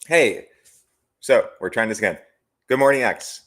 Hey, so we're trying this again. Good morning, X.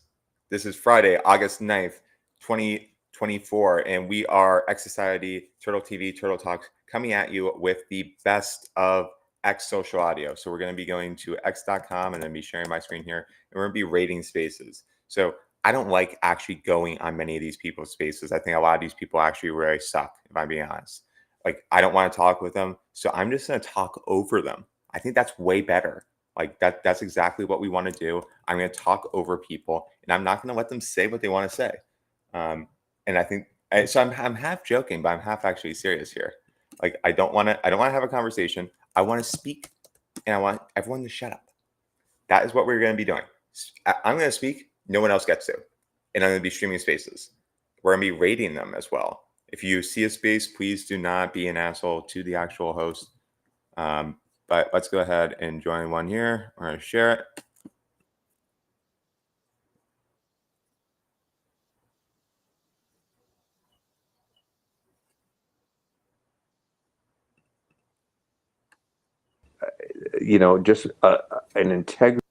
This is Friday, August 9th, 2024, and we are X Society, Turtle TV, Turtle Talks, coming at you with the best of X social audio. So we're going to be going to x.com and then be sharing my screen here, and we're going to be rating spaces. So I don't like actually going on many of these people's spaces. I think a lot of these people actually really suck, if I'm being honest. Like, I don't want to talk with them, so I'm just going to talk over them. I think that's way better. Like that's exactly what we want to do. I'm going to talk over people, and I'm not going to let them say what they want to say. And I think so. I'm half joking, but I'm half actually serious here. Like I don't want to have a conversation. I want to speak, and I want everyone to shut up. That is what we're going to be doing. I'm going to speak. No one else gets to, and I'm going to be streaming spaces. We're going to be rating them as well. If you see a space, please do not be an asshole to the actual host. But let's go ahead and join one here. We're going to share it. Just an integrity.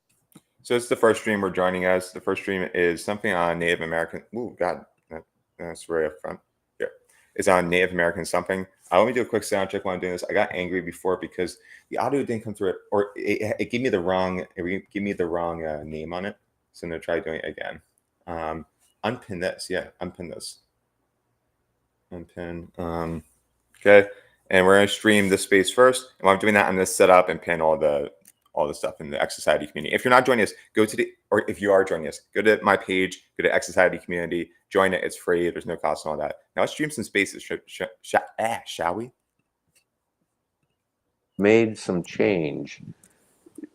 So it's the first stream we're joining us. The first stream is something on Native American. Oh, God, that's right up front. Yeah, it's on Native American something. Let me do a quick sound check while I'm doing this. I got angry before because the audio didn't come through, or it gave me the wrong. It gave me the wrong name on it. So I'm gonna try doing it again. Unpin this. Yeah, unpin this. Unpin. Okay, and we're gonna stream this space first. And while I'm doing that, I'm gonna set up and pin all the stuff in the X Society community. If you're not joining us, go to or if you are joining us, go to my page, go to X Society community, join it. It's free. There's no cost and all that. Now let's stream some spaces, shall we? Made some change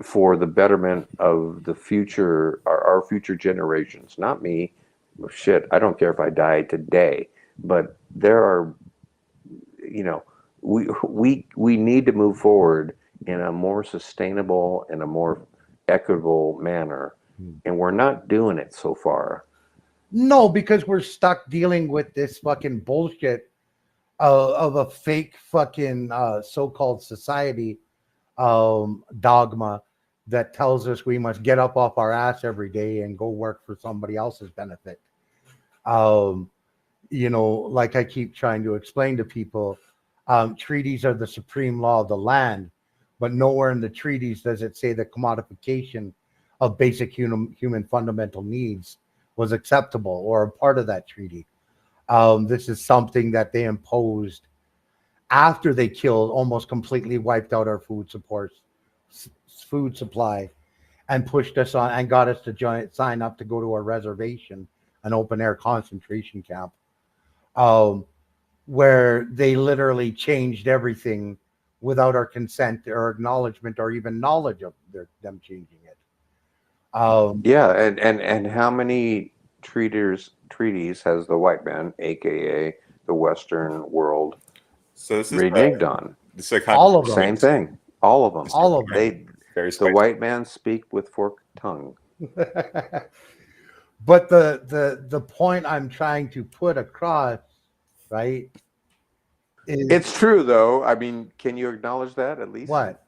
for the betterment of the future, our future generations. Not me. Shit, I don't care if I die today, but there are, we need to move forward in a more sustainable and a more equitable manner, and we're not doing it so far. No, because we're stuck dealing with this fucking bullshit of a fake fucking so-called society dogma that tells us we must get up off our ass every day and go work for somebody else's benefit. Like I keep trying to explain to people, treaties are the supreme law of the land, but nowhere in the treaties does it say the commodification of basic human fundamental needs was acceptable or a part of that treaty. This is something that they imposed after they killed, almost completely wiped out our food supply, and pushed us on and got us to sign up to go to a reservation, an open air concentration camp, where they literally changed everything without our consent or acknowledgement or even knowledge of them changing it. Yeah, and how many treaties has the white man, aka the Western world, So this is reneged on? This is All of them. Same thing. All of them. All of them. The white man speak with forked tongue. But the point I'm trying to put across, right? It's true, though. I mean, can you acknowledge that at least? What?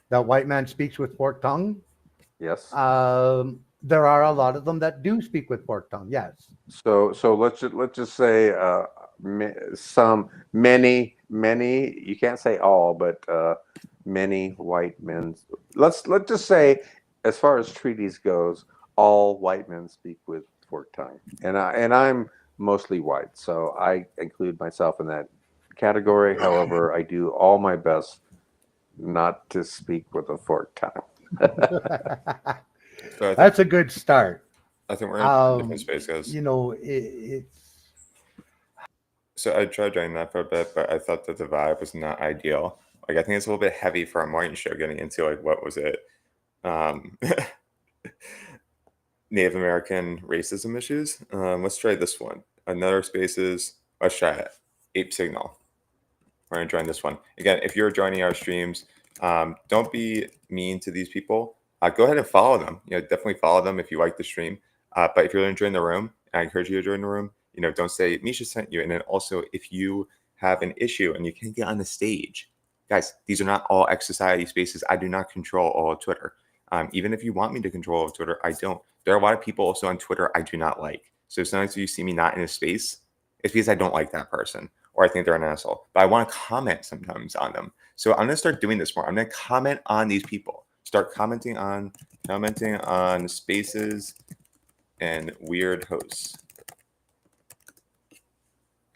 That white man speaks with forked tongue? Yes. There are a lot of them that do speak with forked tongue. Yes. So let's just say many. You can't say all, but many white men. Let's just say, as far as treaties goes, all white men speak with forked tongue, and I'm mostly white, so I include myself in that category. However, I do all my best not to speak with a forked tongue. That's a good start. I think we're in a different space, guys. It's. So I tried doing that for a bit, but I thought that the vibe was not ideal. Like, I think it's a little bit heavy for a morning show, getting into like what was it, Native American racism issues. Let's try this one. Another spaces. Let's try it. Ape Signal. We're gonna join this one again. If you're joining our streams, don't be mean to these people. Go ahead and follow them. Definitely follow them if you like the stream. But if you're going to join the room, I encourage you to join the room. Don't say Misha sent you. And then also, if you have an issue and you can't get on the stage, guys, these are not all X Society spaces. I do not control all of Twitter. Even if you want me to control Twitter, I don't. There are a lot of people also on Twitter I do not like. So sometimes you see me not in a space, it's because I don't like that person or I think they're an asshole. But I want to comment sometimes on them. So I'm gonna start doing this more. I'm gonna comment on these people. Start commenting on spaces and weird hosts.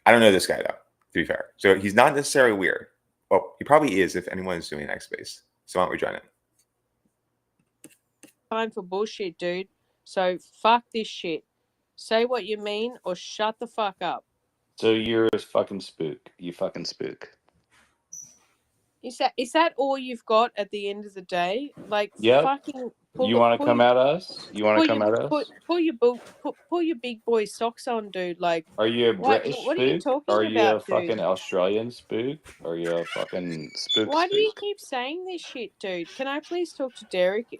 I don't know this guy though, to be fair. So he's not necessarily weird. Well, he probably is if anyone is doing X space. So why don't we join it? Time for bullshit, dude. So fuck this shit. Say what you mean or shut the fuck up. So you're a fucking spook. You fucking spook. Is that all you've got at the end of the day? Like Yep. fucking You want to come at us? You want to come at us? pull your big boy socks on, dude. Like, Are you a what British are you spook? talking Are you about, a fucking dude? Australian spook? Are you a fucking spook? Why do you spook? keep saying this shit, dude? Can I please talk to Derek?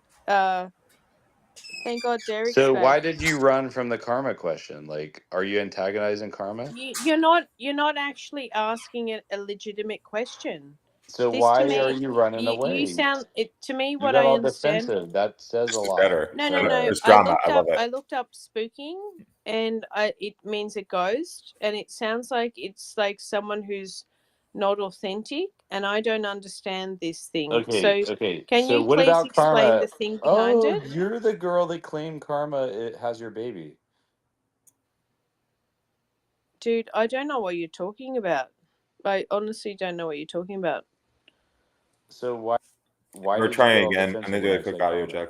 Thank God Derek's So back. why did you run from the karma question? Like, are you antagonizing karma? You're not actually asking a legitimate question. So This, why to me, are you running away? you sound it to me. You What got I all understand. defensive. That says a lot. Better. No. There's drama. I love it. I looked up spooking, and it means a ghost, and it sounds like it's like someone who's not authentic, and I don't understand this thing. Okay. So Okay. can So you what please about explain karma? the thing behind Oh, it? you're the girl that claimed karma. It has your baby. Dude, I don't know what you're talking about. I honestly don't know what you're talking about. So why We're did you trying get all again. I'm defensive gonna do when a I quick said audio karma? check.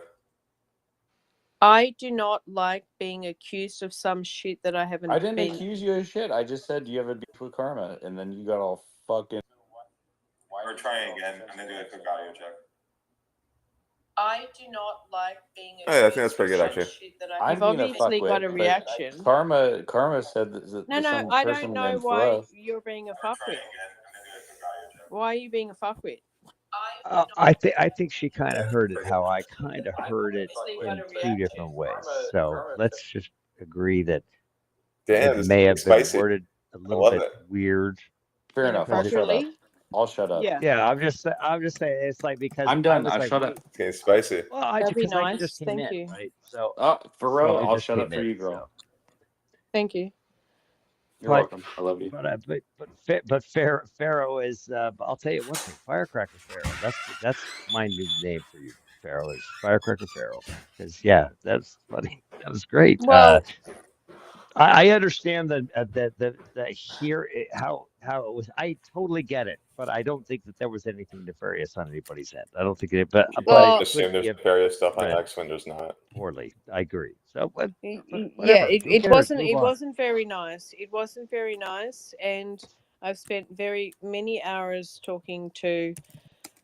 I do not like being accused of some shit that I haven't I didn't been. accuse you of shit. I just said, do you have a beef with karma? And then you got all fucking. We're trying again. I'm gonna do a quick audio check. I do not like being accused Oh, yeah, I think that's pretty good, of actually. shit that I'm You've being a obviously got fuckwit, a but reaction. karma said that No, some I person don't know named why Pharrell. you're being a fuckwit. Why are you being a fuckwit? I think she kind of heard it how I kind of heard it in two different ways. So let's just agree that Damn, it this may is have been spicy. worded a I little love bit it. weird. Fair enough. I'll shut up. Inappropriately? I'll shut up. Yeah. Yeah, I'm just saying it's like because I'm I done. was I'll like, shut wait, up. It's getting spicy. well, That'd be because I just nice. came Thank in, you. right? So Pharrell, it I'll just shut up came for in. you, girl. So. Thank you. You're But welcome. I love you. but Pharaoh is. I'll tell you one thing, Firecracker Pharaoh. That's my new name for you, Pharaoh. Is Firecracker Pharaoh? Because yeah, that's funny. That was great. Well, I understand how it was. I totally get it, but I don't think that there was anything nefarious on anybody's end. I don't think it. But well, it Assume could there's be have nefarious stuff on read X when there's not. poorly. I agree. So, but yeah, whatever. Who it cares? Move on. wasn't very nice. It wasn't very nice, and I've spent very many hours talking to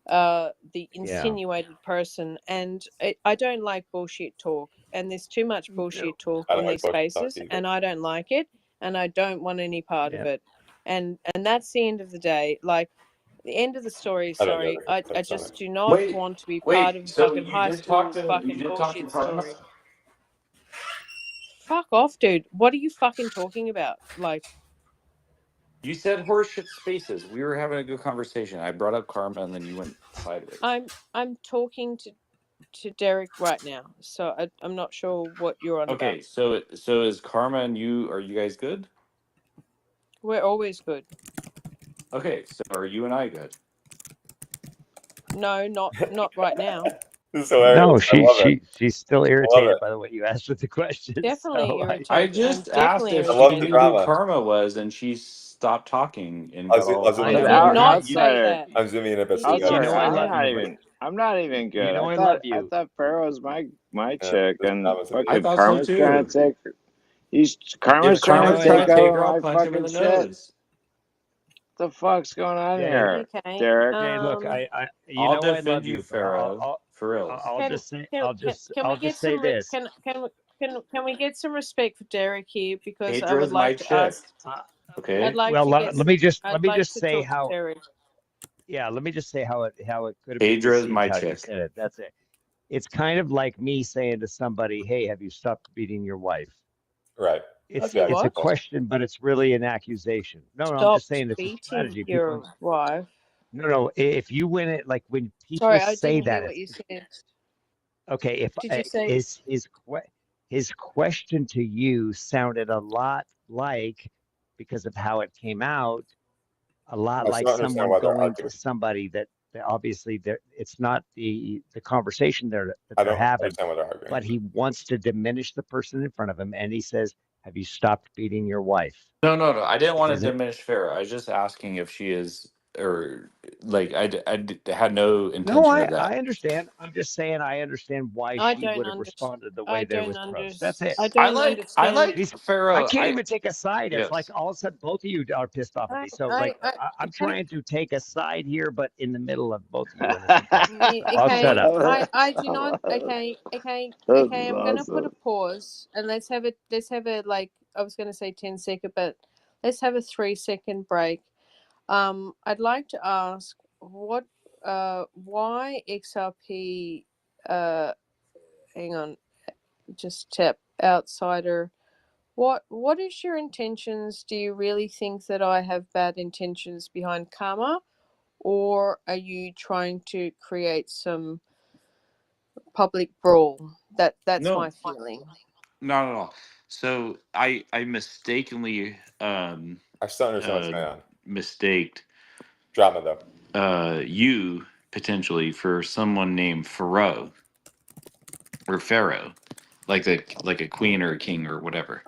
the Yeah. insinuated person, and I don't like bullshit talk, and there's too much bullshit talk I don't on like these bullshit talk spaces, either. and I don't like it, and I don't want any part of Yeah. it, and that's the end of the day. Like, the end of the story. I don't know Sorry, the I context on just it. do not want to be part of a So fucking you high did talk school to fucking bullshit karma? story. Fuck off, dude. What are you fucking talking about? Like, You said horseshit spaces. We were having a good conversation. I brought up karma, and then you went sideways. I'm talking to Derek right now, so I'm not sure what you're on Okay, about. so is karma and you? Are you guys good? We're always good. Okay, so are you and I good? No, not right now. This is hilarious. No, I love it. she's still I love irritated it. by the way you asked her the question. Definitely So irritated. I just I'm asked definitely if I she love the irritated. knew who drama. karma was, and she stopped talking and I'll got zoom- all. I'll zoom I in But a know bit. outsider, I'm zooming in a bit You so you did not guys. outsider, say I that. love you, but I'm not even good. you know I thought love you. Pharaoh's my Yeah, chick, this and drama's gonna be I fucking thought so Karma's trying too. to take. If Karma's trying karma's to trying take to take over her, I'll my punch him in fucking the shit. nose. What the fuck's going on Jay, here, Okay. Derek? Jay, look, you I'll know I defend love you, you, but Pharaoh. For reals. I'll Can just say can can we get say some this. can we get some respect for Derek here, because I Hadra's would my like to chick. ask. Okay. I'd like Well, to get. let me just say talk how. to Derek. Yeah, let me just say how it could have been Hadra's received my how you chick. said it. That's it. It's kind of like me saying to somebody, "Hey, have you stopped beating your wife?" Right. Have you It's a what? question, but it's really an accusation. No, I'm just Stopped saying it's a beating strategy. your People, wife. no. If you win it, like when people Sorry, I say didn't hear that, what you said. Okay, if Did you say? his question to you sounded a lot like, because of how it came out, a lot I still like don't understand someone why they're going to arguing. somebody that obviously it's not the conversation that I they're don't having, understand why they're arguing. but he wants to diminish the person in front of him, and he says, "Have you stopped beating your wife?" No, no, no. I didn't want to Does it? diminish Farah. I was just asking if she is, or like had no No, intention of that. I understand. I'm just saying I understand why I she don't would have understand. responded the I way there don't with under. pros. That's it. I I don't I understand. like He's, I Pharaoh. can't even take a side. It's like Yes. all of a sudden both of you are pissed off at I, me. So I, like I I'm can. trying to take a side here, but in the middle of both of you, and it's impossible. So I'll shut Okay, up. I do not. Okay, That's okay. I'm gonna put a awesome. pause and let's have a like. I was gonna say 10-second, but let's have a 3-second break. I'd like to ask why XRP. Hang on, just tap outsider. What is your intentions? Do you really think that I have bad intentions behind karma, or are you trying to create some public brawl? That's No, my feeling. not at all. So I mistakenly I still don't understand what's going on. mistaked Drama though. you potentially for someone named Pharaoh or Pharaoh, like a queen or a king or whatever.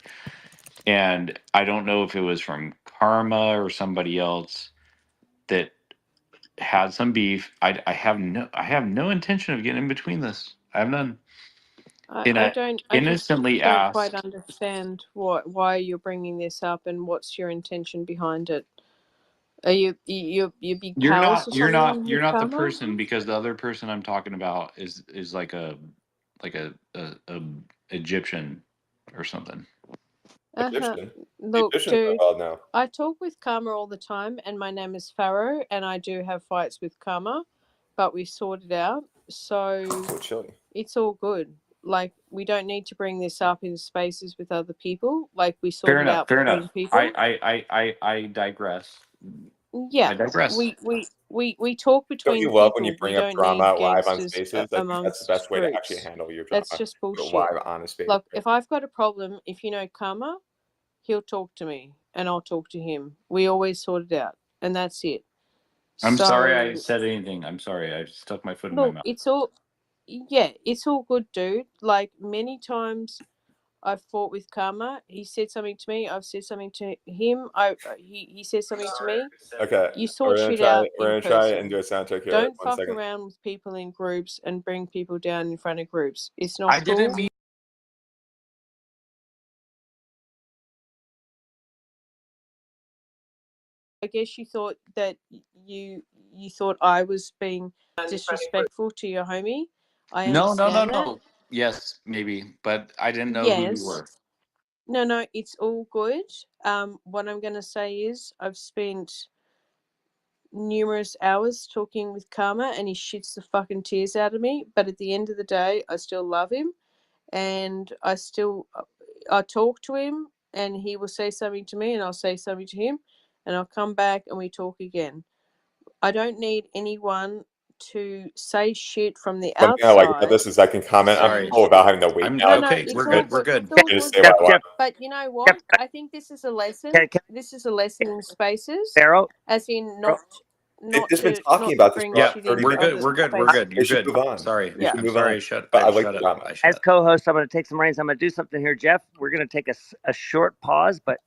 And I don't know if it was from Karma or somebody else that had some beef. I have no intention of getting in between this. I have none. And I I don't. I just innocently don't quite asked. understand why you're bringing this up and what's your intention behind it. Are you big pals or something You're with not the karma? person, because the other person I'm talking about is like a Egyptian or something. Uh-huh. Egyptian. The Look, Egyptians are dude, well now. I talk with karma all the time, and my name is Pharaoh, and I do have fights with karma, but we sort it out. So So chilly. it's all good. Like, we don't need to bring this up in spaces with other people. Like, we Fair sort it enough. out Fair between enough. people. I digress. Yeah, I digress. we talk Don't between you love when you people. We bring up don't need drama live on gangsters spaces? I think that's the amongst best way to actually groups. handle your That's drama. just Do it bullshit. live on a space. Look, if I've got a problem, if you know karma, he'll talk to me and I'll talk to him. We always sort it out, and that's it. I'm sorry I So, said anything. I'm sorry. I stuck my foot in my look, mouth. it's all good, dude. Like, many times I've fought with karma. He said something to me. I've said something to him. He says something to me. Okay, You sort shit out we're in gonna try and do person. a sound check here. Don't One fuck second. around with people in groups and bring people down in front of groups. It's I not didn't cool. mean. I guess you thought that you thought I was being disrespectful to your homie. I No, no, no, understand that. no. Yes, maybe, but I didn't know who you Yes. were. No, it's all good. What I'm gonna say is I've spent numerous hours talking with Karma and he shits the fucking tears out of me. But at the end of the day, I still love him and I talk to him and he will say something to me and I'll say something to him and I'll come back and we talk again. I don't need anyone to say shit from the One thing I like about outside. this is I can comment on Sorry. people without having to wait I'm No, down. no, okay. it's We're all good. And We're good. It's good. all just good. say what I want. But you know what? Jeff, I think this is a lesson. can This is a lesson in spaces, Pharaoh, as in Pharaoh, They've just been talking not to about this bring for Yeah, like shit 30 into we're minutes. good. other We're good. We're spaces. good. They You're should good. move on. Sorry. They Yeah. should I'm move sorry. on. I I like shut the up. drama. I shut as up. co-host, I'm going to take some reins. I'm going to do something here, Jeff. We're going to take a short pause, but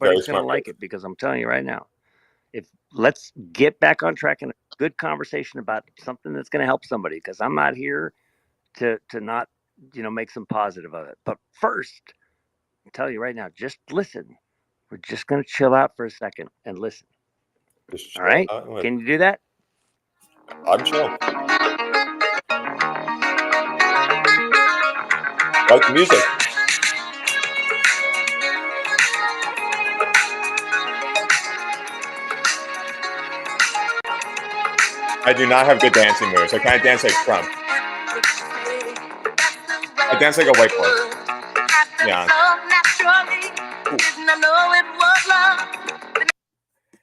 Very everybody's going to smart move. like it because I'm telling you right now, if let's get back on track and a good conversation about something that's going to help somebody, because I'm not here to not make some positive of it. But first, I'm telling you right now, just listen. We're just going to chill out for a second and listen. Just All chill right? out and listen. Can you do that? I'm chill. Like the music. I do not have good dancing moves. I kind of dance like Trump. I dance like a whiteboard. Yeah.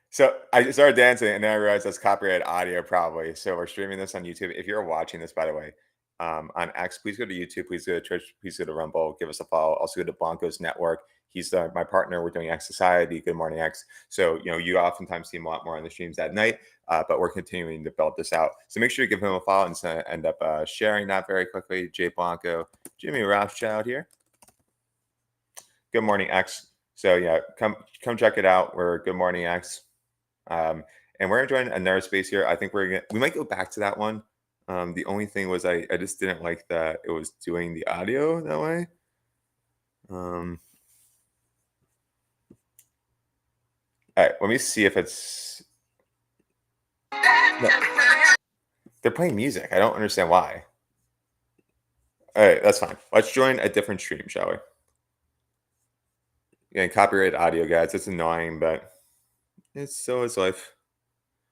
So I started dancing and then I realized that's copyrighted audio probably. So we're streaming this on YouTube. If you're watching this, by the way, on X. Please go to YouTube. Please go to Twitch. Please go to Rumble. Give us a follow. Also go to Blanco's Network. He's my partner. We're doing X Society. Good Morning X. So, you oftentimes see him a lot more on the streams at night, but we're continuing to build this out. So make sure you give him a follow and end up sharing that very quickly. Jay Blanco, Jimmy Rothschild here. Good Morning X. So yeah, come check it out. We're Good Morning X. And we're enjoying another space here. I think we might go back to that one. The only thing was I just didn't like that it was doing the audio that way. All right, let me see if it's. No. They're playing music. I don't understand why. All right, that's fine. Let's join a different stream, shall we? Yeah, copyrighted audio, guys. It's annoying, but so is life.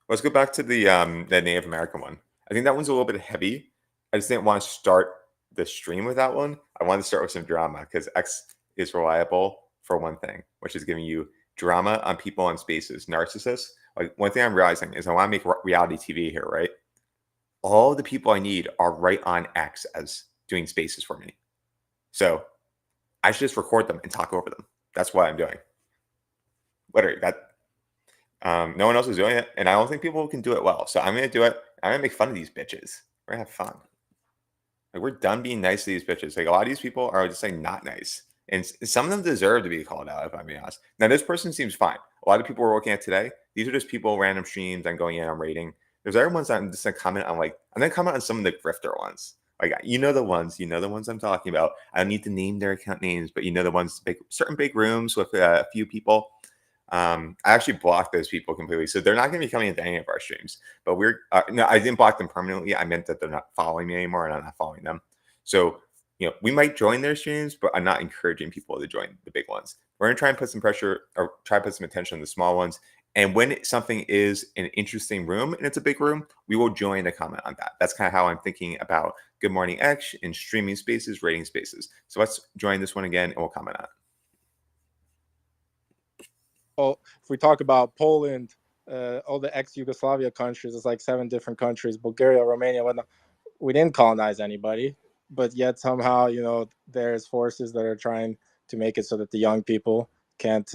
Let's go back to the Native American one. I think that one's a little bit heavy. I just didn't want to start the stream with that one. I wanted to start with some drama because X is reliable for one thing, which is giving you drama on people on spaces, narcissists. Like one thing I'm realizing is I want to make reality TV here, right? All the people I need are right on X as doing spaces for me. So I should just record them and talk over them. That's what I'm doing. Literally, no one else is doing it, and I don't think people can do it well. So I'm gonna do it. I'm gonna make fun of these bitches. We're gonna have fun. Like we're done being nice to these bitches. Like a lot of these people are just like not nice, and some of them deserve to be called out. If I'm being honest. Now this person seems fine. A lot of people we're looking at today. These are just people random streams. I'm going in. I'm rating. There's other ones I'm just gonna comment on. Like I'm gonna comment on some of the grifter ones. Like the ones I'm talking about. I don't need to name their account names, but the ones certain big rooms with a few people. I actually blocked those people completely, so they're not going to be coming into any of our streams. But no, I didn't block them permanently. I meant that they're not following me anymore, and I'm not following them. So we might join their streams, but I'm not encouraging people to join the big ones. We're going to try and put some pressure or try to put some attention on the small ones. And when something is an interesting room and it's a big room, we will join a comment on that. That's kind of how I'm thinking about Good Morning X in streaming spaces, rating spaces. So let's join this one again, and we'll comment on it. Well, if we talk about Poland, all the ex-Yugoslavia countries, it's like 7 different countries, Bulgaria, Romania, whatnot. We didn't colonize anybody, but yet somehow, there's forces that are trying to make it so that the young people can't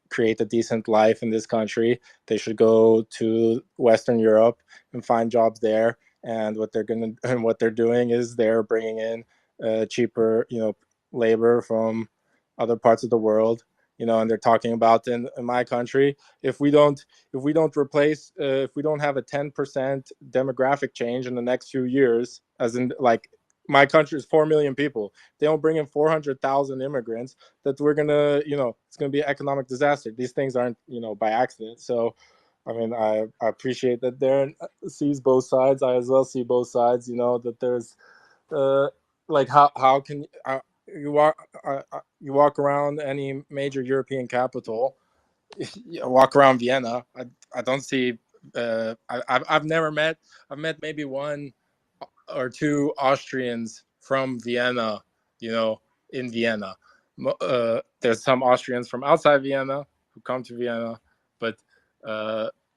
create a decent life in this country. They should go to Western Europe and find jobs there. And what they're doing is they're bringing in cheaper, labor from other parts of the world. And they're talking about in my country, if we don't have a 10% demographic change in the next few years, as in like my country is 4 million people, they don't bring in 400,000 immigrants, that we're gonna, it's gonna be an economic disaster. These things aren't, by accident. So, I mean, I appreciate that Darren sees both sides. I as well see both sides. That there's, like how can you walk around any major European capital, walk around Vienna. I don't see. I've met maybe 1 or 2 Austrians from Vienna. In Vienna, there's some Austrians from outside Vienna who come to Vienna, but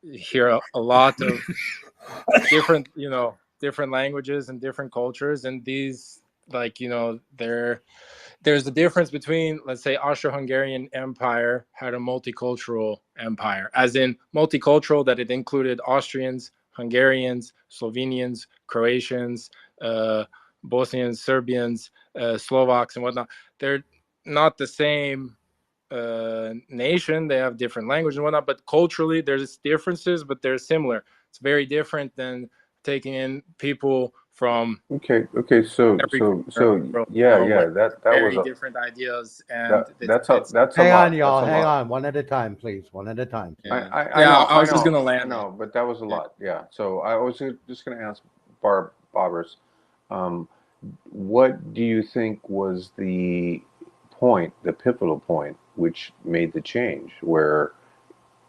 hear a lot of different languages and different cultures, and these there's a difference between, let's say, Austro-Hungarian Empire had a multicultural empire, as in multicultural that it included Austrians, Hungarians, Slovenians, Croatians, Bosnians, Serbians, Slovaks, and whatnot. They're not the same nation. They have different language and whatnot, but culturally there's differences, but they're similar. It's very different than taking in people from Okay. So yeah. That very was different ideas, and that's a Hang lot. on, y'all. That's a Hang lot. on. One at a time, please. One at a time. I yeah, know. I was just gonna I land know, but that was a lot. Yeah. So I was just going to ask Bobbers, what do you think was the pivotal point, which made the change, where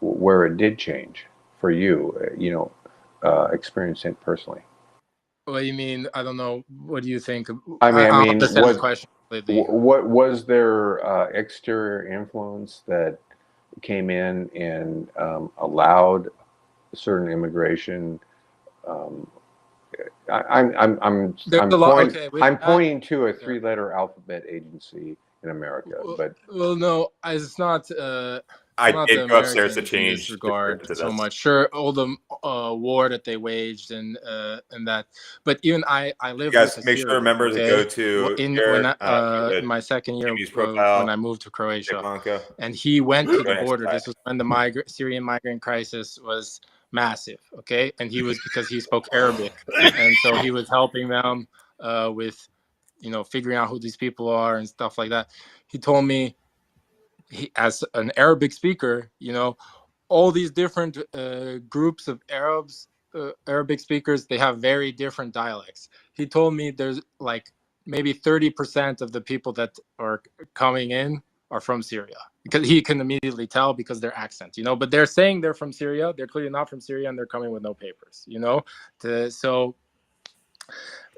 it did change for you? Experiencing it personally. What do you mean? I don't know. What do you think? I mean, understand the question completely. what was there exterior influence that came in and allowed certain immigration? There's a lot. Okay, with I'm that, pointing to a yeah. 3-letter alphabet agency in America, but Well, no, it's not. I Not did the go upstairs to Americans in change this the regard script to so this. much. Sure, all the war that they waged and that, but even I You lived guys with a make sure to Syrian. remember to Okay, go to in your in my second year Jimmy's profile. when I moved to Croatia, Blanco. and he went to the Go ahead, border. slide. This was when the Syrian migrant crisis was massive. Okay, and he was because he spoke Arabic, and so he was helping them with figuring out who these people are and stuff like that. He told me, as an Arabic speaker, all these different groups of Arabic speakers, they have very different dialects. He told me there's like maybe 30% of the people that are coming in are from Syria, because he can immediately tell because their accent, but they're saying they're from Syria. They're clearly not from Syria, and they're coming with no papers, so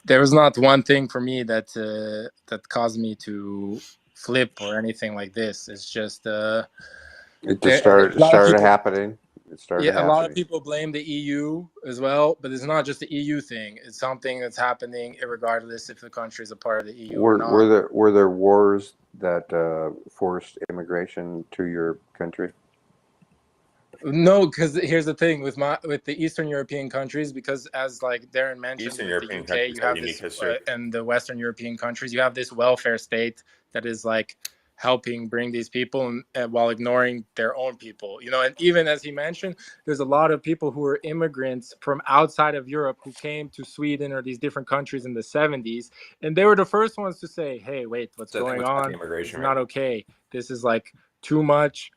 there was not one thing for me that caused me to flip or anything like this. It's just it just started happening. It started a happening. lot of people blame the EU as well, but it's not just the EU thing. It's something that's happening regardless if the country is a part of the EU or not. Were there wars that forced immigration to your country? No, because here's the thing with the Eastern European countries, because as like Darren mentioned, Eastern with European the UK, countries you have have unique this, history. and the Western European countries, you have this welfare state that is like helping bring these people and while ignoring their own people, and even as he mentioned, there's a lot of people who are immigrants from outside of Europe who came to Sweden or these different countries in the 70s, and they were the first ones to say, hey, wait, what's going on? It's not okay. This is like too much.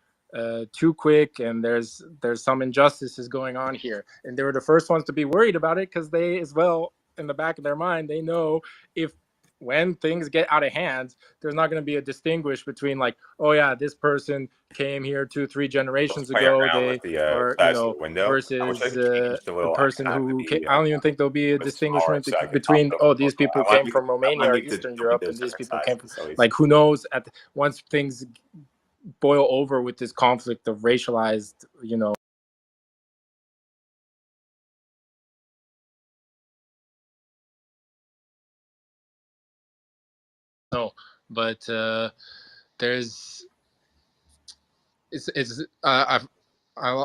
Too quick, and there's some injustices going on here, and they were the first ones to be worried about it, because they as well, in the back of their mind, they know if when things get out of hand, there's not going to be a distinguish between like, oh yeah, this person came here 2-3 generations ago, they are versus the person who came. I don't even think there'll be a distinguishment between, oh, these people came from Romania or Eastern Europe, and these people came from, like, who knows, once things boil over with this conflict of racialized, no, but there's I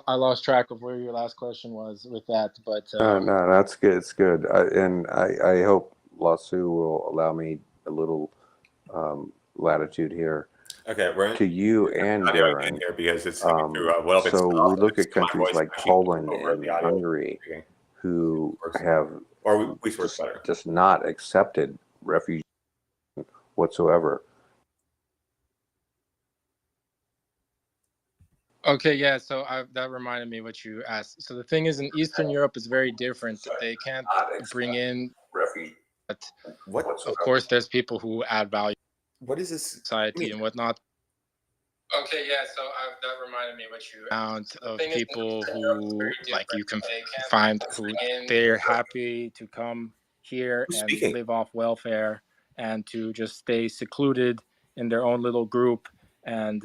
lost track of where your last question was with that, but no, that's good. It's good, and I hope Lasu will allow me a little latitude here. Okay, we're to you and Darren here because it's coming through a little bit. So we look at countries like Poland and Hungary, who have just not accepted refugees whatsoever. Okay, yeah. So that reminded me what you asked. So the thing is, in Eastern Europe, it's very different. They can't bring in refugees. But of course, there's people who add value. What is this society and whatnot? Okay, yeah. So that reminded me what you amount of people who, like, you can find who they're happy to come here and live off welfare and to just stay secluded in their own little group and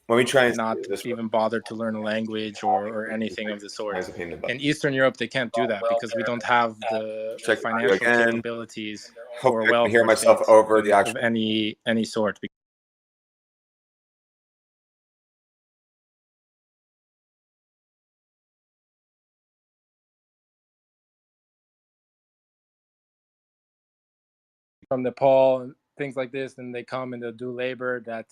when we try and not even bother to learn a language or anything of the sort. In Eastern Europe, they can't do that because we don't have the financial capabilities or welfare hear myself over the of any sort. From Nepal and things like this, and they come and they'll do labor that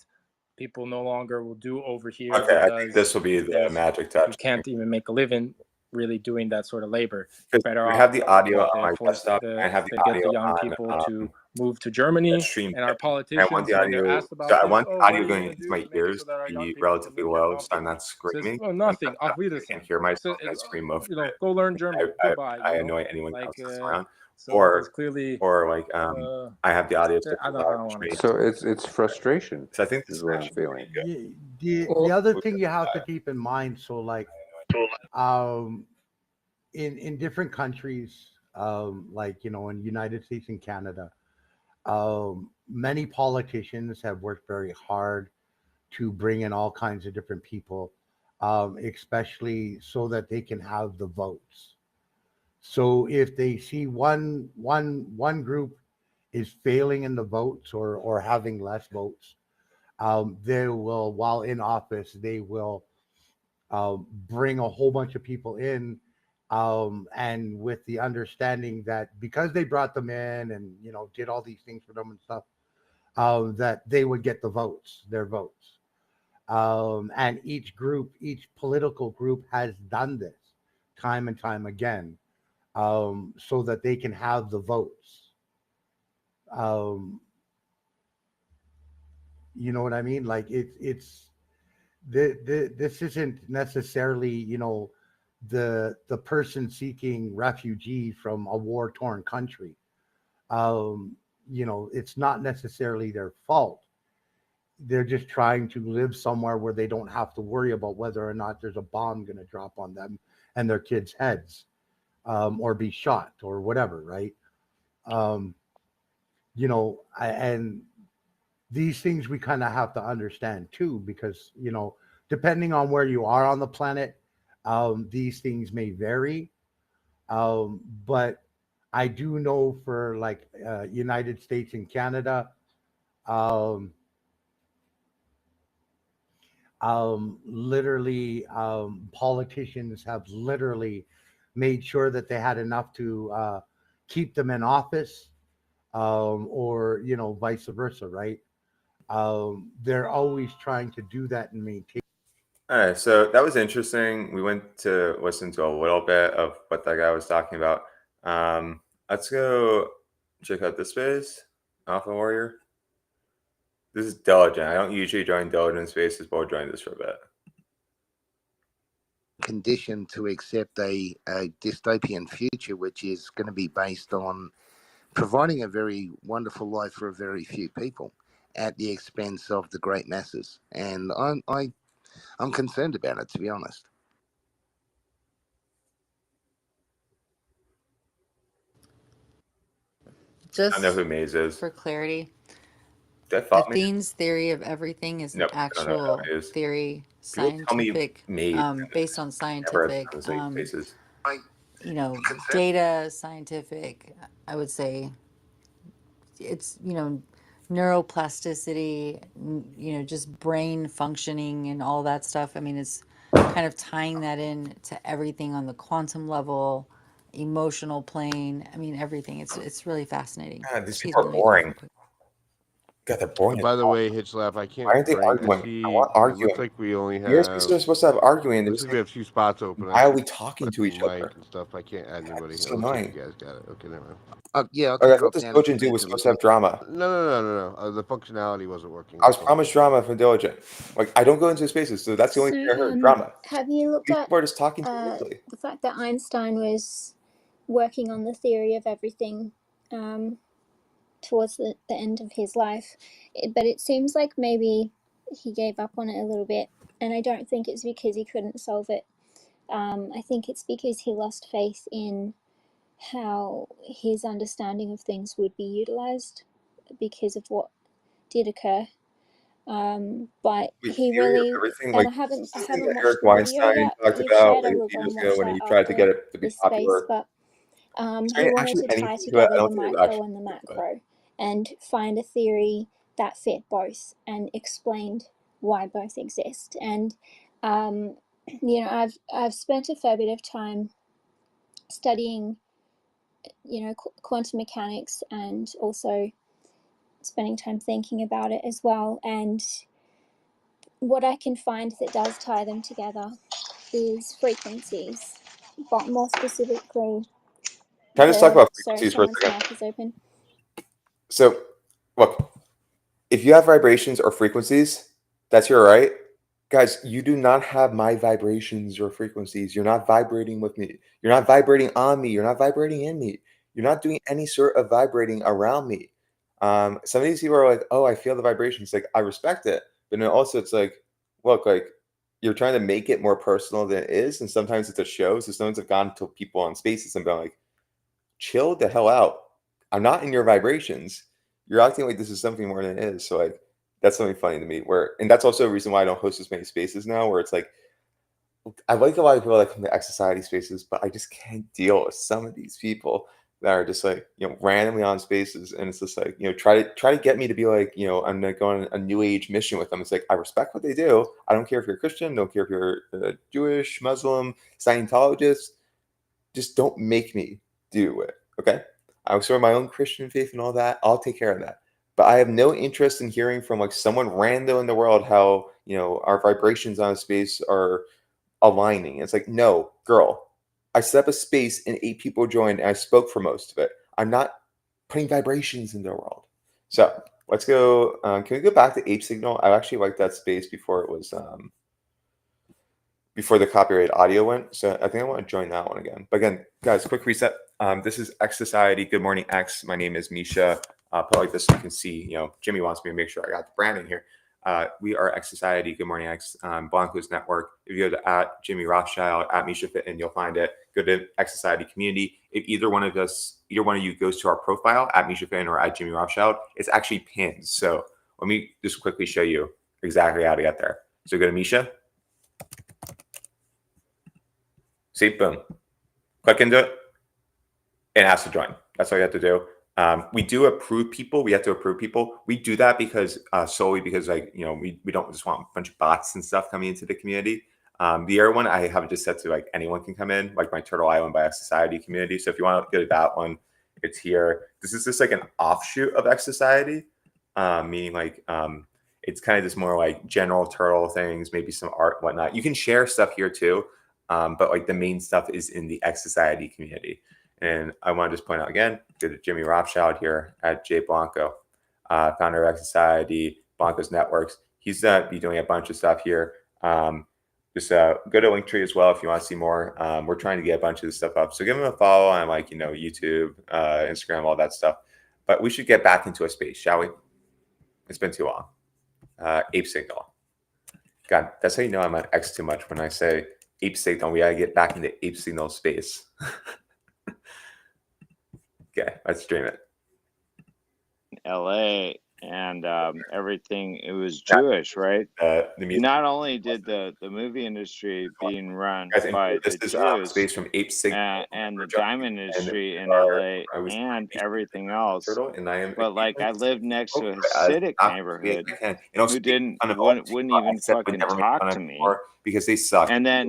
people no longer will do over here. Okay, I think this will be the magic touch. You can't even make a living really doing that sort of labor. Better off. I have the audio on my desktop. I have the audio get the young people to move to Germany, and our politicians, I want the audio. when they're asked about so this, I want the what audio are you going gonna into do my to make it ears so that our to young be people can relatively live here low, so I'm not comfortably? Says, screaming. oh, nothing. I Auf Wiedersehen. can't hear myself. I scream over. Go learn German. Goodbye. I annoy anyone like, else that's around. so it's clearly, or like I have the audio. I don't want to. So it's frustration. So I think this is what I'm feeling. The other thing you have to keep in mind, so like in different countries, like in United States and Canada, many politicians have worked very hard to bring in all kinds of different people, especially so that they can have the votes. So if they see one group is failing in the votes or having less votes, they will, while in office, they will bring a whole bunch of people in, and with the understanding that because they brought them in and did all these things for them and stuff, that they would get the votes, their votes. And each political group has done this time and time again, so that they can have the votes. Um, you know what I mean? Like it's this isn't necessarily the person seeking refugee from a war torn country. It's not necessarily their fault. They're just trying to live somewhere where they don't have to worry about whether or not there's a bomb going to drop on them and their kids' heads, or be shot or whatever, right? Um, and these things we kind of have to understand too, because depending on where you are on the planet, these things may vary. But I do know for like United States and Canada, um, literally, politicians have literally made sure that they had enough to keep them in office, or vice versa, right? They're always trying to do that and maintain. All right, so that was interesting. We went to listen to a little bit of what that guy was talking about. Let's go check out this space, Alpha Warrior. This is Diligent. I don't usually join Diligent spaces, but we'll join this for a bit. Conditioned to accept a dystopian future, which is going to be based on providing a very wonderful life for a very few people at the expense of the great masses. And I'm concerned about it, to be honest. I know Just who Maze is. for clarity, That the follow me? Themes theory of everything is an Nope, I don't know actual who it is. theory, People tell me scientific, Maze. based on Never scientific, on spaces. data, scientific. I would say it's neuroplasticity, just brain functioning and all that stuff. I mean, it's kind of tying that in to everything on the quantum level, emotional plane. I mean, everything. It's really fascinating. God, these Excuse people me, are let me cough real boring. quick. God, they're boring. By the way, Hitchlap, I can't Why aren't they bring. I arguing? I see. want It looks arguing. like we only Your spaces have. are supposed to have arguing. Looks like we have 2 spots open. Why are we talking to each mic other? and stuff. I can't add anybody. It's It looks like annoying. you guys got it. Okay, never mind. Yeah, I I can thought drop this down. Diligent dude was supposed to have drama. No. The functionality wasn't working. I was promised drama from Diligent. Like, I don't go into spaces, so that's the only thing I heard. Drama. Have you looked These at people are just talking too easily. the fact that Einstein was working on the theory of everything towards the end of his life? But it seems like maybe he gave up on it a little bit, and I don't think it's because he couldn't solve it. I think it's because he lost faith in how his understanding of things would be utilized because of what did occur. But Wait, he theory of really, everything, and like, I haven't this thing watched that Eric the video Weinstein yet talked you've about shared. I like a will few go years and ago watch when that he tried to after get it to be this space. popular. But Is he there wanted actually to tie anything to it? together I the don't think there's micro actually and the anything to it. macro and find a theory that fit both and explained why both exist. And I've spent a fair bit of time studying quantum mechanics and also spending time thinking about it as well. And what I can find that does tie them together is frequencies, but more specifically, Can I just talk about sorry, frequencies for a someone's second? mic is open. So, look, if you have vibrations or frequencies, that's your right. Guys, you do not have my vibrations or frequencies. You're not vibrating with me. You're not vibrating on me. You're not vibrating in me. You're not doing any sort of vibrating around me. Some of these people are like, oh, I feel the vibrations. Like, I respect it. But then also it's like, look, like, you're trying to make it more personal than it is. And sometimes it's a show. So sometimes I've gone to people on spaces and been like, chill the hell out. I'm not in your vibrations. You're acting like this is something more than it is. So like that's something funny to me. And that's also a reason why I don't host as many spaces now, where it's like I like a lot of people that come to X Society spaces, but I just can't deal with some of these people that are just like, randomly on spaces, and it's just like, try to get me to be like, I'm gonna go on a new age mission with them. It's like, I respect what they do. I don't care if you're Christian, don't care if you're Jewish, Muslim, Scientologist. Just don't make me do it. Okay. I sort of my own Christian faith and all that. I'll take care of that. But I have no interest in hearing from like someone random in the world how, our vibrations on a space are aligning. It's like, no, girl, I set up a space and 8 people joined and I spoke for most of it. I'm not putting vibrations in the world. So let's go. Can we go back to Ape Signal? I actually liked that space before it was before the copyright audio went. So I think I want to join that one again. But again, guys, quick reset. This is X Society. Good morning, X. My name is Misha. Put like this so you can see, Jimmy wants me to make sure I got the branding here. We are X Society. Good morning, X. Blanco's Network. If you go to at Jimmy Rothschild, at Misha Fitton, you'll find it. Go to X Society Community. If either one of you goes to our profile at Misha Fitton or at Jimmy Rothschild, it's actually pinned. So let me just quickly show you exactly how to get there. So go to Misha. See, boom. Click into it and ask to join. That's all you have to do. We do approve people. We have to approve people. We do that because solely because we don't just want a bunch of bots and stuff coming into the community. The other one I have just set to like anyone can come in, like my Turtle Island by X Society community. So if you want to go to that one, it's here. This is just like an offshoot of X Society, meaning like it's kind of just more like general turtle things, maybe some art, whatnot. You can share stuff here too. But like the main stuff is in the X Society community. And I want to just point out again, go to Jimmy Rothschild here at Jay Blanco, founder of X Society, Blanco's Networks. He's be doing a bunch of stuff here. Just go to Linktree as well if you want to see more. We're trying to get a bunch of this stuff up. So give him a follow on like, YouTube, Instagram, all that stuff. But we should get back into a space, shall we? It's been too long. Ape Signal. God, that's how you know I'm on X too much when I say Ape Signal. We gotta get back into Ape Signal space. Okay, let's stream it. LA and everything, it was Jewish, right? Not only did the movie industry being run by the Jews space from Ape Signal and the diamond industry in LA and everything else, but like I lived next to a Hasidic neighborhood who wouldn't even fucking talk to me because they suck. And then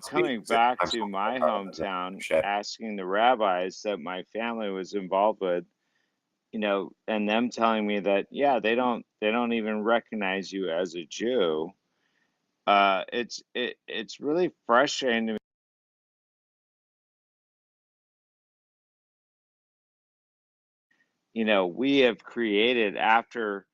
coming back to my hometown, asking the rabbis that my family was involved with, and them telling me that they don't even recognize you as a Jew. It's really frustrating to me. We have created after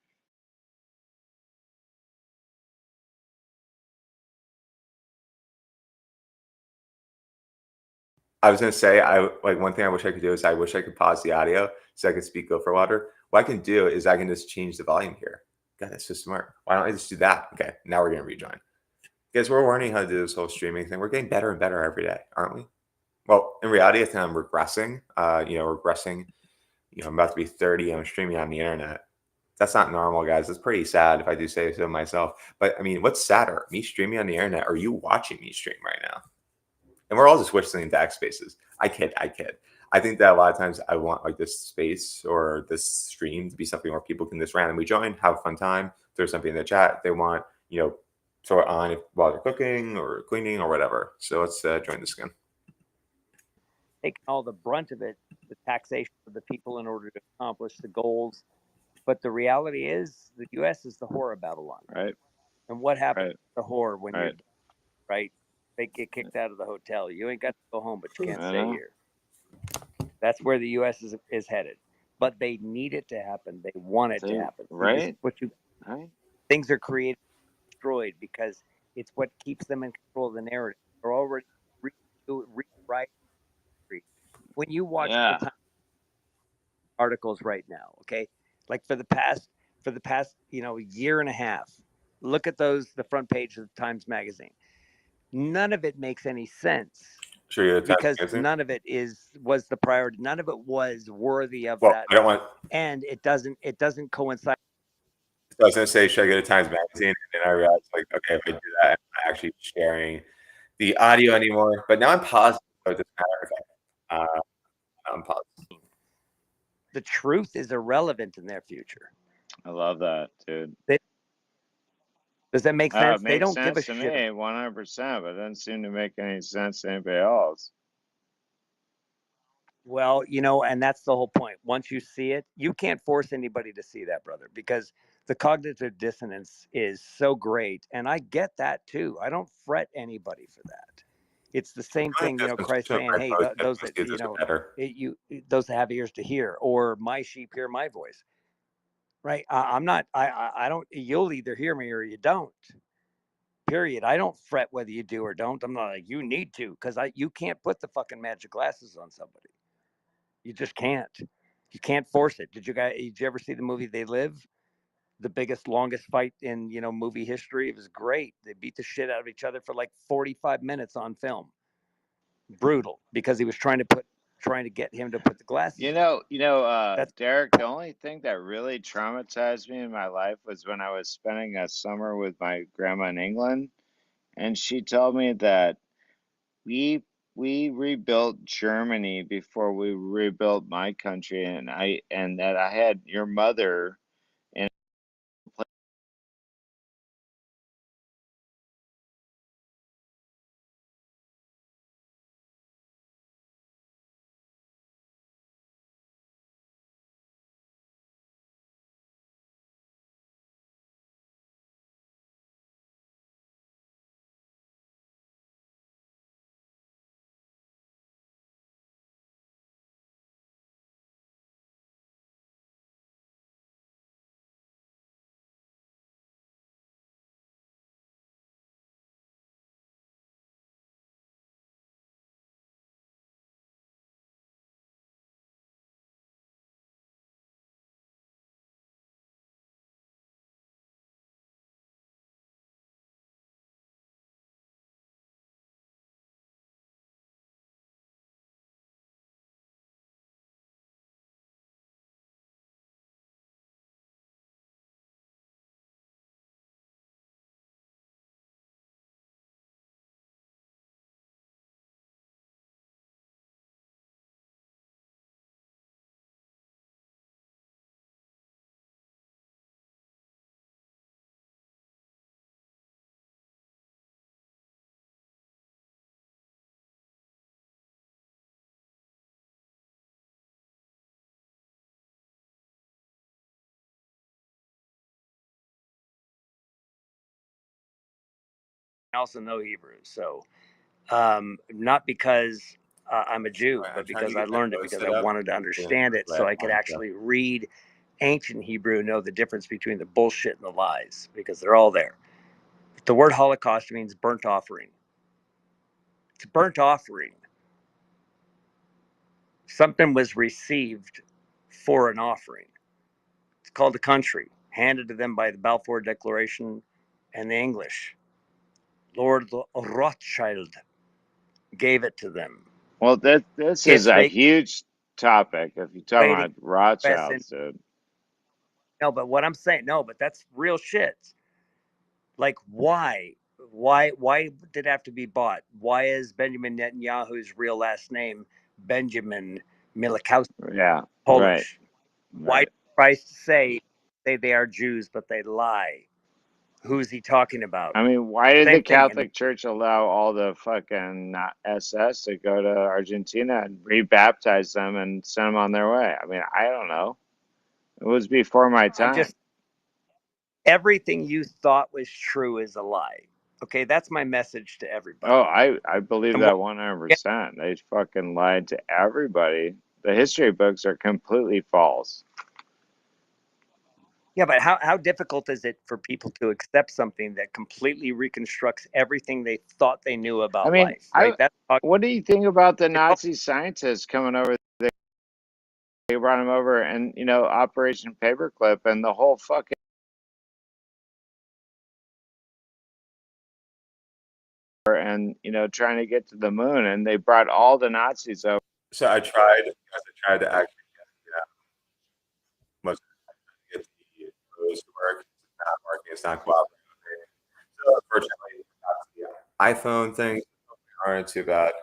I was gonna say, one thing I wish I could do is I wish I could pause the audio so I could speak Go for Water. What I can do is I can just change the volume here. God, that's so smart. Why don't I just do that? Okay, now we're gonna rejoin. Guys, we're learning how to do this whole streaming thing. We're getting better and better every day, aren't we? Well, in reality, I think I'm regressing. Regressing. I'm about to be 30. I'm streaming on the internet. That's not normal, guys. It's pretty sad if I do say so myself. But I mean, what's sadder, me streaming on the internet or you watching me stream right now? And we're all just whistling into X spaces. I kid. I think that a lot of times I want like this space or this stream to be something where people can just randomly join, have a fun time. If there's something in the chat they want, throw it on while they're cooking or cleaning or whatever. So let's join this again. Taking all the brunt of it, the taxation of the people in order to accomplish the goals. But the reality is the U.S. is the whore of Babylon. Right. And what happens to the whore when you're right? They get kicked out of the hotel. You ain't got to go home, but you can't stay here. That's where the U.S. is headed. But they need it to happen. They want it to happen. Right. Things are created, destroyed because it's what keeps them in control of the narrative. They're already rewriting. When you watch the articles right now, okay, like for the past year and a half, look at the front page of the Times Magazine. None of it makes any sense because none of it was the priority. None of it was worthy of that. I don't want, and it doesn't coincide. I was going to say, should I go to Times Magazine? And I realized, like, okay, if I do that, I'm actually sharing the audio anymore, but now I'm positive, so it doesn't matter. I'm positive. The truth is irrelevant in their future. I love that, dude. Does that make sense? It They makes don't give a sense to shit. me, 100%, but it doesn't seem to make any sense to anybody else. Well, and that's the whole point. Once you see it, you can't force anybody to see that, brother, because the cognitive dissonance is so great. And I get that too. I don't fret anybody for that. It's the same thing, Christ saying, hey, those that, those that have ears to hear, or my sheep hear my voice, right? I'm not, I don't, you'll either hear me or you don't. Period. I don't fret whether you do or don't. I'm not like, you need to, because you can't put the fucking magic glasses on somebody. You just can't. You can't force it. Did you ever see the movie They Live? The biggest, longest fight in movie history. It was great. They beat the shit out of each other for like 45 minutes on film. Brutal, because he was trying to get him to put the glasses. Derek, the only thing that really traumatized me in my life was when I was spending a summer with my grandma in England, and she told me that we rebuilt Germany before we rebuilt my country, and that I had your mother in I also know Hebrew, so not because I'm a Jew, but because I learned it because I wanted to understand it, so I could actually read ancient Hebrew and know the difference between the bullshit and the lies, because they're all there. The word Holocaust means burnt offering. It's a burnt offering. Something was received for an offering. It's called a country, handed to them by the Balfour Declaration and the English. Lord Rothschild gave it to them. Well, this is a huge topic. If you're talking about Rothschilds, dude. No, but what I'm saying, but that's real shit. Like, why? Why did it have to be bought? Why is Benjamin Netanyahu's real last name Benjamin Milikowski? Yeah, Polish. Right. Why did Christ say they are Jews, but they lie? Who's he talking about? I mean, why did the Catholic Church allow all the fucking SS to go to Argentina and rebaptize them and send them on their way? I mean, I don't know. It was before my time. Everything you thought was true is a lie. Okay, that's my message to everybody. Oh, I believe that 100%. They fucking lied to everybody. The history books are completely false. Yeah, but how difficult is it for people to accept something that completely reconstructs everything they thought they knew about life? Right? What do you think about the Nazi scientists coming over there? They brought them over, and Operation Paperclip, and the whole fucking and trying to get to the moon, and they brought all the Nazis over. So I tried to actually get the pros to work. It's not working. It's not cooperating. So unfortunately, the iPhone thing are too bad.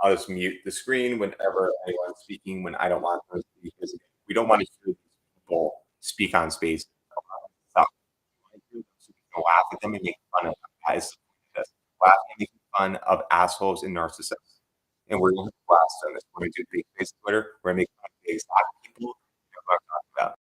I'll just mute the screen whenever anyone's speaking when I don't want them to speak. Because we don't want to hear these people speak on space. Stop. So we can laugh at them and make fun of them, guys. Laughing and making fun of assholes and narcissists. And we're going to blast on this. We're going to do big face Twitter. We're going to make fun of the exact people you know what I'm talking about.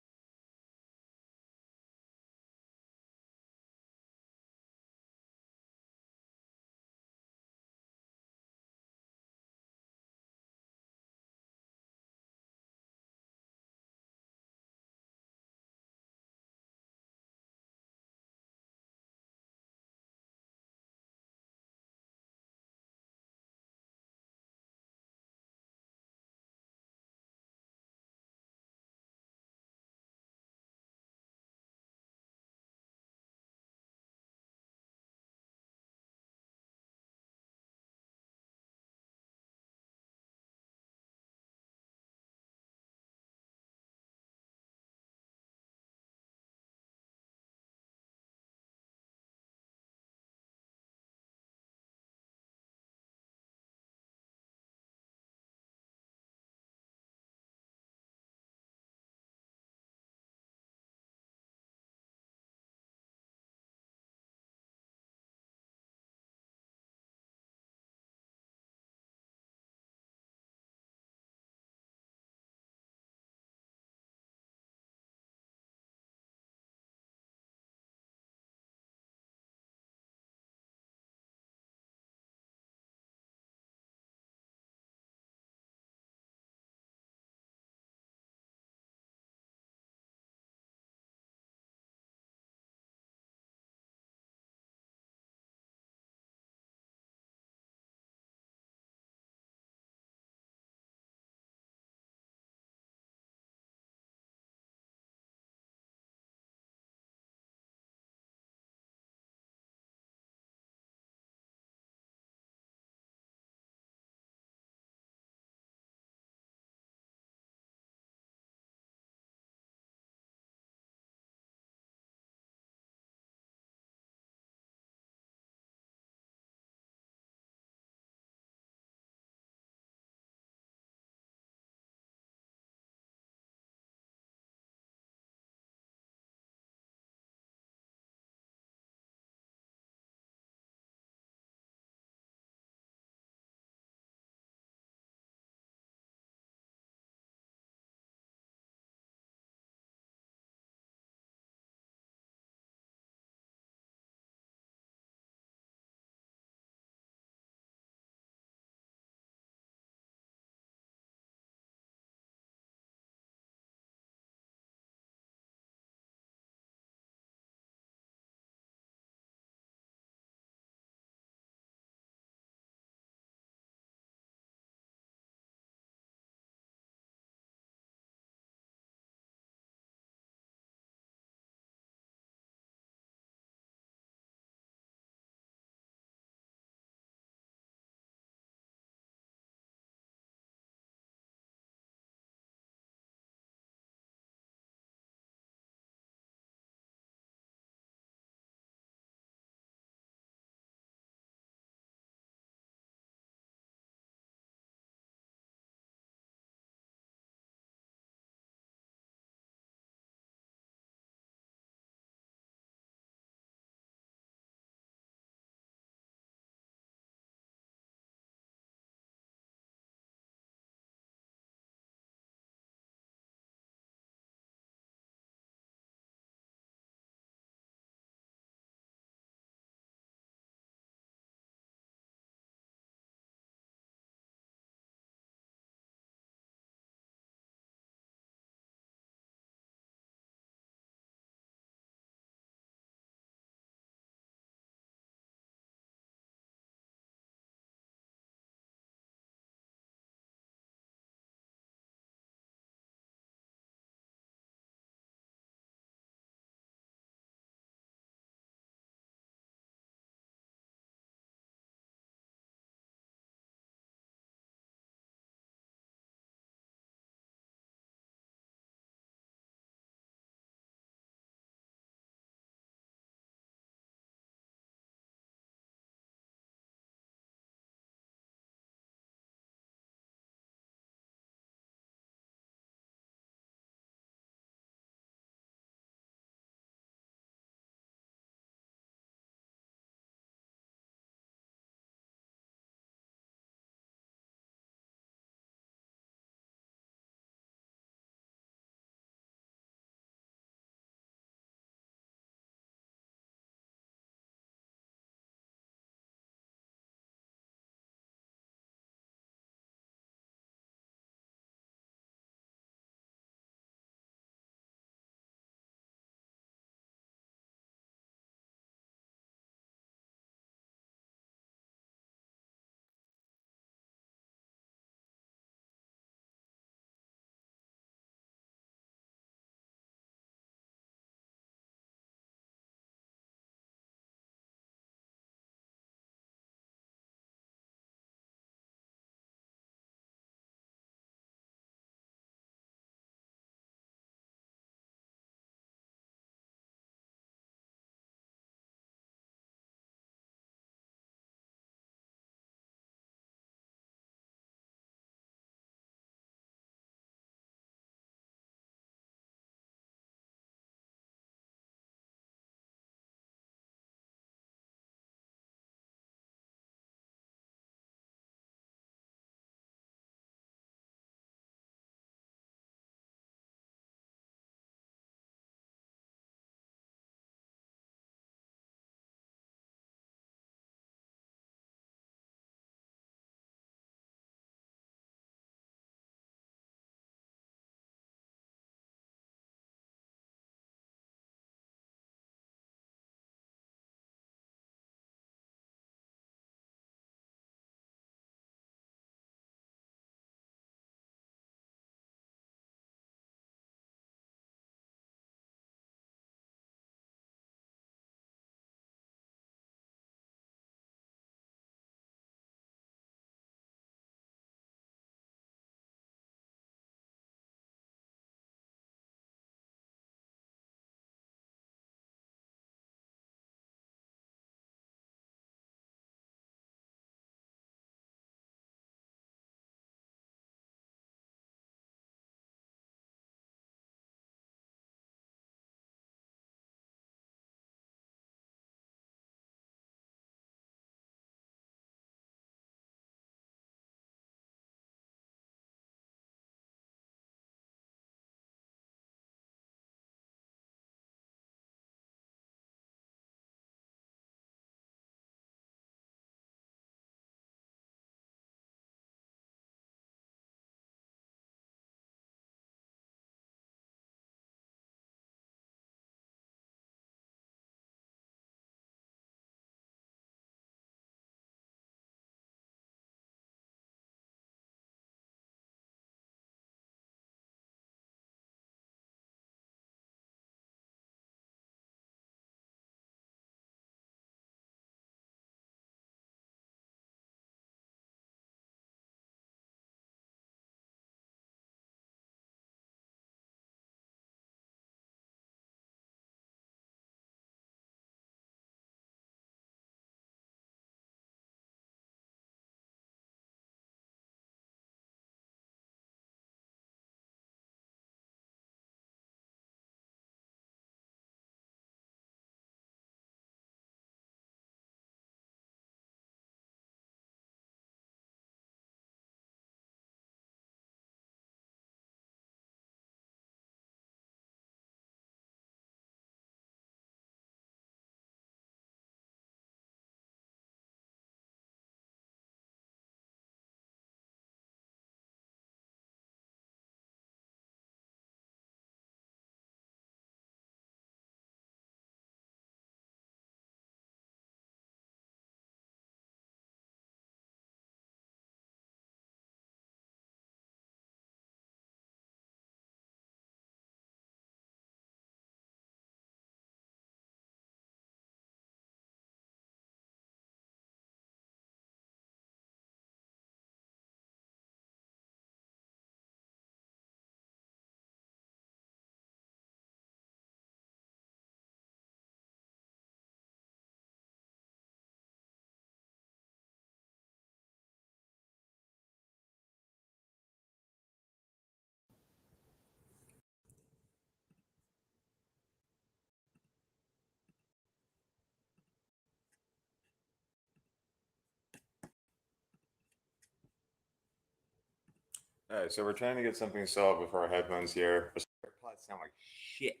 All right, so we're trying to get something solved with our headphones here. AirPods sound like shit,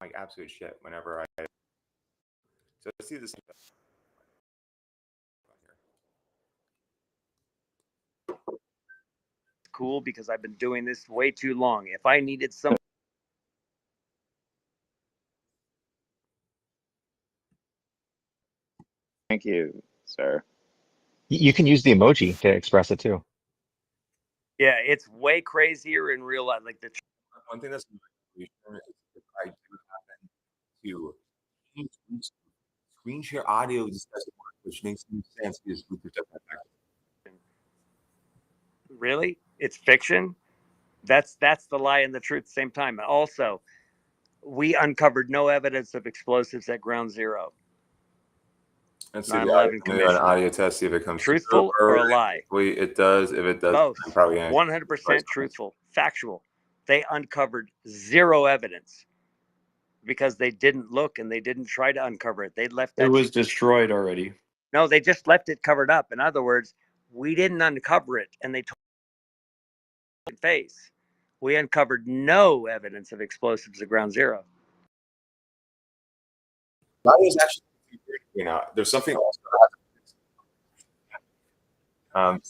like absolute shit. Whenever I so let's see this. Cool, because I've been doing this way too long. If I needed some. Thank you, sir. You can use the emoji to express it too. Yeah, it's way crazier in real life. Like the One thing that's if I do happen to screen share audio just doesn't work, which makes no sense because Bluetooth doesn't have that. really, it's fiction. That's the lie and the truth at the same time. And also, we uncovered no evidence of explosives at Ground Zero. Let's see 9/11 an audio test, see if it comes truthful or a lie. It does. If it does, Both. I'm probably 100% truthful, factual. They uncovered zero evidence because they didn't look and they didn't try to uncover it. They left that. It was destroyed already. No, they just left it covered up. In other words, we didn't uncover it, and they told face. We uncovered no evidence of explosives at Ground Zero. That is actually, you know, there's something else I have to fix on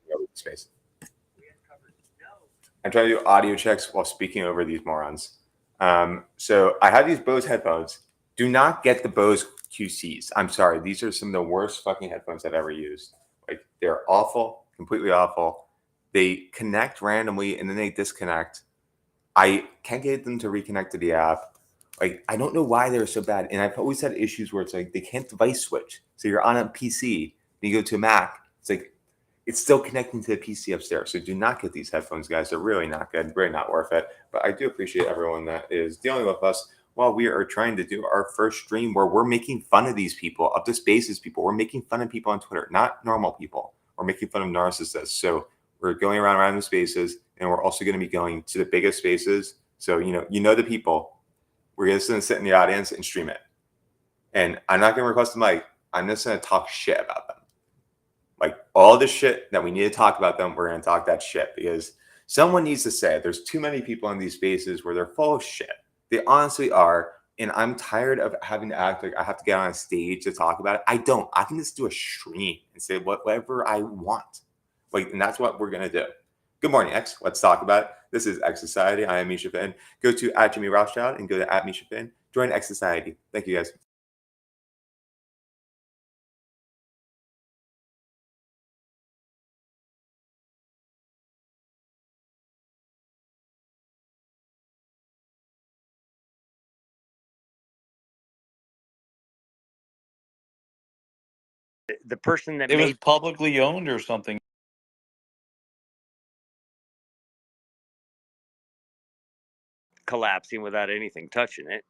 my space. I'm trying to do audio checks while speaking over these morons. So I have these Bose headphones. Do not get the Bose QCs. I'm sorry. These are some of the worst fucking headphones I've ever used. Like, they're awful, completely awful. They connect randomly and then they disconnect. I can't get them to reconnect to the app. Like, I don't know why they're so bad. And I've always had issues where it's like they can't device switch. So you're on a PC, then you go to a Mac. It's like it's still connecting to the PC upstairs. So do not get these headphones, guys. They're really not good, really not worth it. But I do appreciate everyone that is dealing with us while we are trying to do our first stream where we're making fun of these people, of the spaces people. We're making fun of people on Twitter, not normal people. We're making fun of narcissists. So we're going around random spaces, and we're also going to be going to the biggest spaces. So, you know the people. We're just going to sit in the audience and stream it. And I'm not going to request the mic. I'm just going to talk shit about them. Like, all the shit that we need to talk about them, we're going to talk that shit because someone needs to say there's too many people in these spaces where they're full of shit. They honestly are. And I'm tired of having to act like I have to get on a stage to talk about it. I don't. I can just do a stream and say whatever I want. Like, and that's what we're going to do. Good morning, X. Let's talk about it. This is X Society. I am Misha Finn. Go to @Jimmy Rothschild and go to @Misha Finn. Join X Society. Thank you, guys. The person that It was made publicly owned or something. collapsing without anything touching it.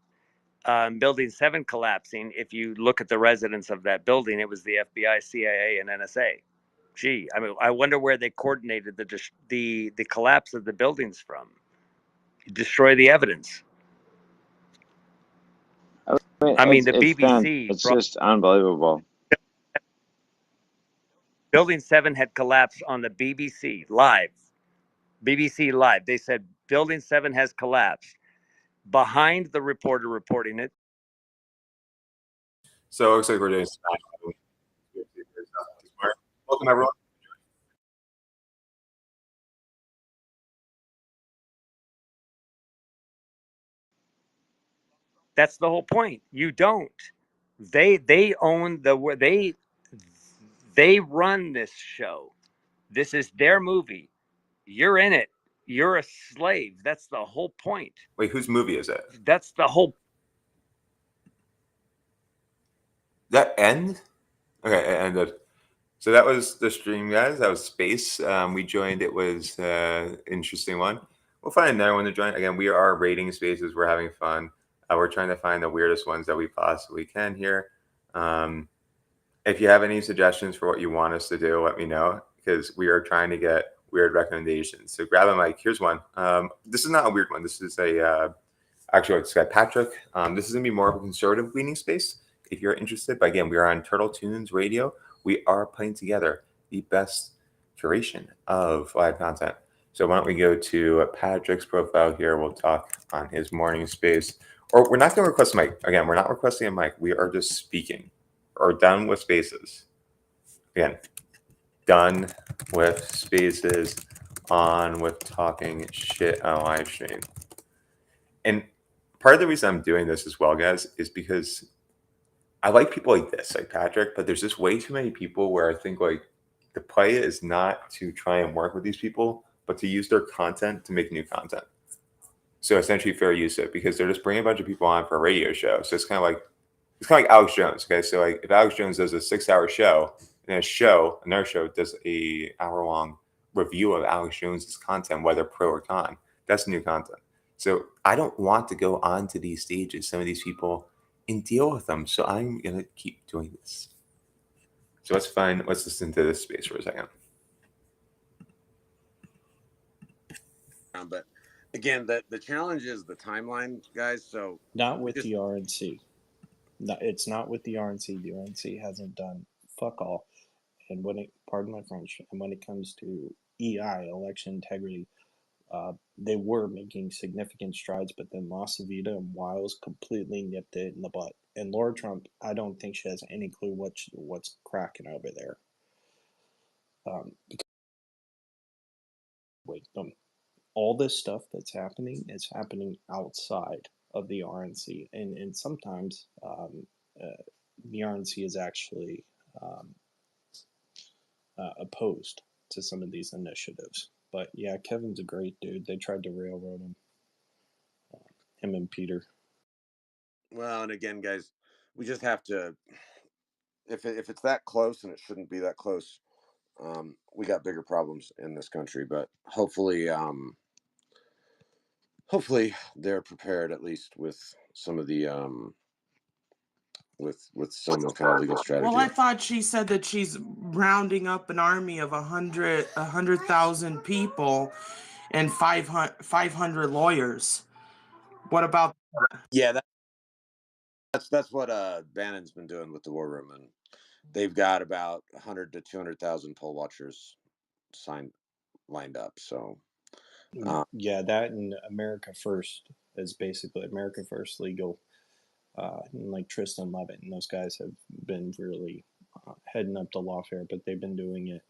Building 7 collapsing. If you look at the residents of that building, it was the FBI, CIA, and NSA. Gee, I mean, I wonder where they coordinated the collapse of the buildings from. Destroy the evidence. I mean, the BBC. It's just unbelievable. Building 7 had collapsed on the BBC live. BBC Live. They said Building 7 has collapsed. Behind the reporter reporting it. So it looks like we're doing welcome, everyone. That's the whole point. You don't. They own they run this show. This is their movie. You're in it. You're a slave. That's the whole point. Wait, whose movie is it? That's the whole. That end? Okay, it ended. So that was the stream, guys. That was Space. We joined. It was an interesting one. We'll find another one to join. Again, we are rating spaces. We're having fun. We're trying to find the weirdest ones that we possibly can here. If you have any suggestions for what you want us to do, let me know because we are trying to get weird recommendations. So grab a mic. Here's one. This is not a weird one. This is actually it's got Patrick. This is gonna be more of a conservative leaning space if you're interested. But again, we are on Turtle Tunes Radio. We are putting together the best curation of live content. So why don't we go to Patrick's profile here? We'll talk on his morning space. Or we're not going to request a mic. Again, we're not requesting a mic. We are just speaking. Or done with spaces. Again, done with spaces, on with talking shit on live stream. And part of the reason I'm doing this as well, guys, is because I like people like this, like Patrick, but there's just way too many people where I think like the play is not to try and work with these people, but to use their content to make new content. So essentially fair use it, because they're just bringing a bunch of people on for a radio show. So it's kind of like Alex Jones. Okay, so like if Alex Jones does a 6-hour show, and another show does a hour-long review of Alex Jones's content, whether pro or con, that's new content. So I don't want to go on to these stages, some of these people, and deal with them. So I'm gonna keep doing this. So let's listen to this space for a second. But again, the challenge is the timeline, guys. So not with the RNC. No, it's not with the RNC. The RNC hasn't done fuck all. And pardon my French, and when it comes to EI, election integrity, they were making significant strides, but then La Vida and Wiles completely nipped it in the butt. And Laura Trump, I don't think she has any clue what's cracking over there. All this stuff that's happening is happening outside of the RNC, and sometimes the RNC is actually opposed to some of these initiatives. But yeah, Kevin's a great dude. They tried to railroad him and Peter. Well, and again, guys, we just have to. If it's that close, and it shouldn't be that close, we got bigger problems in this country. But hopefully they're prepared, at least with some of the with some kind of legal strategy. Well, I thought she said that she's rounding up an army of 100,000 people and 500 lawyers. What about that? Yeah, that's what Bannon's been doing with the War Room, and they've got about 100 to 200,000 poll watchers lined up. So yeah, that and America First is basically America First Legal, and like Tristan Levitt and those guys have been really heading up the lawfare, but they've been doing it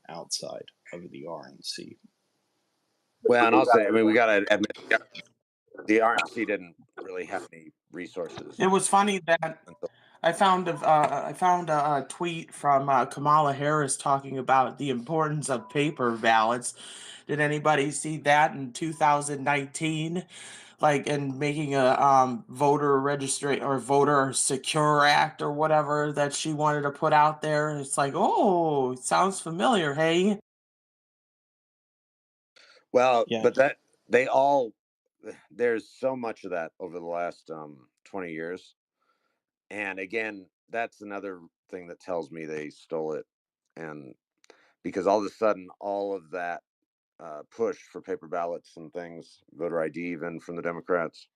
outside of the RNC. Well, and also, I mean, we got to admit, the RNC didn't really have any resources. It was funny that I found a tweet from Kamala Harris talking about the importance of paper ballots. Did anybody see that in 2019? Like, and making a voter registry or voter secure act or whatever that she wanted to put out there. It's like, oh, it sounds familiar, hey? Well, yeah. But there's so much of that over the last 20 years. And again, that's another thing that tells me they stole it. And because all of a sudden, all of that push for paper ballots and things, voter ID, even from the Democrats,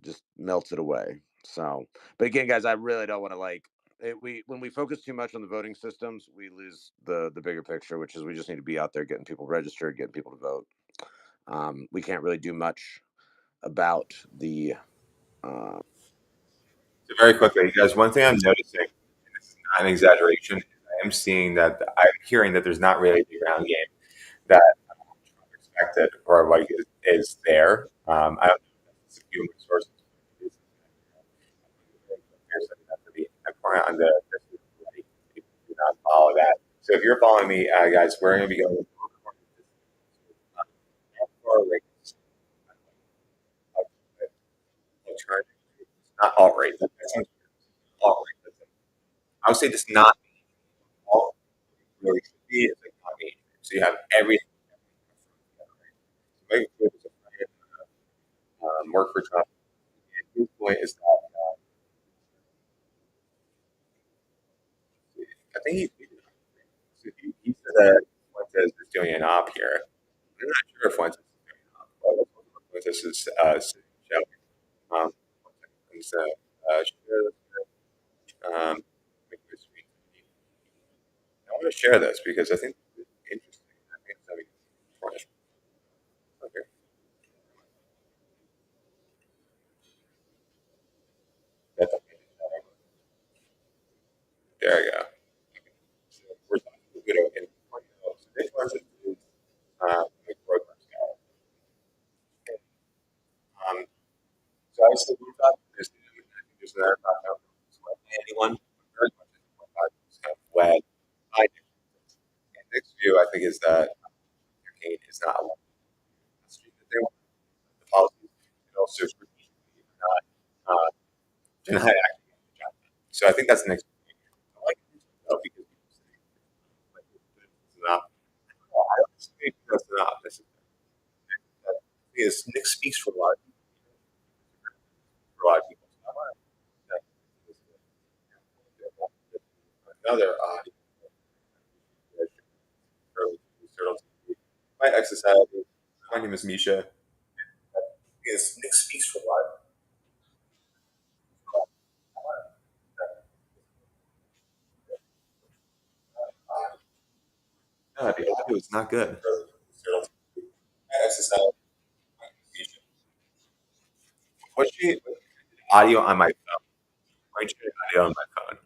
just melted away. So, but again, guys, I really don't want to when we focus too much on the voting systems, we lose the bigger picture, which is we just need to be out there getting people registered, getting people to vote. We can't really do much about the. So very quickly, guys, one thing I'm noticing, and this is not an exaggeration, I am seeing that I'm hearing that there's not really the ground game that Trump expected or like is there. I don't know if that's human resources. On the do not follow that. So if you're following me, guys, we're going to be going not alt right. Alt right. I would say this not all really should be. It's like not me. So you have everything. Work for Trump. His point is that I think he said that Fuentes is doing an op here. I'm not sure if Fuentes is doing an op, but Fuentes is showing. Share, going to share this because I think it's interesting. I think it's going to be fun. Okay. There you go. So we're talking a little bit in so this one is big program scale. So I said we thought this, I think there's another thought out there. Anyone very much have led by and Nick's view, I think, is that Kate is not alone. The street that they want, the policies, and also strategically not deny acting on the job. So I think that's Nick's view. I like it because people say like it's not. Well, I don't think that's not necessarily. Because Nick speaks for a lot of people. For a lot of people. Another my exercise. My name is Misha. Because Nick speaks for a lot of people. The audio is not good. My exercise. What's the audio on my phone? Why should audio on my phone?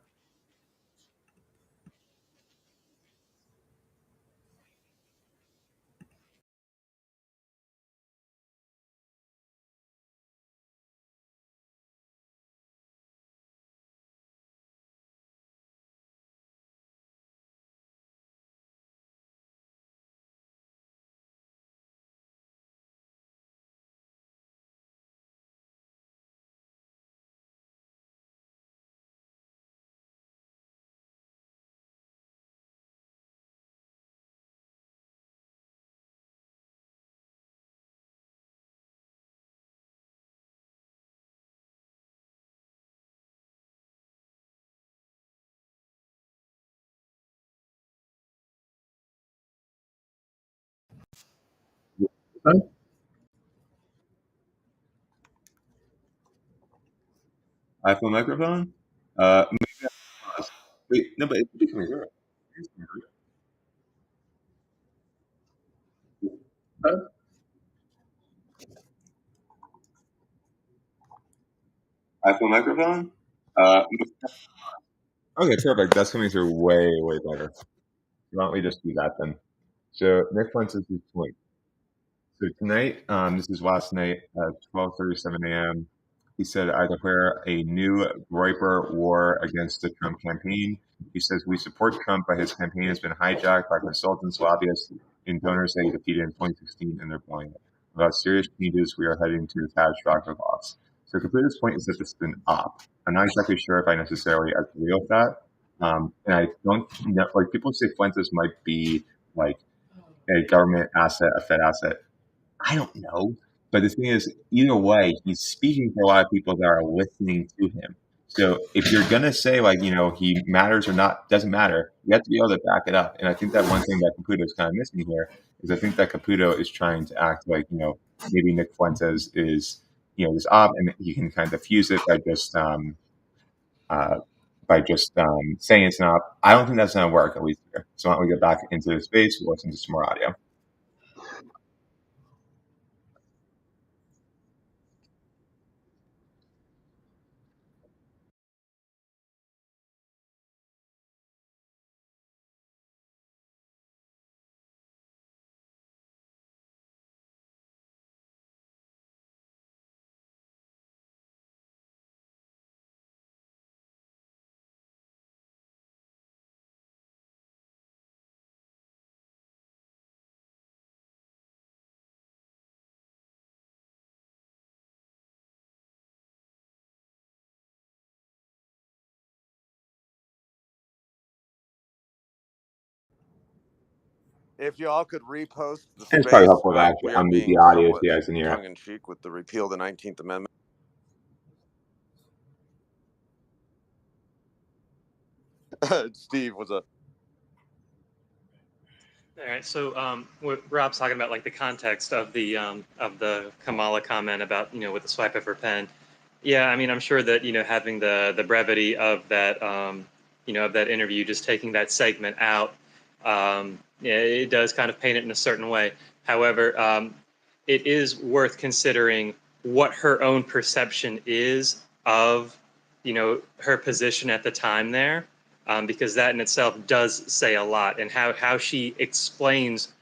iPhone microphone? Maybe I pause. Wait, no, but it's becoming zero. iPhone microphone? Okay, perfect. That's coming through way, way better. Why don't we just do that then? So next one is this point. So tonight, this is last night at 12:37 a.m. He said, I declare a new Groyper war against the Trump campaign. He says, we support Trump, but his campaign has been hijacked by consultants, lobbyists, and donors that he defeated in 2016, and they're blowing it. Without serious changes, we are heading to a catastrophic loss. So Caputo's point is that this has been op. I'm not exactly sure if I necessarily agree with that. And I don't know, like people say Fuentes might be like a government asset, a Fed asset. I don't know. But the thing is, either way, he's speaking for a lot of people that are listening to him. So if you're gonna say like, he matters or not, doesn't matter, you have to be able to back it up. And I think that one thing that Caputo is kind of missing here is I think that Caputo is trying to act like, maybe Nick Fuentes is, this op and he can kind of diffuse it uh, by just saying it's not. I don't think that's gonna work at least here. So why don't we get back into the space, we'll listen to some more audio. If y'all could repost the And it's probably space, helpful to actually we are unmute the being audio so somewhat you guys can hear. tongue in cheek with the repeal of the 19th Amendment. Steve was a. All right, so what Rob's talking about, like the context of the Kamala comment about with the swipe of her pen. Yeah, I mean, I'm sure that having the brevity of that of that interview, just taking that segment out, It does kind of paint it in a certain way. However, it is worth considering what her own perception is of, her position at the time there, because that in itself does say a lot, and how she explains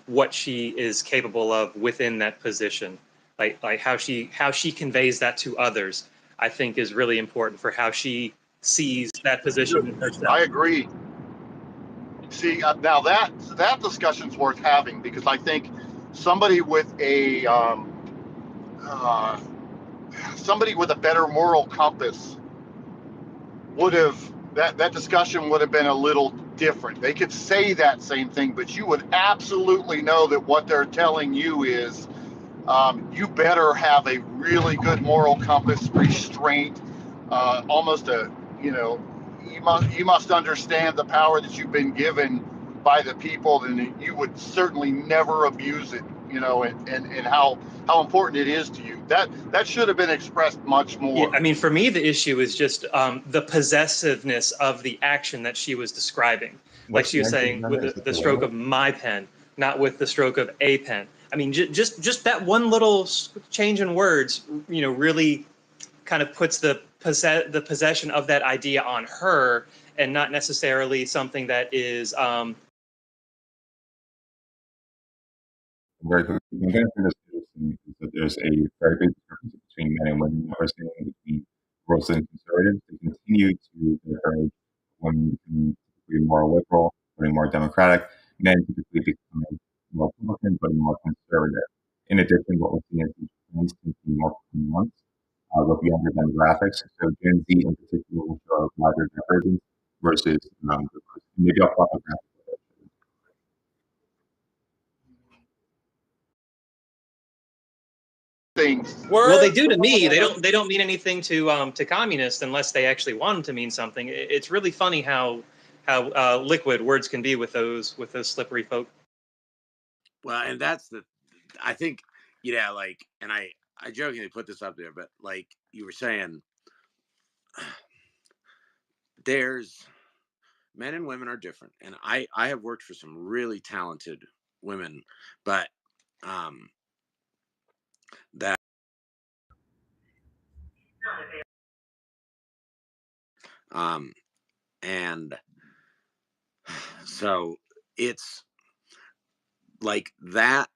what she is capable of within that position, like how she conveys that to others, I think is really important for how she sees that position herself. I agree. See, now that discussion's worth having, because I think somebody with a better moral compass would have that discussion would have been a little different. They could say that same thing, but you would absolutely know that what they're telling you is you better have a really good moral compass, restraint, almost you must understand the power that you've been given by the people, and you would certainly never abuse it, and how important it is to you. That should have been expressed much more. Yeah, I mean, for me, the issue is just the possessiveness of the action that she was describing. Like she was saying, with the stroke of my pen, not with the stroke of a pen. I mean, just that one little change in words, really kind of puts the possession of that idea on her, and not necessarily something that is. Very quickly, I'm going to say this is that there's a very big difference between men and women that we're seeing between liberals and conservatives. They continue to encourage women to be more liberal, becoming more democratic, men typically becoming more Republican, but more conservative. In addition, what we're seeing is trends continue more pronounced with younger demographics. So Gen Z in particular will show a larger divergence versus maybe I'll talk about that. Things. Well, they do to me. They don't mean anything to communists unless they actually want them to mean something. It's really funny how liquid words can be with those slippery folk. Well, and I think, and I jokingly put this up there, but like you were saying, there's men and women are different, and I have worked for some really talented women, but that and so it's like that,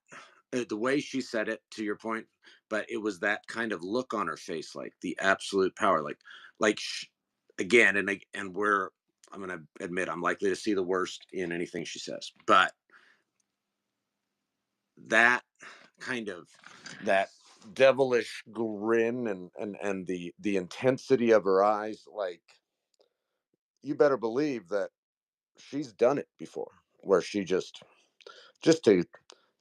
the way she said it, to your point, but it was that kind of look on her face, like the absolute power, again, and I'm going to admit I'm likely to see the worst in anything she says, but that kind of that devilish grin and the intensity of her eyes, like, you better believe that she's done it before, where she just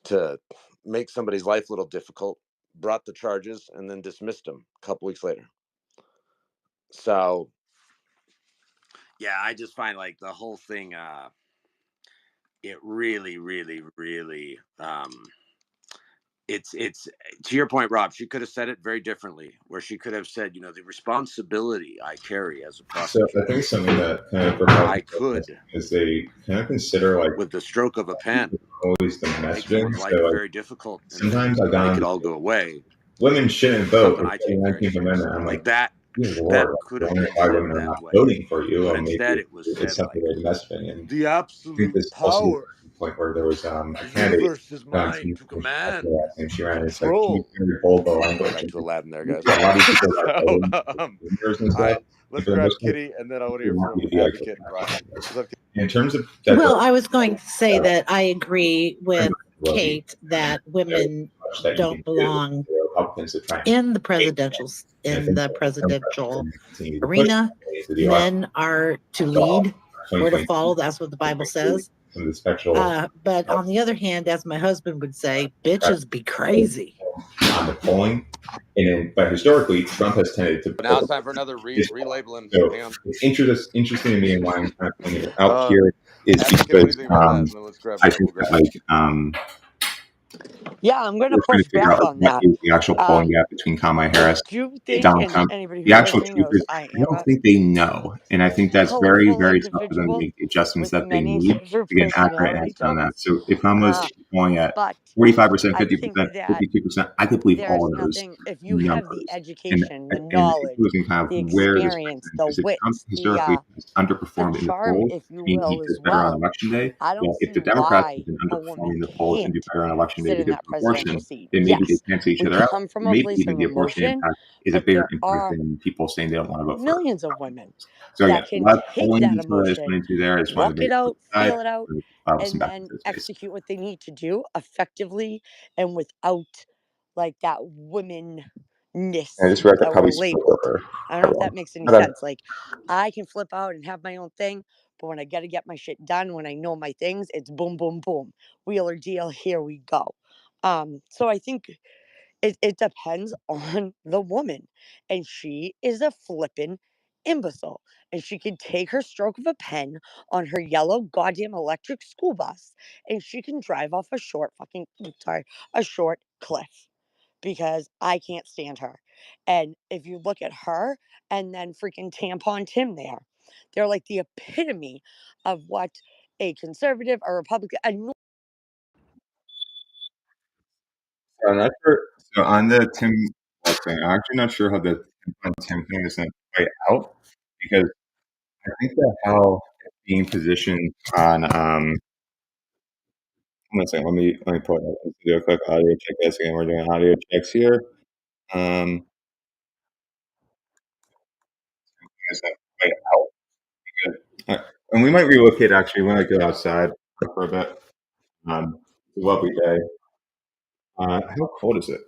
to make somebody's life a little difficult, brought the charges and then dismissed them a couple weeks later. So yeah, I just find like the whole thing, it really, really, really, it's to your point, Rob, she could have said it very differently, where she could have said, the responsibility I carry as a prosecutor. So I think something that kind of I could, is they kind of consider, like, with the stroke of a pen, always the make messaging. someone's life So very difficult, and sometimes I make it all go away. women shouldn't vote. Something I take very 19th Amendment. I'm like that. good That Lord, could have why been said women are that not way, voting for you? but Maybe instead it was it's said something like like messaging. And the I think absolute this also power. point where there was a The candidate universe is mine to command, and she ran. It's like control. very bold language. Back to Aladdin there, guys. A lot of people So, and stuff. all right, let's grab Kitty, and then I want to hear from Advocate and Brian. What's up, Kitty? In terms of well, I was going to say that I agree with Kate that women don't belong in the presidential arena. Men are to lead or to follow. That's what the Bible says. But on the other hand, as my husband would say, bitches be crazy. On the polling, but historically, Trump has tended to. Now it's time for another relabeling. So it's interesting to me, and why I'm kind of pointing it out here is Advocate, because let's grab I think that, like, Yeah, I'm going to We're trying push to figure back out like, on what that. is the actual polling gap between Kamala Harris Do you and think, Donald and Trump. anybody The who's actual listening truth knows is, I I am don't a think they know, and I think that's very, colorful very tough for them to individual make the adjustments with that they many need sort of to get an accurate personality answer on that. traits. So if Kamala's Uh, polling at but 45%, I think 50%, that 52%, I could believe all there's of those nothing, if you have the numbers. And education, the it knowledge, goes in kind the of where this experience, person, the because Trump wits, historically has the underperformed in the charm, polls, if you meaning he will, does as better on well. election day. I don't Well, if see the Democrats have why been a woman underperforming the polls and do can't better on election day sit in because that of presidential abortion, seat. then maybe they Yes, cancel each we other out. come from a Maybe place even of the abortion emotion, impact is a but bigger there impact are than people saying they don't want to vote for millions of Trump. women So yeah, that a can lot of take polling that detail that is emotion, put into there. I just wanted to walk make it it out, aside feel it out, some and back then into the space. execute what they need to do effectively and without like that womanness I just read that that we're probably spoke labeled. over I don't know if everyone. that makes any My bad. sense. Like I can flip out and have my own thing, but when I got to get my shit done, when I know my things, it's boom, boom, boom, wheel or deal. Here we go. So I think it depends on the woman, and she is a flippin' imbecile, and she can take her stroke of a pen on her yellow goddamn electric school bus, and she can drive off a short fucking sorry, a short cliff because I can't stand her. And if you look at her and then freaking tampon Tim there, they're like the epitome of what a conservative, a Republican, So I'm not sure. So on the Tim Walz thing, I'm actually not sure how the Tim thing is going to play out because I think that how it's being positioned on one second, let me pull it up. Let's do a quick audio check. Guys, again, we're doing audio checks here. Is that play out? Because, and we might relocate. Actually, we might go outside for a bit. It's a lovely day. How cold is it?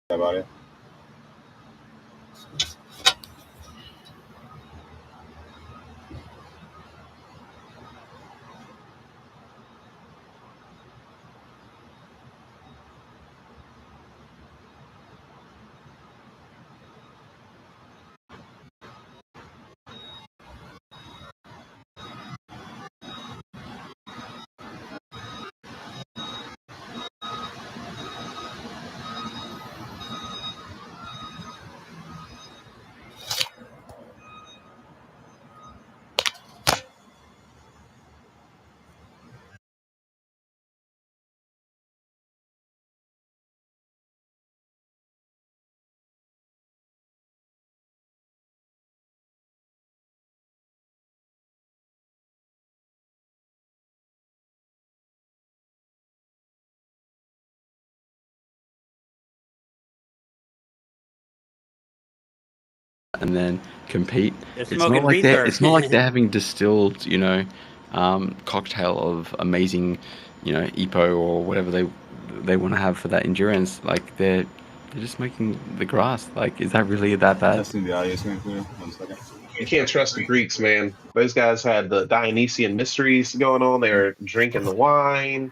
about it. And then compete. They're It's not smoking like they're reefer. it's not like they're having distilled, cocktail of amazing, EPO or whatever they want to have for that endurance. Like they're just making the grass. Like, is that really that bad? Testing the audio screen for you. 1 second. You can't trust the Greeks, man. Those guys had the Dionysian mysteries going on. They were drinking the wine,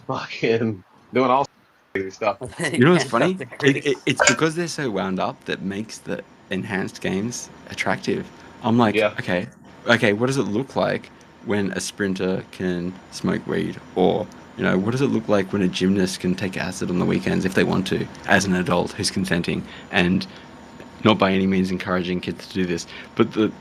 fucking doing all crazy stuff. You know what's funny? It's because they're so wound up that makes the enhanced games attractive. I'm like, Yeah. okay, what does it look like when a sprinter can smoke weed? Or, what does it look like when a gymnast can take acid on the weekends if they want to, as an adult who's consenting? And not by any means encouraging kids to do this, but the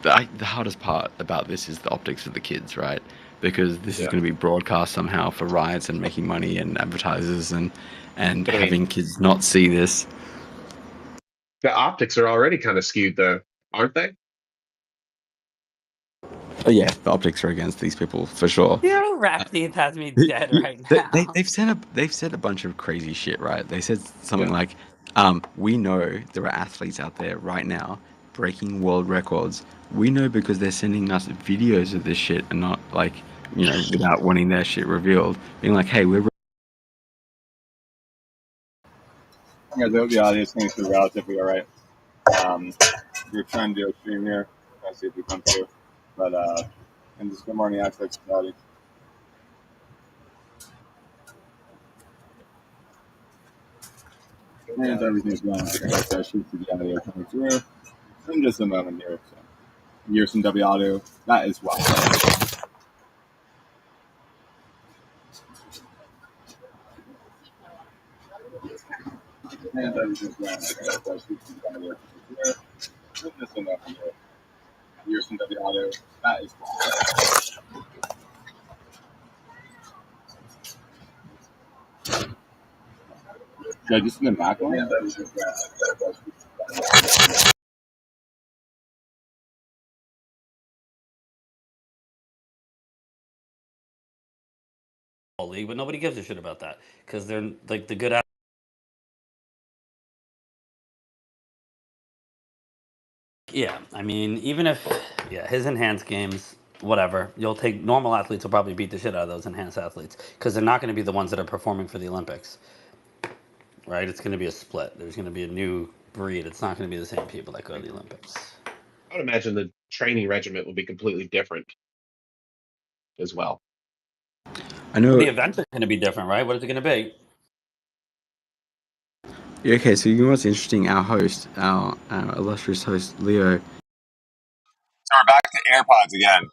hardest part about this is the optics of the kids, right? Because this is Yeah. going to be broadcast somehow for riots and making money and advertisers and But I mean, having kids not see this. the optics are already kind of skewed, though, aren't they? Oh yeah, the optics are against these people for sure. Your rap thief has me dead right now. They've said a bunch of crazy shit, right? They said something Yeah. like, "We know there are athletes out there right now breaking world records. We know because they're sending us videos of this shit and not like, without wanting their shit revealed, being like, hey, we're." Yeah, the audio screen is relatively all right. We're trying to do a stream here. Let's see if we come through. But and just good morning, aspects of the and everything's going to shoot through the audio coming through in just a moment here. So here's some W audio. That is why. And everything's going to shoot through the audio coming through in just a moment here. Here's some W audio. That is why. Should I just in the back one? League, but nobody gives a shit about that because they're like the good. Yeah, I mean, even if his enhanced games, whatever, you'll take normal athletes will probably beat the shit out of those enhanced athletes because they're not going to be the ones that are performing for the Olympics, right? It's going to be a split. There's going to be a new breed. It's not going to be the same people that go to the Olympics. I would imagine the training regiment will be completely different as well. I know the events are going to be different, right? What is it going to be? Yeah, okay, so you know what's interesting? Our host, our illustrious host, Leo. So we're back to AirPods again.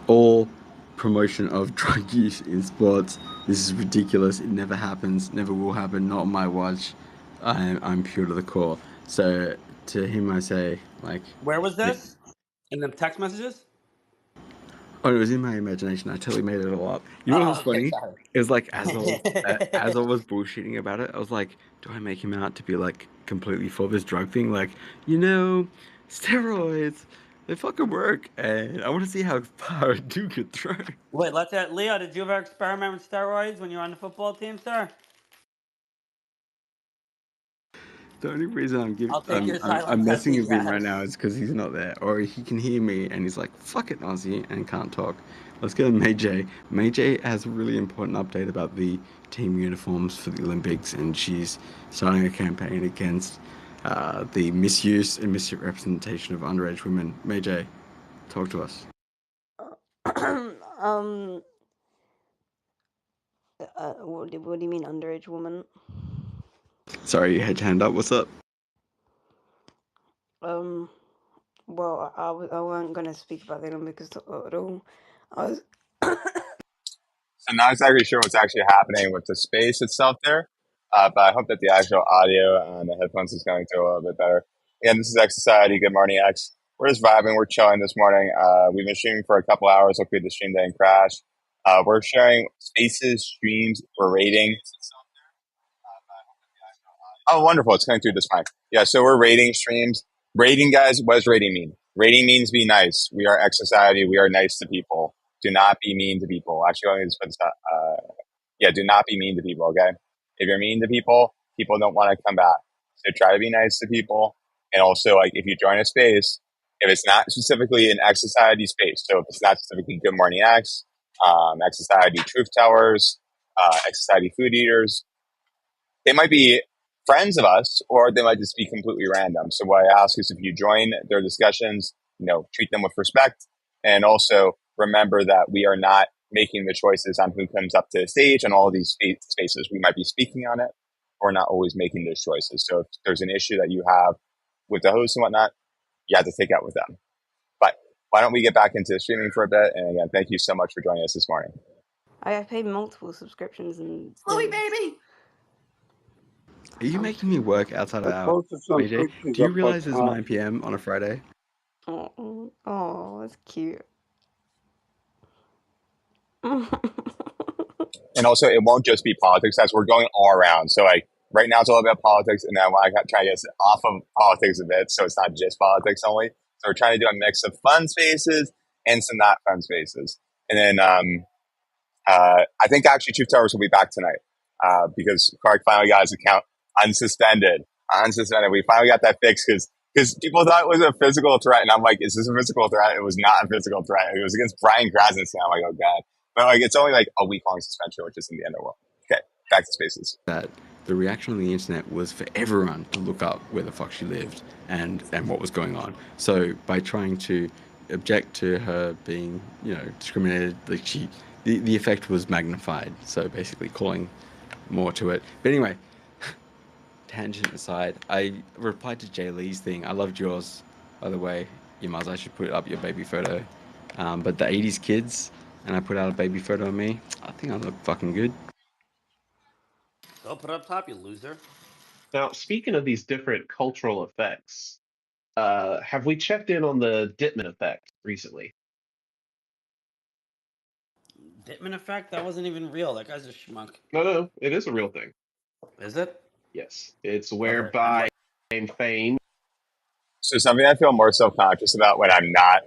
All promotion of drug use in sports. This is ridiculous. It never happens. Never will happen. Not on my watch. I'm pure to the core. So to him, I say, like, Where was this? In the text messages? oh, it was in my imagination. I totally made it all up. You know what was Okay, funny? sorry. It was like as I was bullshitting about it, I was like, do I make him out to be like completely for this drug thing? Like, steroids, they fucking work, and I want to see how far a dude could throw. Wait, let's add Leo. Did you ever experiment with steroids when you were on the football team, sir? The only reason I'll take your silent I'm messing message with him right as. now is because he's not there, or he can hear me and he's like, "Fuck it, Aussie," and can't talk. Let's go to May J. May J has a really important update about the team uniforms for the Olympics, and she's starting a campaign against the misuse and misrepresentation of underage women. May J, talk to us. um, what do you mean underage woman? Sorry, you had your hand up. What's up? Well, I wasn't gonna speak about the Olympics at all. I was. So I'm not exactly sure what's actually happening with the space itself there, but I hope that the actual audio on the headphones is going through a little bit better. Again, this is X Society. Good morning, X. We're just vibing. We're chilling this morning. We've been streaming for a couple hours. Hopefully the stream didn't crash. We're sharing spaces, streams, we're rating. Oh, wonderful. It's coming through this fine. Yeah, so we're rating streams. Rating, guys, what does rating mean? Rating means be nice. We are X Society. We are nice to people. Do not be mean to people. Actually, let me just put this yeah, do not be mean to people, okay? If you're mean to people, people don't want to come back. So try to be nice to people. And also, like, if you join a space, if it's not specifically an X Society space, so if it's not specifically Good Morning X, X Society Truth Tellers, X Society Food Eaters, they might be friends of us or they might just be completely random. So what I ask is if you join their discussions, treat them with respect and also remember that we are not making the choices on who comes up to the stage and all of these spaces. We might be speaking on it. We're not always making those choices. So if there's an issue that you have with the host and whatnot, you have to take out with them. But why don't we get back into streaming for a bit? And again, thank you so much for joining us this morning. I have paid multiple subscriptions and. Chloe, baby. Are you making me work outside of I hours, posted some AJ? pictures Do you up on realize it's 9 p.m. on a Friday? Oh, that's cute. And also, it won't just be politics, as we're going all around. So, like, right now it's all about politics, and then I try to get off of politics a bit, so it's not just politics only. So we're trying to do a mix of fun spaces and some not fun spaces. And then I think actually Truth Towers will be back tonight because Clark finally got his account unsuspended. Unsuspended. We finally got that fixed because people thought it was a physical threat, and I'm like, is this a physical threat? It was not a physical threat. It was against Brian Krasinski. I'm like, oh god. But like, it's only like a week long suspension, which isn't the end of the world. Okay, back to spaces. That the reaction on the internet was for everyone to look up where the fuck she lived and what was going on. So by trying to object to her being, discriminated, like the effect was magnified. So basically calling more to it. But anyway, tangent aside, I replied to Jay Lee's thing. I loved yours, by the way. Yamaz, I should put up your baby photo. But the 80s kids, and I put out a baby photo of me. I think I look fucking good. Go put up top, you loser. Now, speaking of these different cultural effects, have we checked in on the Dittman effect recently? Dittman effect? That wasn't even real. That guy's a schmuck. No, it is a real thing. Is it? Yes, it's whereby fame. So something I feel more self-conscious about when I'm not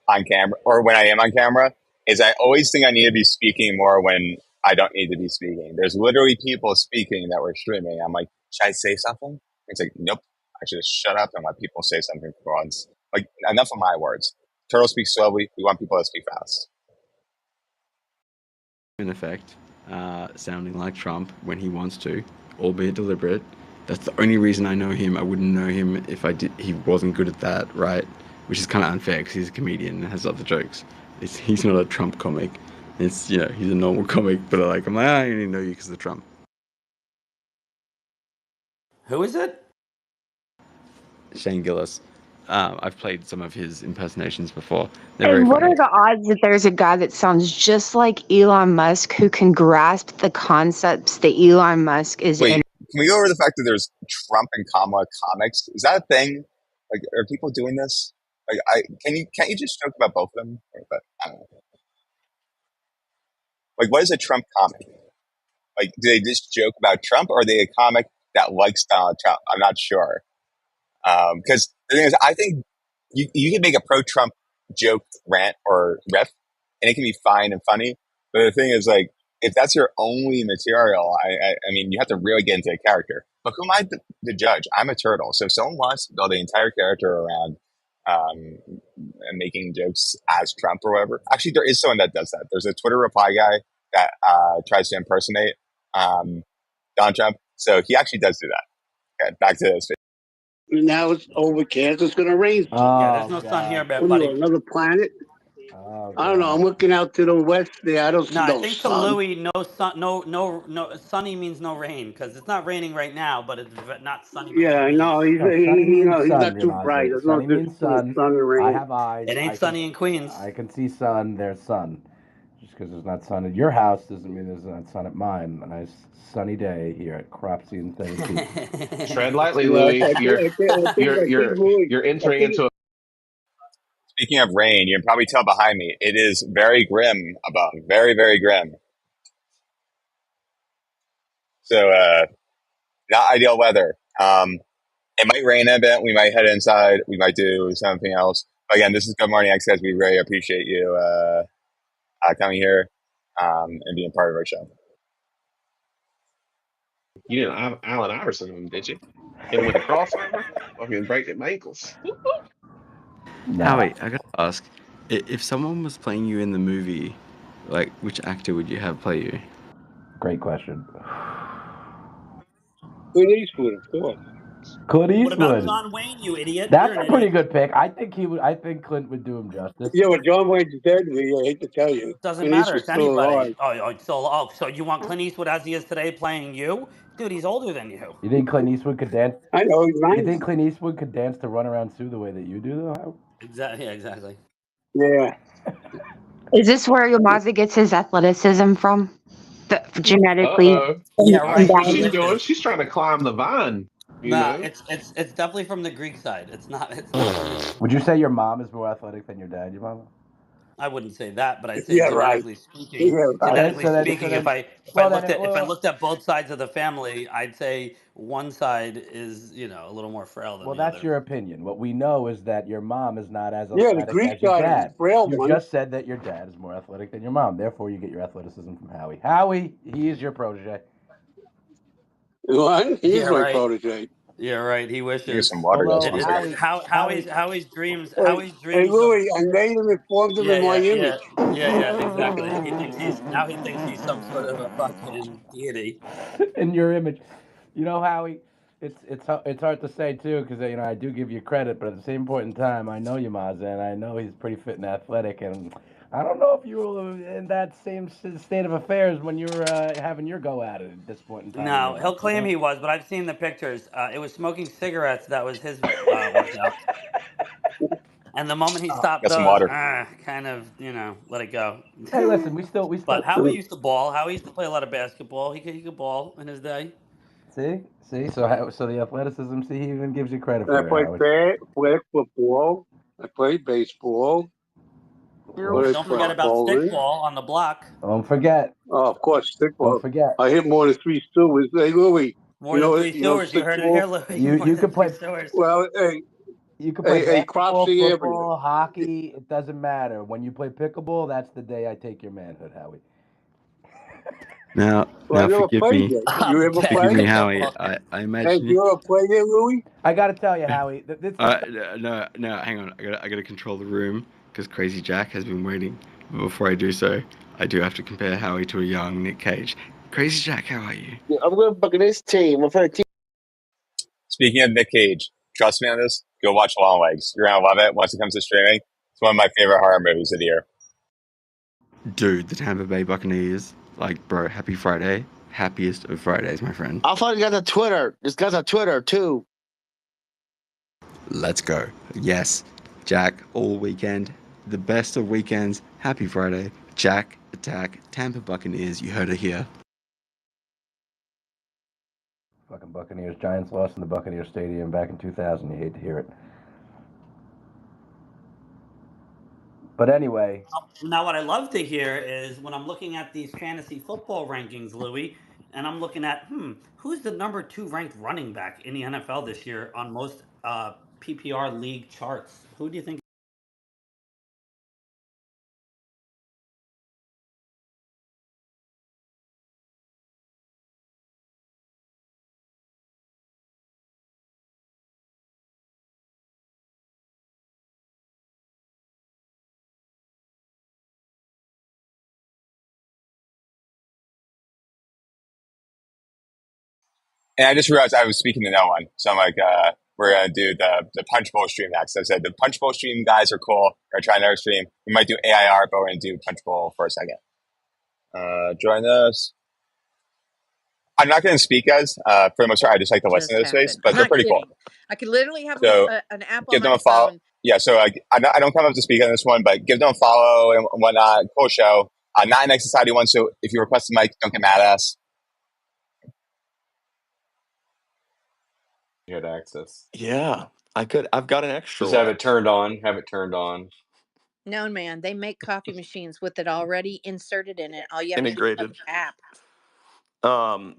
on camera or when I am on camera is I always think I need to be speaking more when I don't need to be speaking. There's literally people speaking that we're streaming. I'm like, should I say something? It's like, nope. I should just shut up and let people say something for once. Like, enough of my words. Turtle speaks slowly. We want people to speak fast. In effect, sounding like Trump when he wants to, albeit deliberate. That's the only reason I know him. I wouldn't know him if he wasn't good at that, right? Which is kind of unfair because he's a comedian and has other jokes. He's not a Trump comic. He's a normal comic, but I'm like, I only know you because of Trump. Who is it? Shane Gillis. I've played some of his impersonations before. They're And very what funny. are the odds that there's a guy that sounds just like Elon Musk who can grasp the concepts that Elon Musk is Wait, in? can we go over the fact that there's Trump and Kamala comics? Is that a thing? Like, are people doing this? Like, can't you just joke about both of them? But I don't know. Like, what is a Trump comic? Like, do they just joke about Trump, or are they a comic that likes Donald Trump? I'm not sure. Because the thing is, I think you can make a pro-Trump joke, rant, or riff, and it can be fine and funny. But the thing is, like, if that's your only material, I mean, you have to really get into a character. But who am I to judge? I'm a turtle. So if someone wants to build an entire character around making jokes as Trump or whatever, actually, there is someone that does that. There's a Twitter reply guy that tries to impersonate Donald Trump. So he actually does do that. Okay, back to this. Now it's overcast. It's going to rain. Yeah, there's no sun here, What are buddy. you, another planet? Oh, I don't know. I'm looking out to the west there. I don't see No, I no think to sun. Louis, no sun, no. Sunny means no rain because it's not raining right now, but it's not sunny by Yeah, any I means. know. No, sunny means He's sun, not too bright. Yamazi. There's no Sunny difference means between sun. sun and I rain. have eyes. It ain't sunny in Queens. I can see sun. There's sun. Just because there's not sun at your house doesn't mean there's not sun at mine. A nice sunny day here at Cropsy and 17. Tread lightly, Yeah, Louis. I think Louis. You're I entering think into a Speaking of rain, you can probably tell behind me, it is very grim above. Very, very grim. So, not ideal weather. It might rain a bit. We might head inside. We might do something else. But again, this is Good Morning X, guys. We really appreciate you coming here and being part of our show. you didn't have Allen Iverson, him, did you? Hit him with a crossover, fucking break them ankles. Howie, I gotta ask, if someone was playing you in the movie, like which actor would you have play you? Great question. Clint Eastwood, of course. Clint What about Eastwood. John Wayne, you idiot? That's You're a an pretty idiot. good pick. I think he would. I think Clint would do him justice. Yeah, but John Wayne's dead. I hate to tell you. Doesn't Clint matter. Eastwood's It's still anybody. alive. So you want Clint Eastwood as he is today playing you? Dude, he's older than you. You think Clint Eastwood could dance? I know he's You 90. think Clint Eastwood could dance to Run Around Sue the way that you do, though? Exactly. Yeah, exactly. Yeah. Is this where Yamaza gets his athleticism from? Genetically. Yeah, I see right. what He she's doing. wishes. She's trying to climb the vine. You Nah, know. it's definitely from the Greek side. It's not from me. Would you say your mom is more athletic than your dad, your mama? I wouldn't say that, but I'd say Yeah, right. genetically speaking. Yeah, right. Genetically So speaking, then, if I looked at both sides of the family, I'd say one side is a little more frail than well, the that's other. your opinion. What we know is that your mom is not as Yeah, the athletic Greek as your side is dad. the frail You one. just said that your dad is more athletic than your mom. Therefore, you get your athleticism from Howie. Howie, he is your protege. What? He is Yeah, my right. protege. Yeah, right. He Here's wishes. some water, guys. Although One second. Howie's dreams. Hey, Howie's hey, dreams of. Louis, I made him and formed him in my image. Yeah, exactly. He thinks he's some sort of a fucking deity. In your image. You know, Howie, it's hard to say too because I do give you credit, but at the same point in time, I know Yamaza and I know he's pretty fit and athletic, and I don't know if you were in that same state of affairs when you were having your go at it at this point in time. No, he'll claim he was, but I've seen the pictures. It was smoking cigarettes that was his workout. And the moment he stopped Got some those, water. kind of, let it go. Hey, listen, we still. But Howie used to ball. Howie used to play a lot of basketball. He could ball in his day. See. So the athleticism. See, he even gives you credit I for played football. I played baseball. Don't forget about stickball on the block. Don't forget. Oh, of course, stickball. Don't forget. I hit more than 3 sewers. Hey, Louis. More than 3 sewers. You heard it here, Louis. You could play. Well, hey. You can play basketball, Cropsy football, hockey. It doesn't matter. When you play pickleball, that's the day I take your manhood, Howie. Now forgive me. You ever Forgive me, played? Howie. I imagine. Hey, you ever played it, Louis? I got to tell you, Howie. No, hang on. I gotta control the room because Crazy Jack has been waiting. But before I do so, I do have to compare Howie to a young Nick Cage. Crazy Jack, how are you? Yeah, I'm going to fucking this team. I'm for the team. Speaking of Nick Cage, trust me on this. Go watch Long Legs. You're gonna love it once it comes to streaming. It's one of my favorite horror movies of the year. Dude, the Tampa Bay Buccaneers. Like, bro, happy Friday. Happiest of Fridays, my friend. I thought you got a Twitter. This guy's on Twitter, too. Let's go. Yes, Jack, all weekend. The best of weekends. Happy Friday. Jack, attack, Tampa Buccaneers. You heard it here. Fucking Buccaneers. Giants lost in the Buccaneers Stadium back in 2000. You hate to hear it. But anyway. Now, what I love to hear is when I'm looking at these fantasy football rankings, Louis, and I'm looking at, who's the number 2 ranked running back in the NFL this year on most PPR league charts? Who do you think? And I just realized I was speaking to no one. So I'm like, we're going to do the Punch Bowl stream next. I said, the Punch Bowl stream guys are cool. We're going to try another stream. We might do AIR, but we're going to do Punch Bowl for a second. Join us. I'm not going to speak, guys. For the most part, I just like to listen to the space, but they're pretty cool. I could literally have So an app on give them my a follow. phone. Yeah, so I don't come up to speak on this one, but give them a follow and whatnot. Cool show. Not an X Society one, so if you request the mic, don't get mad at us. You had access. Yeah, I could. I've got an extra Just have one. it turned on. Have it turned on. No, man, they make coffee machines with it already inserted in it. All you have to do is have Integrated. the app.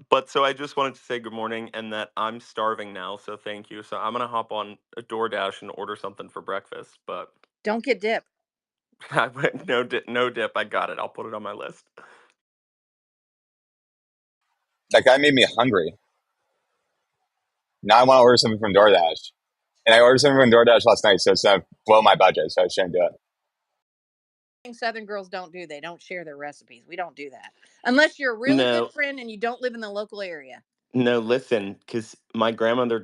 But so I just wanted to say good morning and that I'm starving now, so thank you. So I'm gonna hop on a DoorDash and order something for breakfast, but Don't get dip. I went no dip. I got it. I'll put it on my list. That guy made me hungry. Now I want to order something from DoorDash. And I ordered something from DoorDash last night, so it's going to blow my budget, so I shouldn't do it. Southern girls don't do. They don't share their recipes. We don't do that. Unless you're a really No. good friend and you don't live in the local area. No, listen, because my grandmother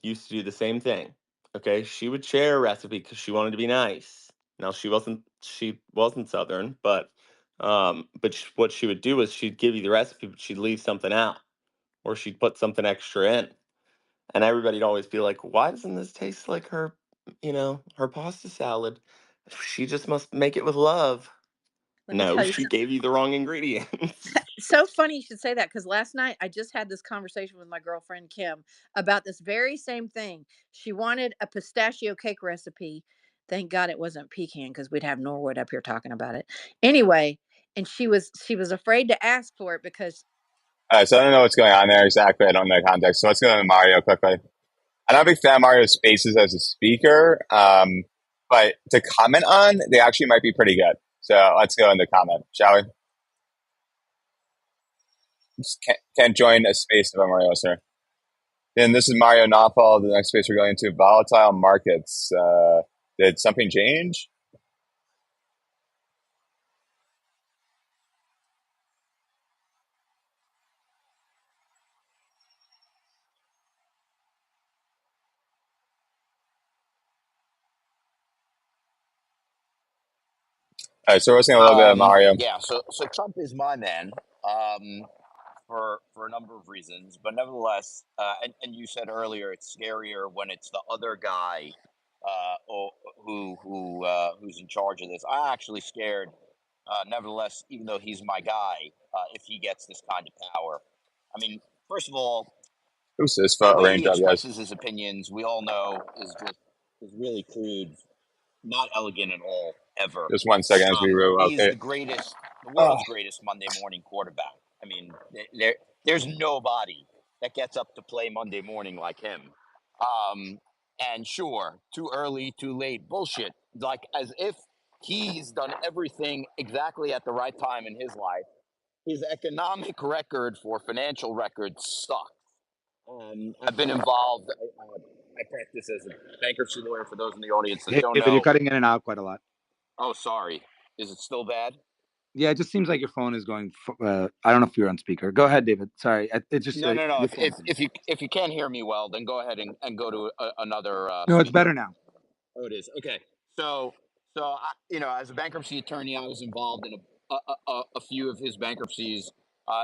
used to do the same thing. Okay, she would share a recipe because she wanted to be nice. Now she wasn't Southern, but what she would do is she'd give you the recipe, but she'd leave something out, or she'd put something extra in, and everybody'd always be like, "Why doesn't this taste like her pasta salad? She just must make it with love." Let me No, tell you she something. gave you the wrong ingredients. So funny you should say that, because last night I just had this conversation with my girlfriend Kim about this very same thing. She wanted a pistachio cake recipe. Thank God it wasn't pecan, because we'd have Norwood up here talking about it. Anyway, and she was afraid to ask for it because All right, so I don't know what's going on there exactly. I don't know the context. So let's go to Mario quickly. I'm not a big fan of Mario's spaces as a speaker, but to comment on, they actually might be pretty good. So let's go into comment, shall we? Just can't join a space of Mario, sir. Then this is Mario Knopfel. The next space we're going into volatile markets. Did something change? All right, so we're listening a little bit of Mario. Yeah, so Trump is my man, for a number of reasons, but nevertheless, and you said earlier it's scarier when it's the other guy, who's in charge of this. I'm actually scared, nevertheless, even though he's my guy, if he gets this kind of power. I mean, first of all, Who's this the way range he up, guys? expresses his opinions, we all know is really crude, not elegant at all, ever. Just 1 second as we He's relocate. the world's greatest Monday morning quarterback. I mean, there's nobody that gets up to play Monday morning like him. And sure, too early, too late, bullshit. Like, as if he's done everything exactly at the right time in his life. His economic record for financial records sucks. I've been involved. I practice as a bankruptcy lawyer for those in the audience that don't David, you're know. cutting in and out quite a lot. Oh, sorry. Is it still bad? Yeah, it just seems like your phone is going. I don't know if you're on speaker. Go ahead, David. Sorry, it's just No. your phone. If you can't hear me well, then go ahead and go to another. No, it's speaker. better now. Oh, it is. Okay. So as a bankruptcy attorney, I was involved in a few of his bankruptcies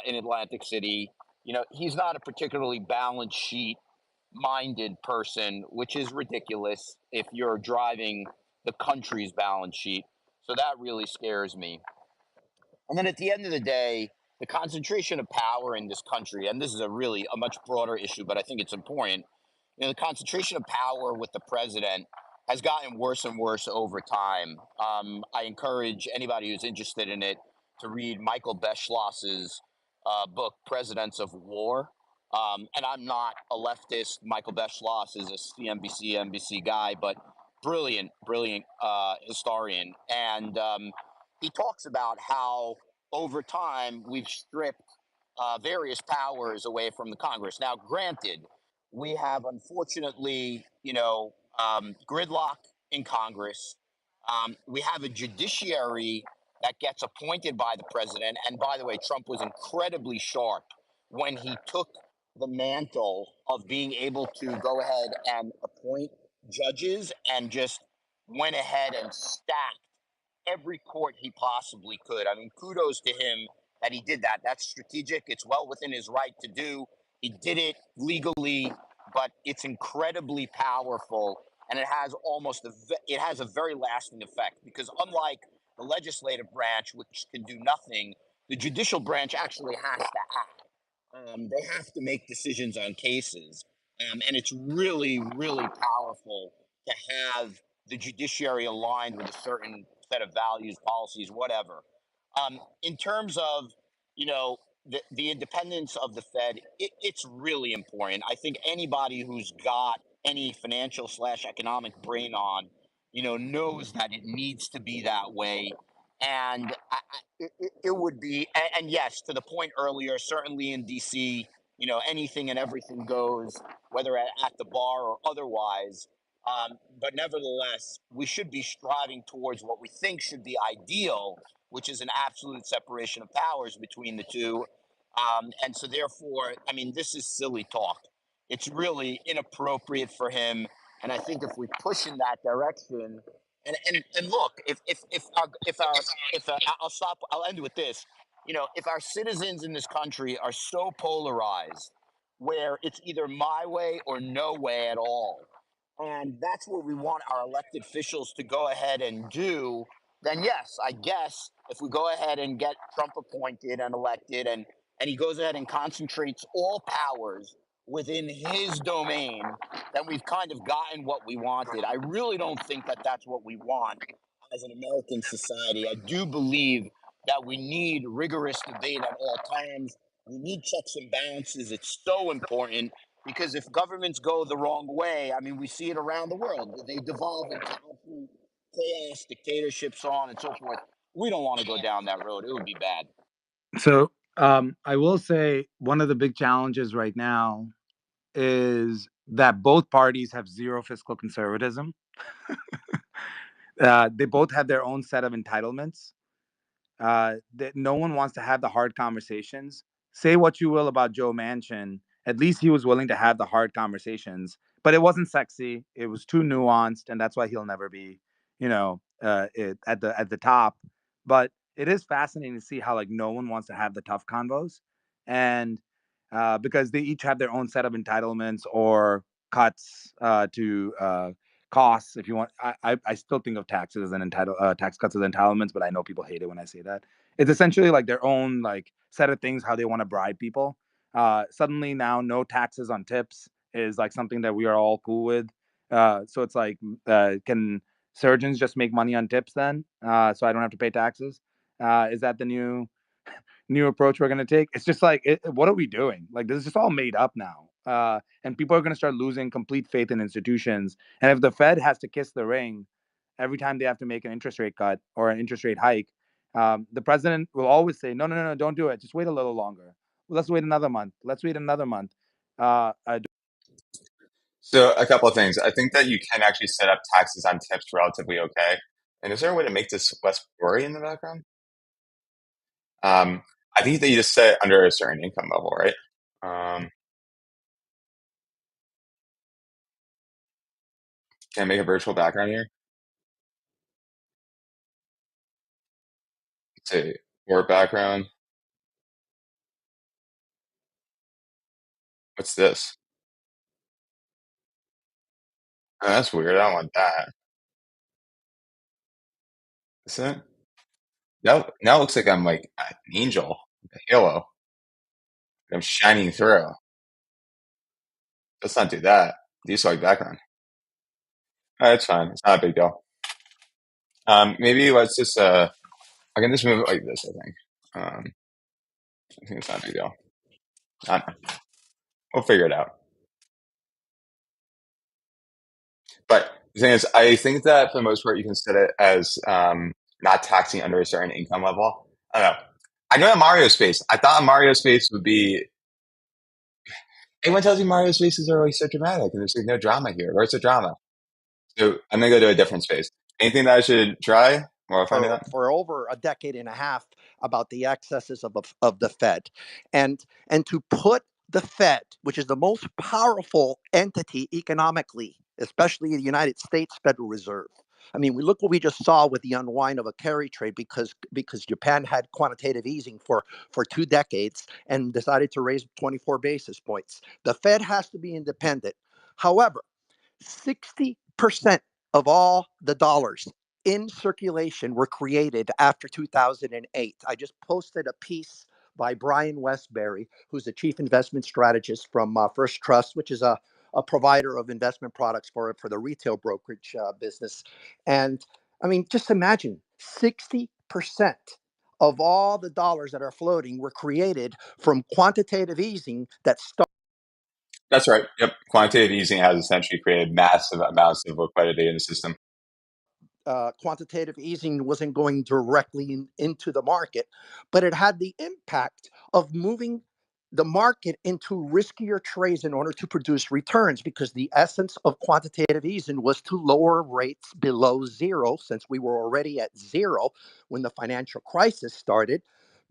in Atlantic City. He's not a particularly balance sheet minded person, which is ridiculous if you're driving the country's balance sheet. So that really scares me. And then at the end of the day, the concentration of power in this country, and this is a much broader issue, but I think it's important. The concentration of power with the president has gotten worse and worse over time. I encourage anybody who's interested in it to read Michael Beschloss's book, Presidents of War. And I'm not a leftist. Michael Beschloss is a CNBC, NBC guy, but brilliant historian. And he talks about how over time we've stripped various powers away from the Congress. Now, granted, we have unfortunately, gridlock in Congress. We have a judiciary that gets appointed by the president. And by the way, Trump was incredibly sharp when he took the mantle of being able to go ahead and appoint judges and just went ahead and stacked every court he possibly could. I mean, kudos to him that he did that. That's strategic. It's well within his right to do. He did it legally, but it's incredibly powerful, and it has it has a very lasting effect because unlike the legislative branch, which can do nothing, the judicial branch actually has to act. They have to make decisions on cases. And it's really, really powerful to have the judiciary aligned with a certain set of values, policies, whatever. In terms of, the independence of the Fed, it's really important. I think anybody who's got any financial / economic brain on, knows that it needs to be that way. And it would be, and yes, to the point earlier, certainly in DC, anything and everything goes, whether at the bar or otherwise. But nevertheless, we should be striving towards what we think should be ideal, which is an absolute separation of powers between the two. And so, therefore, I mean, this is silly talk. It's really inappropriate for him. And I think if we push in that direction, and look, I'll stop. I'll end with this. If our citizens in this country are so polarized, where it's either my way or no way at all, and that's what we want our elected officials to go ahead and do, then yes, I guess if we go ahead and get Trump appointed and elected, and he goes ahead and concentrates all powers within his domain, then we've kind of gotten what we wanted. I really don't think that that's what we want as an American society. I do believe that we need rigorous debate at all times. We need checks and balances. It's so important because if governments go the wrong way, I mean, we see it around the world. They devolve into absolute chaos, dictatorships, so on and so forth. We don't want to go down that road. It would be bad. So I will say one of the big challenges right now is that both parties have zero fiscal conservatism. They both have their own set of entitlements. That no one wants to have the hard conversations. Say what you will about Joe Manchin, at least he was willing to have the hard conversations, but it wasn't sexy. It was too nuanced, and that's why he'll never be, at the top. But it is fascinating to see how like no one wants to have the tough convos, and because they each have their own set of entitlements or cuts to costs. If you want, I still think of taxes as an tax cuts as entitlements, but I know people hate it when I say that. It's essentially like their own like set of things how they want to bribe people. Suddenly now, no taxes on tips is like something that we are all cool with. So it's like, can surgeons just make money on tips then? So I don't have to pay taxes. Is that the new approach we're going to take? It's just like, what are we doing? Like, this is just all made up now. And people are going to start losing complete faith in institutions. And if the Fed has to kiss the ring every time they have to make an interest rate cut or an interest rate hike, the president will always say, no, don't do it. Just wait a little longer. Let's wait another month. Let's wait another month. So a couple of things. I think that you can actually set up taxes on tips relatively okay. And is there a way to make this less blurry in the background? I think that you just set it under a certain income level, right? Can I make a virtual background here? Say or background. What's this? Oh, that's weird. I don't want that. Isn't it? Now it looks like I'm like an angel, a halo. I'm shining through. Let's not do that. Deselect background. It's fine. It's not a big deal. Maybe let's just I can just move it like this, I think. I think it's not a big deal. We'll figure it out. But the thing is, I think that for the most part, you can set it as not taxing under a certain income level. I don't know. I know that Mario Space. I thought Mario Space would be. Everyone tells me Mario Spaces are always so dramatic, and there's like no drama here. Where's the drama? So I'm gonna go to a different space. Anything that I should try while finding out? For over a decade and a half about the excesses of the Fed, and to put the Fed, which is the most powerful entity economically, especially the United States Federal Reserve. I mean, we look what we just saw with the unwind of a carry trade because Japan had quantitative easing for 2 decades and decided to raise 24 basis points. The Fed has to be independent. However, 60% of all the dollars in circulation were created after 2008. I just posted a piece by Brian Westbury, who's the chief investment strategist from First Trust, which is a provider of investment products for the retail brokerage business. And I mean, just imagine 60% of all the dollars that are floating were created from quantitative easing that started. That's right. Yep. Quantitative easing has essentially created massive amounts of liquidity in the system. Quantitative easing wasn't going directly into the market, but it had the impact of moving the market into riskier trades in order to produce returns, because the essence of quantitative easing was to lower rates below zero, since we were already at zero when the financial crisis started.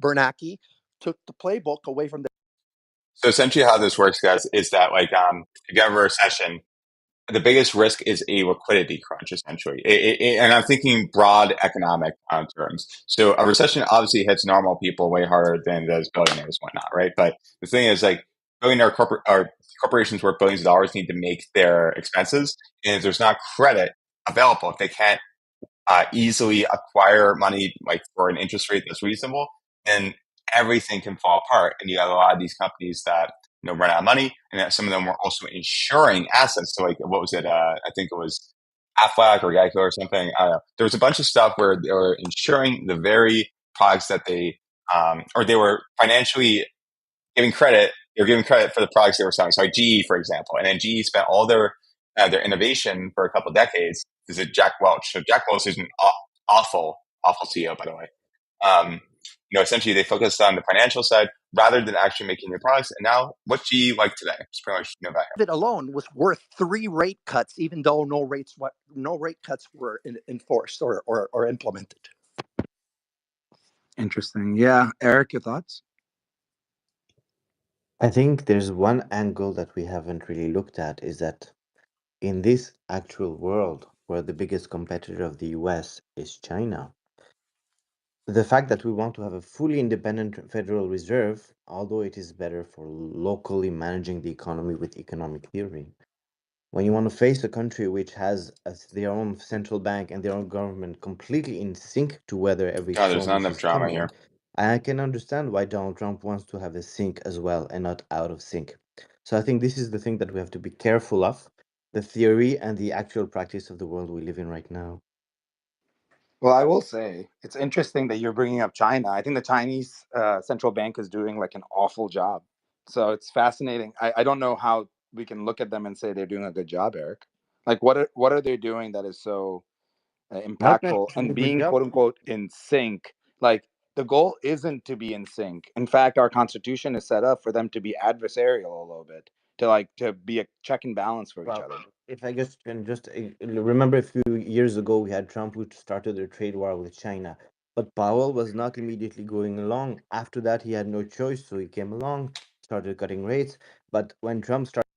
Bernanke took the playbook away from the. So essentially how this works, guys, is that like if you have a recession, the biggest risk is a liquidity crunch, essentially. And I'm thinking broad economic terms. So a recession obviously hits normal people way harder than those billionaires and whatnot, right? But the thing is, like, corporations worth billions of dollars need to make their expenses. And if there's not credit available, if they can't easily acquire money like for an interest rate that's reasonable, then everything can fall apart. And you have a lot of these companies that run out of money, and some of them were also insuring assets. So like, what was it? I think it was Aflac or Geico or something. I don't know. There was a bunch of stuff where they were insuring the very products that they or they were financially giving credit. They were giving credit for the products they were selling. So like GE, for example, and then GE spent all their innovation for a couple of decades. Is it Jack Welch? So Jack Welch is an awful CEO, by the way. Essentially they focused on the financial side rather than actually making new products. And now what GE like today? It's pretty much about it alone was worth 3 rate cuts, even though no rate cuts were enforced or implemented. Interesting. Yeah. Eric, your thoughts? I think there's one angle that we haven't really looked at, is that in this actual world where the biggest competitor of the US is China, the fact that we want to have a fully independent Federal Reserve, although it is better for locally managing the economy with economic theory, when you want to face a country which has their own central bank and their own government completely in sync to weather every there's storm not which enough is drama coming, here. I can understand why Donald Trump wants to have a sync as well and not out of sync. So I think this is the thing that we have to be careful of, the theory and the actual practice of the world we live in right now. Well, I will say it's interesting that you're bringing up China. I think the Chinese central bank is doing like an awful job. So it's fascinating. I don't know how we can look at them and say they're doing a good job, Eric. Like, what are they doing that is so impactful and being quote unquote in sync? Like, the goal isn't to be in sync. In fact, our constitution is set up for them to be adversarial a little bit, to be a check and balance for each other. If I can just remember a few years ago, we had Trump who started a trade war with China, but Powell was not immediately going along. After that, he had no choice, so he came along, started cutting rates. But when Trump started,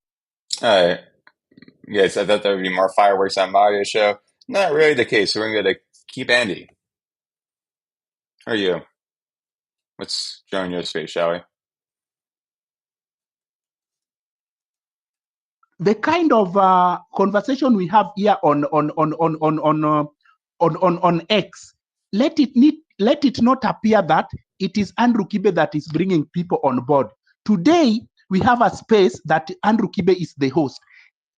yes, I thought there would be more fireworks on Mario's show. Not really the case. We're going to keep Andy. How are you? Let's join your space, shall we? The kind of conversation we have here on X, let it not appear that it is Andrew Kibe that is bringing people on board. Today we have a space that Andrew Kibe is the host.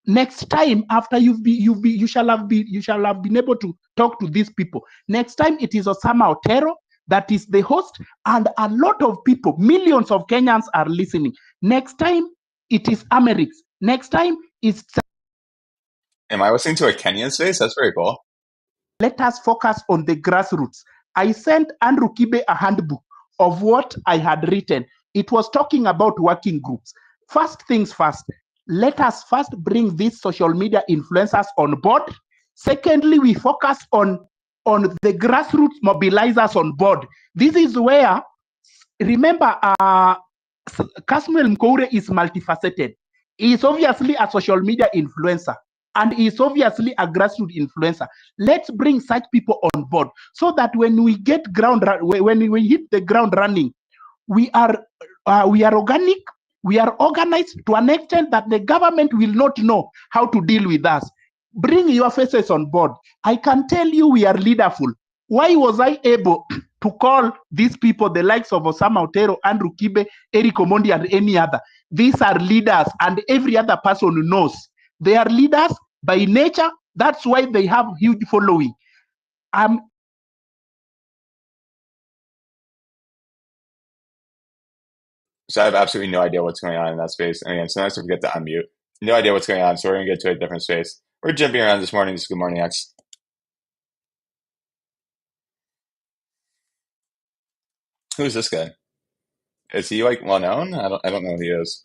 Next time, after you shall have been able to talk to these people. Next time it is Osama Otero that is the host, and a lot of people, millions of Kenyans are listening. Next time it is Amerix. Next time it's. Am I listening to a Kenyan space? That's very cool. Let us focus on the grassroots. I sent Andrew Kibe a handbook of what I had written. It was talking about working groups. First things first, let us first bring these social media influencers on board. Secondly, we focus on the grassroots mobilizers on board. This is where, remember, Kasmuel Mkoure is multifaceted. He is obviously a social media influencer, and he is obviously a grassroots influencer. Let's bring such people on board so that when we get when we hit the ground running, we are organic, we are organized to an extent that the government will not know how to deal with us. Bring your faces on board. I can tell you we are leaderful. Why was I able to call these people the likes of Osama Otero, Andrew Kibe, Eric Omondi, and any other? These are leaders, and every other person knows they are leaders by nature. That's why they have huge following. So I have absolutely no idea what's going on in that space. I mean, sometimes I forget to unmute. No idea what's going on, so we're gonna get to a different space. We're jumping around this morning. Good morning, X. Who's this guy? Is he like well known? I don't know who he is.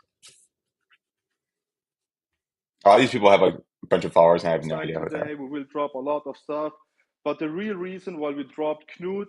All these people have like a bunch of followers, and I have no idea who they are. Today we will drop a lot of stuff, but the real reason why we dropped Knut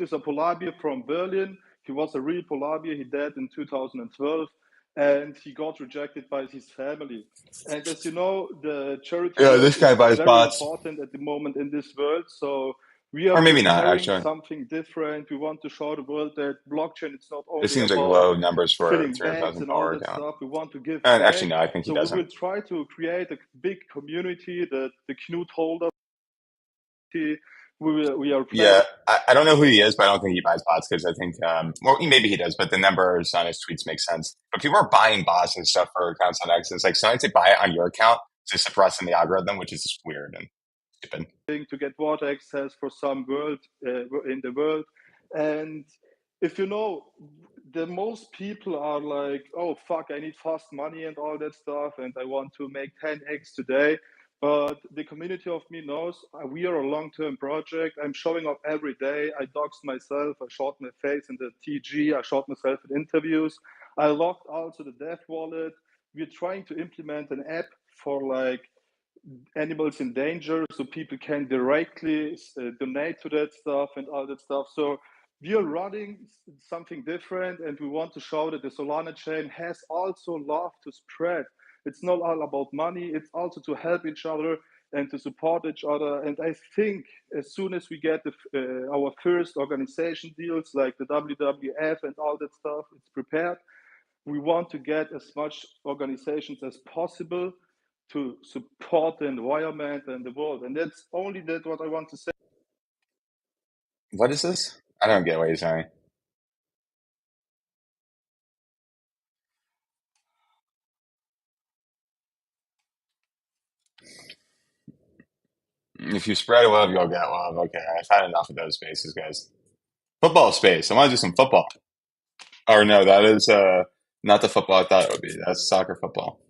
is a polar bear from Berlin. He was a real polar bear. He died in 2012, and he got rejected by his family. And as you know, the charity Yeah, work this guy is buys very bots, important at the moment in this world. So we are or maybe not. preparing Actually, something different. We want to show the world that blockchain is not it only seems like about low numbers for a filling banks 300,000 and all follower that account. stuff. We want to give And back. actually, no, I think he So we doesn't. will try to create a big community, the Knut holder. We are Yeah, planning. I don't know who he is, but I don't think he buys bots because I think, well, maybe he does, but the numbers on his tweets make sense. But people are buying bots and stuff for accounts on X. It's like sometimes they buy it on your account to suppress in the algorithm, which is just weird and stupid. To get water access for some world in the world. And if you know, the most people are like, oh fuck, I need fast money and all that stuff, and I want to make 10x today. But the community of me knows we are a long-term project. I'm showing up every day. I doxed myself. I shot my face in the TG. I shot myself in interviews. I logged also the dev wallet. We're trying to implement an app for like animals in danger so people can directly donate to that stuff and all that stuff. So we are running something different, and we want to show that the Solana chain has also love to spread. It's not all about money, it's also to help each other and to support each other. And I think as soon as we get our first organization deals like the WWF and all that stuff, it's prepared. We want to get as much organizations as possible to support the environment and the world. And that's only that what I want to say. What is this? I don't get what you're saying. If you spread love, you'll get love. Okay, I've had enough of those spaces, guys. Football space. I want to do some football. Or no, that is not the football I thought it would be. That's soccer football.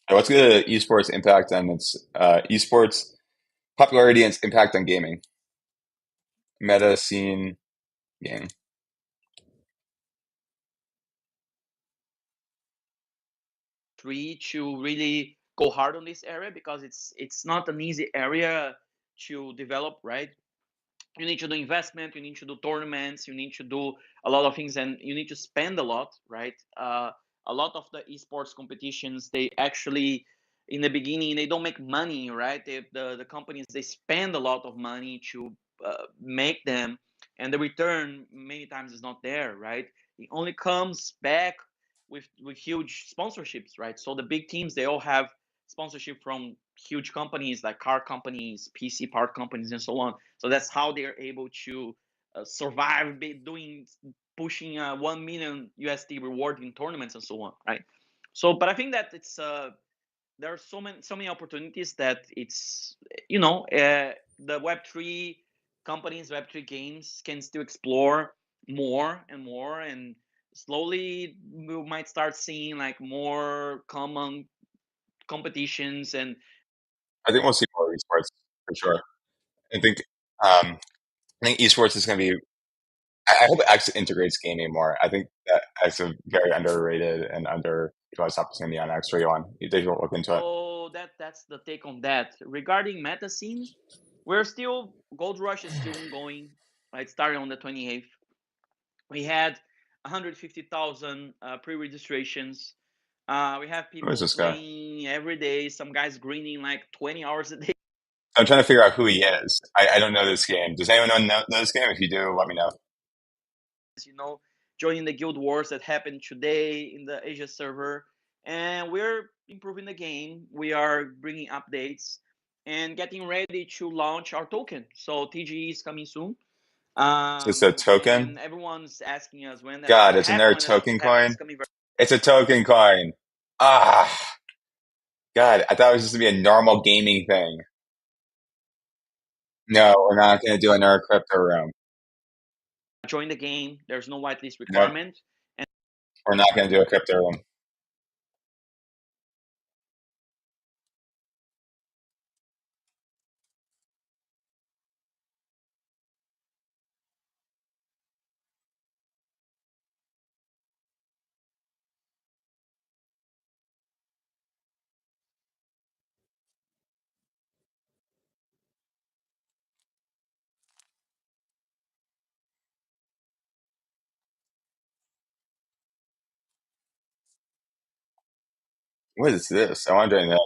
What's the esports impact on its esports popularity and its impact on gaming? Meta scene game. To really go hard on this area because it's not an easy area to develop, right? You need to do investment, you need to do tournaments, you need to do a lot of things, and you need to spend a lot, right? A lot of the esports competitions, they actually in the beginning they don't make money, right? The companies, they spend a lot of money to make them, and the return many times is not there, right? It only comes back with huge sponsorships, right? So the big teams, they all have sponsorship from huge companies like car companies, PC part companies, and so on. So that's how they're able to survive pushing 1 million USD reward in tournaments and so on, right? So, but I think that it's there are so many opportunities that it's the Web3 companies, Web3 games can still explore more and more, and slowly we might start seeing like more common competitions. And I think we'll see more esports for sure. I think I think esports is going to be. I hope X integrates gaming more. I think that X is very underrated and underutilized opportunity on X. They should look into it. so that's the take on that. Regarding meta scene, we're still Gold Rush is still ongoing. Right, starting on the 28th. We had 150,000 pre-registrations. We have Who is people this guy? playing every day. Some guys greening like 20 hours a day. I'm trying to figure out who he is. I don't know this game. Does anyone know this game? If you do, let me know. Joining the guild wars that happened today in the Asia server, and we're improving the game. We are bringing updates and getting ready to launch our token. So TGE is coming soon. It's a token. And everyone's asking us when that's God, gonna it's happen. another When that's token happen, coin. it's coming very. It's a token coin. Ah, God, I thought it was just gonna be a normal gaming thing. No, we're not gonna do another crypto room. Join the game. There's no whitelist Nope, requirement. And we're not gonna do a crypto room. What is this? I want to join this.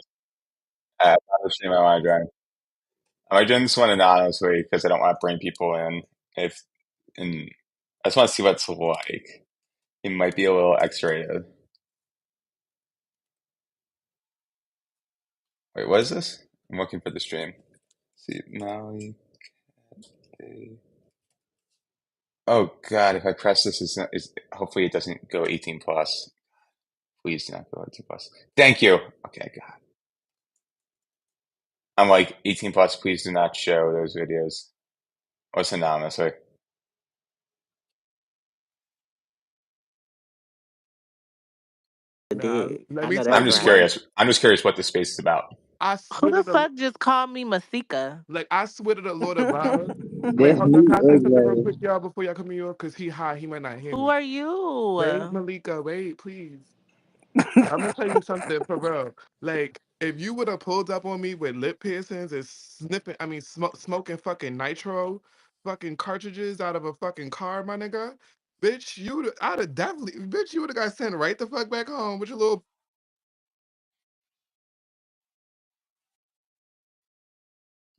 Not stream I want to join. I doing this one anonymously because I don't want to bring people in. If and I just want to see what it's like. It might be a little X-rated. Wait, what is this? I'm looking for the stream. See now. Oh God! If I press this, is hopefully it doesn't go 18 plus. Please do not go 18 plus. Thank you. Okay, God. I'm like 18 plus. Please do not show those videos. What's anonymously? Nah, did. let I me know tell I'm that's you just right. what. curious. I'm just curious what the space is about. I Who swear the to the fuck just called me Masika? like. I swear to the Lord above. Wait, That's hold on. me, Can I say something real ugly. quick, y'all, before y'all come in here? Because he high. He might not hear Who me. are Wait, you? Malika. Wait, please. I'm gonna tell you something for real. Like, if you would have pulled up on me with lip piercings and smoking fucking nitro, fucking cartridges out of a fucking car, my nigga, bitch, I'd have definitely, bitch, you would have got sent right the fuck back home with your little.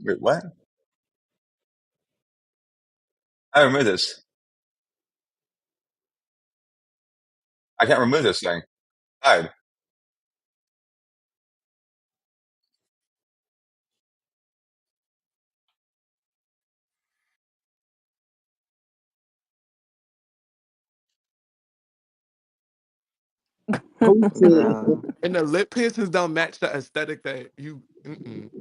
Wait, what? I remove this. I can't remove this thing. Hide. Who said Girl. And the lip piercings don't match the aesthetic that you.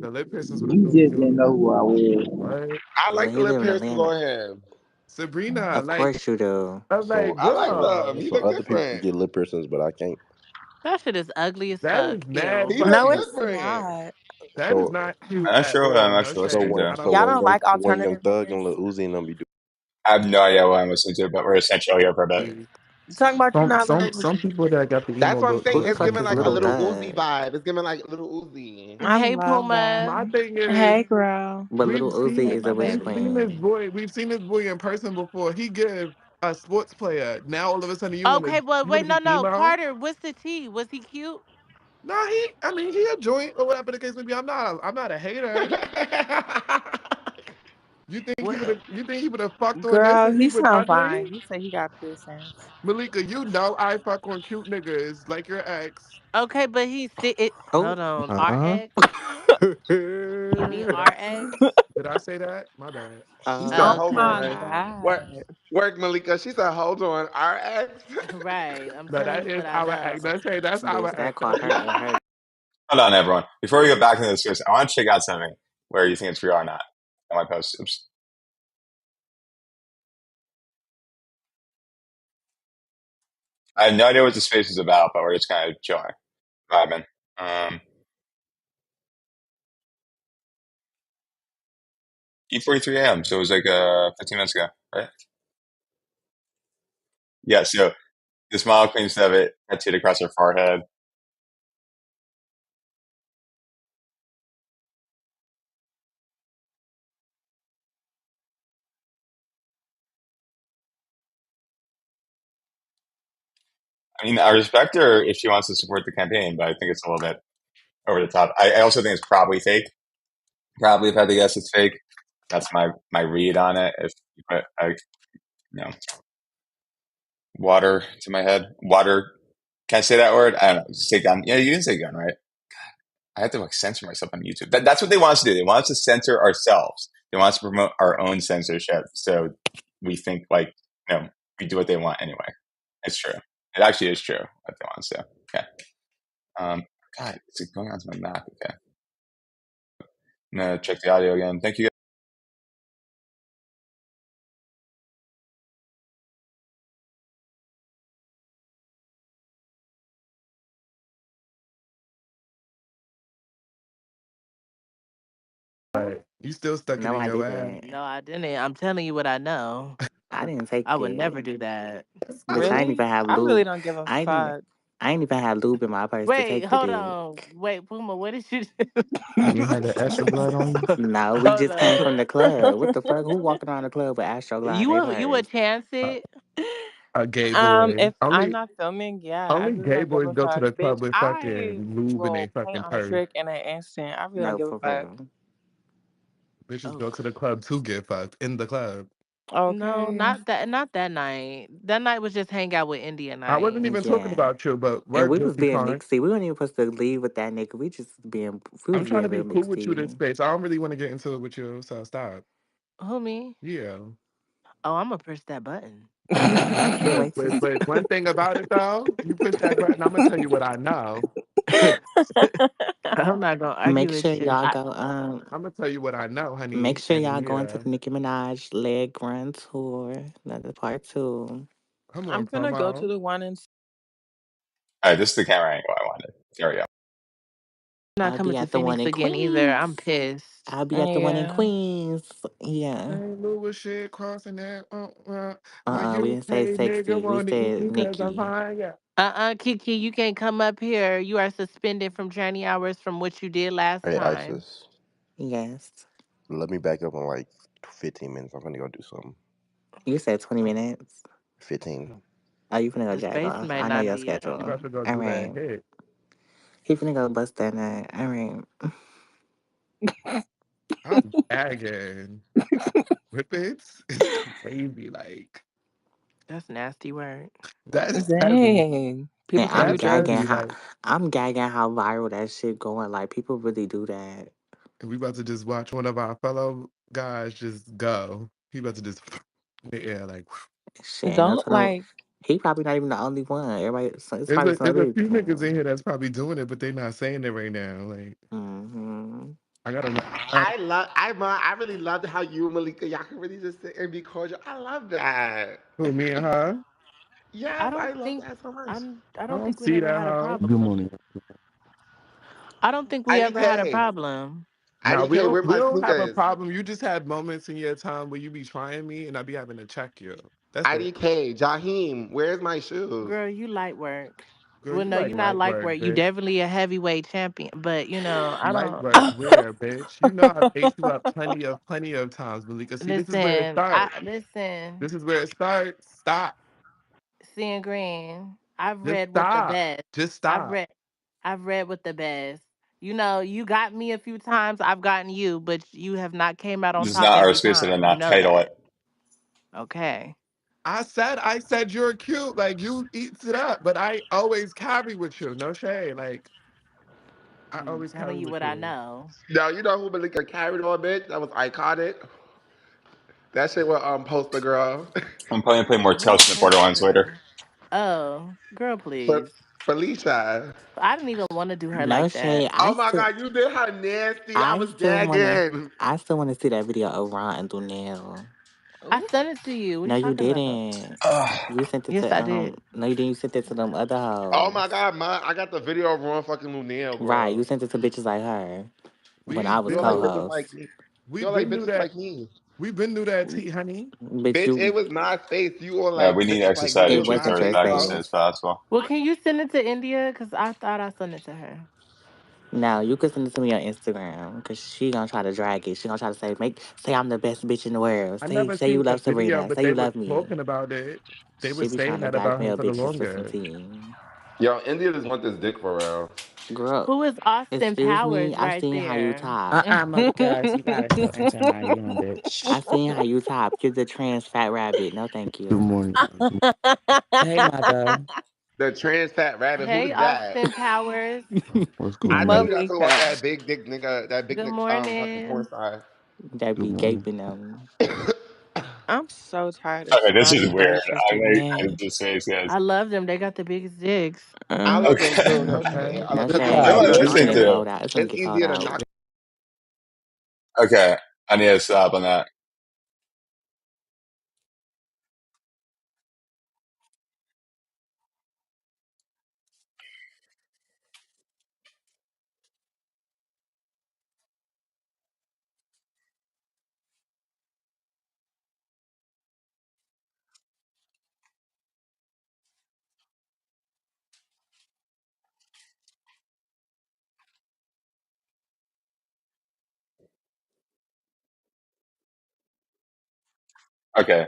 The lip piercings would have you threw me just off. didn't know who I was? Right? I Well, like the he lip live in piercing Atlanta. on him. Sabrina, Of like, course you do. I was So like, I like girl, them. He so look other people can different. get lip piercings, but I can't. That shit is ugly as that fuck. is mad Ew. He look No, fucking. it's different. not. That is So not cute I'm not at sure what I'm all. actually so Okay, listening what to. I don't. so Y'all what don't like one Young alternative Thug and music? Lil Uzi and them be doing. I have no idea what I'm listening to, but we're essential here for a bit. See, You talking about you not some listening? some people that got the That's emo what I'm look Who saying. the look It's fuck giving is like a Little little traumatized. Uzi Thug? vibe. It's giving like little Uzi. I We love that. my thing is Hey, girl. But Little Uzi Hey, is my a what's baby. his name? we've seen this boy in person before. He give a sports player. Now all of a sudden Okay, but you wanna wait, be no. emo? Carter, what's the T? Was he cute? Nah, he a joint or whatever the case may be. I'm not a hater. What? You think he would have fucked on this Girl, if he he was sound ugly? fine. He said he got piercings. Malika, you know I fuck on cute niggas like your ex. Okay, but Oh. hold on. Uh-uh. RX? You mean RX? Did I say that? My bad. She said, Oh "Hold my Okay. on, God. work, Malika." She said, "Hold on, RX." Right. I'm No, telling that you is what I our know. ex. That's our Bitch, that ex. caught her in her. Hold on, everyone. Before we go back into this, I want to check out something where you think it's real or not. On my post. Oops. I have no idea what the space is about, but we're just kind of chilling, vibing. 8:43 a.m. So it was like 15 minutes ago, right? Yeah. So this model claims to have it tattooed across her forehead. I mean, I respect her if she wants to support the campaign, but I think it's a little bit over the top. I also think it's probably fake. Probably, if I had to guess, it's fake. That's my read on it. If you put water to my head, water. Can I say that word? I don't know. Say gun. Yeah, you can say gun, right? I have to like censor myself on YouTube. That's what they want us to do. They want us to censor ourselves. They want us to promote our own censorship. So we think like, we do what they want anyway. It's true. It actually is true what they want us to. Okay. God, it's going on to my Mac. Okay. I'm gonna check the audio again. Thank you. You still stuck it No, in I your ass. didn't. No, I didn't. I'm telling you what I know. I didn't take I would it. never do that. Bitch, I ain't Really? even have I really lube. don't give a I ain't even fuck. I ain't even had lube in my purse to Wait, take the hold dick. on. Wait, Puma, what did you You had the extra blood on you? No, we Hold just came on. from the club. What the fuck? Who walking around the club with Astroglide in You their would purse? chance A, it? a gay boy. If I'm not filming, yeah, I Only really gay don't give boys a go to fuck. the Bitch, club with I fucking lube in their will paint fucking on a purse. trick in an instant. I really don't No, give a for fuck. real. Bitches Oh. go to the club to get fucked in the club. No, Okay. not that night. That night was just hang out with India I night. wasn't even talking Yeah. about you, but And we're we was guilty being Connor. mixy. We weren't even supposed to leave with that nigga. We I'm was trying being to be real cool with you this mixy. space. I don't really want to get into it with you, so stop. Who me? Yeah. Oh, I'm gonna press that button. I can't wait to see. But one thing about it though, you push that button, I'm gonna tell you what I know. I'm not gonna argue Make with sure you. y'all I, go I'm gonna tell you what I know, make honey. sure And y'all go into yeah, the Nicki Minaj leg run tour. Another part two. come I'm on, gonna go to promo. the one in All right, this is the camera angle I wanted. There we go. I'm not I'll be coming to at the one Phoenix in again either. Queens. I'm pissed. I'll be at the one in yeah. Queens. Yeah. St. Louis shit crossing that. My We didn't say UK nigga sexy. We wanna eat said me cause I'm Nikki. fine. Yeah. Kiki, you can't come up here. You are suspended from training hours from what you did last Hey, time. Isis, Yes. let me back up in like 15 minutes. I'm gonna go do something. You said 20 minutes. 15. Oh, you finna go The jack space off. might I know not your be You schedule. about to go All do that right. hit. He finna go bust that nut. All right. I'm gagging. Whippets is crazy. Like That's nasty word. that's heavy. Dang. People And think I'm you That's gagging heavy. joking. how Like viral that shit going. Like people really do that. we about to just watch one of our fellow guys just go. He about to just in the air like Shit, It ain't don't no look telling. like He probably not even the only one. Everybody, it's there's probably a some there's a other few niggas in people. here that's probably doing it, but they not saying it right now. Like Hmm. I gotta I really loved how you and Malika, y'all can really just sit and be cordial. I love that. who me and her. I Yes, don't I love think that so much. I I don't don't think we'd see ever that had a hoe. Good problem. morning. I don't think we ever had a IDK. problem. Now IDK, where we my don't have a sneakers? problem. You just had moments in your time where you be trying me and I be having to check you. That's it. IDK, Jaheim, where's my shoes? Girl, you light work. Girl, Well, you no, like you're not light light work, work. You bitch. definitely a heavyweight champion. But I Light don't. work where, bitch? You know I've ate you up plenty of times, Malika. See, this is where it Listen, starts. listen. This is where it starts. Stop. Seeing green. I've Just read what the stop. best. Just I've stop. read. I've read what the best. You got me a few times. I've gotten you, but you have not came out on This is top not our every space to time. You not know title that. it. Okay. I said you're cute. Like you eats it up, but I always carry with you. No shade. Like I I'm always telling carry you with what I you. know. Now, you know who Malika carried on, bitch? That was iconic. That shit with Poster Girl. I'm probably gonna play more Who's Tales from the Borderlands later. poster? Oh, girl, But please. Felicia. I didn't even want to do her No like that. shade. Oh my God, you did her nasty. I I was still wanna, gagging. I still wanna see that video of Ron and Dunelle. I Ooh. sent it to you. What are No, you you talking about? didn't. Ugh. You sent it Yes, to I did. no, you didn't. You sent it to them other Oh my hoes. God, I got the video of Ron fucking Lunel, Right. You girl. sent it to bitches like her when We've I was You're been like knew bitches co-host. like me. we've You're like been knew bitches that like me. we've been knew that tea, honey. Bitch, Bitch, it you. was my face. You all Yeah, like we need bitches Exit like me. It Society It was to my wasn't return your face, back as soon bro. as face. possible. Well, can you send it to India? Because I thought I sent it to her. No, you can send it to me on Instagram because she gonna try to drag it. She gonna try to say I'm the best bitch in the world. I Say never say you seen the love video, Sabrina. but Say you they were love me. talking about it. They were She be saying trying to that about him blackmail for the bitches for some longest. tea. Yo, India just want this dick for real. Girl, Who is Austin excuse me. Powers I right seen how you there? top. Because you gotta show Antoine you on, bitch. I seen how you top. You're the trans fat rabbit. No, thank Good you. morning. Hey, mother. The trans fat rabbit, who Hey, is that? Austin Powers. What's I going know on? you not talking about Malika. that big dick nigga, that big Good dick fucking porn morning. star. That Good be morning. gaping them. I'm so tired of Okay, this is scrawny weird. faces I'm getting gonna kind of in. just say, guys. I love them. They got the biggest dicks. I Uh, love them too. Okay. No shade. Okay. I No love them. Good I'm shade. What am job. I It's easier to it's knock listening gonna them. get to? cold out. It's gonna It's get cold easier to out. knock. Okay, I need to stop on that. Okay,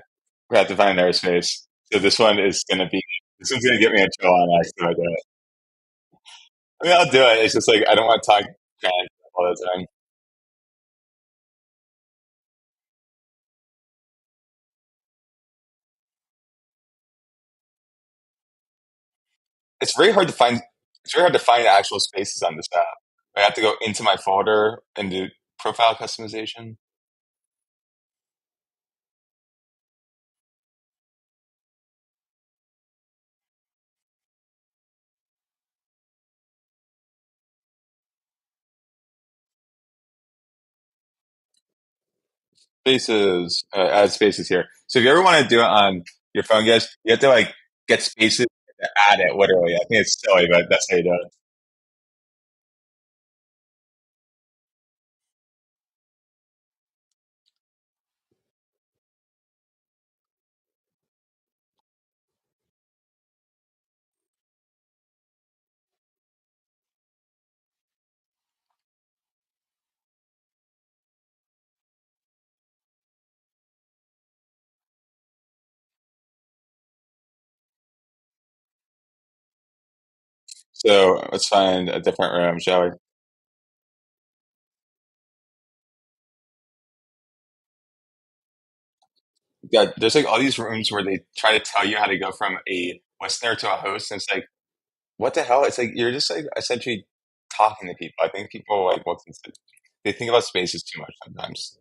we have to find an airspace. So this one is gonna be. This one's gonna get me in trouble on accident. I mean, I'll do it. It's just like I don't want to talk trans all the time. It's very hard to find. It's very hard to find actual spaces on this app. I have to go into my folder and do profile customization. Spaces, add spaces here. So if you ever want to do it on your phone, guys, you have to like get spaces to add it. Literally, I think it's silly, but that's how you do it. So let's find a different room, shall we? Yeah, there's like all these rooms where they try to tell you how to go from a listener to a host, and it's like, what the hell? It's like you're just like essentially talking to people. I think people like they think about spaces too much sometimes.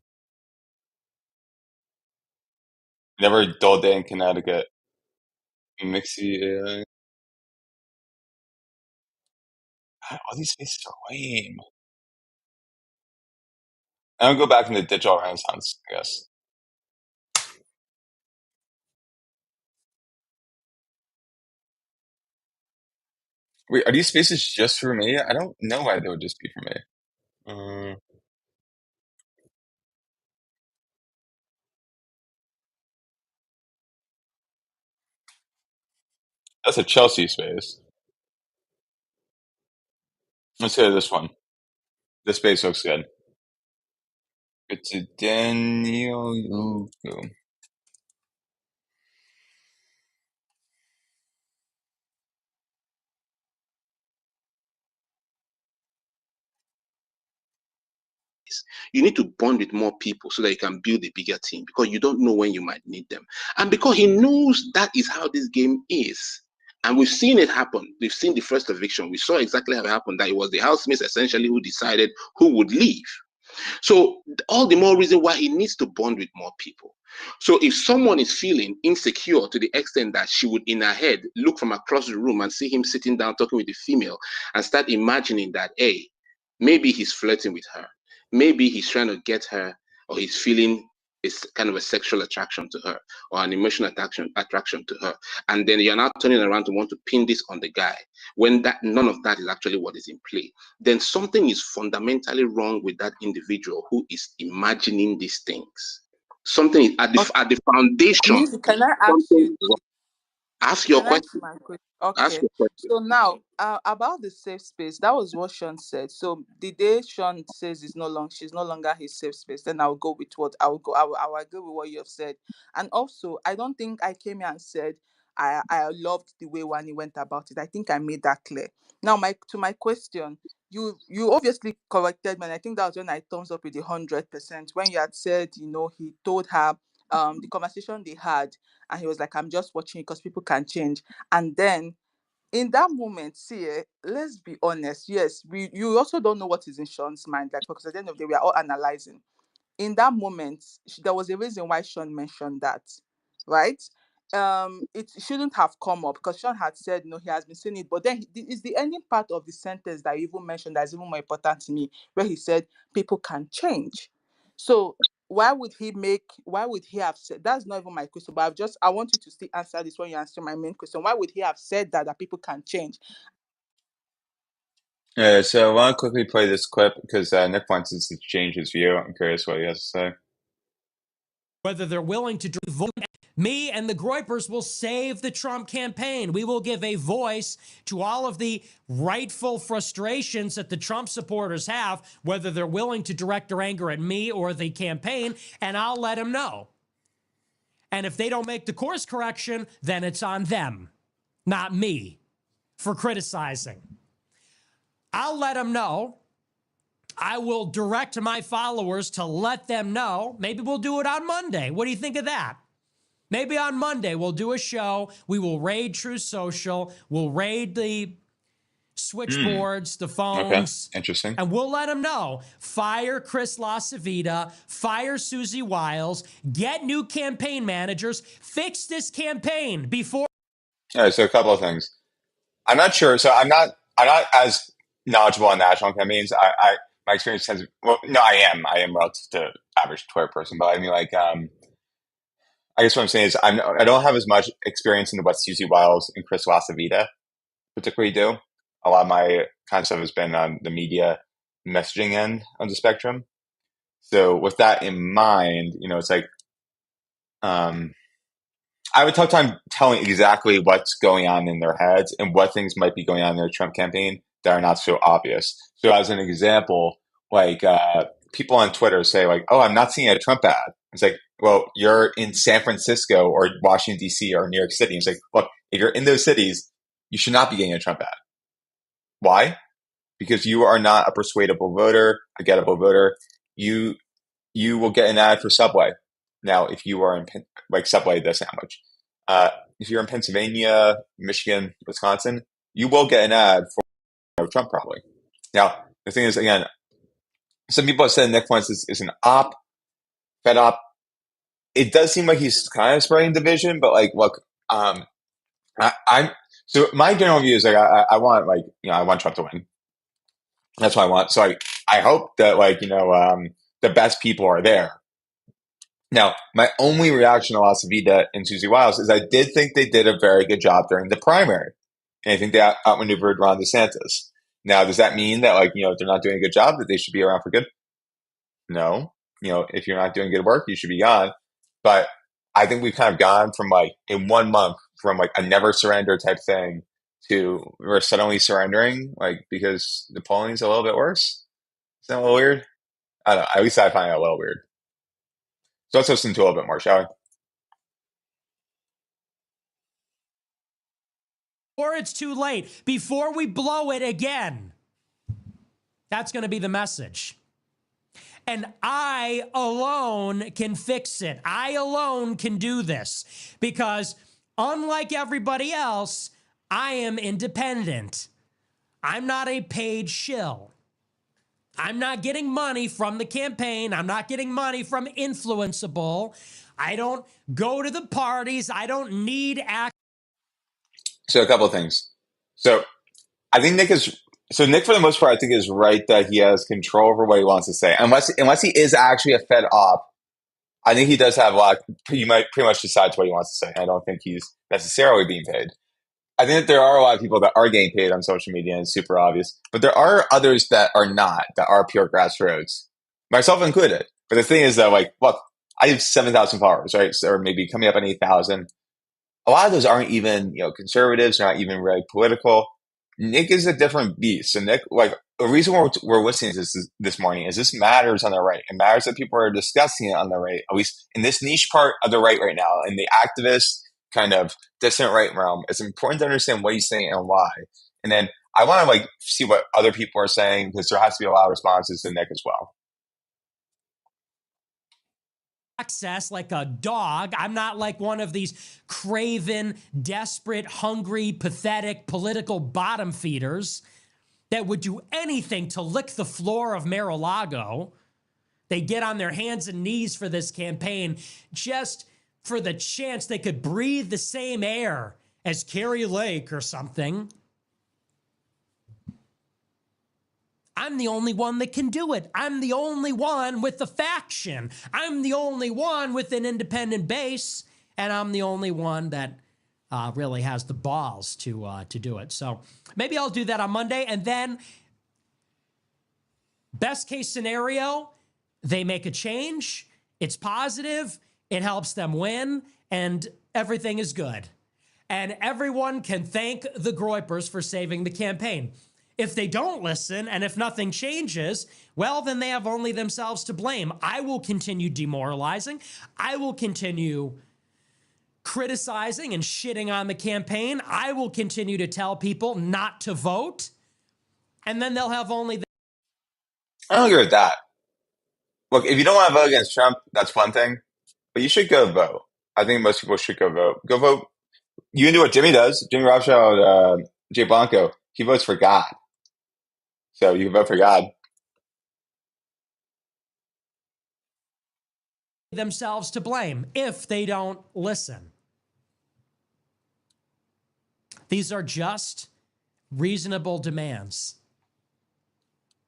Never a dull day in Connecticut. Mixy AI. God, all these spaces are lame. I'll go back in the digital renaissance, I guess. Wait, are these spaces just for me? I don't know why they would just be for me. That's a Chelsea space. Let's go to this one. This space looks good. It's a Daniel. You need to bond with more people so that you can build a bigger team because you don't know when you might need them. And because he knows that is how this game is. And we've seen it happen. We've seen the first eviction. We saw exactly how it happened, that it was the housemates essentially who decided who would leave. So all the more reason why he needs to bond with more people. So if someone is feeling insecure to the extent that she would in her head look from across the room and see him sitting down talking with the female and start imagining that, hey, maybe he's flirting with her, maybe he's trying to get her, or he's feeling it's kind of a sexual attraction to her or an emotional attraction to her, and then you're not turning around to want to pin this on the guy when that none of that is actually what is in play, then something is fundamentally wrong with that individual who is imagining these things. Something at the foundation. Nisha, can I ask Something you? is wrong. Ask your Can I ask question. my question? Ask Okay. your question. So now, about the safe space, that was what Sean said. So the day Sean says she's no longer his safe space, then I'll go with what I'll go. I will agree with what you have said. And also, I don't think I came here and said I loved the way Wani went about it. I think I made that clear. Now, my question, you obviously corrected me, and I think that was when I thumbs up with the 100% when you had said, he told her the conversation they had, and he was like, I'm just watching because people can change. And then in that moment, see, let's be honest. Yes, you also don't know what is in Sean's mind, like, because at the end of the day, we are all analyzing. In that moment, there was a reason why Sean mentioned that, right? It shouldn't have come up because Sean had said no, he has been saying it, but then is the ending part of the sentence that you even mentioned that is even more important to me, where he said people can change. So why would he have said, that's not even my question, but I want you to still answer this when you answer my main question. Why would he have said that people can change? So I want to quickly play this clip because Nick wants us to change his view. I'm curious what he has to say. Whether they're willing to vote. Me and the Groypers will save the Trump campaign. We will give a voice to all of the rightful frustrations that the Trump supporters have, whether they're willing to direct their anger at me or the campaign, and I'll let them know. And if they don't make the course correction, then it's on them, not me, for criticizing. I'll let them know. I will direct my followers to let them know. Maybe we'll do it on Monday. What do you think of that? Maybe on Monday we'll do a show. We will raid Truth Social. We'll raid the switchboards, the Okay, phones, interesting. and we'll let them know. Fire Chris LaCivita, fire Susie Wiles, get new campaign managers, fix this campaign before. All right, so a couple of things. I'm not sure. So I'm not as knowledgeable on national campaigns. My experience has, well, no, I am relative to average Twitter person, but I mean, like, I guess what I'm saying is I don't have as much experience in what Susie Wiles and Chris LaCivita particularly do. A lot of my kind of stuff has been on the media messaging end of the spectrum. So with that in mind, it's like, I would tough time telling exactly what's going on in their heads and what things might be going on in their Trump campaign that are not so obvious. So as an example, like people on Twitter say like, "Oh, I'm not seeing a Trump ad." It's like, well, you're in San Francisco or Washington D.C. or New York City. It's like, look, if you're in those cities, you should not be getting a Trump ad. Why? Because you are not a persuadable voter, a gettable voter. You will get an ad for Subway. Now, if you are in like Subway, the sandwich. If you're in Pennsylvania, Michigan, Wisconsin, you will get an ad for Trump probably. Now, the thing is, again, some people have said Nick Pence is an Fed op. It does seem like he's kind of spreading division, but like, look, I'm so my general view is like I want I want Trump to win. That's what I want. So I hope that the best people are there. Now, my only reaction to LaCivita and Susie Wiles is I did think they did a very good job during the primary. And I think they outmaneuvered Ron DeSantis. Now, does that mean that if they're not doing a good job, that they should be around for good? No. If you're not doing good work, you should be gone. But I think we've kind of gone from in 1 month from a never surrender type thing to we're suddenly surrendering because the polling's a little bit worse. Is that a little weird? I don't know. At least I find it a little weird. So let's listen to a little bit more, shall we? Or it's too late, before we blow it again. That's going to be the message. And I alone can fix it. I alone can do this because unlike everybody else, I am independent. I'm not a paid shill. I'm not getting money from the campaign. I'm not getting money from Influenceable. I don't go to the parties. I don't need act. So a couple of things. So I think Nick for the most part, I think is right that he has control over what he wants to say. Unless he is actually a Fed op, I think he does have a lot. He might pretty much decides what he wants to say. I don't think he's necessarily being paid. I think that there are a lot of people that are getting paid on social media, and it's super obvious. But there are others that are not, that are pure grassroots, myself included. But the thing is that, look, I have 7,000 followers, right? So, or maybe coming up on 8,000. a lot of those aren't even, conservatives, not even really political. Nick is a different beast. So Nick, like, the reason we're listening to this morning is this matters on the right. It matters that people are discussing it on the right, at least in this niche part of the right now, in the activist kind of distant right realm. It's important to understand what he's saying and why. And then I want to see what other people are saying, because there has to be a lot of responses to Nick as well. Access like a dog. I'm not like one of these craven, desperate, hungry, pathetic political bottom feeders that would do anything to lick the floor of Mar-a-Lago. They get on their hands and knees for this campaign just for the chance they could breathe the same air as Carrie Lake or something. I'm the only one that can do it. I'm the only one with the faction. I'm the only one with an independent base, and I'm the only one that really has the balls to do it. So maybe I'll do that on Monday, and then best case scenario, they make a change. It's positive. It helps them win, and everything is good. And everyone can thank the Groypers for saving the campaign. If they don't listen and if nothing changes, well, then they have only themselves to blame. I will continue demoralizing. I will continue criticizing and shitting on the campaign. I will continue to tell people not to vote. And then they'll have only... I don't agree with that. Look, if you don't want to vote against Trump, that's one thing. But you should go vote. I think most people should go vote. Go vote. You can do what Jimmy does. Jimmy Rothschild, Jay Blanco, he votes for God. So you can vote for God. Themselves to blame if they don't listen. These are just reasonable demands.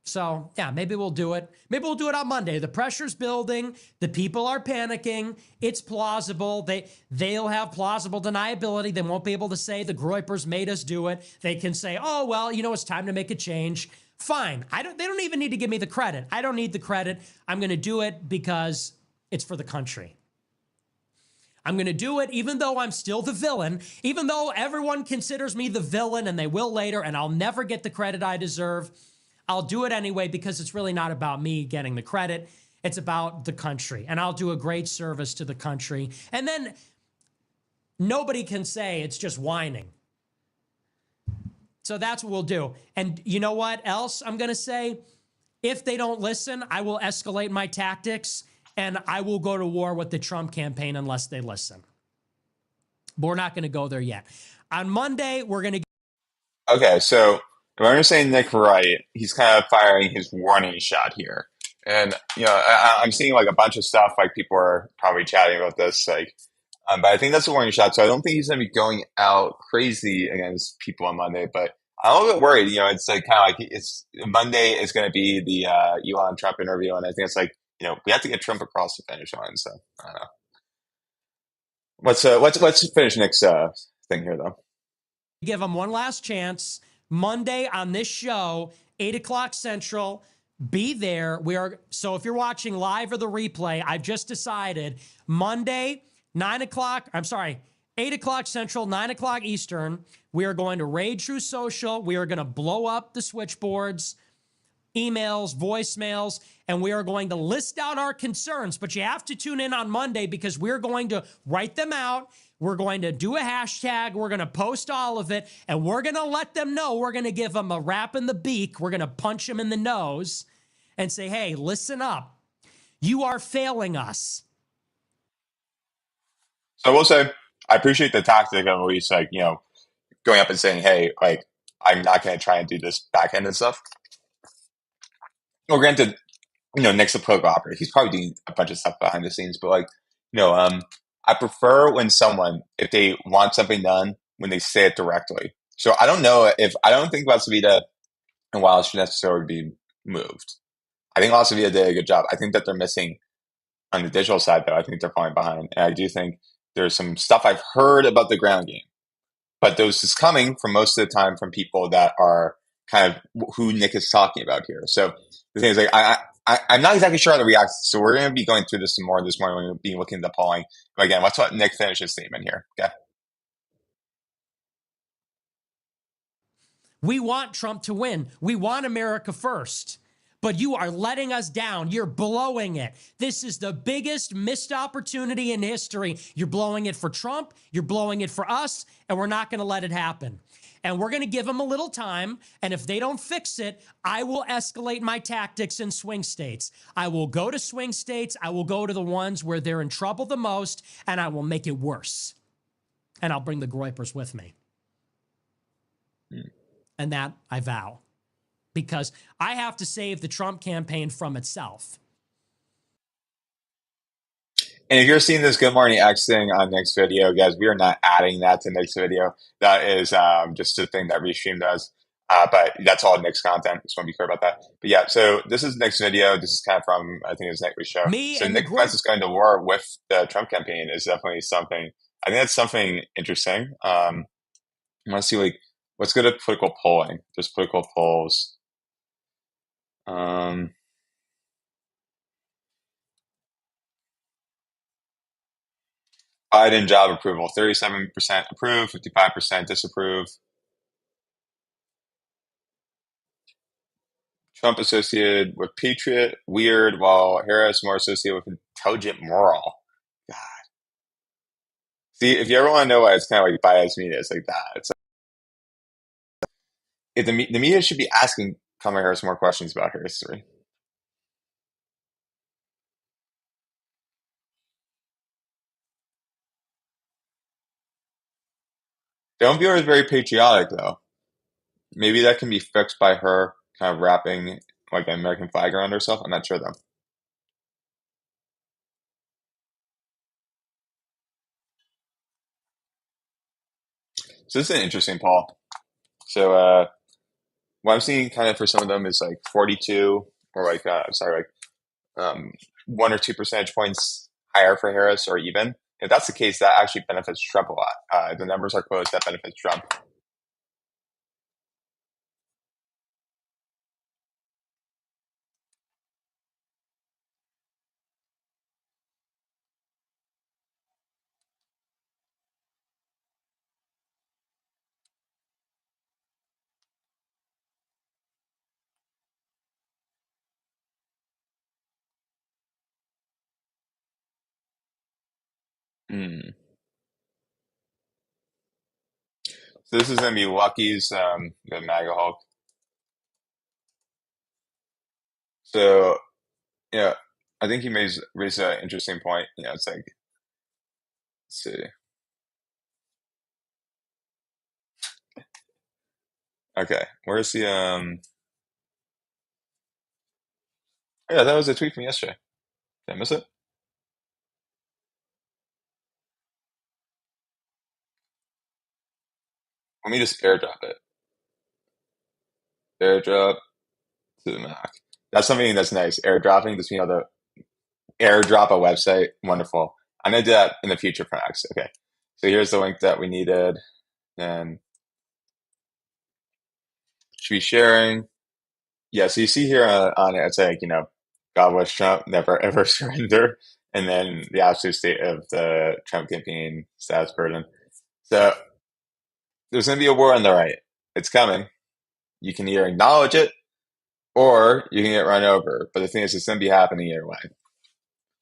So, yeah, maybe we'll do it. Maybe we'll do it on Monday. The pressure's building. The people are panicking. It's plausible. They'll have plausible deniability. They won't be able to say the Groypers made us do it. They can say, oh, well, it's time to make a change. Fine. They don't even need to give me the credit. I don't need the credit. I'm going to do it because it's for the country. I'm going to do it even though I'm still the villain, even though everyone considers me the villain, and they will later, and I'll never get the credit I deserve. I'll do it anyway because it's really not about me getting the credit. It's about the country, and I'll do a great service to the country. And then nobody can say it's just whining. So that's what we'll do. And you know what else I'm going to say? If they don't listen, I will escalate my tactics, and I will go to war with the Trump campaign unless they listen. But we're not going to go there yet. On Monday, we're going to... Okay, so if I understand Nick right, he's kind of firing his warning shot here. And, I'm seeing a bunch of stuff, people are probably chatting about this, but I think that's a warning shot. So I don't think he's going to be going out crazy against people on Monday, but I'm a little bit worried. It's it's Monday is going to be the Elon Trump interview. And I think it's we have to get Trump across the finish line. So I don't know. Let's finish Nick's thing here though. Give them one last chance. Monday on this show, 8 o'clock Central. Be there. So if you're watching live or the replay, I've just decided Monday, 8 o'clock Central, 9 o'clock Eastern. We are going to raid True Social. We are going to blow up the switchboards, emails, voicemails, and we are going to list out our concerns. But you have to tune in on Monday because we're going to write them out. We're going to do a hashtag. We're going to post all of it, and we're going to let them know. We're going to give them a rap in the beak. We're going to punch them in the nose and say, hey, listen up. You are failing us. So I will say, I appreciate the tactic of at least going up and saying, hey, I'm not going to try and do this backhand and stuff. Well, granted, Nick's a political operator. He's probably doing a bunch of stuff behind the scenes, but I prefer when someone, if they want something done, when they say it directly. So I don't know I don't think Lasavita and Wild should necessarily be moved. I think Lasavita did a good job. I think that they're missing on the digital side, though. I think they're falling behind. And I do think there's some stuff I've heard about the ground game, but those is coming from most of the time from people that are kind of who Nick is talking about here. So the thing is, I'm not exactly sure how to react. So we're going to be going through this some more this morning. We're going to be looking at the polling. But again, let's let Nick finish his statement here. Okay. We want Trump to win. We want America first. But you are letting us down. You're blowing it. This is the biggest missed opportunity in history. You're blowing it for Trump. You're blowing it for us. And we're not going to let it happen. And we're going to give them a little time. And if they don't fix it, I will escalate my tactics in swing states. I will go to swing states. I will go to the ones where they're in trouble the most. And I will make it worse. And I'll bring the Groypers with me. And that I vow. Because I have to save the Trump campaign from itself. And if you're seeing this Good Morning X thing on Nick's video, guys, we are not adding that to Nick's video. That is just a thing that Restream does. But that's all Nick's content. Just want to be clear about that. But yeah, so this is Nick's video. This is kind of from, I think it's Nightly Show. Me so and Nick Pence is going to war with the Trump campaign is definitely something. I think that's something interesting. I want to see like what's good at political polling. There's political polls. Biden job approval, 37% approve, 55% disapprove. Trump associated with patriot, weird, while Harris more associated with intelligent, moral. God. See, if you ever want to know why it's kind of like biased media, it's like that. It's like, if the media should be asking Kamala Harris more questions about her history. Don't view her as very patriotic, though. Maybe that can be fixed by her kind of wrapping like an American flag around herself. I'm not sure, though. So this is an interesting poll. So what I'm seeing kind of for some of them is like 42 or like, 1 or 2 percentage points higher for Harris or even. If that's the case, that actually benefits Trump a lot. The numbers are close, that benefits Trump. Mm. So this is going to be Lucky's the MAGA Hulk. So, yeah, I think he raised an interesting point. It's like, let's see. Okay, where's the yeah, that was a tweet from yesterday. Did I miss it? Let me just airdrop it. Airdrop to the Mac. That's something that's nice. Airdropping, just being able to airdrop a website. Wonderful. I'm gonna do that in the future for Macs. Okay. So here's the link that we needed. And should be sharing. Yeah, so you see here on it, it's like, God bless Trump, never ever surrender. And then the absolute state of the Trump campaign status burden. So there's going to be a war on the right. It's coming. You can either acknowledge it or you can get run over. But the thing is, it's going to be happening either way.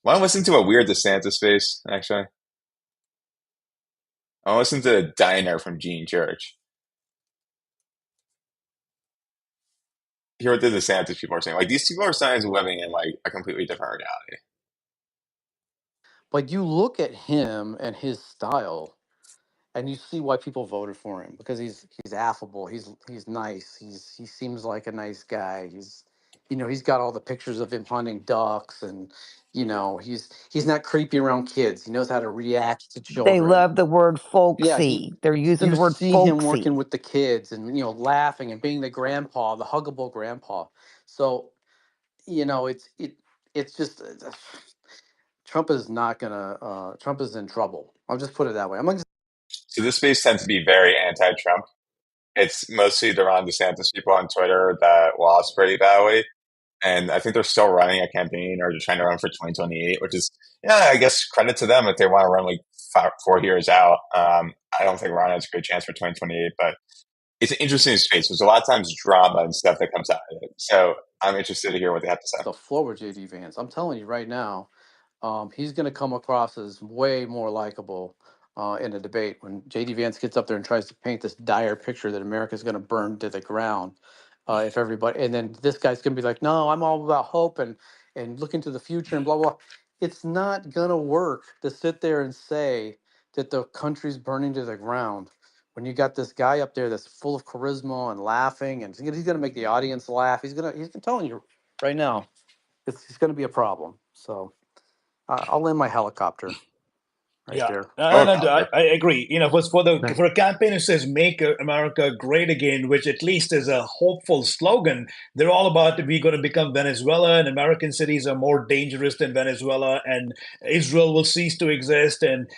Want to listen to a weird DeSantis face, actually? I want to listen to a diner from Gene Church. Hear what the DeSantis people are saying. Like, these people are signs of living in, like, a completely different reality. But you look at him and his style, and you see why people voted for him because he's affable, he's nice, he seems like a nice guy. He's got all the pictures of him hunting ducks, and he's not creepy around kids. He knows how to react to They children. love the word Yeah, folksy. They're using you the word see him folksy. working with the kids and laughing and being the grandpa, the huggable grandpa. So it's just Trump is not gonna. Trump is in trouble. I'll just put it that way. So this space tends to be very anti-Trump. It's mostly the Ron DeSantis people on Twitter that lost pretty badly. And I think they're still running a campaign or they're trying to run for 2028, which is, I guess credit to them if they want to run like 4 years out. I don't think Ron has a great chance for 2028, but it's an interesting space. There's a lot of times drama and stuff that comes out of it. So I'm interested to hear what they have to say. The floor with JD Vance. I'm telling you right now, he's going to come across as way more likable in a debate when JD Vance gets up there and tries to paint this dire picture that America's going to burn to the ground. If everybody, and then this guy's going to be like, no, I'm all about hope and looking to the future and blah, blah. It's not going to work to sit there and say that the country's burning to the ground when you got this guy up there that's full of charisma and laughing, and he's going to make the audience laugh. He's telling you right now, it's going to be a problem. So I'll land my helicopter right Yeah, there. I agree. You know, for a campaign that says "Make America Great Again," which at least is a hopeful slogan, they're all about we're going to become Venezuela, and American cities are more dangerous than Venezuela, and Israel will cease to exist, and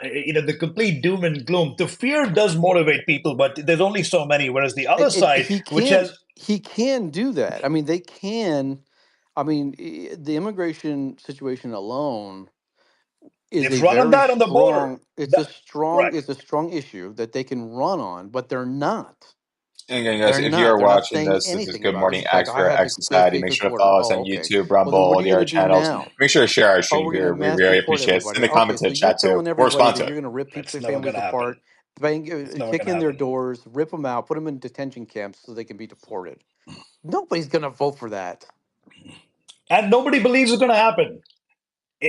you know, the complete doom and gloom. The fear does motivate people, but there's only so many. Whereas the other And side, which has he can do that. I mean, they can. I mean, the immigration situation alone is they've a run on very that on the border. strong. It's That, a strong. correct. It's a strong issue that they can run on, but they're not. And again, guys, They're if you not. are They're not watching saying this is anything Good about it. It's Morning just like X I for have X the good Society. Make safest sure to border. follow us Oh, on okay. YouTube, Well, then Rumble, what are and you the other going to do channels. now? Make sure to share our Oh, stream we're going to here. We mass really deport appreciate it. Send everybody. a Okay, comment to so the you're chat too, telling or everybody respond that to it. you're going to rip That's people's never going families to happen. apart, It's never kick going to in their happen. doors, rip them out, put them in detention camps so they can be deported. Nobody's going to vote for that. And nobody believes it's going to happen.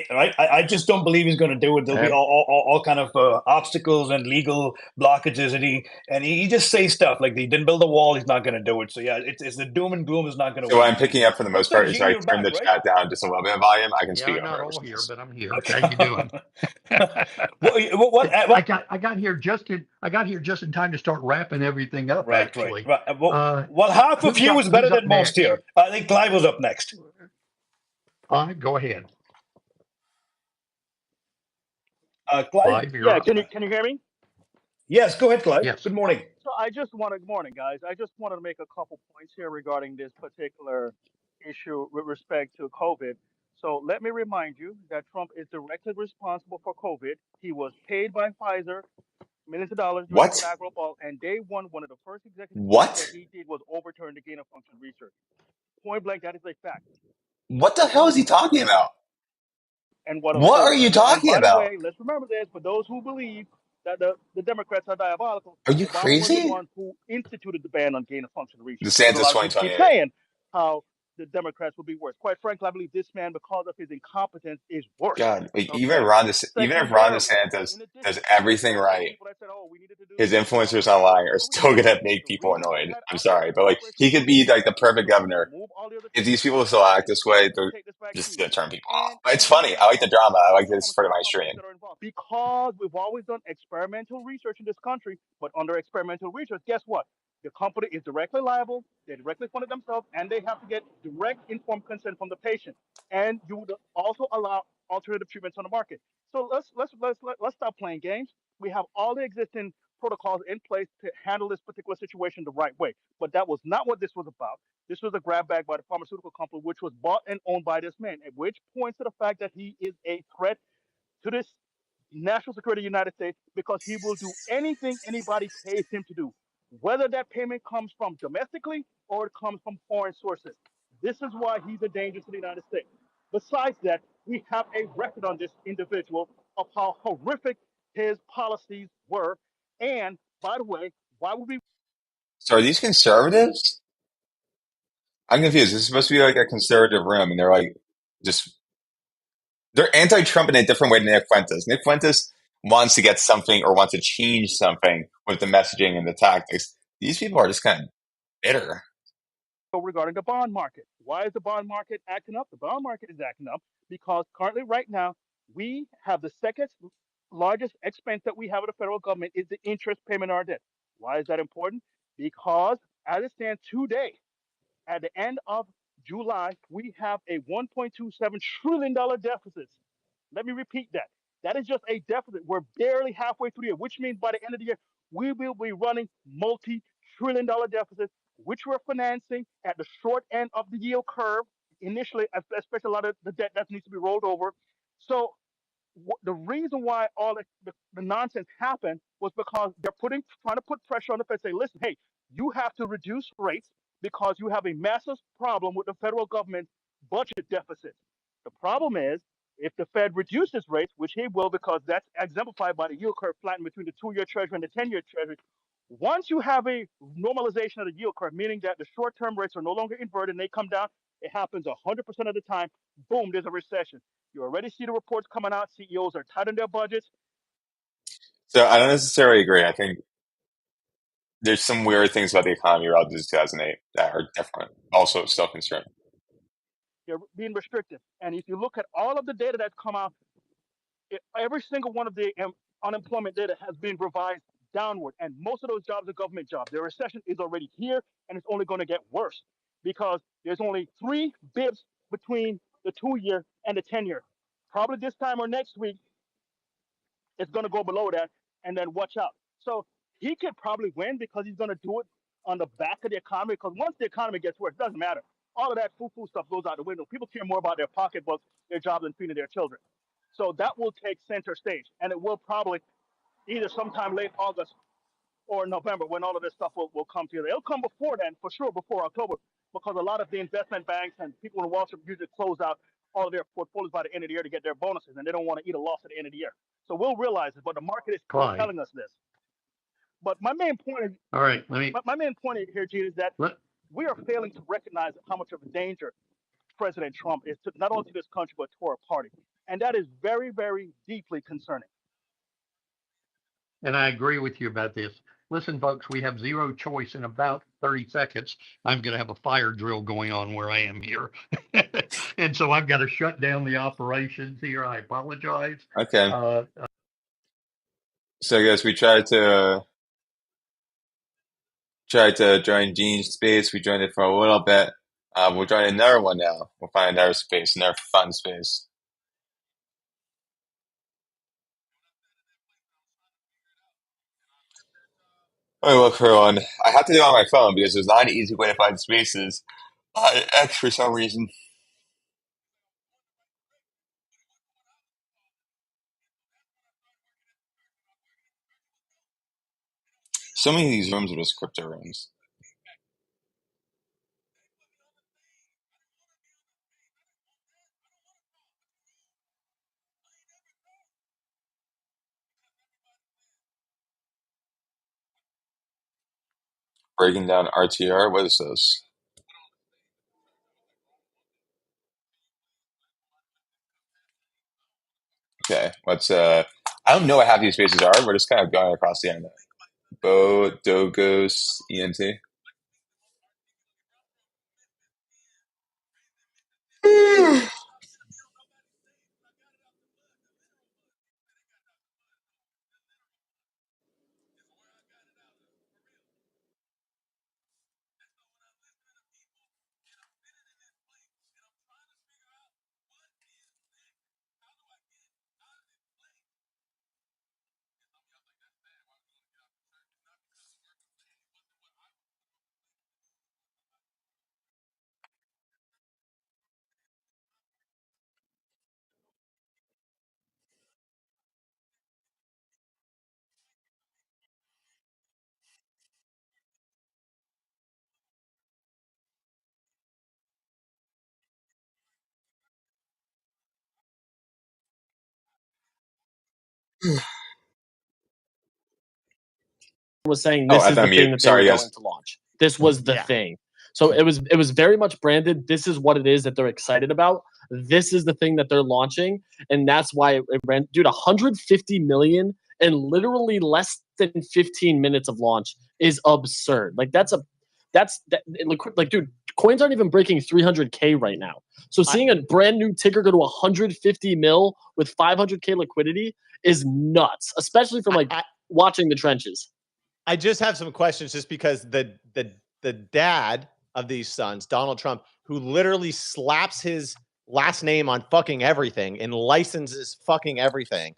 Right? I just don't believe he's going to do it. There'll be all kind of obstacles and legal blockages, and he just says stuff like he didn't build a wall. He's not going to do it. So yeah, it's the doom and gloom is not going to So what work I'm for JD picking up Vance. for the most Looks like part is Gene, I you're turn back, the right? chat down just a little bit of volume. I can Yeah, speak I'm over not it, all which is here, nice. but I'm here. Okay. How you doing? What? I got here I got here just in time to start wrapping everything up. Right, right, Actually, right. Well, half of you is better who's up than most next? here. I think Clive was up next. Go ahead. Clive? Clive, you're Yeah, up. can you hear me? Yes, go ahead, Clive. Yes. Good morning. So good morning, guys. I just wanted to make a couple points here regarding this particular issue with respect to COVID. So let me remind you that Trump is directly responsible for COVID. He was paid by Pfizer millions of dollars during the What? macro ball, and day one of the first executive orders that What? he did was overturn the gain of function research. Point blank, that is a fact. What the hell is he talking about? And what else What are for? you And talking by the about? way, let's remember this for those who believe that the Democrats are diabolical. Are you Obama was the crazy? one who instituted the ban on gain of function research because a DeSantis lot of people keep 2028. saying how the Democrats will be worse. Quite frankly, I believe this man, because of his incompetence, is worse. God, Okay. Even if Ron Secondarily, DeSantis in does addition, everything all those right, people that said, "Oh, we needed to do his this," influencers well, online are what do we still know? gonna make The people reason why we annoyed. had I'm sorry, optimal but like cooperation he with the could be Chinese like the was perfect because we governor. removed all the other If these sanctions people still and act we this way, allowed them to they're take this just vaccine. gonna turn people off. And But it's and funny. I and like the drama. I like the this part of pharmaceutical my companies stream. that are involved because we've always done experimental research in this country. But under experimental research, guess what? The company is directly liable. They directly fund it themselves, and they have to get direct informed consent from the patient. And you would also allow alternative treatments on the market. So let's stop playing games. We have all the existing protocols in place to handle this particular situation the right way. But that was not what this was about. This was a grab bag by the pharmaceutical company, which was bought and owned by this man, which points to the fact that he is a threat to this national security of the United States because he will do anything anybody pays him to do, whether that payment comes from domestically or it comes from foreign sources. This is why he's a danger to the United States. Besides that, we have a record on this individual of how horrific his policies were. And by the way, why would we? So are these conservatives? I'm confused. This is supposed to be like a conservative room, and they're like just they're anti-Trump in a different way than Nick Fuentes. Nick Fuentes wants to get something or wants to change something with the messaging and the tactics. These people are just kind of bitter. Regarding the bond market. Why is the bond market acting up? The bond market is acting up because currently, right now, we have the second largest expense that we have at the federal government is the interest payment on our debt. Why is that important? Because as it stands today, at the end of July, we have a $1.27 trillion deficit. Let me repeat that. That is just a deficit. We're barely halfway through the year, which means by the end of the year, we will be running multi-trillion-dollar deficits, which we're financing at the short end of the yield curve initially, especially a lot of the debt that needs to be rolled over. So the reason why all the nonsense happened was because they're trying to put pressure on the Fed. Say, listen, hey, You have to reduce rates because you have a massive problem with the federal government's budget deficit. The problem is if the Fed reduces rates, which he will because that's exemplified by the yield curve flattening between the 2-year Treasury and the 10-year Treasury. Once you have a normalization of the yield curve, meaning that the short-term rates are no longer inverted and they come down, it happens 100% of the time. Boom, there's a recession. You already see the reports coming out. CEOs are tightening their budgets. So I don't necessarily agree. I think there's some weird things about the economy relative to 2008 that are different. Also, still concerned. They're being restrictive. And if you look at all of the data that's come out, every single one of the unemployment data has been revised downward. And most of those jobs are government jobs. The recession is already here, and it's only going to get worse because there's only 3 bips between the 2-year and the 10-year. Probably this time or next week, it's going to go below that, and then watch out. So he could probably win because he's going to do it on the back of the economy. Because once the economy gets worse, it doesn't matter. All of that foo-foo stuff goes out the window. People care more about their pocketbooks, their jobs, and feeding their children. So that will take center stage, and it will probably either sometime late August or November when all of this stuff will come together. It'll come before then, for sure, before October, because a lot of the investment banks and people in Wall Street usually close out all of their portfolios by the end of the year to get their bonuses, and they don't want to eat a loss at the end of the year. So we'll realize it, but the market is telling us this. But my main point is, all right, my main point here, Gene, is that we are failing to recognize how much of a danger President Trump is to not only to this country but to our party, and that is very, very deeply concerning. And I agree with you about this. Listen, folks, we have zero choice. In about 30 seconds, I'm going to have a fire drill going on where I am here. And so I've got to shut down the operations here. I apologize. Okay. So I guess we tried to join Gene's space. We joined it for a little bit. We'll join another one now. We'll find another space, another fun space. Let me look for one. I have to do it on my phone because there's not an easy way to find spaces on X for some reason. So many of these rooms are just crypto rooms. Breaking down RTR. What is this? Okay, let's. I don't know what half these spaces are. We're just kind of going across the internet. Bo Dogos ENT. was saying this is the thing that they were going to launch. This was the thing. So it was very much branded. This is what it is that they're excited about. This is the thing that they're launching, and that's why it ran. Dude, 150 million in literally less than 15 minutes of launch is absurd. Like like, dude, coins aren't even breaking 300K right now. So seeing a brand new ticker go to 150 mil with 500K liquidity is nuts, especially from watching the trenches. I just have some questions just because the dad of these sons, Donald Trump, who literally slaps his last name on fucking everything and licenses fucking everything,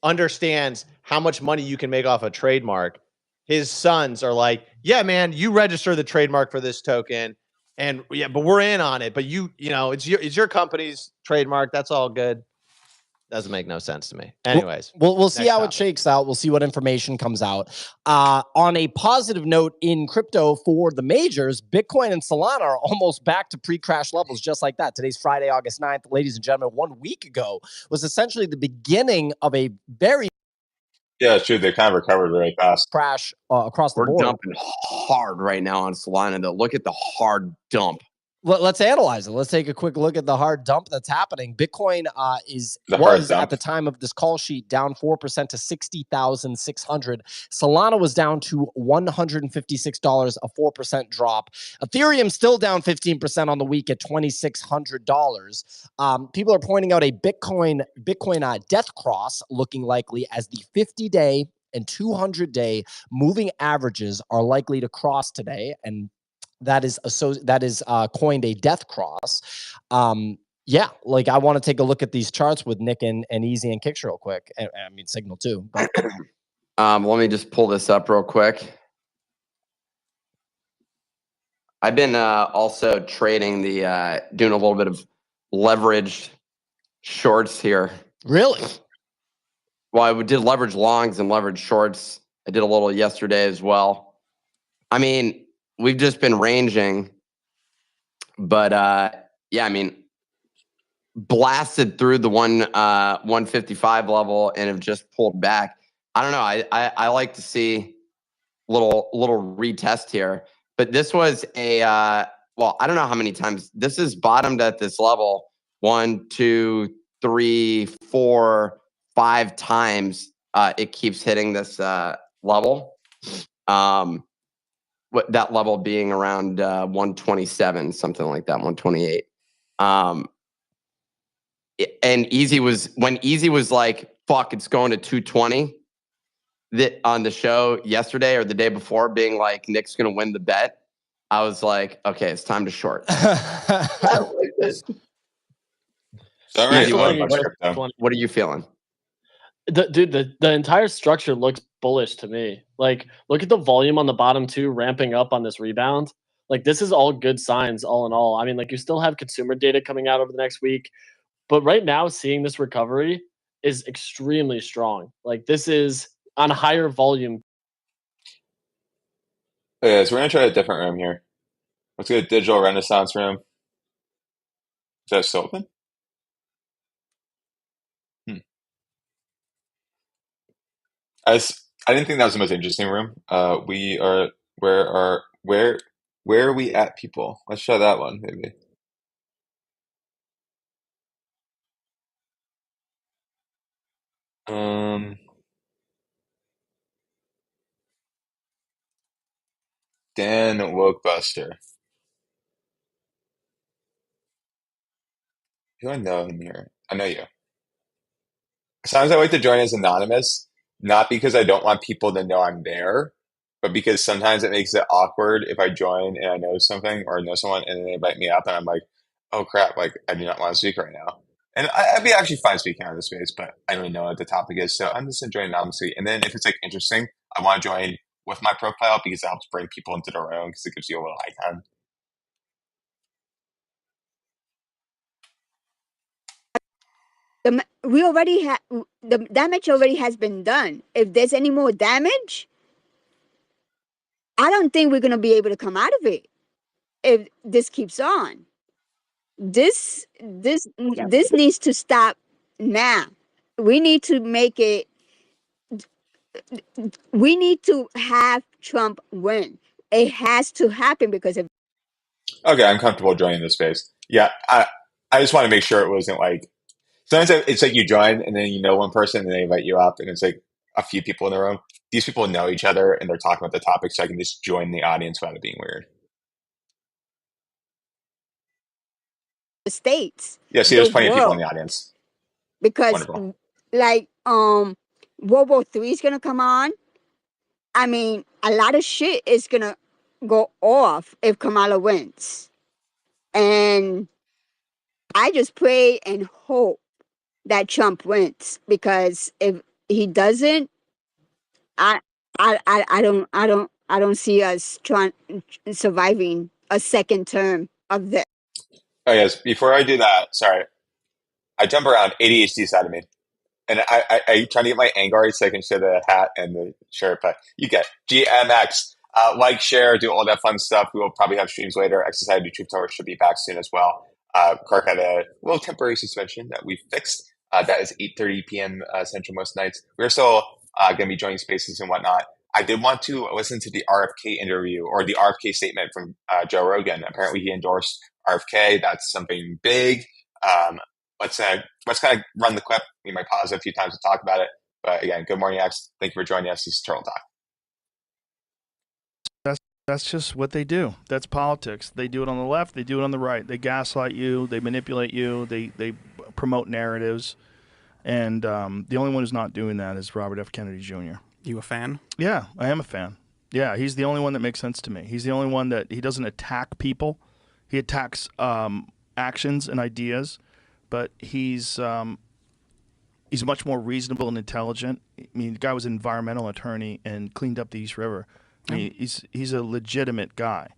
understands how much money you can make off a trademark. His sons are like, yeah, man, you register the trademark for this token. And yeah, but we're in on it. But you know, it's your company's trademark. That's all good. Doesn't make no sense to me. Anyways, we'll see next how topic. it shakes out. We'll see what information comes out. On a positive note in crypto for the majors, Bitcoin and Solana are almost back to pre-crash levels just like that. Today's Friday, August 9th. Ladies and gentlemen, 1 week ago was essentially the beginning of a very it's true. They kind of recovered very fast. Crash across the board. We're dumping hard right now on Solana, though. Look at the hard dump. Let's analyze it. Let's take a quick look at the hard dump that's happening. Bitcoin was at the time of this call sheet down 4% to 60,600. Solana was down to $156, a 4% drop. Ethereum still down 15% on the week at $2,600. People are pointing out a Bitcoin death cross looking likely as the 50-day and 200-day moving averages are likely to cross today, and that is coined a death cross. Yeah, like I want to take a look at these charts with Nick and Easy and Kicks real quick. I mean Signal too. But let me just pull this up real quick. I've been also trading doing a little bit of leveraged shorts here. Really? Well, I did leverage longs and leverage shorts. I did a little yesterday as well. I mean, we've just been ranging, but yeah, I mean, blasted through the 155 level and have just pulled back. I don't know. I like to see little retest here, but this was a well, I don't know how many times this is bottomed at this level. 1, 2, 3, 4, 5 times. It keeps hitting this level. That level being around 127, something like that, 128. And Easy was like, fuck, it's going to 220 on the show yesterday or the day before, being like, Nick's going to win the bet. I was like, okay, it's time to short. Easy, what are you feeling? The entire structure looks bullish to me. Like, look at the volume on the bottom two ramping up on this rebound. Like, this is all good signs, all in all. I mean, like, you still have consumer data coming out over the next week, but right now, seeing this recovery is extremely strong. Like, this is on higher volume. Yeah, so we're gonna try a different room here. Let's get a digital renaissance room. Is that still open? I didn't think that was the most interesting room. Where are we at, people? Let's try that one, maybe. Dan Wokebuster. Do I know him here? I know you. Sometimes I like to join as anonymous, not because I don't want people to know I'm there, but because sometimes it makes it awkward if I join and I know something or know someone and they invite me up and I'm like, oh crap, like I do not want to speak right now. And I'd be actually fine speaking on this space, but I don't really know what the topic is. So I'm just enjoying anonymously. And then if it's like interesting, I want to join with my profile because it helps bring people into the room because it gives you a little icon. We already have the damage already has been done. If there's any more damage, I don't think we're going to be able to come out of it if this keeps on. This needs to stop now. We need to make it. We need to have Trump win. It has to happen because of. Okay, I'm comfortable joining this space. Yeah, I just want to make sure it wasn't like. Sometimes it's like you join and then you know one person and they invite you up and it's like a few people in the room. These people know each other and they're talking about the topic, so I can just join the audience without it being weird. The states. Yeah, see, there's plenty of people in the audience. Because, wonderful. Like, World War III is gonna come on. I mean, a lot of shit is gonna go off if Kamala wins, and I just pray and hope that Trump wins, because if he doesn't, I don't see us surviving a second term of this. Oh yes, before I do that, sorry, I jump around. ADHD side of me. And I trying to get my Angari so I can show the hat and the shirt, but you get GMX. Like, share, do all that fun stuff. We will probably have streams later. Exercise Truth Tower should be back soon as well. Clark had a little temporary suspension that we fixed. That is 8:30 p.m. Central most nights. We're still going to be joining spaces and whatnot. I did want to listen to the RFK interview or the RFK statement from Joe Rogan. Apparently, he endorsed RFK. That's something big. Let's kind of run the clip. We might pause a few times to talk about it. But again, good morning, X. Thank you for joining us. This is Turtle Talk. That's just what they do. That's politics. They do it on the left. They do it on the right. They gaslight you. They manipulate you. They promote narratives. And the only one who's not doing that is Robert F. Kennedy Jr. You a fan? Yeah, I am a fan. Yeah, he's the only one that makes sense to me. He's the only one that he doesn't attack people. He attacks actions and ideas, but he's much more reasonable and intelligent. I mean, the guy was an environmental attorney and cleaned up the East River. I mean, he's a legitimate guy.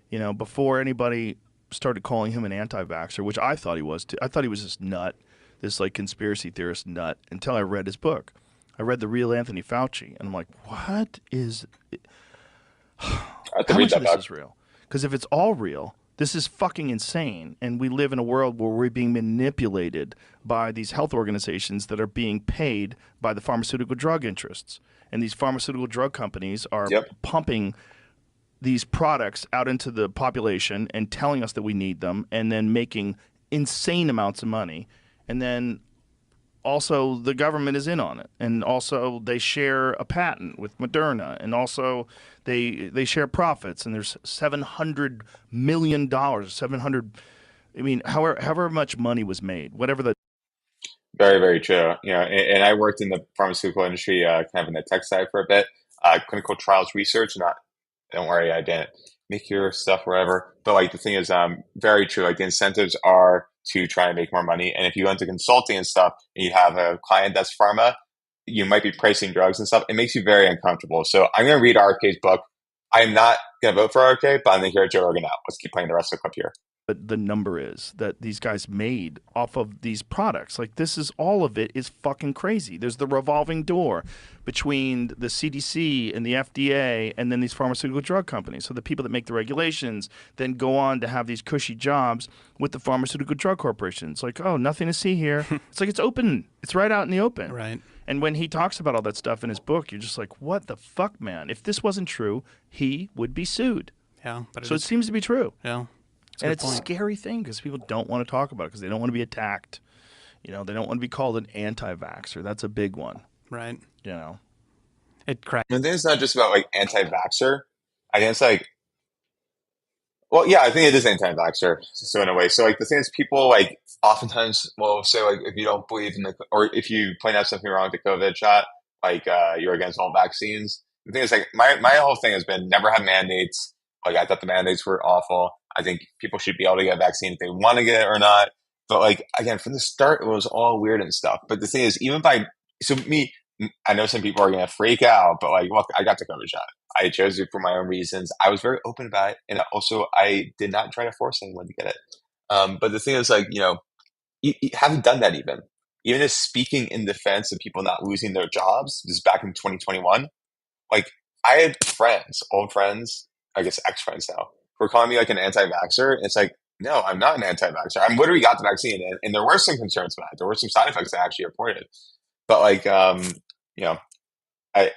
You know, before anybody started calling him an anti-vaxxer, which I thought he was too. I thought he was this nut, this like conspiracy theorist nut, until I read his book. I read The Real Anthony Fauci, and I'm like, what is how much of this is real? Because if it's all real, this is fucking insane, and we live in a world where we're being manipulated by these health organizations that are being paid by the pharmaceutical drug interests. And these pharmaceutical drug companies are pumping these products out into the population and telling us that we need them, and then making insane amounts of money. And then also the government is in on it, and also they share a patent with Moderna, and also they share profits, and there's $700 million, however much money was made, whatever the. Very, very true. You know, and I worked in the pharmaceutical industry, kind of in the tech side for a bit, clinical trials research. Don't worry, I didn't make your stuff wherever. But like the thing is, very true. Like the incentives are to try and make more money. And if you go into consulting and stuff, and you have a client that's pharma, you might be pricing drugs and stuff. It makes you very uncomfortable. So I'm going to read RFK's book. I'm not going to vote for RFK, but I'm going to hear Joe Rogan out. Let's keep playing the rest of the clip here. The number is that these guys made off of these products. Like, this is all of it is fucking crazy. There's the revolving door between the CDC and the FDA and then these pharmaceutical drug companies. So the people that make the regulations then go on to have these cushy jobs with the pharmaceutical drug corporations. Like, oh, nothing to see here. It's like it's open. It's right out in the open. Right. And when he talks about all that stuff in his book, you're just like, what the fuck, man? If this wasn't true, he would be sued. Yeah. But so it seems to be true. Yeah. And it's a scary thing because people don't want to talk about it because they don't want to be attacked. You know, they don't want to be called an anti-vaxxer. That's a big one. Right. You know. It cracks. I think it's not just about like anti-vaxxer. I think it's like, well, yeah, I think it is anti-vaxxer. So in a way, so like the thing is, people like oftentimes will say like if you don't believe in or if you point out something wrong with the COVID shot, like you're against all vaccines. The thing is, like my whole thing has been never have mandates. Like I thought the mandates were awful. I think people should be able to get a vaccine if they want to get it or not. But like again, from the start, it was all weird and stuff. But the thing is, I know some people are gonna freak out, but like, look, I got the COVID shot. I chose it for my own reasons. I was very open about it, and also I did not try to force anyone to get it. But the thing is, like, you know, you haven't done that even as speaking in defense of people not losing their jobs. This is back in 2021. Like, I had friends, old friends, I guess ex-friends now, who were calling me like an anti-vaxxer. And it's like, no, I'm not an anti-vaxxer. I'm literally got the vaccine, and there were some concerns about it. There were some side effects that I actually reported. But like, you know, I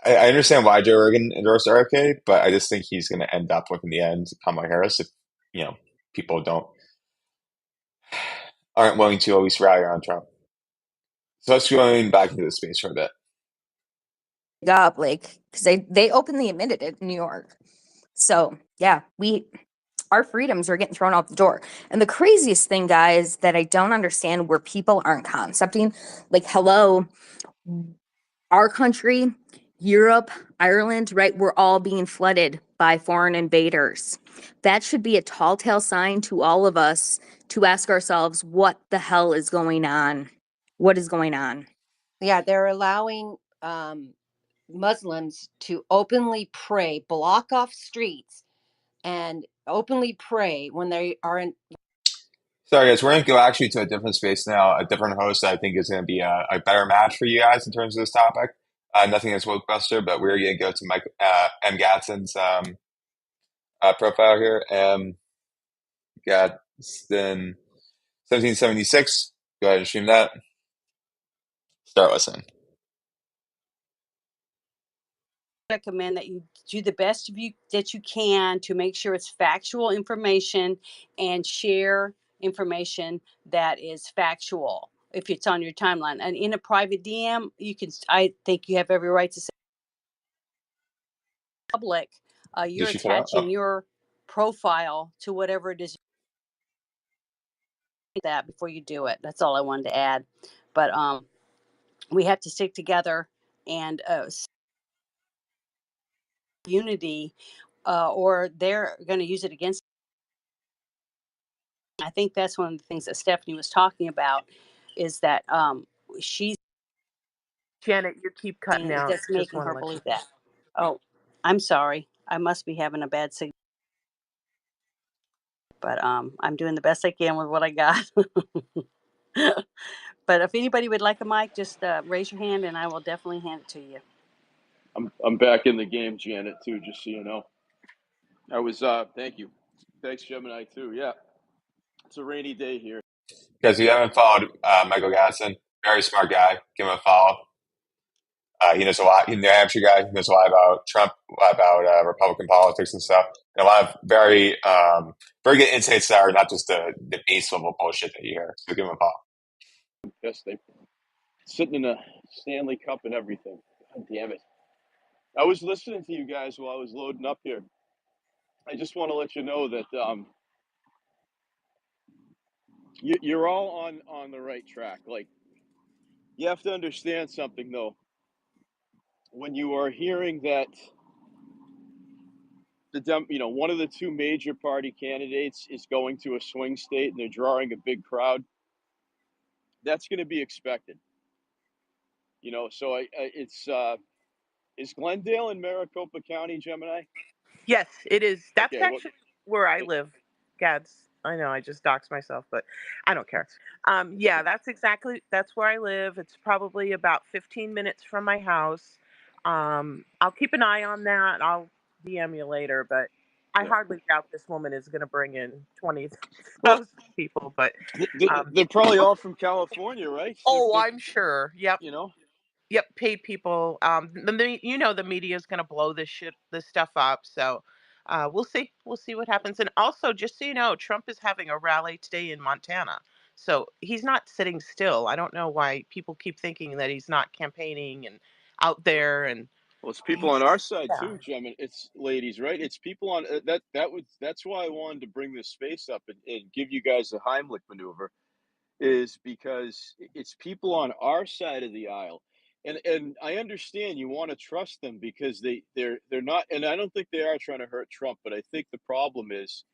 understand why Joe Rogan endorsed RFK, but I just think he's going to end up with, in the end, Kamala Harris if, you know, people aren't willing to at least rally around Trump. So let's going back into the space for a bit. Up, like, because they openly admitted it in New York. So yeah, our freedoms are getting thrown out the door. And the craziest thing, guys, that I don't understand where people aren't concepting, like, hello, our country, Europe, Ireland, right? We're all being flooded by foreign invaders. That should be a tall tale sign to all of us to ask ourselves, what the hell is going on? What is going on? Yeah, they're allowing Muslims to openly pray, block off streets, and openly pray when they are in. Sorry, guys, we're going to go actually to a different space now, a different host that I think is going to be a better match for you guys in terms of this topic. Nothing against Wokebuster, but we're going to go to Mike M. Gadsden's profile here. Gadsden 1776. Go ahead and stream that. Start listening. Recommend that you do the best that you can to make sure it's factual information and share information that is factual if it's on your timeline. And in a private DM, I think you have every right to say public, you're attaching your profile to whatever it is that before you do it. That's all I wanted to add. But we have to stick together and unity, or they're going to use it against. I think that's one of the things that Stephanie was talking about, is that she's Janet, you keep cutting out. that's making her believe that. Oh, I'm sorry. I must be having a bad signal. But I'm doing the best I can with what I got. But if anybody would like a mic, just raise your hand and I will definitely hand it to you. I'm back in the game, Janet, too, just so you know. I was thank you. Thanks, Gemini, too. Yeah. It's a rainy day here. Guys, if you haven't followed Michael Gadsden, very smart guy. Give him a follow. He knows a lot. He's a New Hampshire guy. He knows a lot about Trump, about Republican politics and stuff. And a lot of very good insights that are not just the base level bullshit that you hear. So give him a follow. Yes, they sitting in a Stanley Cup and everything. God damn it. I was listening to you guys while I was loading up here. I just want to let you know that you're all on the right track. Like, you have to understand something, though. When you are hearing that one of the two major party candidates is going to a swing state and they're drawing a big crowd, that's going to be expected. So it's is Glendale in Maricopa County, Gemini? Yes, it is. That's Okay, actually where I live, Gads. I know I just doxed myself, but I don't care. Yeah, that's where I live. It's probably about 15 minutes from my house. I'll keep an eye on that. I'll DM you later, but I hardly doubt this woman is going to bring in 20,000 people. But they're probably all from California, right? Oh, I'm sure. Yep. You know. Yep, paid people. The media is going to blow this stuff up. So we'll see. We'll see what happens. And also, just so you know, Trump is having a rally today in Montana. So he's not sitting still. I don't know why people keep thinking that he's not campaigning and out there. And well, it's people on our side too, Gem. It's ladies, right? It's people on that's why I wanted to bring this space up and give you guys a Heimlich maneuver, is because it's people on our side of the aisle. And I understand you want to trust them because they're not, and I don't think they are trying to hurt Trump, but I think the problem is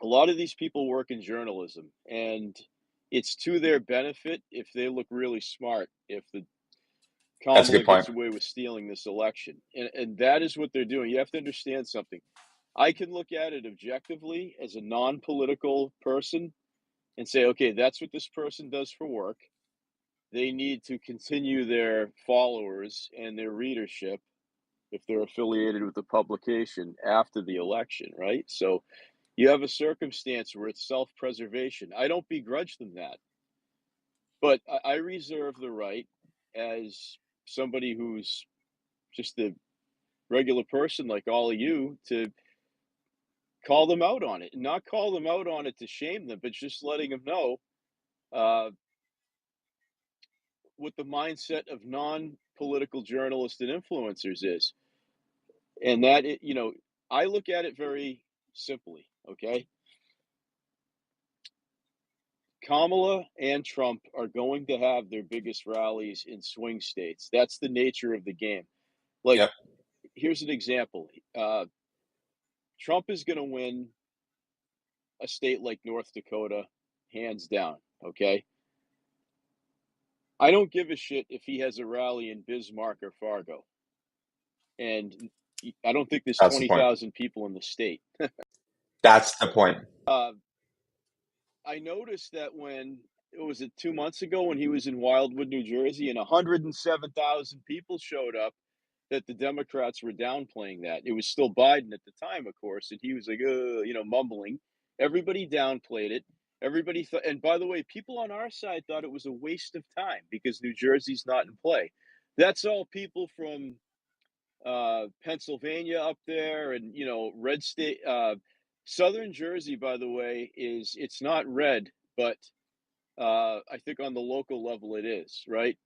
a lot of these people work in journalism, and it's to their benefit if they look really smart, if the Kamala gets away with stealing this election. And that is what they're doing. You have to understand something. I can look at it objectively as a non-political person and say, okay, that's what this person does for work. They need to continue their followers and their readership if they're affiliated with the publication after the election, right? So you have a circumstance where it's self-preservation. I don't begrudge them that. But I reserve the right, as somebody who's just a regular person like all of you, to call them out on it. And not call them out on it to shame them, but just letting them know what the mindset of non-political journalists and influencers is. And that, I look at it very simply, okay? Kamala and Trump are going to have their biggest rallies in swing states. That's the nature of the game. Like, here's an example. Trump is going to win a state like North Dakota, hands down, okay? I don't give a shit if he has a rally in Bismarck or Fargo. And I don't think there's 20,000 people in the state. That's the point. I noticed that when it was 2 months ago when he was in Wildwood, New Jersey, and 107,000 people showed up, that the Democrats were downplaying that. It was still Biden at the time, of course, and he was like, mumbling. Everybody downplayed it. Everybody thought, and by the way, people on our side thought it was a waste of time because New Jersey's not in play. That's all people from Pennsylvania up there, and red state. Southern Jersey, by the way, it's not red, but I think on the local level it is, right?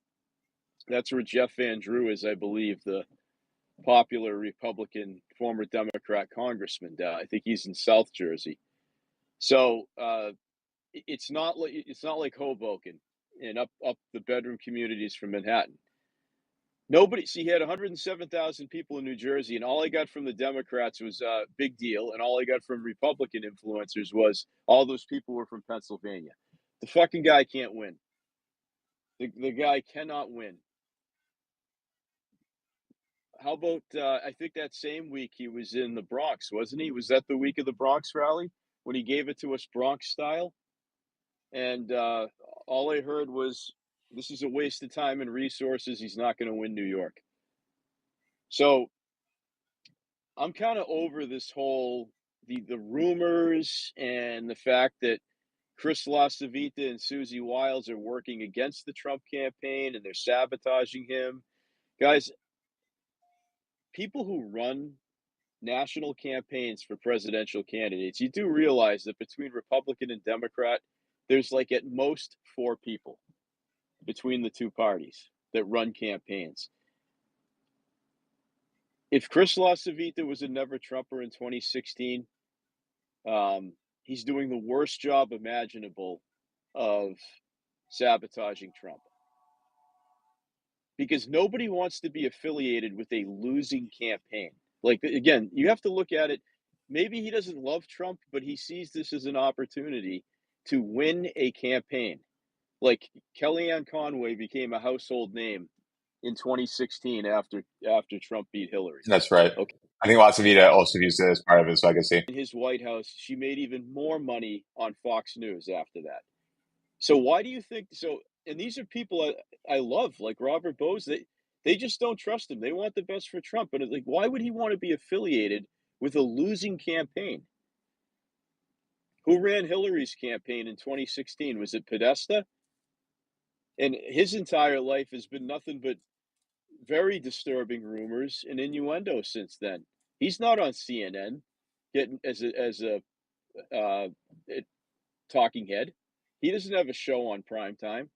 That's where Jeff Van Drew is, I believe, the popular Republican former Democrat congressman. I think he's in South Jersey. So it's not like Hoboken and up the bedroom communities from Manhattan. Nobody. See, he had 107,000 people in New Jersey, and all I got from the Democrats was a big deal, and all I got from Republican influencers was all those people were from Pennsylvania. The fucking guy can't win. The guy cannot win. How about I think that same week he was in the Bronx, wasn't he? Was that the week of the Bronx rally when he gave it to us Bronx style? And all I heard was, this is a waste of time and resources. He's not going to win New York. So I'm kind of over this whole the rumors and the fact that Chris LaCivita and Susie Wiles are working against the Trump campaign and they're sabotaging him. Guys, people who run national campaigns for presidential candidates, you do realize that between Republican and Democrat, there's like at most 4 people between the two parties that run campaigns. If Chris LaCivita was a never Trumper in 2016, he's doing the worst job imaginable of sabotaging Trump. Because nobody wants to be affiliated with a losing campaign. Like, again, you have to look at it. Maybe he doesn't love Trump, but he sees this as an opportunity to win a campaign. Like Kellyanne Conway became a household name in 2016 after Trump beat Hillary. That's right. Okay. I think LaCivita also used it as part of his legacy. In his White House, she made even more money on Fox News after that. So why do you think so? And these are people I love, like Robert Bose. They just don't trust him. They want the best for Trump. And it's like, why would he want to be affiliated with a losing campaign? Who ran Hillary's campaign in 2016? Was it Podesta? And his entire life has been nothing but very disturbing rumors and innuendo since then. He's not on CNN getting as a talking head. He doesn't have a show on primetime.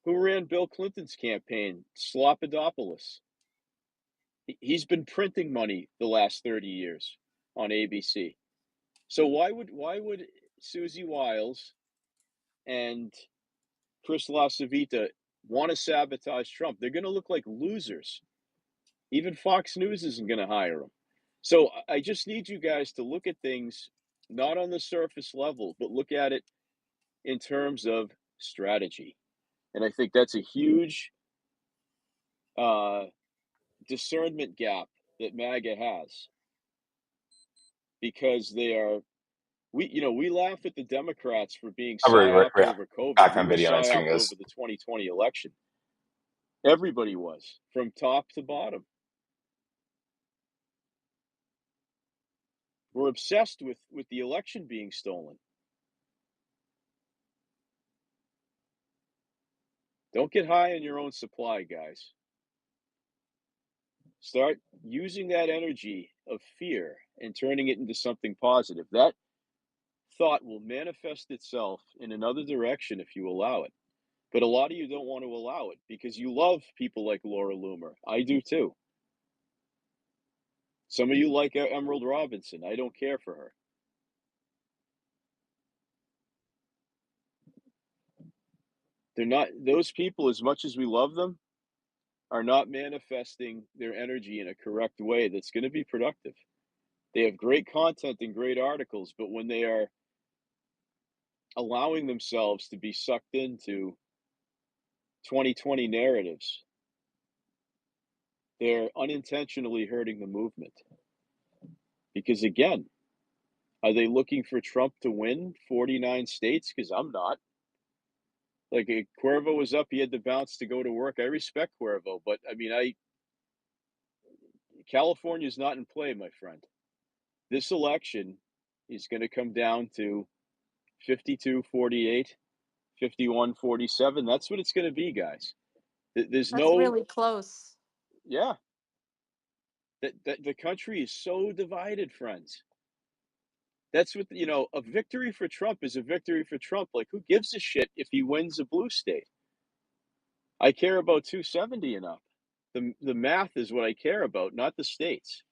Who ran Bill Clinton's campaign? Slopadopoulos. He's been printing money the last 30 years on ABC. So why would Susie Wiles and Chris LaCivita want to sabotage Trump? They're going to look like losers. Even Fox News isn't going to hire them. So I just need you guys to look at things not on the surface level, but look at it in terms of strategy. And I think that's a huge discernment gap that MAGA has, because we laugh at the Democrats for being psyoped over COVID. Back We on were video on screen psyoped over the 2020 election. Everybody was, from top to bottom. We're obsessed with the election being stolen. Don't get high on your own supply, guys. Start using that energy of fear and turning it into something positive. That thought will manifest itself in another direction if you allow it. But a lot of you don't want to allow it because you love people like Laura Loomer. I do too. Some of you like Emerald Robinson. I don't care for her. They're not, those people, as much as we love them, are not manifesting their energy in a correct way that's going to be productive. They have great content and great articles, but when they are allowing themselves to be sucked into 2020 narratives, they're unintentionally hurting the movement. Because again, Are they looking for Trump to win 49 states? Because I'm not. Like, Cuervo was up, he had to bounce to go to work. I respect Cuervo, but I mean, California's not in play, my friend. This election is going to come down to 52-48, 51-47. That's what it's going to be, guys. There's That's no, really close. yeah. That the country is so divided, friends. That's what, a victory for Trump is a victory for Trump. Like, who gives a shit if he wins a blue state? I care about 270 and up. The math is what I care about, not the states.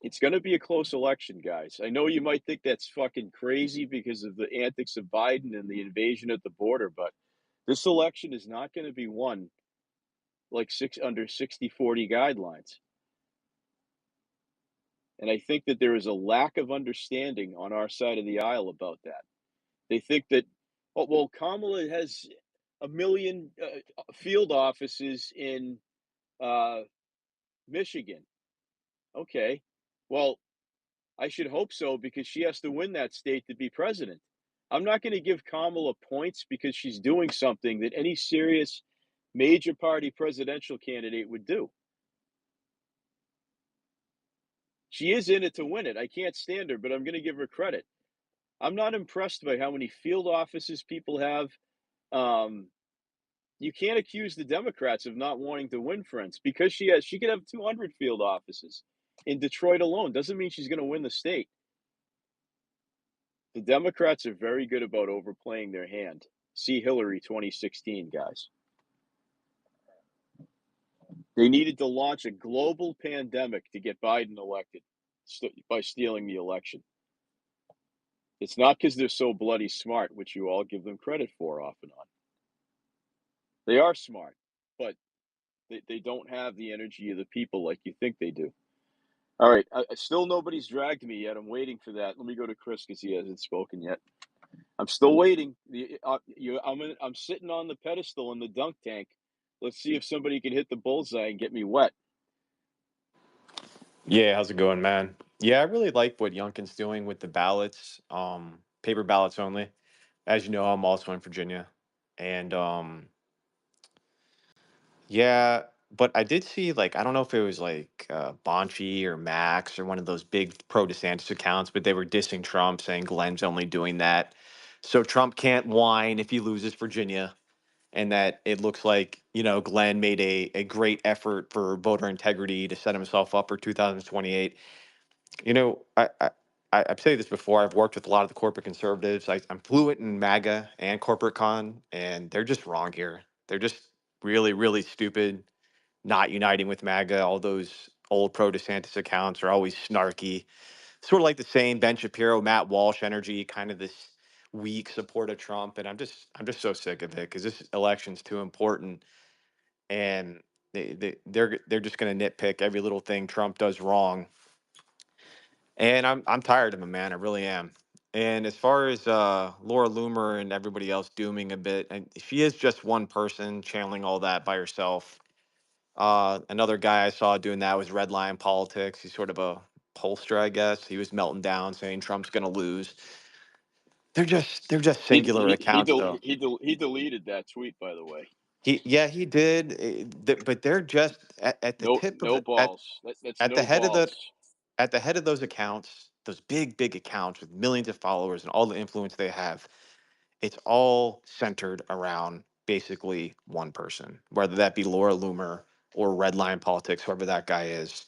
It's going to be a close election, guys. I know you might think that's fucking crazy because of the antics of Biden and the invasion at the border, but this election is not going to be won like under 60-40 guidelines. And I think that there is a lack of understanding on our side of the aisle about that. They think that, oh, well, Kamala has a million field offices in Michigan. Okay. Well, I should hope so because she has to win that state to be president. I'm not going to give Kamala points because she's doing something that any serious major party presidential candidate would do. She is in it to win it. I can't stand her, but I'm going to give her credit. I'm not impressed by how many field offices people have. You can't accuse the Democrats of not wanting to win, friends, because she could have 200 field offices in Detroit alone. Doesn't mean she's going to win the state. The Democrats are very good about overplaying their hand. See Hillary 2016, guys. They needed to launch a global pandemic to get Biden elected by stealing the election. It's not because they're so bloody smart, which you all give them credit for off and on. They are smart, but they don't have the energy of the people like you think they do. All right. Still nobody's dragged me yet. I'm waiting for that. Let me go to Chris because he hasn't spoken yet. I'm still waiting. I'm sitting on the pedestal in the dunk tank. Let's see if somebody can hit the bullseye and get me wet. Yeah, how's it going, man? Yeah, I really like what Youngkin's doing with the ballots, paper ballots only. As you know, I'm also in Virginia. And yeah, but I did see like I don't know if it was like Bonchi or Max or one of those big pro DeSantis accounts, but they were dissing Trump, saying Glenn's only doing that. So Trump can't whine if he loses Virginia, and that it looks like, Glenn made a great effort for voter integrity to set himself up for 2028. I've said this before. I've worked with a lot of the corporate conservatives. I'm fluent in MAGA and corporate con, and they're just wrong here. They're just really, really stupid, not uniting with MAGA. All those old pro DeSantis accounts are always snarky, sort of like the same Ben Shapiro, Matt Walsh energy, kind of this weak support of Trump. And I'm just so sick of it because this election's too important, and they're just going to nitpick every little thing Trump does wrong, and I'm tired of him, man. I really am. And as far as Laura Loomer and everybody else dooming a bit, and she is just one person channeling all that by herself. Another guy I saw doing that was Redline Politics. He's sort of a pollster, I guess. He was melting down, saying Trump's going to lose. They're just singular accounts, though. He deleted that tweet, by the way. He did, but they're just at the tip of No the balls. That's at the no head of the balls. at the head of those accounts, those big accounts with millions of followers and all the influence they have. It's all centered around basically one person, whether that be Laura Loomer or Redline Politics, whoever that guy is.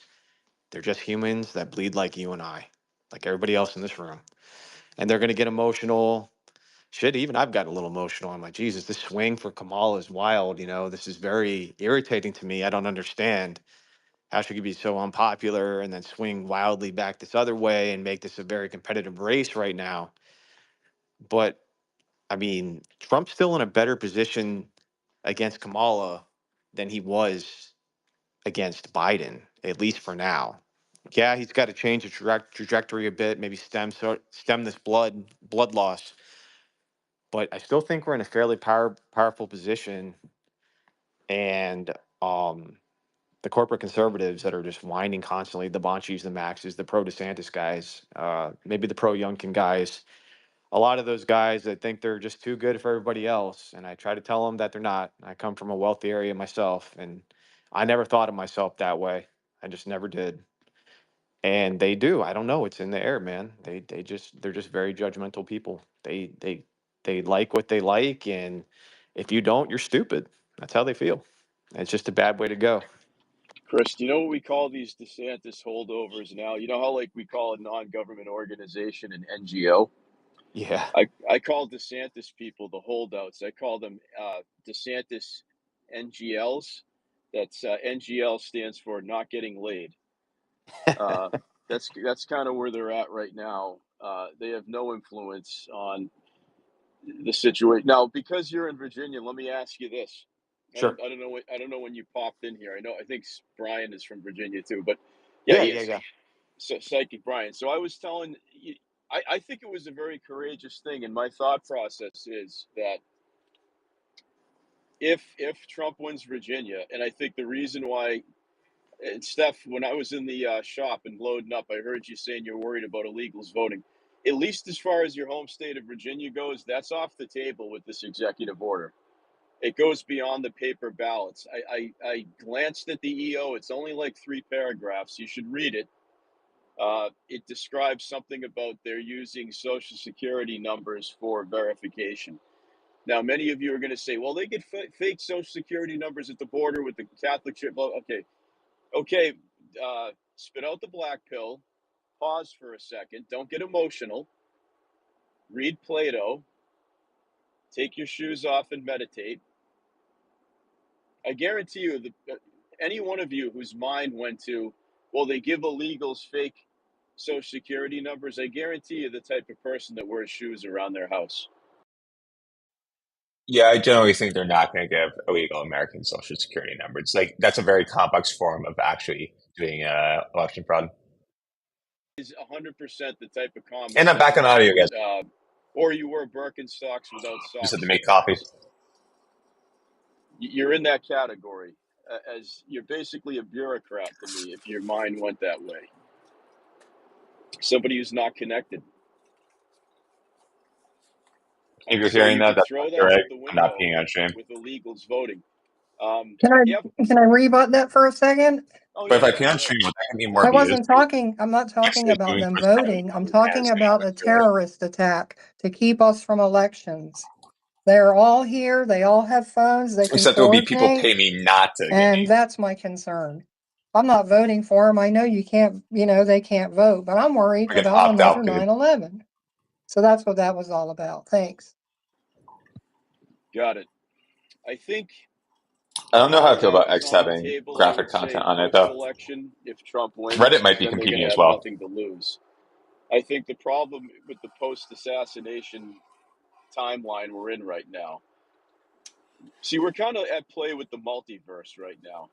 They're just humans that bleed like you and I, like everybody else in this room. And they're going to get emotional. Shit, even I've gotten a little emotional. I'm like, Jesus, this swing for Kamala is wild. This is very irritating to me. I don't understand how she could be so unpopular and then swing wildly back this other way and make this a very competitive race right now. But I mean, Trump's still in a better position against Kamala than he was against Biden, at least for now. Yeah, he's got to change the trajectory a bit, maybe stem this blood loss. But I still think we're in a fairly powerful position, and the corporate conservatives that are just whining constantly, the Bonchis, the Maxes, the pro DeSantis guys, maybe the pro Youngkin guys, a lot of those guys that think they're just too good for everybody else. And I try to tell them that they're not. I come from a wealthy area myself, and I never thought of myself that way. I just never did. And they do. I don't know. It's in the air, man. They're just very judgmental people. They like what they like, and if you don't, you're stupid. That's how they feel. It's just a bad way to go. Chris, do you know what we call these DeSantis holdovers now? You know how like we call a non-government organization an NGO? Yeah. I call DeSantis people the holdouts. I call them DeSantis NGLs. That's NGL stands for not getting laid. That's kind of where they're at right now. They have no influence on the situation now. Because you're in Virginia, let me ask you this. Sure. I don't know when you popped in here. I think Brian is from Virginia too, but Yeah, he yeah, is. yeah. So, Psychic Brian. So I was telling you, I think it was a very courageous thing, and my thought process is that if Trump wins Virginia, and I think the reason why, and Steph, when I was in the shop and loading up, I heard you saying you're worried about illegals voting. At least as far as your home state of Virginia goes, that's off the table with this executive order. It goes beyond the paper ballots. I glanced at the EO. It's only like 3 paragraphs. You should read it. It describes something about they're using social security numbers for verification. Now, many of you are going to say, well, they get fake social security numbers at the border with the Catholic Church. Well, okay, spit out the black pill. Pause for a second. Don't get emotional. Read Plato. Take your shoes off and meditate. I guarantee you, any one of you whose mind went to, well, they give illegals fake social security numbers, I guarantee you the type of person that wears shoes around their house. Yeah, I generally think they're not going to give illegal American social security numbers. Like that's a very complex form of actually doing election fraud. Is 100% the type of comment. And I'm back on audio, guys. Or you wear Birkenstocks without socks. Just had to make coffee. You're in that category, as you're basically a bureaucrat to me if your mind went that way. Somebody who's not connected. If you're hearing that, that's throw not that correct. out the I'm not window being on stream. with illegals voting. Can I rebut that for a second? Oh, But yeah, if I pee on stream, will that give me more I views? wasn't talking. I'm not talking Yes, about doing them push private voting. I'm numbers talking as about a Facebook does. terrorist attack to keep us from elections. They're all here. They all have phones. They can Except there'll be people coordinate, pay me not to get and me. that's my concern. I'm not voting for them. I know you can't. They can't vote, but I'm worried I get about opt out, another dude. 9/11. So that's what that was all about. Thanks. Got it. I think I don't know how I feel about is X on the having table. I graphic would say content on it, though. post-election, if Trump wins, Reddit might 'cause be then they're going competing to as have well. nothing to lose. I think the problem with the post-assassination timeline we're in right now. See, we're kind of at play with the multiverse right now.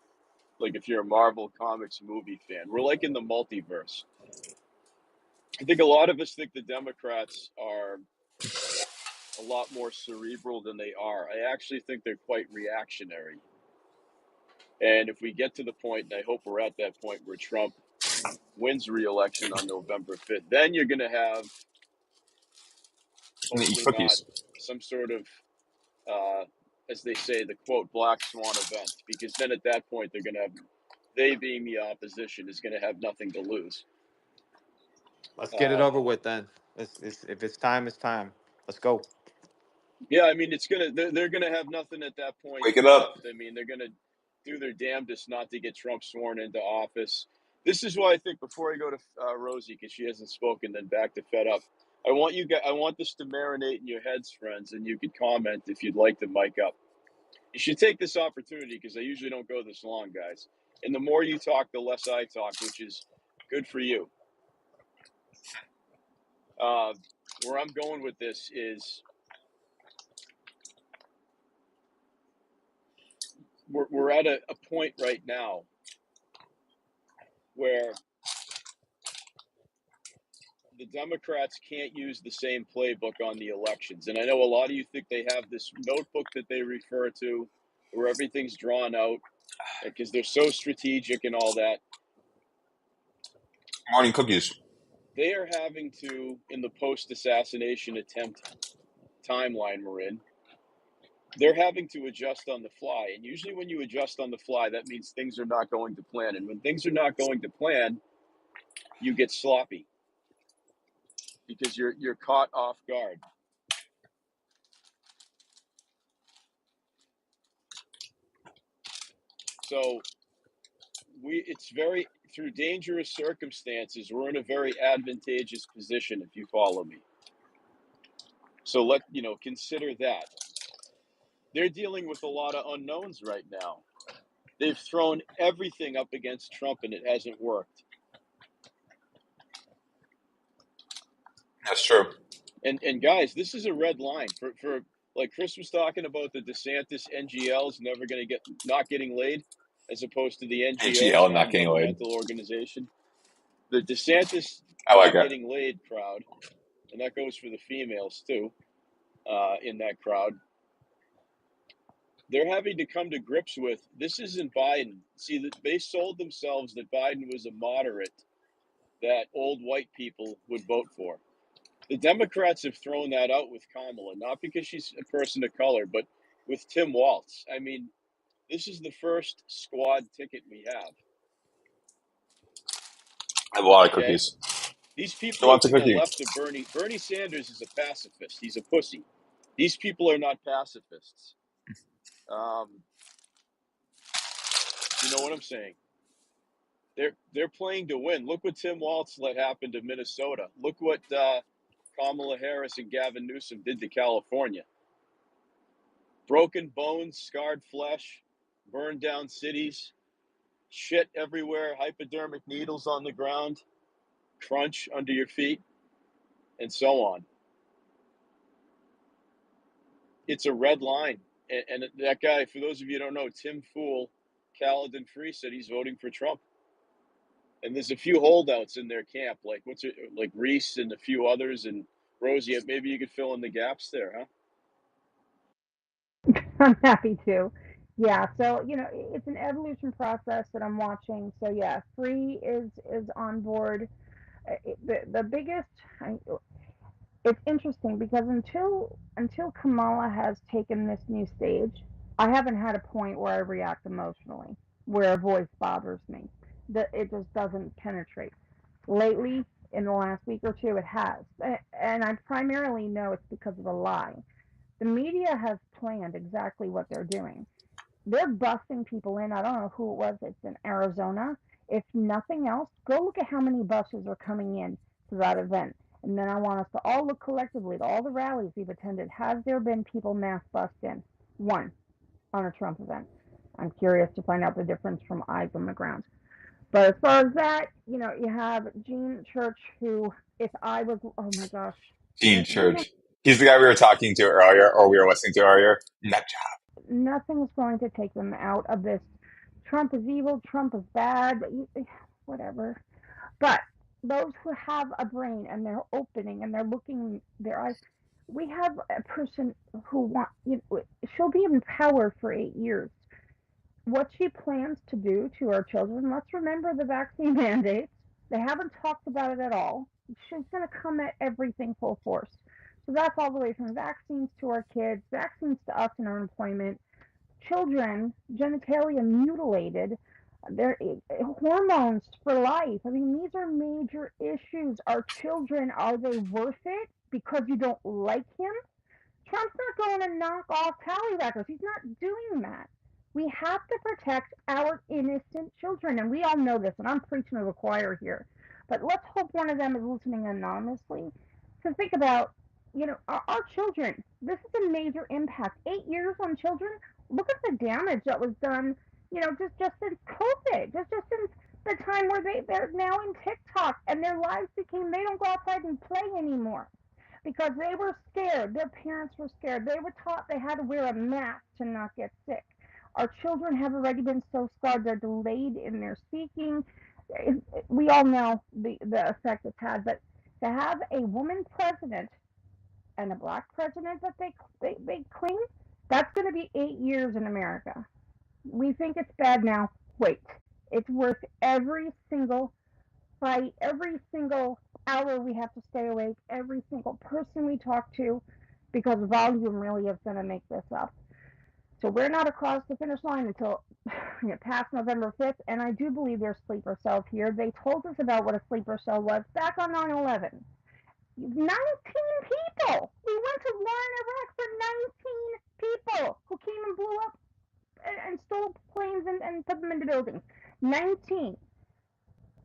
Like if you're a Marvel Comics movie fan, we're like in the multiverse. I think a lot of us think the Democrats are a lot more cerebral than they are. I actually think they're quite reactionary. And if we get to the point, and I hope we're at that point where Trump wins re-election on November 5th, then you're going to have, I'm gonna eat hopefully not, cookies. some sort of, as they say, the quote, black swan event. Because then at that point, they're going to have, they being the opposition, is going to have nothing to lose. Let's get it over with then. If it's time, it's time. Let's go. Yeah, I mean, they're gonna have nothing at that point Wake it up. left. I mean, they're gonna do their damnedest not to get Trump sworn into office. This is why I think, before I go to Rosie, because she hasn't spoken, then back to Fed Up. I want this to marinate in your heads, friends, and you could comment if you'd like to mic up. You should take this opportunity, because I usually don't go this long, guys. And the more you talk, the less I talk, which is good for you. Where I'm going with this is, we're at a point right now where the Democrats can't use the same playbook on the elections. And I know a lot of you think they have this notebook that they refer to where everything's drawn out. because they're so strategic and all that. Morning cookies. They are having to, in the post-assassination attempt timeline we're in, they're having to adjust on the fly. And usually when you adjust on the fly, that means things are not going to plan. And when things are not going to plan, you get sloppy because you're caught off guard. So it's very, through dangerous circumstances, we're in a very advantageous position, if you follow me. So consider that. They're dealing with a lot of unknowns right now. They've thrown everything up against Trump and it hasn't worked. That's true. And guys, this is a red line for like Chris was talking about the DeSantis NGLs not getting laid, as opposed to the NGOs, AGL not getting laid. non-governmental organization. The DeSantis I like not it. getting laid crowd, and that goes for the females too, in that crowd. They're having to come to grips with, this isn't Biden. See, they sold themselves that Biden was a moderate that old white people would vote for. The Democrats have thrown that out with Kamala, not because she's a person of color, but with Tim Walz. I mean, this is the first squad ticket we have. I have a lot of Okay? cookies. These Who people are wants a to the cookie? left of Bernie. Bernie Sanders is a pacifist. He's a pussy. These people are not pacifists. You know what I'm saying? They're playing to win. Look what Tim Walz let happen to Minnesota. Look what Kamala Harris and Gavin Newsom did to California. Broken bones, scarred flesh, burned down cities, shit everywhere, hypodermic needles on the ground, crunch under your feet, and so on. It's a red line. And that guy, for those of you who don't know, Tim Fool, Caledon Free, said he's voting for Trump. And there's a few holdouts in their camp, like Reese and a few others, and Rosie. Maybe you could fill in the gaps there, huh? I'm happy to. Yeah, so it's an evolution process that I'm watching. So yeah, Free is on board. The biggest, it's interesting because until Kamala has taken this new stage, I haven't had a point where I react emotionally, where a voice bothers me. It just doesn't penetrate. Lately, in the last week or two, it has, and I primarily know it's because of the lie. The media has planned exactly what they're doing. They're busing people in. I don't know who it was. It's in Arizona. If nothing else, go look at how many buses are coming in to that event. And then I want us to all look collectively at all the rallies we've attended. Has there been people mass bussed in? One on a Trump event. I'm curious to find out the difference from eyes on the ground. But as far as that, you have Gene Church, who, if I was, oh my gosh. Gene Church. He's the guy we were talking to earlier, or we were listening to earlier. Nut job. Nothing's going to take them out of this. Trump is evil, Trump is bad, whatever. But those who have a brain and they're opening and they're looking their eyes, we have a person who she'll be in power for 8 years. What she plans to do to our children, let's remember the vaccine mandates. They haven't talked about it at all. She's going to come at everything full force. So that's all the way from vaccines to our kids, vaccines to us and our employment, children genitalia mutilated, their hormones for life. I mean, these are major issues. Our children, are they worth it because you don't like him? Trump's not going to knock off tallywhackers. He's not doing that. We have to protect our innocent children, and we all know this, and I'm preaching to the choir here. But let's hope one of them is listening anonymously. Because think about, our children. This is a major impact. 8 years on children. Look at the damage that was done, just since COVID, just since the time where they're now in TikTok, and their lives became, they don't go outside and play anymore because they were scared. Their parents were scared. They were taught they had to wear a mask to not get sick. Our children have already been so scarred, they're delayed in their speaking. We all know the effect it's had, but to have a woman president and a black president that they claim, that's going to be 8 years in America. We think it's bad now. Wait. It's worth every single fight, every single hour we have to stay awake, every single person we talk to, because volume really is going to make this up. So we're not across the finish line until past November 5th, and I do believe there's sleeper cells here. They told us about what a sleeper cell was back on 9/11. 19 people! We went to war in Iraq for 19 people who came and blew up and stole planes and put them into buildings. 19.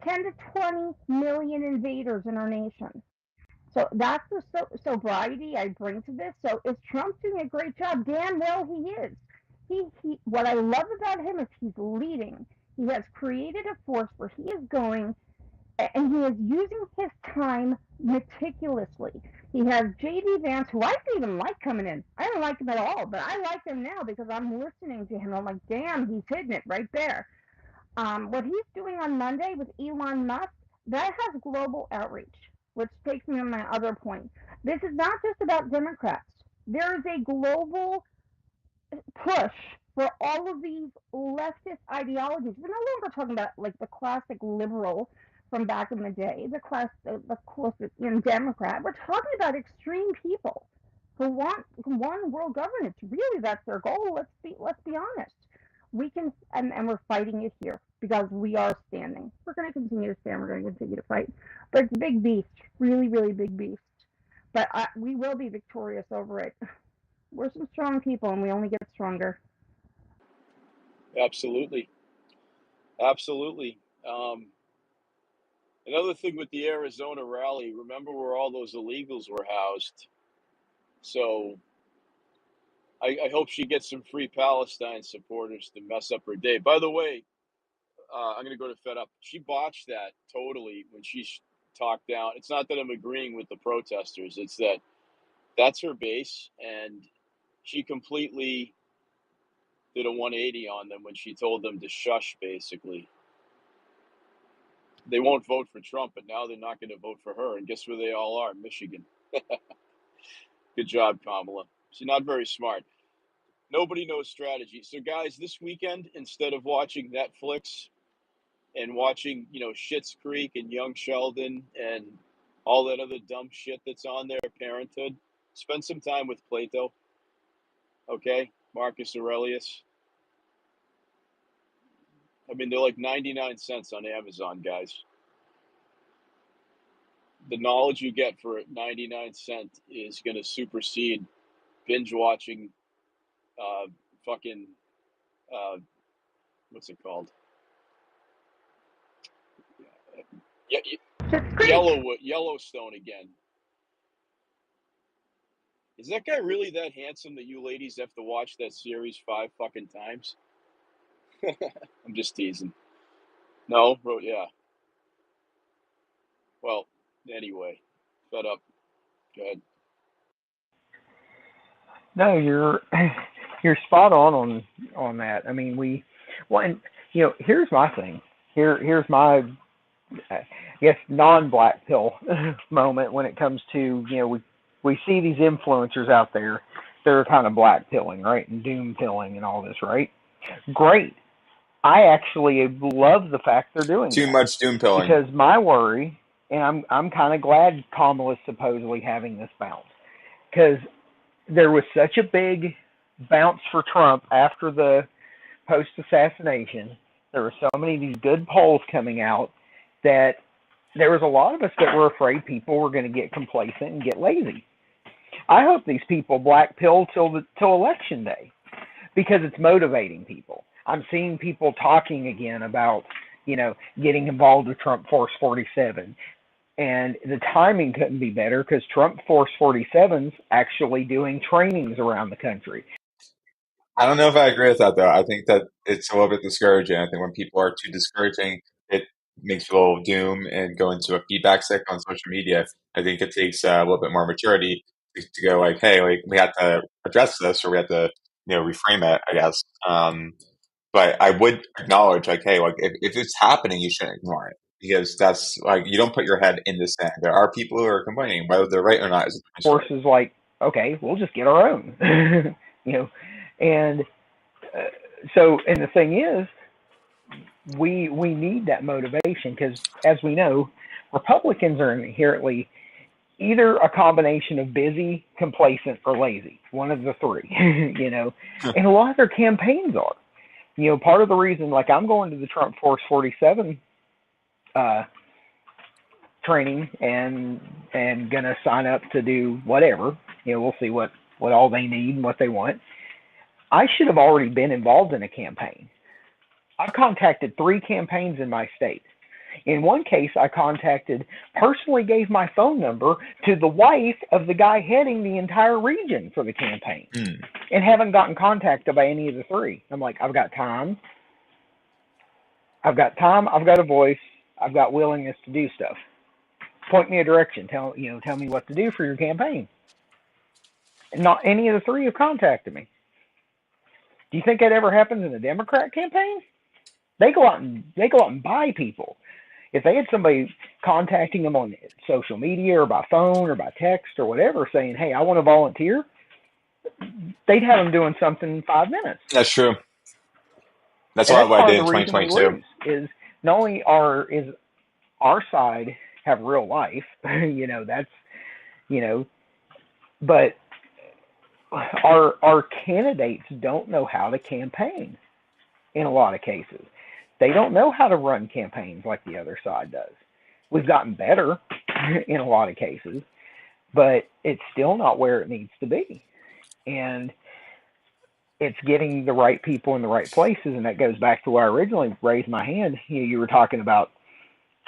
10 to 20 million invaders in our nation. So that's the sobriety I bring to this. So is Trump doing a great job? Damn well he is. He what I love about him is he's leading. He has created a force where he is going, and he is using his time meticulously. He has J.D. Vance, who I didn't even like coming in. I didn't like him at all, but I like him now because I'm listening to him. I'm like, damn, he's hitting it right there. What he's doing on Monday with Elon Musk, that has global outreach, which takes me to my other point. This is not just about Democrats. There is a global push for all of these leftist ideologies. We're no longer talking about like the classic liberal from back in the day, the classic Democrat. We're talking about extreme people who want one world governance. Really, that's their goal. Let's be honest. We can, and we're fighting it here because we are standing. We're going to continue to stand. We're going to continue to fight. But it's a big beast, really, really big beast. But we will be victorious over it. We're some strong people, and we only get stronger. Absolutely. Absolutely. Another thing with the Arizona rally, remember where all those illegals were housed? So I hope she gets some free Palestine supporters to mess up her day. By the way, I'm going to go to Fed Up. She botched that totally when she talked down. It's not that I'm agreeing with the protesters. It's that that's her base, and she completely did a 180 on them when she told them to shush, basically. They won't vote for Trump, but now they're not going to vote for her. And guess where they all are? Michigan. Good job, Kamala. She's not very smart. Nobody knows strategy. So, guys, this weekend, instead of watching Netflix and watching, Schitt's Creek and Young Sheldon and all that other dumb shit that's on there, Parenthood, spend some time with Plato. Okay? Marcus Aurelius. I mean, they're like 99 cents on Amazon, guys. The knowledge you get for 99 cents is going to supersede binge watching fucking what's it called? Yellowstone again. Is that guy really that handsome that you ladies have to watch that series 5 fucking times? I'm just teasing. No, bro, yeah. Well, anyway, Fed Up. Go ahead. No, you're spot on that. I mean, and here's my thing. Here's my I guess non-black pill moment when it comes to we see these influencers out there that are kind of black pilling, right, and doom pilling and all this, right? Great. I actually love the fact they're doing Too that much doom pilling. because my worry, and I'm kind of glad Kamala's supposedly having this bounce because there was such a big bounce for Trump after the post-assassination. There were so many of these good polls coming out that there was a lot of us that were afraid people were going to get complacent and get lazy. I hope these people black pill till election day because it's motivating people. I'm seeing people talking again about getting involved with Trump Force 47. And the timing couldn't be better because Trump Force 47's actually doing trainings around the country. I don't know if I agree with that, though. I think that it's a little bit discouraging. I think when people are too discouraging, it makes people doom and go into a feedback cycle on social media. I think it takes a little bit more maturity to go like, hey, like we have to address this or we have to, reframe it, I guess. But I would acknowledge like, hey, like if it's happening, you shouldn't ignore it because that's like, you don't put your head in the sand. There are people who are complaining, whether they're right or not is a different story. Forces like, okay, we'll just get our own, and So, and the thing is, we need that motivation because, as we know, Republicans are inherently either a combination of busy, complacent, or lazy. One of the three, and a lot of their campaigns are. Part of the reason, like I'm going to the Trump Force 47 training and gonna sign up to do whatever. We'll see what all they need and what they want. I should have already been involved in a campaign. I've contacted 3 campaigns in my state. In one case, I personally gave my phone number to the wife of the guy heading the entire region for the campaign, and haven't gotten contacted by any of the 3. I'm like, I've got time, I've got a voice, I've got willingness to do stuff. Point me a direction. Tell me what to do for your campaign. And not any of the 3 have contacted me. Do you think that ever happens in a Democrat campaign? They go out and buy people. If they had somebody contacting them on social media or by phone or by text or whatever saying, hey, I want to volunteer, they'd have them doing something in 5 minutes. That's true. That's And what I did in part of the reason we 2022. lose is not only is our side have real life, but our candidates don't know how to campaign in a lot of cases. They don't know how to run campaigns like the other side does. We've gotten better in a lot of cases, but it's still not where it needs to be. And it's getting the right people in the right places, and that goes back to where I originally raised my hand. You were talking about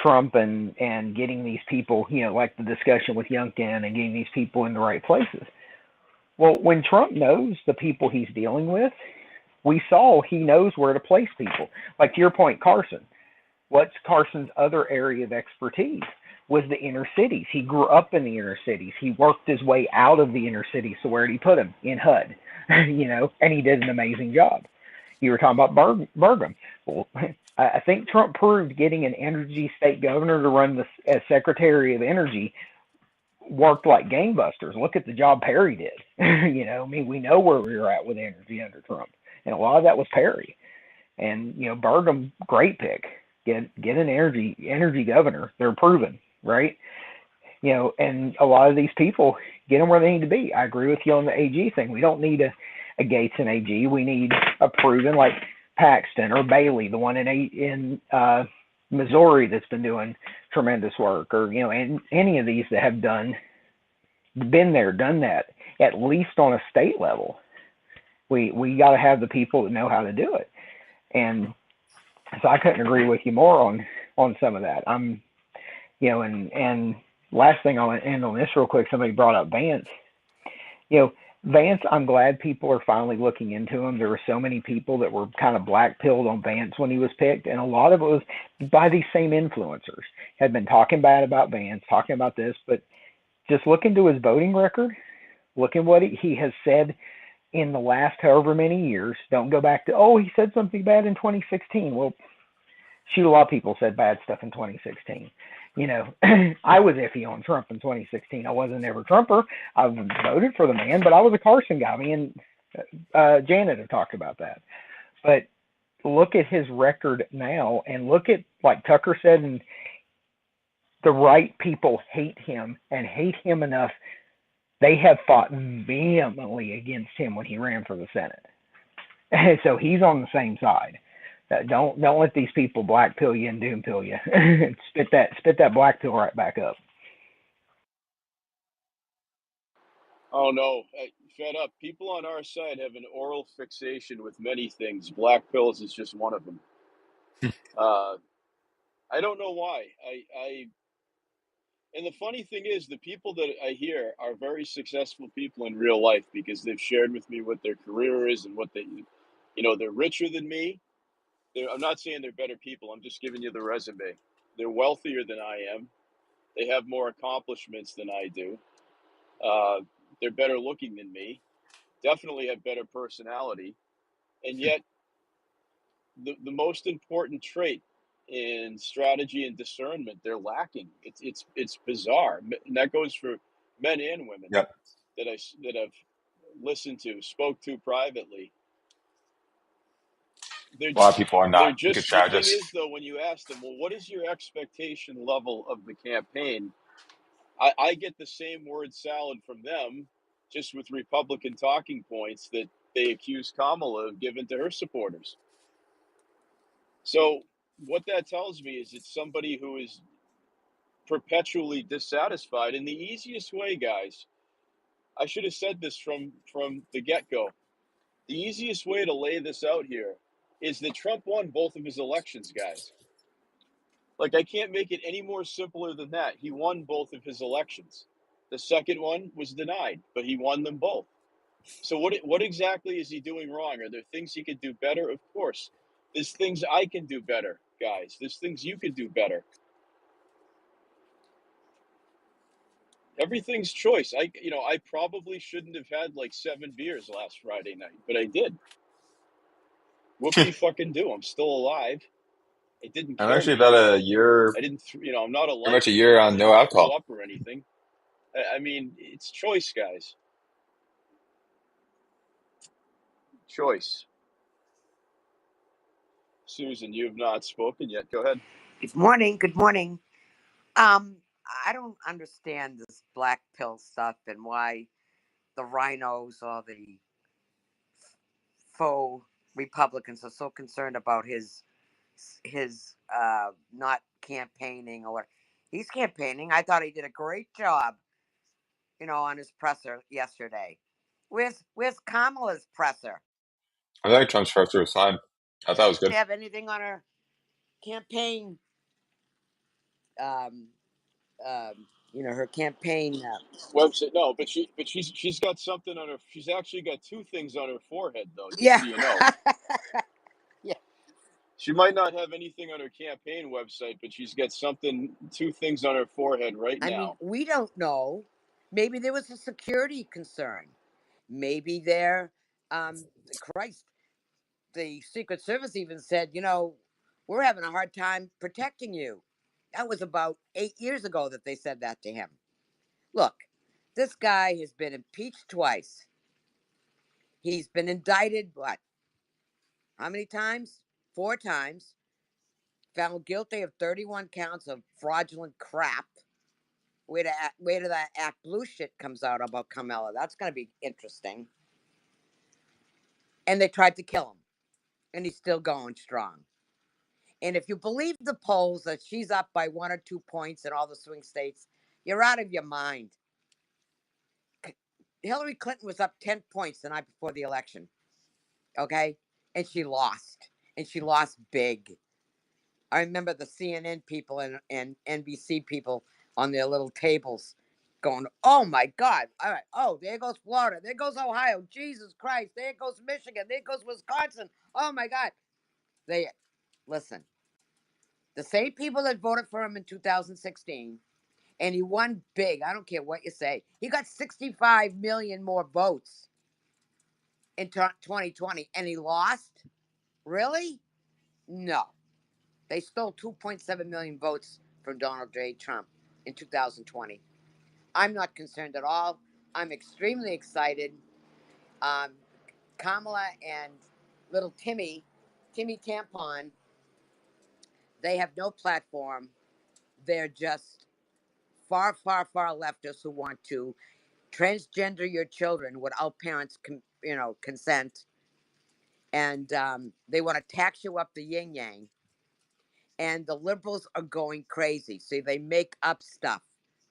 Trump and getting these people, like the discussion with Youngkin, and getting these people in the right places. Well, when Trump knows the people he's dealing with, we saw he knows where to place people. Like to your point, Carson. What's Carson's other area of expertise? Was the inner cities. He grew up in the inner cities. He worked his way out of the inner cities. So where did he put him? In HUD, and he did an amazing job. You were talking about Burgum. Well, I think Trump proved getting an energy state governor to run as Secretary of Energy worked like gangbusters. Look at the job Perry did. We know where we were at with energy under Trump. And a lot of that was Perry. And, Burgum, great pick. Get an energy governor. They're proven, right? And a lot of these people, get them where they need to be. I agree with you on the AG thing. We don't need a Gates and AG. We need a proven like Paxton or Bailey, the one in Missouri that's been doing tremendous work, or and any of these that have been there, done that, at least on a state level. We got to have the people that know how to do it, and so I couldn't agree with you more on some of that. I'm, and last thing I'll end on this real quick. Somebody brought up Vance. Vance, I'm glad people are finally looking into him. There were so many people that were kind of black-pilled on Vance when he was picked, and a lot of it was by these same influencers. Had been talking bad about Vance, talking about this, but just look into his voting record. Look at what he has said in the last however many years. Don't go back to, he said something bad in 2016. Well, shoot, a lot of people said bad stuff in 2016. I was iffy on Trump in 2016. I wasn't ever Trumper. I voted for the man, but I was a Carson guy. Me and Janet have talked about that. But look at his record now, and look at, like Tucker said, and the right people hate him, and hate him enough. They have fought vehemently against him when he ran for the Senate. So he's on the same side. Don't let these people black pill you and doom pill you. spit that black pill right back up. Oh no, fed up. People on our side have an oral fixation with many things. Black pills is just one of them. I don't know why. And the funny thing is, the people that I hear are very successful people in real life because they've shared with me what their career is and what they're richer than me. I'm not saying they're better people. I'm just giving you the resume. They're wealthier than I am. They have more accomplishments than I do. They're better looking than me. Definitely have better personality. And yet, the most important trait in strategy and discernment, they're lacking. It's bizarre. And that goes for men and women. Yep. that I've listened to, spoke to privately. A lot of people are They're not good just, the thing strategists. is though, when you ask them, well, what is your expectation level of the campaign? I get the same word salad from them, just with Republican talking points that they accuse Kamala of giving to her supporters. So what that tells me is it's somebody who is perpetually dissatisfied. And the easiest way, guys, I should have said this from the get-go. The easiest way to lay this out here is that Trump won both of his elections, guys. Like, I can't make it any more simpler than that. He won both of his elections. The second one was denied, but he won them both. So what exactly is he doing wrong? Are there things he could do better? Of course. There's things I can do better, guys. There's things you could do better. Everything's choice. I probably shouldn't have had like 7 beers last Friday night, but I did. Whoopty fucking do. I'm still alive. It didn't I'm kill actually me. about a year, I didn't, I'm not a pretty much a lifer. year I on no didn't throw alcohol. up or anything. I mean, it's choice, guys. Choice. Susan, you have not spoken yet. Go ahead. Good morning. Good morning. I don't understand this black pill stuff and why the rhinos or the faux Republicans are so concerned about his not campaigning or he's campaigning. I thought he did a great job, on his presser yesterday. Where's Kamala's presser? I like Trump's first was fine. I thought it was Didn't good. have anything on her campaign. Um, her campaign Website, no, but she's got something on her. She's actually got 2 things on her forehead, though. Just Yeah. so you know. Yeah. She might not have anything on her campaign website, but she's got 2 things on her forehead right I mean, now. we don't know. Maybe there was a security concern. Maybe Christ, the Secret Service even said, we're having a hard time protecting you. That was about 8 years ago that they said that to him. Look, this guy has been impeached twice. He's been indicted, what? How many times? 4 times. Found guilty of 31 counts of fraudulent crap. Wait till that Act Blue shit comes out about Kamala. That's going to be interesting. And they tried to kill him. And he's still going strong. And if you believe the polls that she's up by 1 or 2 points in all the swing states, you're out of your mind. Hillary Clinton was up 10 points the night before the election. Okay? And she lost. And she lost big. I remember the CNN people and NBC people on their little tables going, oh my God. All right. Oh, there goes Florida. There goes Ohio. Jesus Christ. There goes Michigan. There goes Wisconsin. Oh my God. Listen, the same people that voted for him in 2016, and he won big. I don't care what you say. He got 65 million more votes in 2020, and he lost? Really? No. They stole 2.7 million votes from Donald J. Trump in 2020. I'm not concerned at all. I'm extremely excited. Kamala and little Timmy Tampon, they have no platform. They're just far, far, far leftists who want to transgender your children without parents' consent. And they want to tax you up the yin yang. And the liberals are going crazy. See, they make up stuff.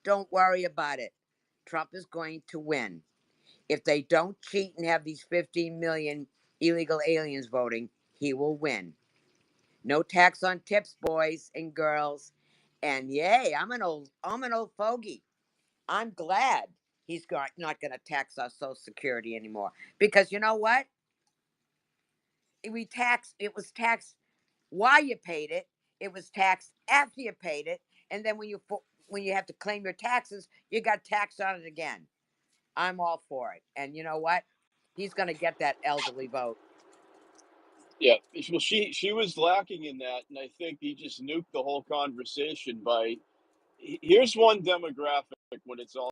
Don't worry about it. Trump is going to win. If they don't cheat and have these 15 million illegal aliens voting, he will win. No tax on tips, boys and girls. And yay, I'm an old fogey. I'm glad he's not going to tax our Social Security anymore. Because you know what? It was taxed while you paid it. It was taxed after you paid it. And then when you have to claim your taxes, you got taxed on it again. I'm all for it. And you know what? He's going to get that elderly vote. Yeah, well, she was lacking in that, and I think he just nuked the whole conversation by. Here's one demographic when it's all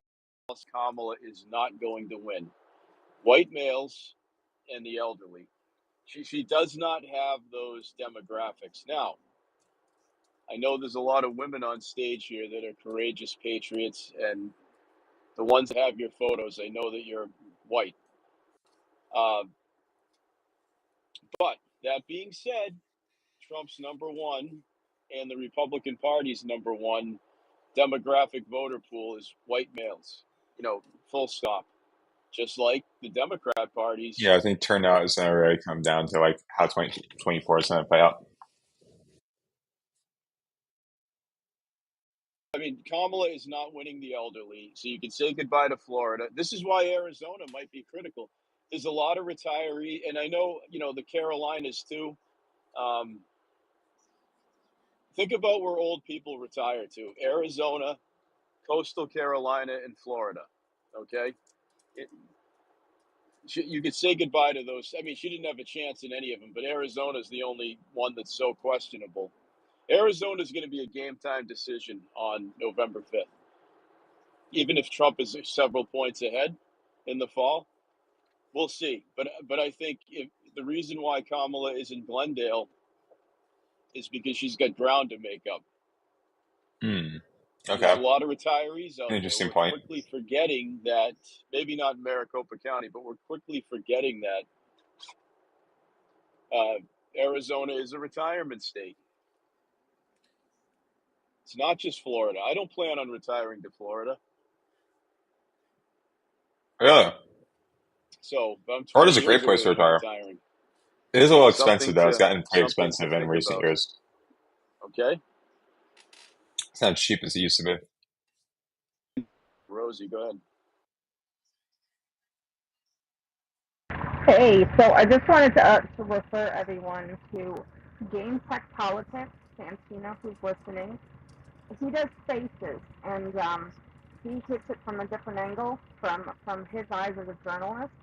Kamala is not going to win: white males and the elderly. She does not have those demographics. Now, I know there's a lot of women on stage here that are courageous patriots, and the ones that have your photos, I know that you're white. But that being said, Trump's number one and the Republican Party's number one demographic voter pool is white males. Full stop. Just like the Democrat Party's. Yeah, I think turnout is going to really come down to like how 2024 is going to play out. I mean, Kamala is not winning the elderly, so you can say goodbye to Florida. This is why Arizona might be critical. There's a lot of retiree, and I know, the Carolinas too. Think about where old people retire to: Arizona, coastal Carolina, and Florida. Okay? You could say goodbye to those. I mean, she didn't have a chance in any of them, but Arizona is the only one that's so questionable. Arizona is going to be a game time decision on November 5th. Even if Trump is several points ahead in the fall, we'll see. But I think the reason why Kamala is in Glendale is because she's got ground to make up. Okay. There's a lot of retirees out Interesting there. We're point. quickly forgetting that, maybe not in Maricopa County, but we're quickly forgetting that Arizona is a retirement state. It's not just Florida. I don't plan on retiring to Florida. Really? So I'm 20 Florida's a great years place away to from retire. retiring. It is a little Something expensive, though. It's to gotten pretty something to expensive in think recent about. years. Okay, It's not as cheap as it used to be. Rosie, go ahead. Hey, so I just wanted to refer everyone to Game Tech Politics, Santino, who's listening. He does spaces, and he hits it from a different angle, from his eyes as a journalist.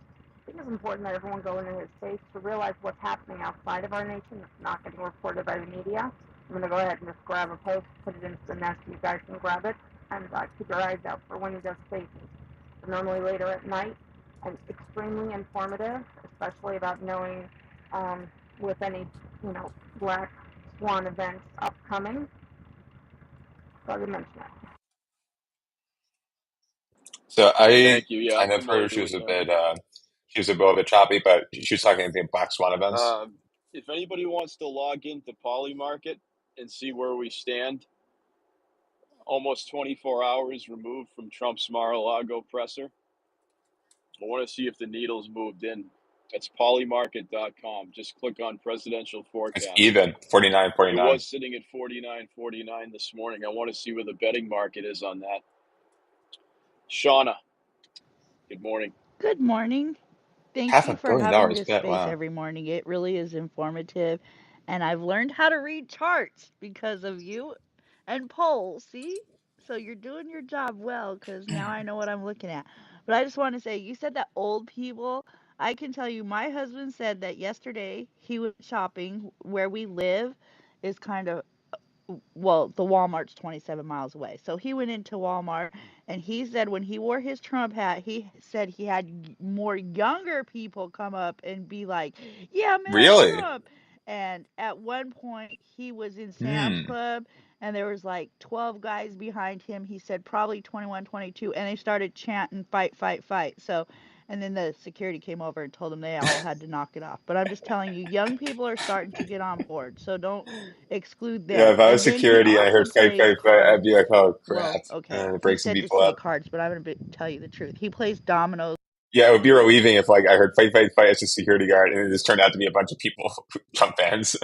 I think it's important that everyone go into his space to realize what's happening outside of our nation that's not getting reported by the media. I'm going to go ahead and just grab a post, put it into the nest, you guys can grab it, and keep your eyes out for when he does spaces. They're normally later at night, and extremely informative, especially about knowing with any, black swan events upcoming. So I would mention that. So Thank you. Yeah, I I'm know for her familiar she with was a him. bit choppy, but she was talking anything Black Swan events. If anybody wants to log into Polymarket and see where we stand, almost 24 hours removed from Trump's Mar-a-Lago presser, I want to see if the needle's moved in. That's polymarket.com. Just click on presidential It's forecast. even 49.49. It was sitting at 49.49 this morning. I want to see where the betting market is on that. Shauna, good morning. Good morning. Thank you $500 for billion having this bet. space Wow. every morning. It really is informative. And I've learned how to read charts because of you and polls. See? So you're doing your job well because now I know what I'm looking at. But I just want to say, you said that old people, I can tell you, my husband said that yesterday he was shopping where we live is kind of well, the Walmart's 27 miles away. So he went into Walmart and he said when he wore his Trump hat, he said he had more younger people come up and be like, "Yeah, man, Really? Trump." And at one point, he was in Sam's Club and there was like 12 guys behind him. He said probably 21, 22, and they started chanting fight, fight, fight. So and then the security came over and told them they all had to knock it off. But I'm just telling you, young people are starting to get on board. So don't exclude Yeah, them. if I was And then he security and I also heard fight, plays fight, fight, I'd be cards. like, oh, Well, crap. okay. And He break some said to people say up. cards, but I'm going to tell you the truth. He plays dominoes. Yeah, it would be relieving if like I heard fight, fight, fight as a security guard and it just turned out to be a bunch of people, Trump fans.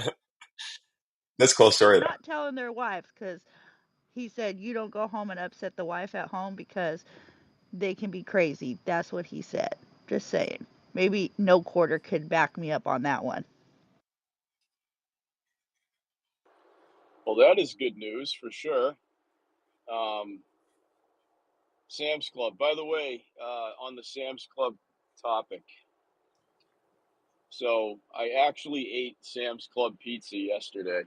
That's a cool story, though. Not telling their wives because he said you don't go home and upset the wife at home because they can be crazy. That's what he said. Just saying. Maybe no quarter could back me up on that one. Well, that is good news for sure. Sam's Club. By the way, on the Sam's Club topic, so I actually ate Sam's Club pizza yesterday.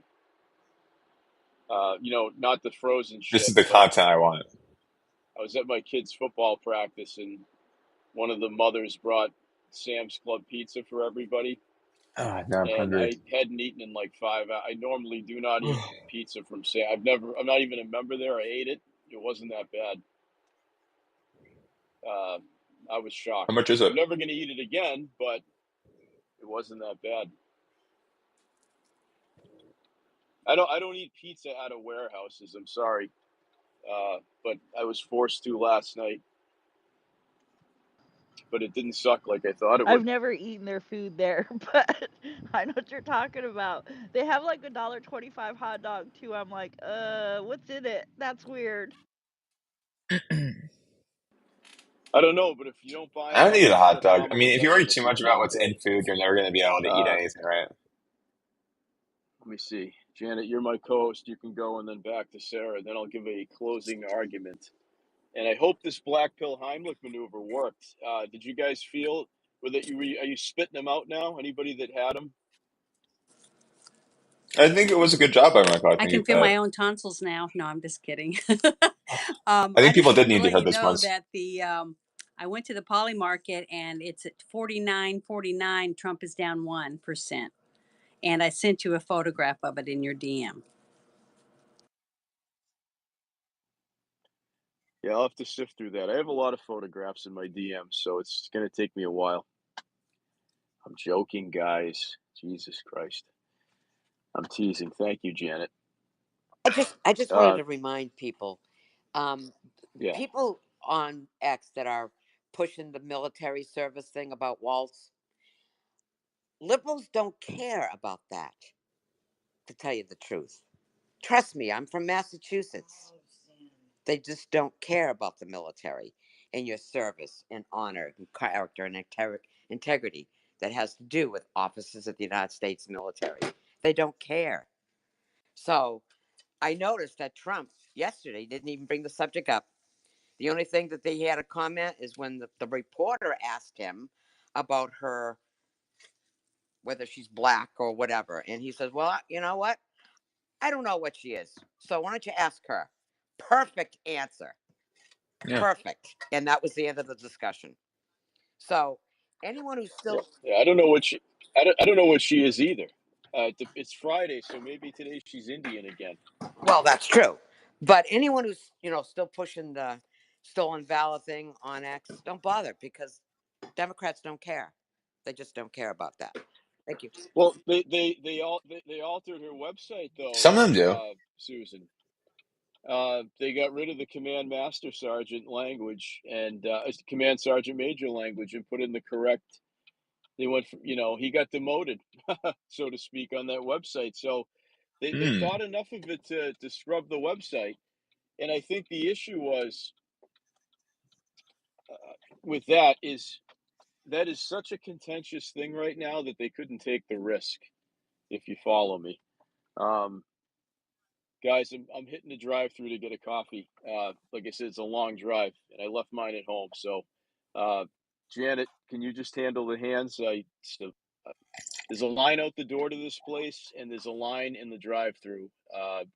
Not the frozen This is shit, the but content I want. I was at my kid's football practice and one of the mothers brought Sam's Club pizza for everybody. Now I'm and hungry. I hadn't eaten in like 5 hours. I normally do not eat pizza from Sam. I'm not even a member there. I ate it. It wasn't that bad. I was shocked. How much is it? I'm never going to eat it again, but it wasn't that bad. I don't eat pizza out of warehouses. I'm sorry, but I was forced to last night. But it didn't suck like I thought it I've would. never eaten their food there, but I know what you're talking about. They have like $1.25 hot dog too. I'm like, what's in it? That's weird. I don't know, but if you don't buy I them don't at need a the hot dog. I phenomenal mean, if you worry too delicacy much about club, what's in food, you're never going to be able to eat anything, right? let me see. Janet, you're my co-host. You can go and then back to Sarah. Then I'll give a closing argument. And I hope this black pill Heimlich maneuver worked. Did you guys feel with it? Are you spitting them out now? Anybody that had them? I think it was a good job by Michael. I I think he can feel put. my own tonsils now. No, I'm just kidding. I I think just people did wanted to need to let hear you this know once. that I went to the Poly Market and it's at 49.49. Trump is down 1%. And I sent you a photograph of it in your DM. Yeah, I'll have to sift through that. I have a lot of photographs in my DMs, so it's going to take me a while. I'm joking, guys. Jesus Christ. I'm teasing. Thank you, Janet. I just wanted to remind people, Yeah. people on X that are pushing the military service thing about Waltz, liberals don't care about that, to tell you the truth. Trust me, I'm from Massachusetts. They just don't care about the military and your service and honor and character and integrity that has to do with officers of the United States military. They don't care. So I noticed that Trump yesterday didn't even bring the subject up. The only thing that they had a comment is when the reporter asked him about her, whether she's black or whatever. And he says, well, you know what? I don't know what she is. So why don't you ask her? Perfect answer. Yeah. Perfect. And that was the end of the discussion. So anyone who's still Yeah, I don't know what I don't know what she is either. It's Friday, so maybe today she's Indian again. Well, that's true. But anyone who's, still pushing the stolen valor thing on X, don't bother because Democrats don't care. They just don't care about that. Thank you. Well, they altered her website though. Some of them do. Susan. They got rid of the command master sergeant language and command sergeant major language and put in the correct. They went from, he got demoted, so to speak, on that website. So they thought enough of it to scrub the website. And I think the issue was with that is such a contentious thing right now that they couldn't take the risk, if you follow me. Guys, I'm hitting the drive-through to get a coffee. Like I said, it's a long drive, and I left mine at home. So, Janet, can you just handle the hands? There's a line out the door to this place, and there's a line in the drive-through.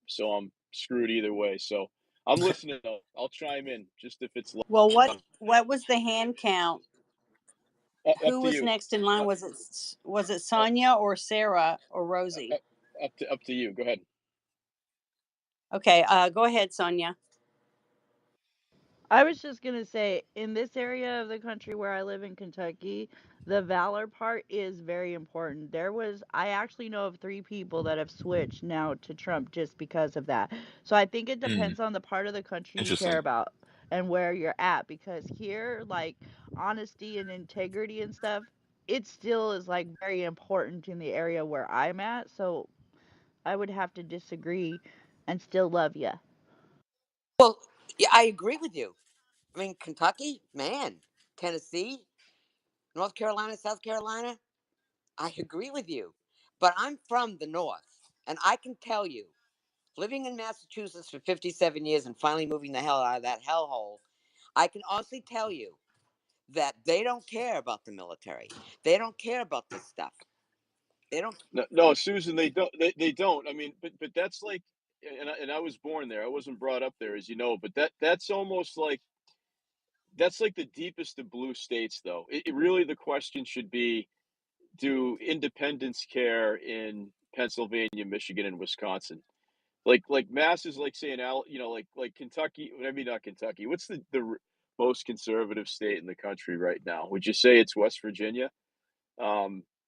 So I'm screwed either way. So I'm listening. I'll chime in just if it's Well, what was the hand count? up Who to was you. next in line? Was it Sonia or Sarah or Rosie? Up to you. Go ahead. Okay, go ahead, Sonia. I was just going to say, in this area of the country where I live in Kentucky, the valor part is very important. I actually know of 3 people that have switched now to Trump just because of that. So I think it depends on the part of the country you care Interesting. about and where you're at. Because here, like, honesty and integrity and stuff, it still is, like, very important in the area where I'm at. So I would have to disagree and still love you. Well, yeah, I agree with you. I mean, Kentucky, man, Tennessee, North Carolina, South Carolina, I agree with you. But I'm from the North, and I can tell you, living in Massachusetts for 57 years and finally moving the hell out of that hellhole, I can honestly tell you that they don't care about the military. They don't care about this stuff. They don't. No, Susan, they don't. They don't. I mean, but that's like, and I was born there. I wasn't brought up there, as you know. But that's almost like the deepest of blue states, though. It really, the question should be, do independence care in Pennsylvania, Michigan, and Wisconsin. Like Mass is like saying, like Kentucky. I mean, not Kentucky. What's the most conservative state in the country right now? Would you say it's West Virginia?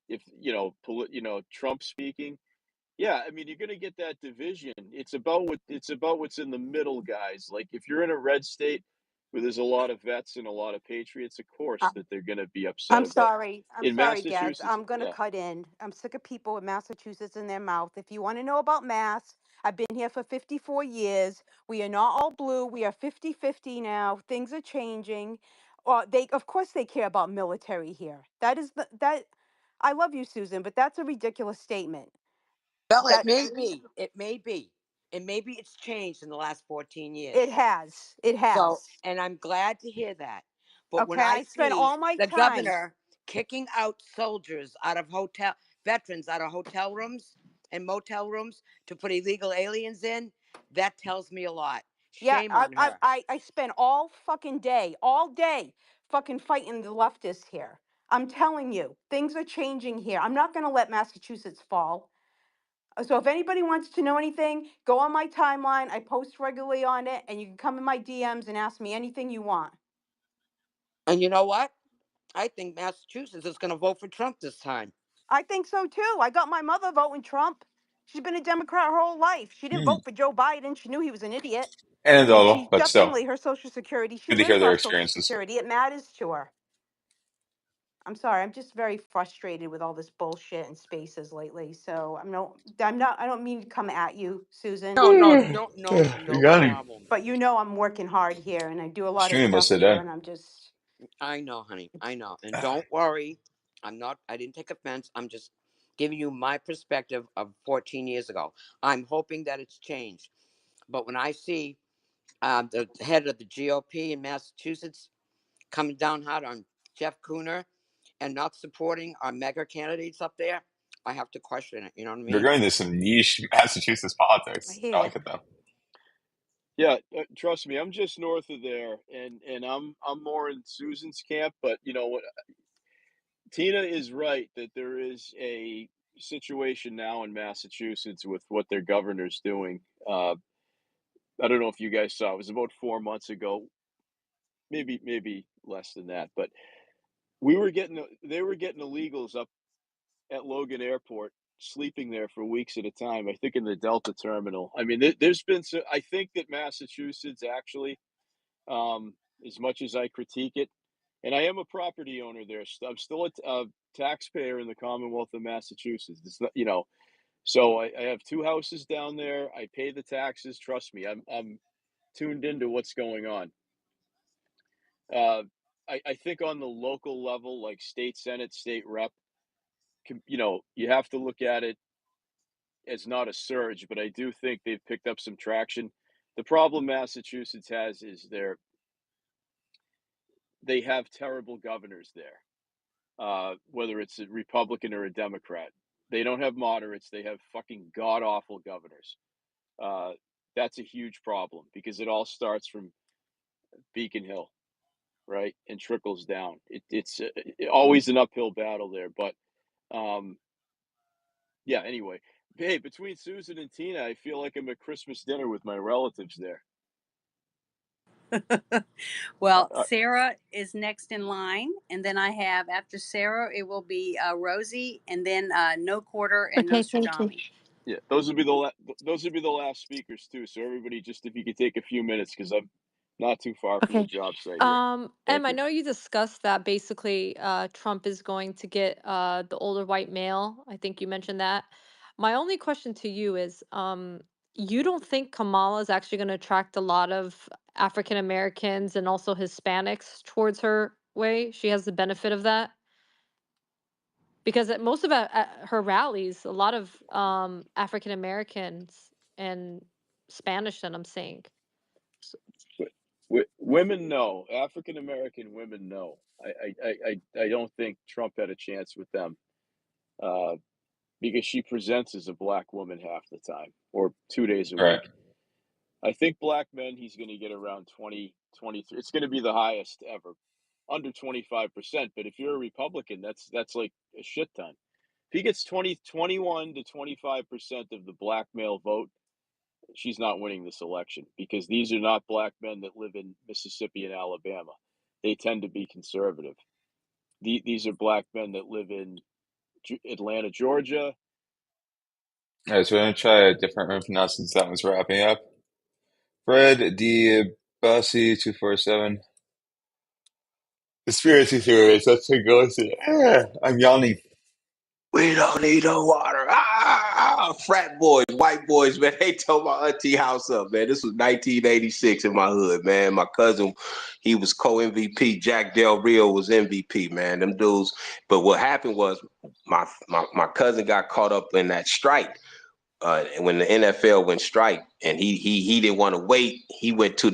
If Trump speaking. Yeah, I mean, you're going to get that division. It's about what's in the middle, guys. Like if you're in a red state where there's a lot of vets and a lot of patriots, of course that they're going to be upset I'm about. sorry. I'm In sorry, Gads. Massachusetts, I'm going to yeah. cut in. I'm sick of people in Massachusetts in their mouth. If you want to know about Mass, I've been here for 54 years. We are not all blue. We are 50-50 now. Things are changing. Of course, they care about military here. That. I love you, Susan, but that's a ridiculous statement. Well, it That may be. It may be. And maybe it's changed in the last 14 years. it has. It So, has. and I'm glad to hear that. But when Okay, I I spent see all my the time. governor kicking out soldiers out of veterans out of hotel rooms and motel rooms to put illegal aliens in, that tells me a lot. Yeah, Shame on her. I spent all day, fucking fighting the leftists here. I'm telling you, things are changing here. I'm not going to let Massachusetts fall. So if anybody wants to know anything, go on my timeline. I post regularly on it, and you can come in my DMs and ask me anything you want. And you know what? I think Massachusetts is going to vote for Trump this time. I think so too. I got my mother voting Trump. She's been a Democrat her whole life. She didn't vote for Joe Biden. She knew he was an idiot. And Anecdotal, she but still, definitely, her Social Security, she good to hear lives their on Social experiences. Security. It matters to her. I'm sorry. I'm just very frustrated with all this bullshit in spaces lately. So I don't mean to come at you, Susan. No, don't, You no got him. problem. But you know I'm working hard here and I do a lot of Streaming stuff most of the here day. and I'm just I know, honey. I know. And don't worry. I didn't take offense. I'm just giving you my perspective of 14 years ago. I'm hoping that it's changed. But when I see the head of the GOP in Massachusetts coming down hard on Jeff Cooner and not supporting our mega candidates up there, I have to question it. You know what I They're mean? going to some niche Massachusetts I politics. hear I you. like it though. Yeah, trust me, I'm just north of there, and I'm more in Susan's camp. But you know what, Tina is right that there is a situation now in Massachusetts with what their governor's doing. I don't know if you guys saw. It was about 4 months ago, maybe less than that. But they were getting illegals up at Logan Airport, sleeping there for weeks at a time. I think in the Delta terminal. I mean, there's been. I think that Massachusetts actually, as much as I critique it, and I am a property owner there. I'm still a taxpayer in the Commonwealth of Massachusetts. It's not, so I have two houses down there. I pay the taxes. Trust me, I'm tuned into what's going on. I think on the local level, like state senate, state rep, you have to look at it as not a surge, but I do think they've picked up some traction. The problem Massachusetts has is they have terrible governors there, whether it's a Republican or a Democrat. They don't have moderates. They have fucking god awful governors. That's a huge problem because it all starts from Beacon Hill, right, and trickles down. It's always an uphill battle there, but yeah. Anyway, hey, between Susan and Tina, I feel like I'm at Christmas dinner with my relatives there. Well, Sarah is next in line, and then I have after Sarah, it will be Rosie, and then No Quarter and Okay, thank you. Nostradamus. Yeah, those would be the last speakers too. So everybody, just if you could take a few minutes, because I'm not too far from the Okay. job site here. Thank I you. know you discussed that basically Trump is going to get the older white male. I think you mentioned that. My only question to you is, you don't think Kamala is actually going to attract a lot of African Americans and also Hispanics towards her way? She has the benefit of that? Because at most of at her rallies, a lot of African Americans and Spanish that I'm seeing. Women, no. African American women, no. I don't think Trump had a chance with them, because she presents as a black woman half the time, or 2 days a Right. week. I think black men, he's going to get around 20, 23. It's going to be the highest ever. under 25%. But if you're a Republican, that's like a shit ton. If he gets 21 to 25% of the black male vote, she's not winning this election, because these are not black men that live in Mississippi and Alabama. They tend to be conservative. These are black men that live in Atlanta, Georgia. All right, so we're going to try a different room now since that one's wrapping up. Fred D. Bussy 247. Conspiracy theories. Let's take a listen. I'm yawning. We don't need no water. Frat boys, white boys, man. They tore my auntie house up, man. This was 1986 in my hood, man. My cousin, he was co-MVP. Jack Del Rio was MVP, man. Them dudes. But what happened was my cousin got caught up in that strike. When the NFL went strike, and he didn't want to wait. He went to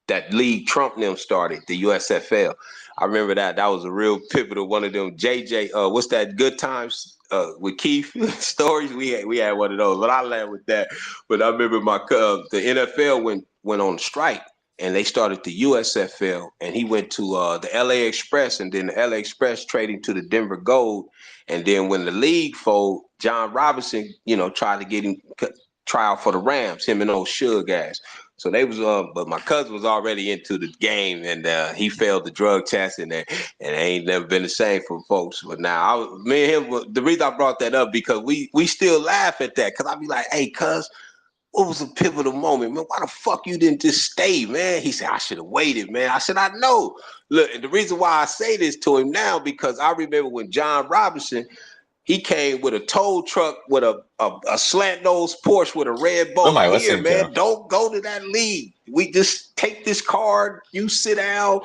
that league Trump and them started, the USFL. I remember that was a real pivotal one of them. JJ, what's that? Good Times with Keith stories. We had one of those, but I laughed with that. But I remember the NFL went on strike, and they started the USFL, and he went to the LA Express, and then the LA Express trading to the Denver Gold. And then when the league folded, John Robinson, tried to get him try out for the Rams, him and old Suge ass. So they was, but my cousin was already into the game, and he failed the drug test, and it ain't never been the same for folks. But now, me and him, the reason I brought that up, because we still laugh at that, because I be like, hey, cuz, what was a pivotal moment, man? Why the fuck you didn't just stay, man? He said, I should have waited, man. I said, I know. Look, and the reason why I say this to him now, because I remember when John Robinson, he came with a tow truck with a slant nose Porsche with a red What am bolt. I Here, listening man, to? don't go to that league. We just take this card. You sit down.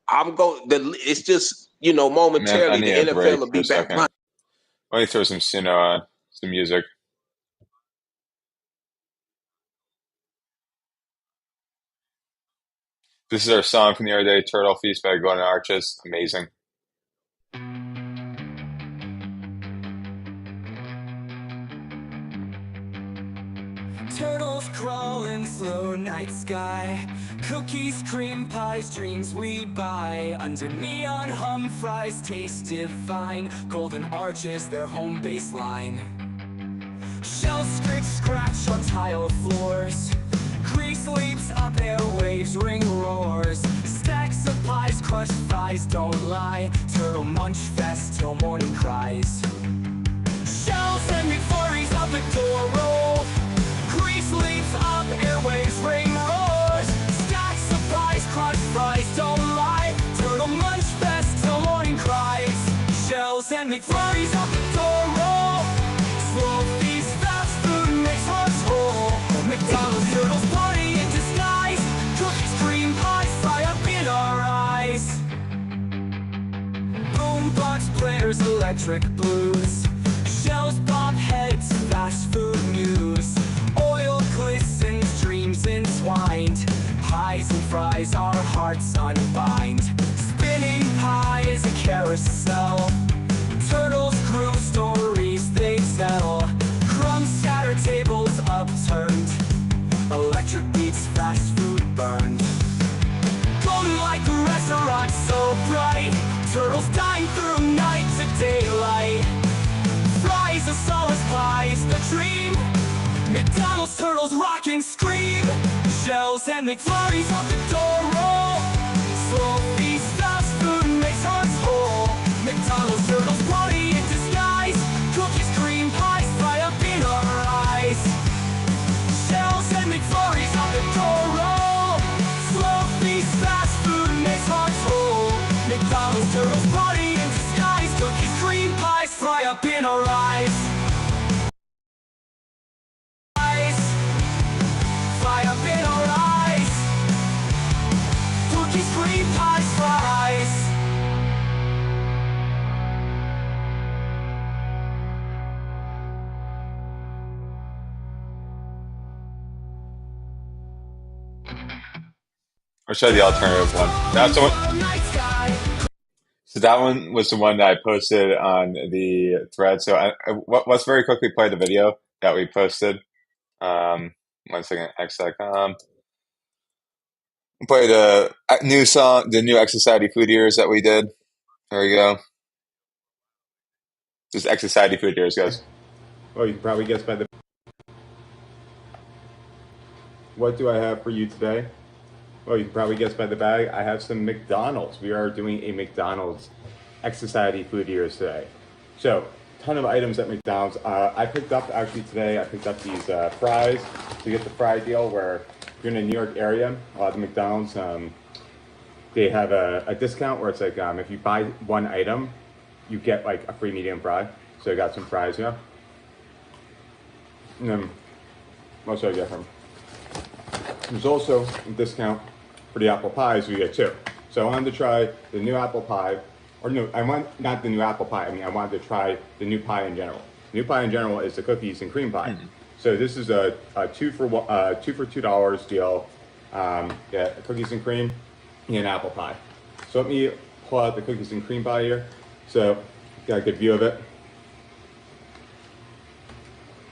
I'm going. It's just, Man, I momentarily the need a break NFL will for be a back second. running. Let me throw some Suno on, some music. This is our song from the other day, Turtle Feast by Golden Arches. Amazing. Turtles crawling slow, night sky. Cookies, cream pies, dreams we buy. Under neon hum fries, taste divine. Golden arches, their home baseline. Shell scrape scratch on tile floors. Grease leaps up, airwaves ring roars. Stacks of pies, crushed fries, don't lie. Turtle munch fest till morning cries. Shells and McFlurries up the door roll. Grease leaps up, airwaves ring roars. Stacks of pies, crushed fries, don't lie. Turtle munch fest till morning cries. Shells and McFlurries up the door roll. Slow feast, fast food makes hearts whole. McDonald's turtles party in disguise. Cookies, cream pies, fry up in our eyes. Boombox players, electric blues. Shells pop heads, fast food news. Oil glistens, dreams entwined. Pies and fries, our hearts unbind. Spinning pies, a carousel. Turtles groove stories they tell. Crumbs scatter, tables upturned. Electric beats, fast food burned. Golden like a restaurant so bright. Turtles dine through night to daylight. Fries, the solace, pies, the dream. McDonald's turtles rock and scream. Shells and McFlurries on the door roll. Slow feast, fast food makes hearts whole. McDonald's turtles party in disguise. Cookies, cream pies, fry up in our eyes. Shells and McFlurries on the door roll. Slow feast, fast food makes hearts whole. McDonald's turtles party in disguise. Cookies, cream pies, fry up in our eyes. Fry up in our eyes. Cookies, cream pies, fries. Or should I the alternative one? That's the one. So that one was the one that I posted on the thread. So let's very quickly play the video that we posted. 1 second, x.com. Play the new song, the new X Society Food Years that we did. There we go. Just X Society Food Years, guys. Oh, you can probably guess by the. What do I have for you today? Well, you can probably guess by the bag. I have some McDonald's. We are doing a McDonald's X Society Food Years today. So, ton of items at McDonald's. I picked up actually today. I picked up these fries. To get the fry deal, where if you're in the New York area, a lot of the McDonald's they have a discount where it's like if you buy one item, you get like a free medium fry. So I got some fries here. And then what should I get from? There's also a discount for the apple pies. You get two. So I wanted to try the new apple pie, or no, I want not the new apple pie. I mean, I wanted to try the new pie in general. The new pie in general is the cookies and cream pie. Mm-hmm. So this is a two for $2 deal. Yeah, cookies and cream and apple pie. So let me pull out the cookies and cream pie here. So got a good view of it.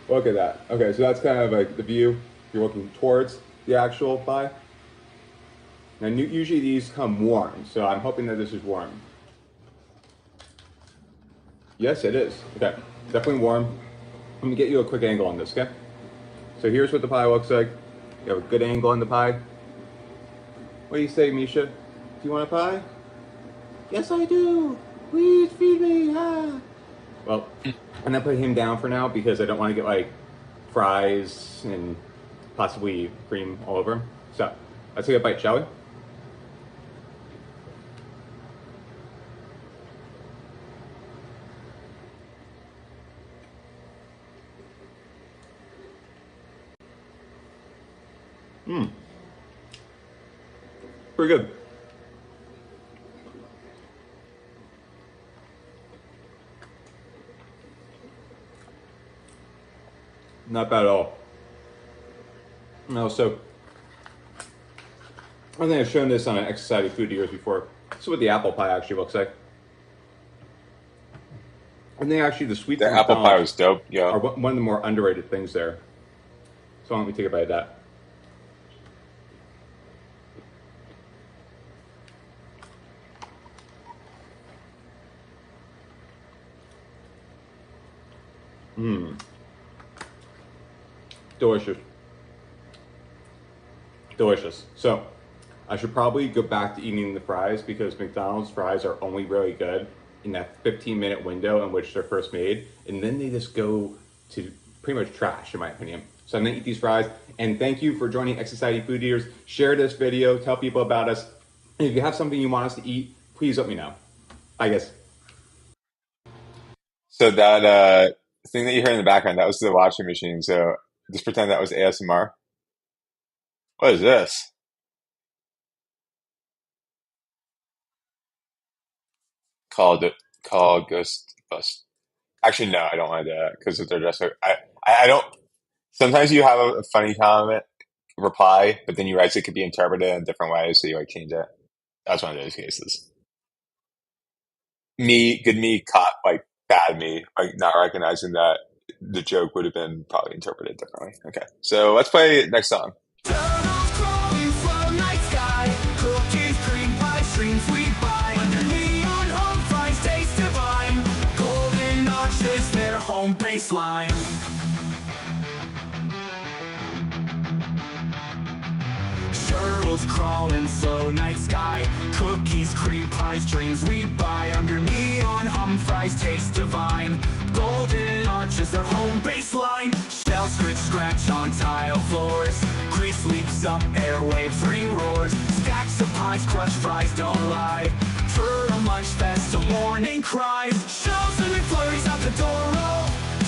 Look at that. Okay, so that's kind of like the view. You're looking towards the actual pie. Now, usually these come warm, so I'm hoping that this is warm. Yes, it is. Okay, definitely warm. Let me get you a quick angle on this, okay? So here's what the pie looks like. You have a good angle on the pie. What do you say, Misha? Do you want a pie? Yes, I do. Please feed me. Ah. Well, I'm gonna put him down for now because I don't want to get like fries and possibly cream all over him. So let's take a bite, shall we? Pretty good. Not bad at all. No, so I think I've shown this on an X Society Food Years before. This is what the apple pie actually looks like. I think actually the sweet apple pie was dope. Yeah, are one of the more underrated things there. So why don't we take a bite of that? Delicious. Delicious. So I should probably go back to eating the fries because McDonald's fries are only really good in that 15-minute window in which they're first made, and then they just go to pretty much trash, in my opinion. So I'm gonna eat these fries, and thank you for joining X Society Food Eaters. Share this video, tell people about us. And if you have something you want us to eat, please let me know. I guess. So that thing that you hear in the background, that was the washing machine. So just pretend that was ASMR. What is this? Called Ghost Bust. Actually, no, I don't want to do that because they're just like, I don't. Sometimes you have a funny comment reply, but then you realize it could be interpreted in different ways, so you like change it. That's one of those cases. Good me caught like bad me, like not recognizing that the joke would have been probably interpreted differently. Okay, so let's play next song. Turtles crawling from night sky, cookies, cream pie, streams we buy. Under neon home fries taste divine, golden arches their home baseline. Turtles crawling slow night sky, cookies, cream pies, dreams we buy. Under neon hum fries taste divine, golden arches their home baseline. Shells scratch on tile floors, grease leaks up, airwaves ring roars. Stacks of pies, crushed fries don't lie, for a munch fest till morning cries. Shells and McFlurries out the door roll,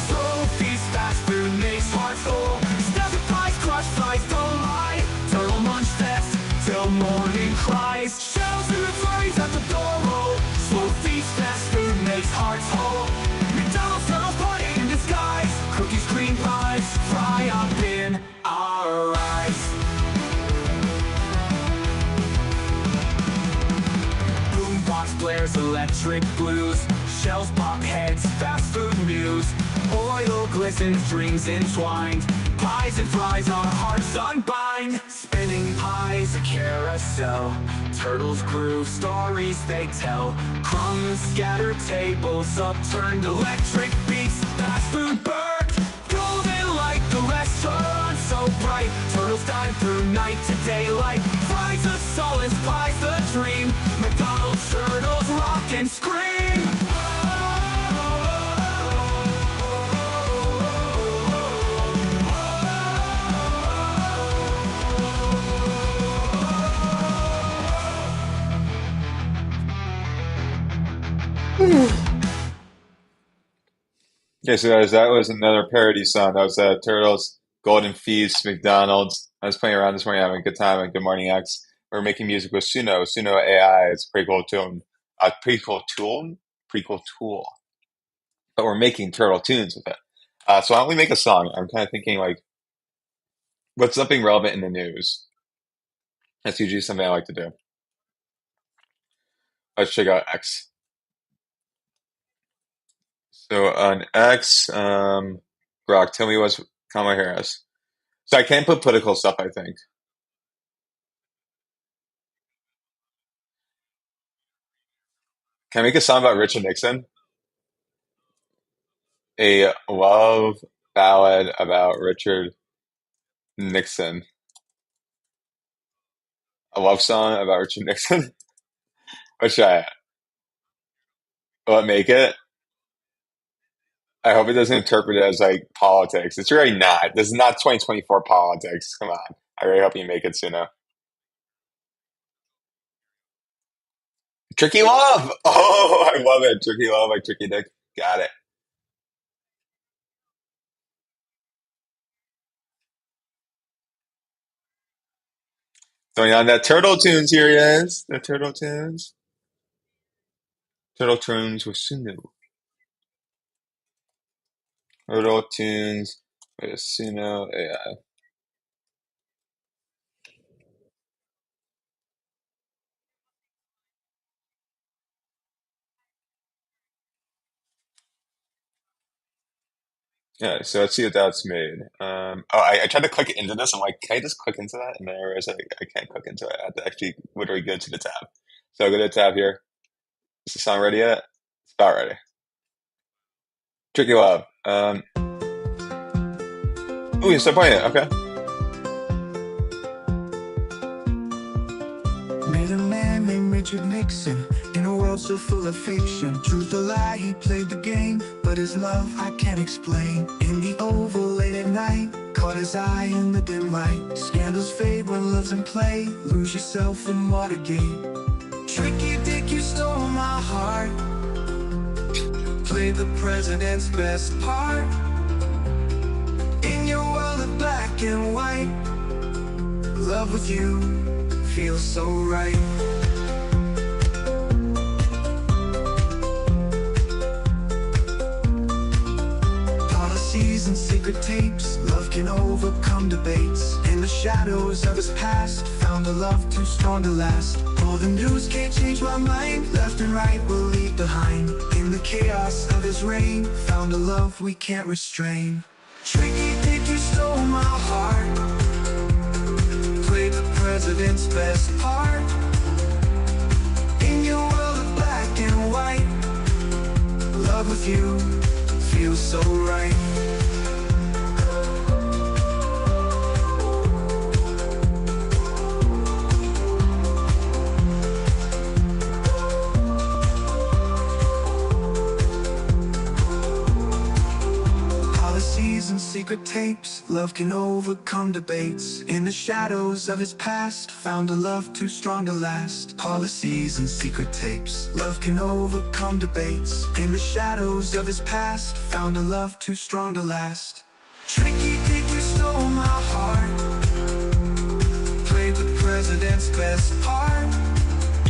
slow feast, fast food makes hearts full. Stacks of pies, crushed fries don't lie, turtle munch fest till morning cries. Shells and McFlurries at the door roll, slow feast, fast food makes hearts whole. McDonald's turtle party in disguise, cookies, cream pies, fry up in our eyes. Boombox blares electric blues, shells pop heads, fast food news. Oil glistens, dreams entwined, pies and fries, our hearts unbind. Spinning pies, a carousel. Turtles grew, stories they tell. Crumbs scattered, tables upturned, electric beats, fast food burned. Golden like the restaurant, so bright. Turtles dive through night to daylight. Fries of solace, pies the dream. McDonald's turtles rock and scream. Okay, so guys, that was another parody song. That was Turtles, Golden Feast, McDonald's. I was playing around this morning, having a good time. And Good Morning X. We're making music with Suno. Suno AI. It's a pretty cool tune. Pretty cool tool. But we're making turtle tunes with it. So why don't we make a song? I'm kind of thinking like, what's something relevant in the news? That's usually something I like to do. Let's check out X. So on X, Grok, tell me what's Kamala Harris. So I can't put political stuff, I think. Can I make a song about Richard Nixon? A love ballad about Richard Nixon. A love song about Richard Nixon? What should I? Will it make it? I hope it doesn't interpret it as like politics. It's really not. This is not 2024 politics. Come on. I really hope you make it sooner. Tricky Love! Oh, I love it. Tricky Love, like Tricky Dick. Got it. Throwing on that Turtle Tunes, here he is. The Turtle Tunes. Turtle Tunes with Sunu. Turtle Tunes with Suno AI. Yeah, so let's see if that's made. I tried to click into this. I'm like, can I just click into that? And then I realized I can't click into it. I have to actually literally go to the tab. So I'll go to the tab here. Is the song ready yet? It's about ready. Tricky Love. Oh, you start playing it. Okay. Met a man named Richard Nixon in a world so full of fiction. Truth or lie, he played the game, but his love I can't explain. In the Oval late at night, caught his eye in the dim light. Scandals fade when love's in play. Lose yourself in Watergate. Tricky Dick, you stole my heart. Played the president's best part. In your world of black and white, love with you feels so right. Policies and secret tapes, love can overcome debates. In the shadows of his past, found a love too strong to last. All the news can't change my mind, left and right we'll leave behind. In the chaos of his reign, found a love we can't restrain. Tricky Dick, you stole my heart. Played the president's best part. In your world of black and white, love with you feels so right. Policies and secret tapes, love can overcome debates. In the shadows of his past, found a love too strong to last. Policies and secret tapes, love can overcome debates. In the shadows of his past, found a love too strong to last. Tricky Dick, you stole my heart. Played the president's best part.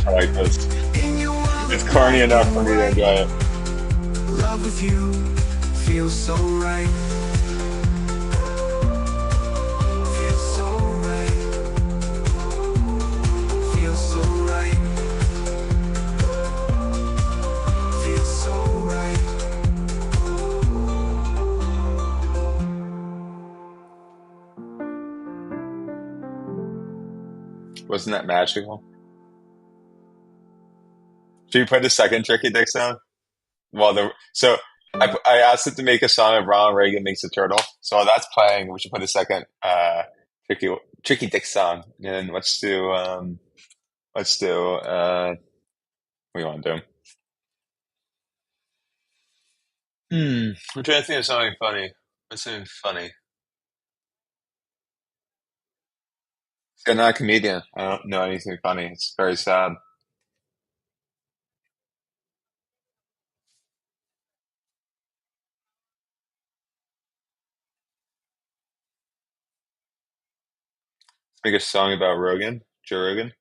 I like this. In your world It's corny enough for me to enjoy it. love with you feels so right. Feels so right. Feels so right. Feels so right. Wasn't that magical? Should we put a second Tricky Dick song? I asked it to make a song of Ronald Reagan makes a turtle. So while that's playing, we should put a second Tricky Dick song. And let's do what do you want to do? I'm trying to think of something funny. What's something funny? I'm not a comedian. I don't know anything funny. It's very sad. Let's make a song about Joe Rogan.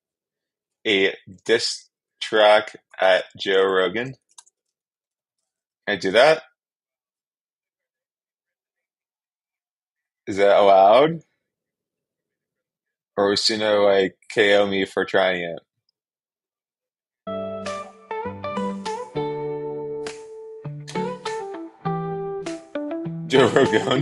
A diss track at Joe Rogan. Can I do that? Is that allowed? Or is she gonna like KO me for trying it? Joe Rogan.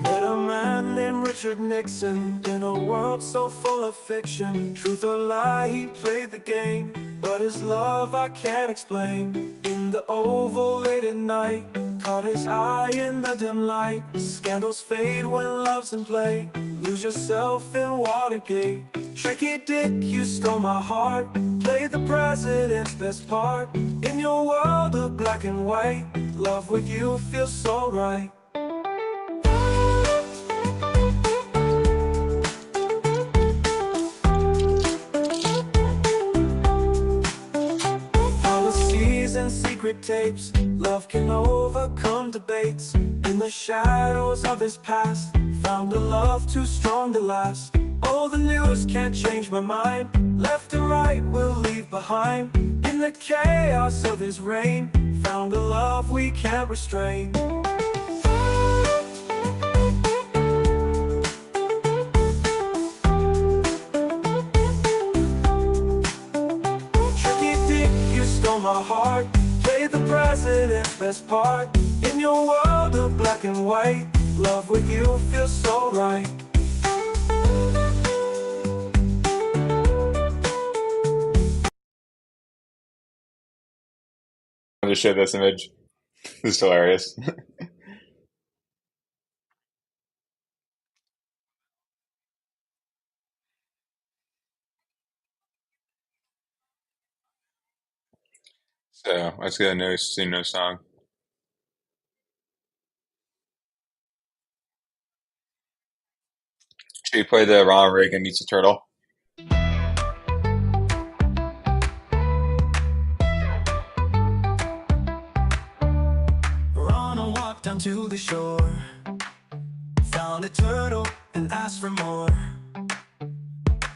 Met a man named Richard Nixon in a world so full of fiction. Truth or lie, he played the game, but his love I can't explain. In the Oval late at night, caught his eye in the dim light. Scandals fade when love's in play. Lose yourself in Watergate. Tricky Dick, you stole my heart. Played the president's best part. In your world of black and white, love with you feels so right. Policies and secret tapes, love can overcome debates. In the shadows of his past, found a love too strong to last. All the news can't change my mind. Left and right we'll leave behind. In the chaos of his reign, found a love we can't restrain. Tricky Dick, you stole my heart. Played the president's best part. In your world of black and white, love with you feels so right. I'm gonna show this image. This is hilarious. So let's get a no song. Should we play the Ronald Reagan meets a turtle? Ronald walked down to the shore, found a turtle and asked for more.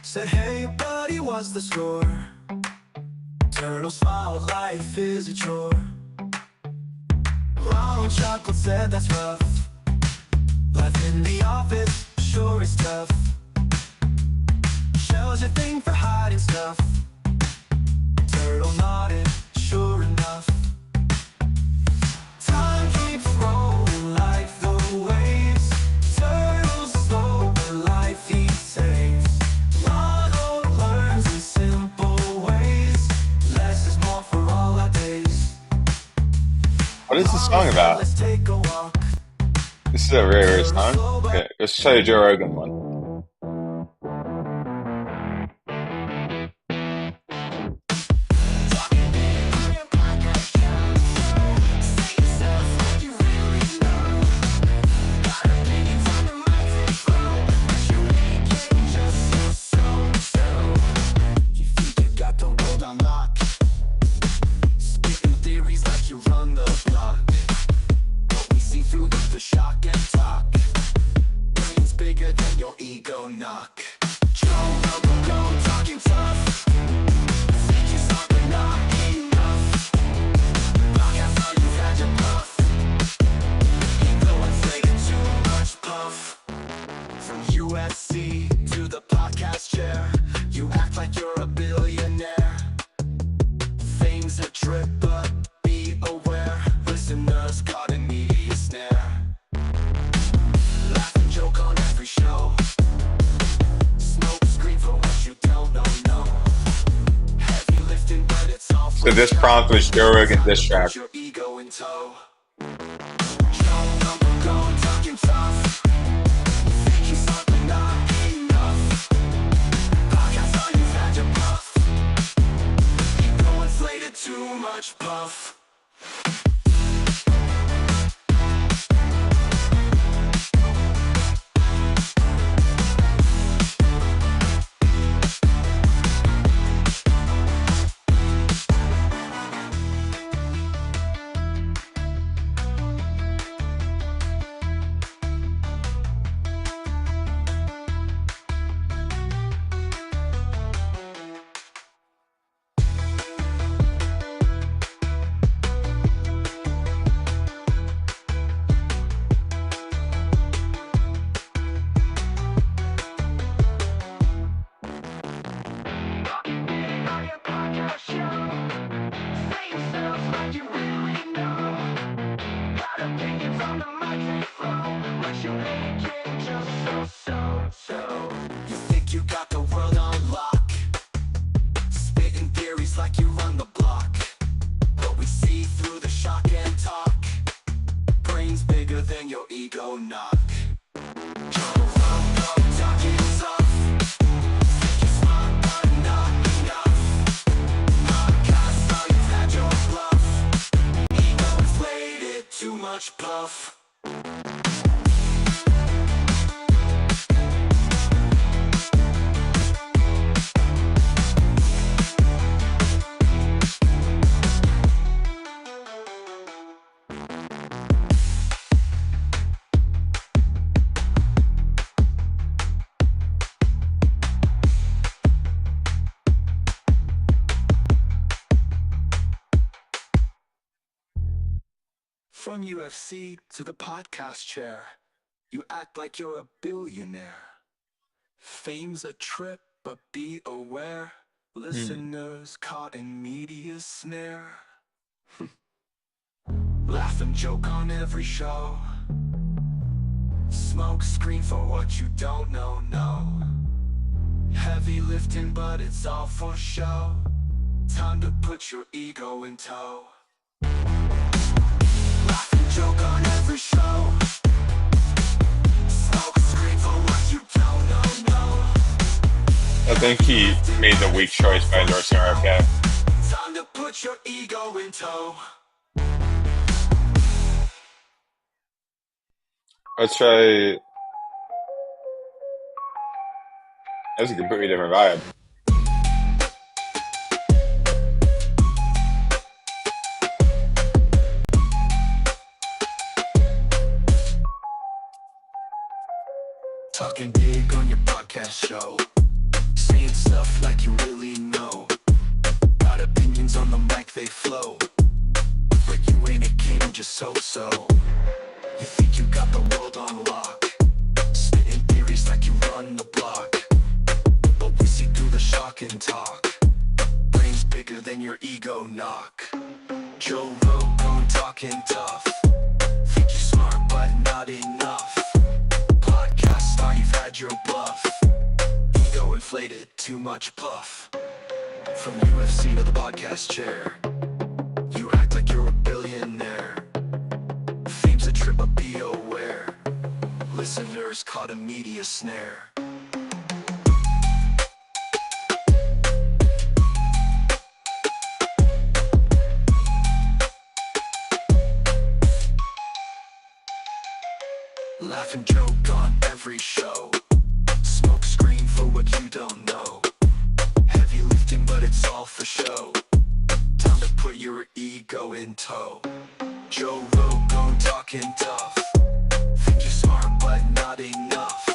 Said, hey buddy, what's the score? Turtle smiled, life is a chore. Ronald chuckled, said that's rough. Life in the office sure is tough. Shells your thing for hiding stuff. Turtle nodded, sure enough. Time keeps rolling like the waves. Turtles slow, but life he saves. Ronald learns in simple ways. Less is more for all our days. What is this song about? Let's take a walk. This is a very rare song. Okay, let's try the Joe Rogan one. Shock and talk. Brains bigger than your So this prompt was Joe Rogan diss track. Your ego in tow. Going talking tough. He's something not enough. Podcast on you had your puff. Ego inflated, too much puff. You think you got the world on lock, spitting theories like you run the block, but we see through the shock and talk. Brains bigger than your ego knock. Talking tough, think you're smart but not enough. Podcast thought you had your bluff. Ego inflated, too much puff. From UFC to the podcast chair, you act like you're a billionaire. Fame's a trip, but be aware. Listeners caught in media snare. Laugh and joke on every show. Smoke screen for what you don't know, no. Heavy lifting, but it's all for show. Time to put your ego in tow. Laugh and joke on every show. Smoke screen for what you don't know, no. I think he made the weak choice by endorsing RFK. Time to put your ego in tow. Let's try. That's a completely different vibe. Talking big on your podcast show. Saying stuff like you really know. Got opinions on the mic, they flow. But you ain't a king, just so-so. You think you got the world on lock, spitting theories like you run the block, but we see through the shock and talk. Brains bigger than your ego knock. Joe Rogan talking tough. Think you're smart but not enough. Podcast star, you've had your bluff. Ego inflated, too much puff. From UFC to the podcast chair, you act like you're a billionaire. Fame's a trip, but be aware. Listeners caught a media snare. Laugh and joke on every show. Smoke screen for what you don't know. Heavy lifting, but it's all for show. Time to put your ego in tow. Joe Rogan talking tough. Think you're smart, but not enough.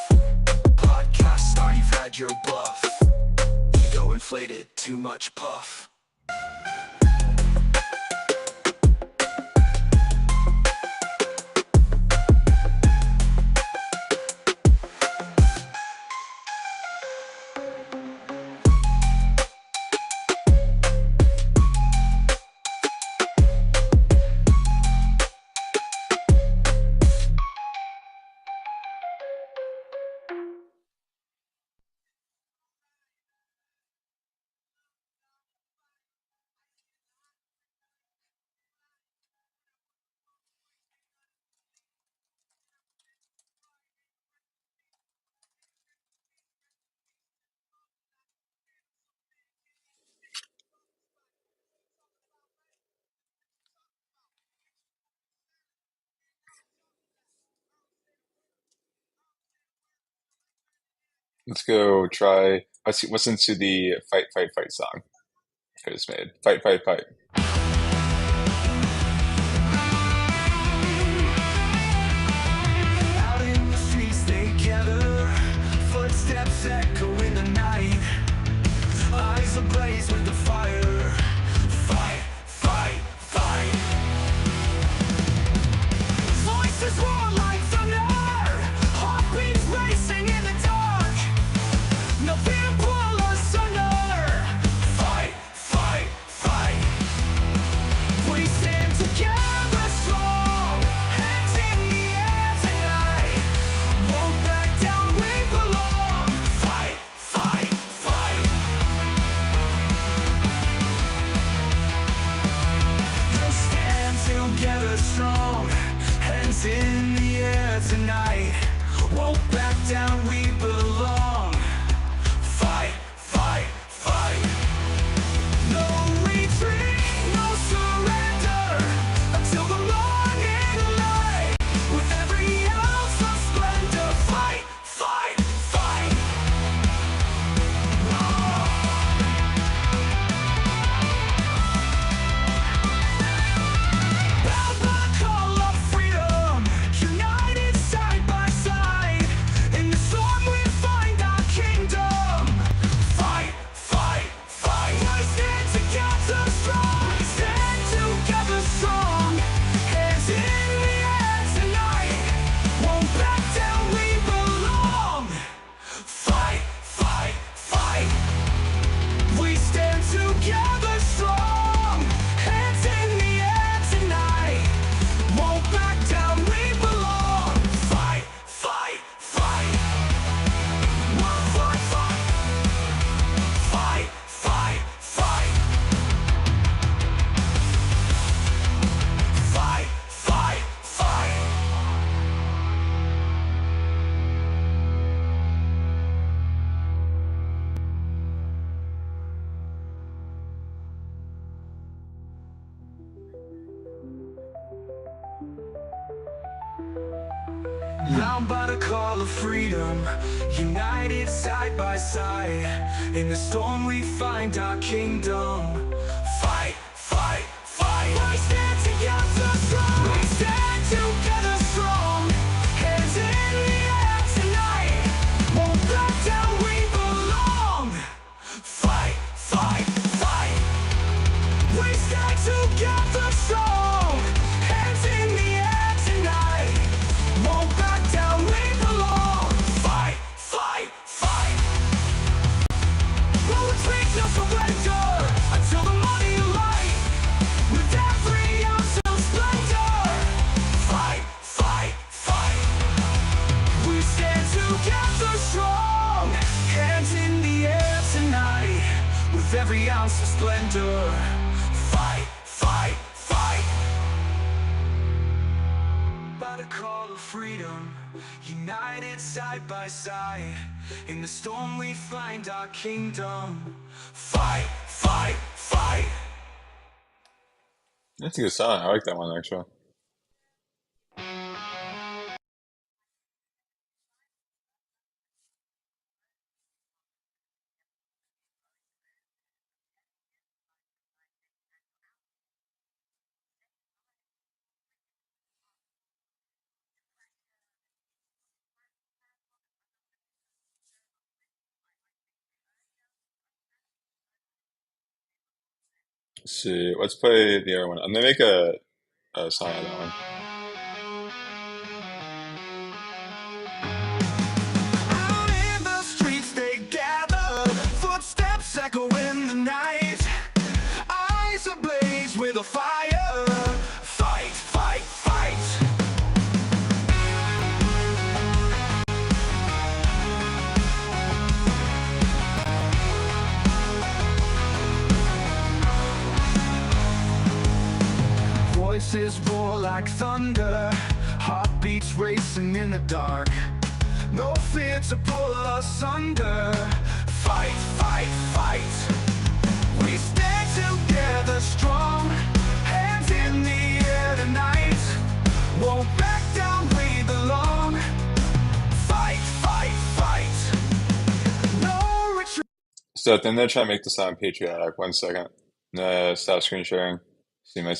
Podcast star, you've had your bluff. Ego inflated, too much puff. Let's go try. Let's listen to the Fight, Fight, Fight song I just made. Fight, fight, fight. Out in the streets they gather, footsteps echo in the night, eyes ablaze with the fire. Fight, fight, fight. Voices roar like thunder, heartbeats racing in the dark. No fear pull us under. Fight, fight, fight. We stand together strong, hands in the air tonight. Won't back down, we belong. Fight, fight, fight. We'll stand together strong, hands in the air tonight. Won't back down, we belong. Fight, fight, fight. No retreat, no surrender, until the morning light. With every ounce of splendor, fight, fight, fight. Bound by the call of freedom, united side by side. In the storm we find our kingdom. Fight, fight, fight. We stand together strong. We stand together strong. Hands in the air tonight. Won't back down, we belong. Fight, fight, fight. We stand together strong. Hands in the air tonight. Won't back down, we belong. Fight, fight, fight. We'll fight, fight. Fight, fight, fight. Fight, fight, fight. Bound by the call of freedom, united side by side. In the storm we find our kingdom. Fight, fight, fight. We stand together strong. We stand together strong. Hands in the air tonight. Won't back down, we belong. Fight, fight, fight. We stand together strong. Hands in the air tonight. Won't back down, we belong. Fight, fight, fight. No retreat, no surrender, until the morning light. With every ounce of splendor. Fight, fight, fight. We stand together strong. Hands in the air tonight. With every ounce of splendor. Fight, fight, fight. By the call of freedom, united side by side. In the storm we find our kingdom. Fight, fight, fight. That's a good song. I like that one actually. Let's see. Let's play the other one. I'm gonna make a song on that one. Out in the streets they gather, footsteps echo in the night, eyes ablaze with a fire. Fight, fight, fight. Voices roar like thunder, heartbeats racing in the dark. No fear to pull us under. Fight, fight, fight. We stand together strong, hands in the air tonight. Won't back down, we belong. Fight, fight, fight. So then they're trying to make this sound patriotic. 1 second. Stop screen sharing. See my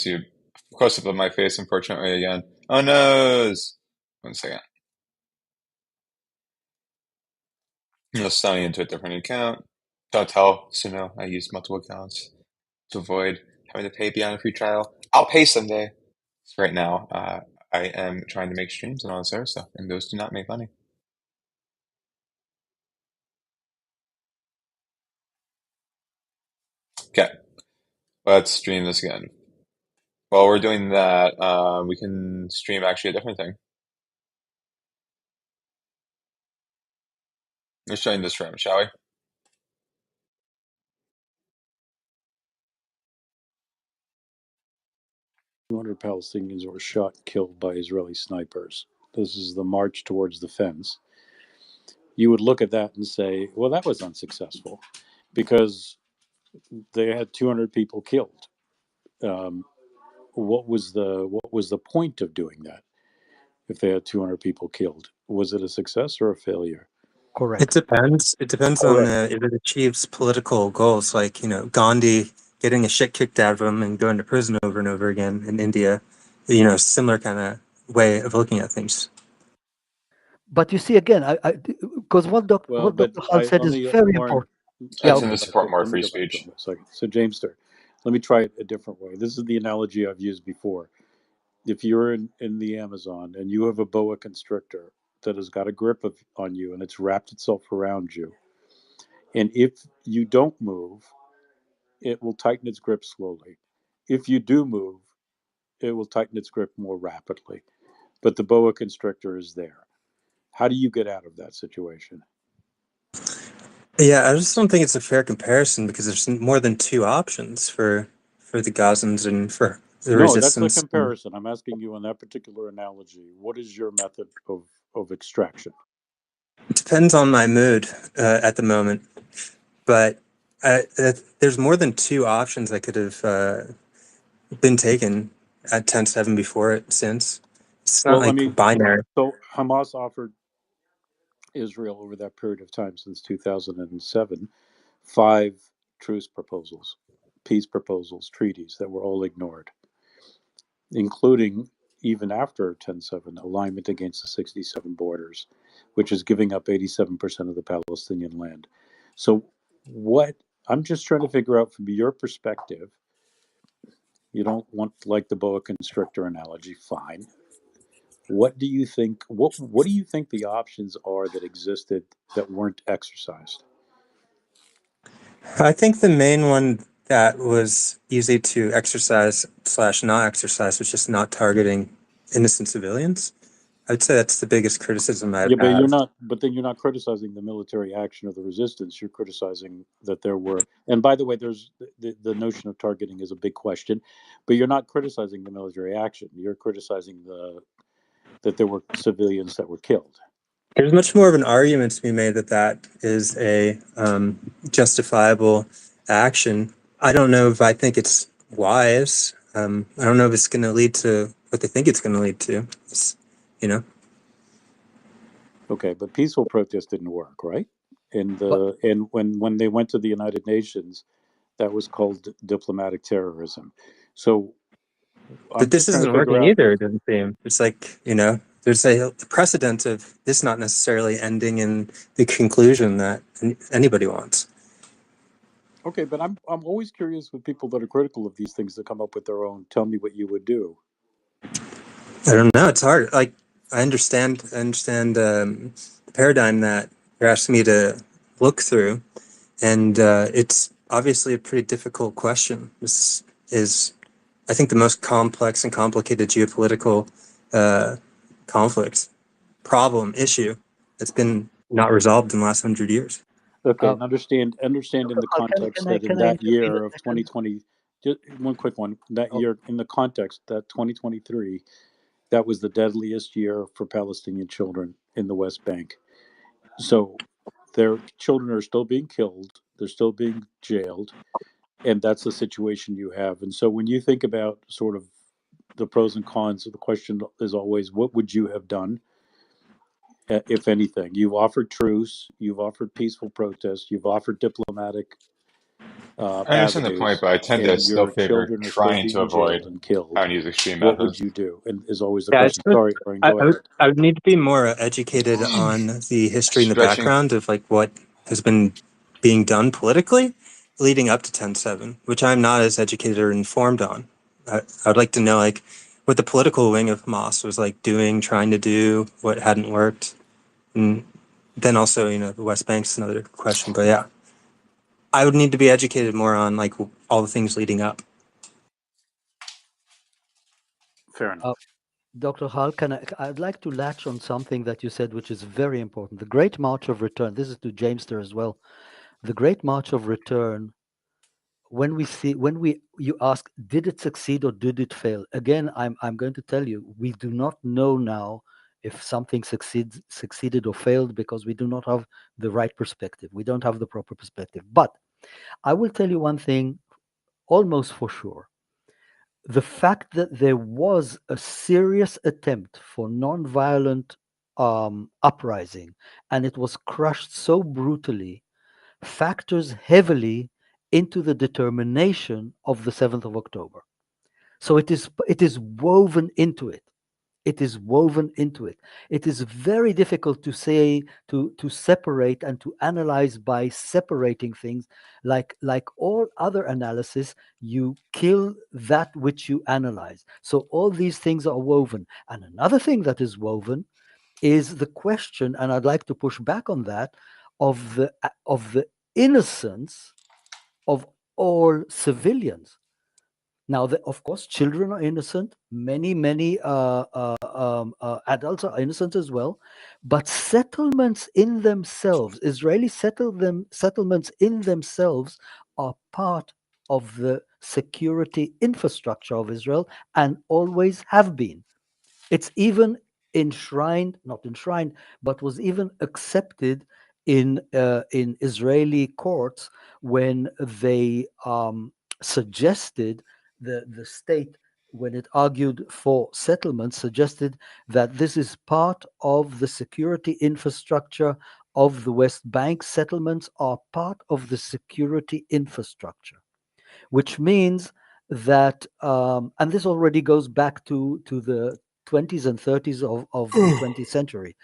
close up of my face, unfortunately, again. Oh no! 1 second. Signing into a different account. Don't tell Suno I use multiple accounts to avoid having to pay beyond a free trial. I'll pay someday. So right now, I am trying to make streams and all this other stuff, and those do not make money. Okay, let's stream this again. While we're doing that, we can stream actually a different thing. Let's join this room, shall we? 200 Palestinians were shot and killed by Israeli snipers. This is the march towards the fence. You would look at that and say, well, that was unsuccessful because they had 200 people killed. What was the point of doing that if they had 200 people killed? Was it a success or a failure? Correct. It depends. It depends on if it achieves political goals, like, Gandhi getting a shit kicked out of him and going to prison over and over again in India. Similar kind of way of looking at things. But you see, again, because what Dr. Hall said is very Lauren, important. I tend to support more let me free go back to speech. him a second. So, Jamester, let me try it a different way. This is the analogy I've used before. If you're in the Amazon and you have a boa constrictor that has got a grip on you and it's wrapped itself around you, and if you don't move, it will tighten its grip slowly. If you do move, it will tighten its grip more rapidly. But the boa constrictor is there. How do you get out of that situation? Yeah, I just don't think it's a fair comparison because there's more than two options for the Gazans and for the No, that's the resistance. comparison. I'm asking you on that particular analogy. What is your method of extraction? It depends on my mood at the moment, but there's more than two options that could have been taken at 10-7 before it since. It's not like binary. So Hamas offered Israel over that period of time since 2007 5 truce proposals, peace proposals, treaties that were all ignored, including, even after 10-7, alignment against the 67 borders, which is giving up 87% of the Palestinian land. So what I'm just trying to figure out from your perspective, you don't want like the boa constrictor analogy, fine. What do you think the options are that existed that weren't exercised? I think the main one that was easy to exercise / not exercise was just not targeting innocent civilians. I'd say that's the biggest criticism I'd Yeah, but have. then you're not criticizing the military action of the resistance. You're criticizing that there were, and by the way, there's the notion of targeting is a big question, but you're not criticizing the military action. You're criticizing that there were civilians that were killed. There's much more of an argument to be made that that is a justifiable action. I don't know if I think it's wise. I don't know if it's going to lead to what they think it's going to lead to. Okay, but peaceful protest didn't work, right? And when they went to the United Nations, that was called diplomatic terrorism. So I'm But this just trying to isn't figure working out. either, it doesn't seem. It's like, there's a precedent of this not necessarily ending in the conclusion that anybody wants. Okay, but I'm always curious with people that are critical of these things to come up with their own. Tell me what you would do. I don't know. It's hard. Like, I understand the paradigm that you're asking me to look through, and it's obviously a pretty difficult question. This is, I think, the most complex and complicated geopolitical conflict, problem, issue that's been not resolved in the last 100 years. Okay, and understand in the context that in that year of 2020, just one quick one, that year in the context that 2023, that was the deadliest year for Palestinian children in the West Bank. So their children are still being killed, they're still being jailed, and that's the situation you have. And so when you think about sort of the pros and cons, the question is always, what would you have done? if anything. You've offered truce, you've offered peaceful protest, you've offered diplomatic I understand the point, avenues, but I tend to and still your favor children are still trying to being jailed avoid and killed. having to use extreme What would methods. you do? And is always the Yeah, question. Sorry, Oren, I, go I would ahead. I would need to be more educated on the history and the Stretching. background of like what has been being done politically leading up to 10/7, which I'm not as educated or informed on. I would like to know like what the political wing of Hamas was like doing, trying to do, what hadn't worked, and then also the West Bank's another question. But yeah, I would need to be educated more on like all the things leading up. Fair enough. Dr. Hall, I'd like to latch on something that you said, which is very important. The Great March of Return, this is to Jamester as well. The Great March of Return, you ask, did it succeed or did it fail? Again, I'm going to tell you, we do not know now if something succeeded or failed because we do not have the right perspective. We don't have the proper perspective. But I will tell you one thing almost for sure. The fact that there was a serious attempt for nonviolent uprising and it was crushed so brutally factors heavily into the determination of the 7th of October. So it is woven into it. It is woven into it. It is very difficult to say, to separate and to analyze by separating things. Like all other analysis, you kill that which you analyze. So all these things are woven. And another thing that is woven is the question, and I'd like to push back on that, of the innocence of all civilians. Now, of course, children are innocent. Many adults are innocent as well. But settlements in themselves, Israeli settlements in themselves, are part of the security infrastructure of Israel and always have been. It's even not enshrined, but was even accepted in Israeli courts when they suggested the state, when it argued for settlement, suggested that this is part of the security infrastructure of the West Bank. Settlements are part of the security infrastructure, which means that, and this already goes back to the 20s and 30s of the 20th century.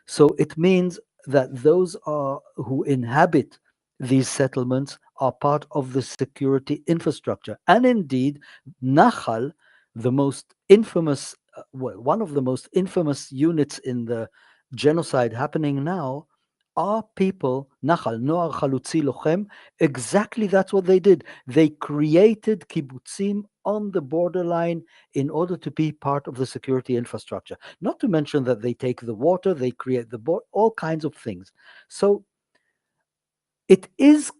So it means that those who inhabit these settlements are part of the security infrastructure. And indeed, Nachal, the most infamous, one of the most infamous units in the genocide happening now, are people, Nachal, Noar Chalutzi Lochem, exactly that's what they did. They created kibbutzim on the borderline in order to be part of the security infrastructure. Not to mention that they take the water, they create all kinds of things. So it is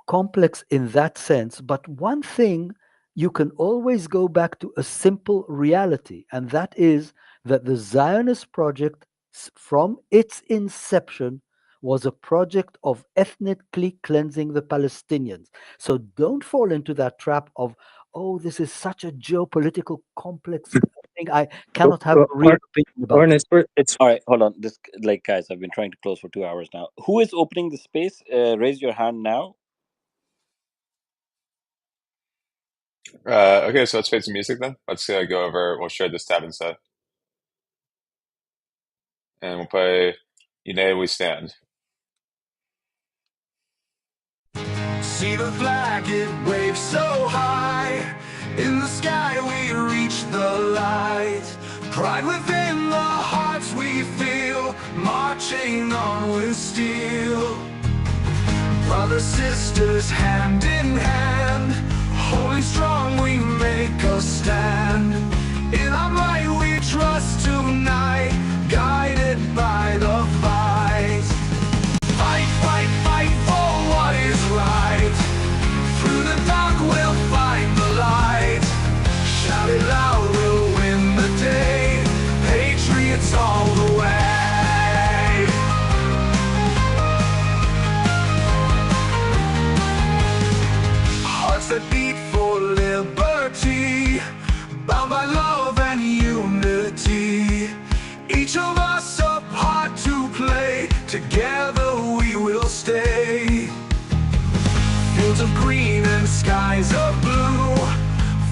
complex in that sense, but one thing you can always go back to a simple reality, and that is that the Zionist project, from its inception, was a project of ethnically cleansing the Palestinians. So don't fall into that trap of, oh, this is such a geopolitical complex thing. I cannot have a real opinion about it. It's All right, hold on. This, like, guys, I've been trying to close for 2 hours now. Who is opening the space? Raise your hand now. Okay, so let's play some music then. Let's go over. We'll share this tab instead, and we'll play "United We Stand." See the flag, it waves so high. In the sky we reach the light. Pride within the hearts we feel, marching on with steel. Brothers, sisters, hand in hand, holding strong we make a stand. In our might we trust tonight, guided by the fight. Fight, fight, fight for what is right. Through the dark we'll find the light. Shout it loud, we'll win the day. Patriots all the way. Hearts that beat for liberty, bound by love and unity. Each of us a part to play. skies are blue.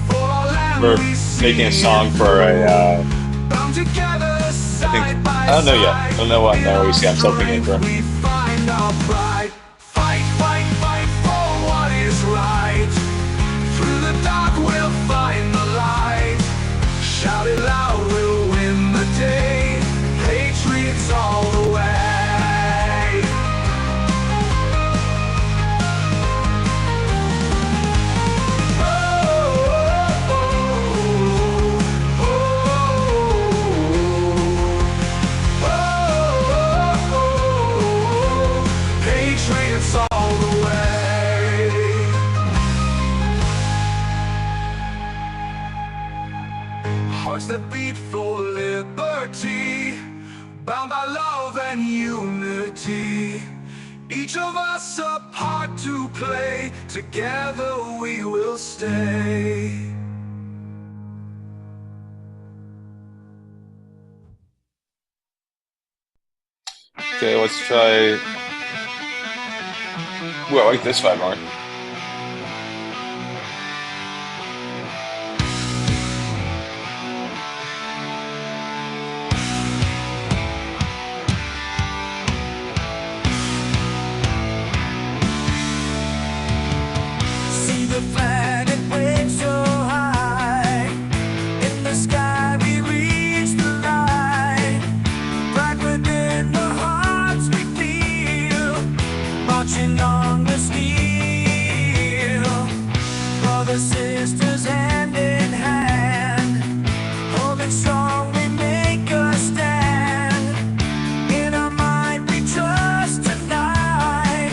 For our land We're we making a see song it for a. bound together I think side by I don't know yet. side. I don't know what In there we our see. I'm still thinking strength through. we find our pride. Fight, fight, fight for what is right. Through the dark we'll find the light. Shout it loud, we'll win the day. Patriots all the way. Patriots all the way. Hearts that beat for liberty, bound by love and unity. Each of us a part to play. Together we will stay. Okay, let's try. Well, I like this vibe more. See the planet wave so high. In the sky we reach the light. Right within the hearts we feel. Marching on the steel. Brothers, sisters, hand in hand. Holding strong we make a stand. In our mind we trust tonight.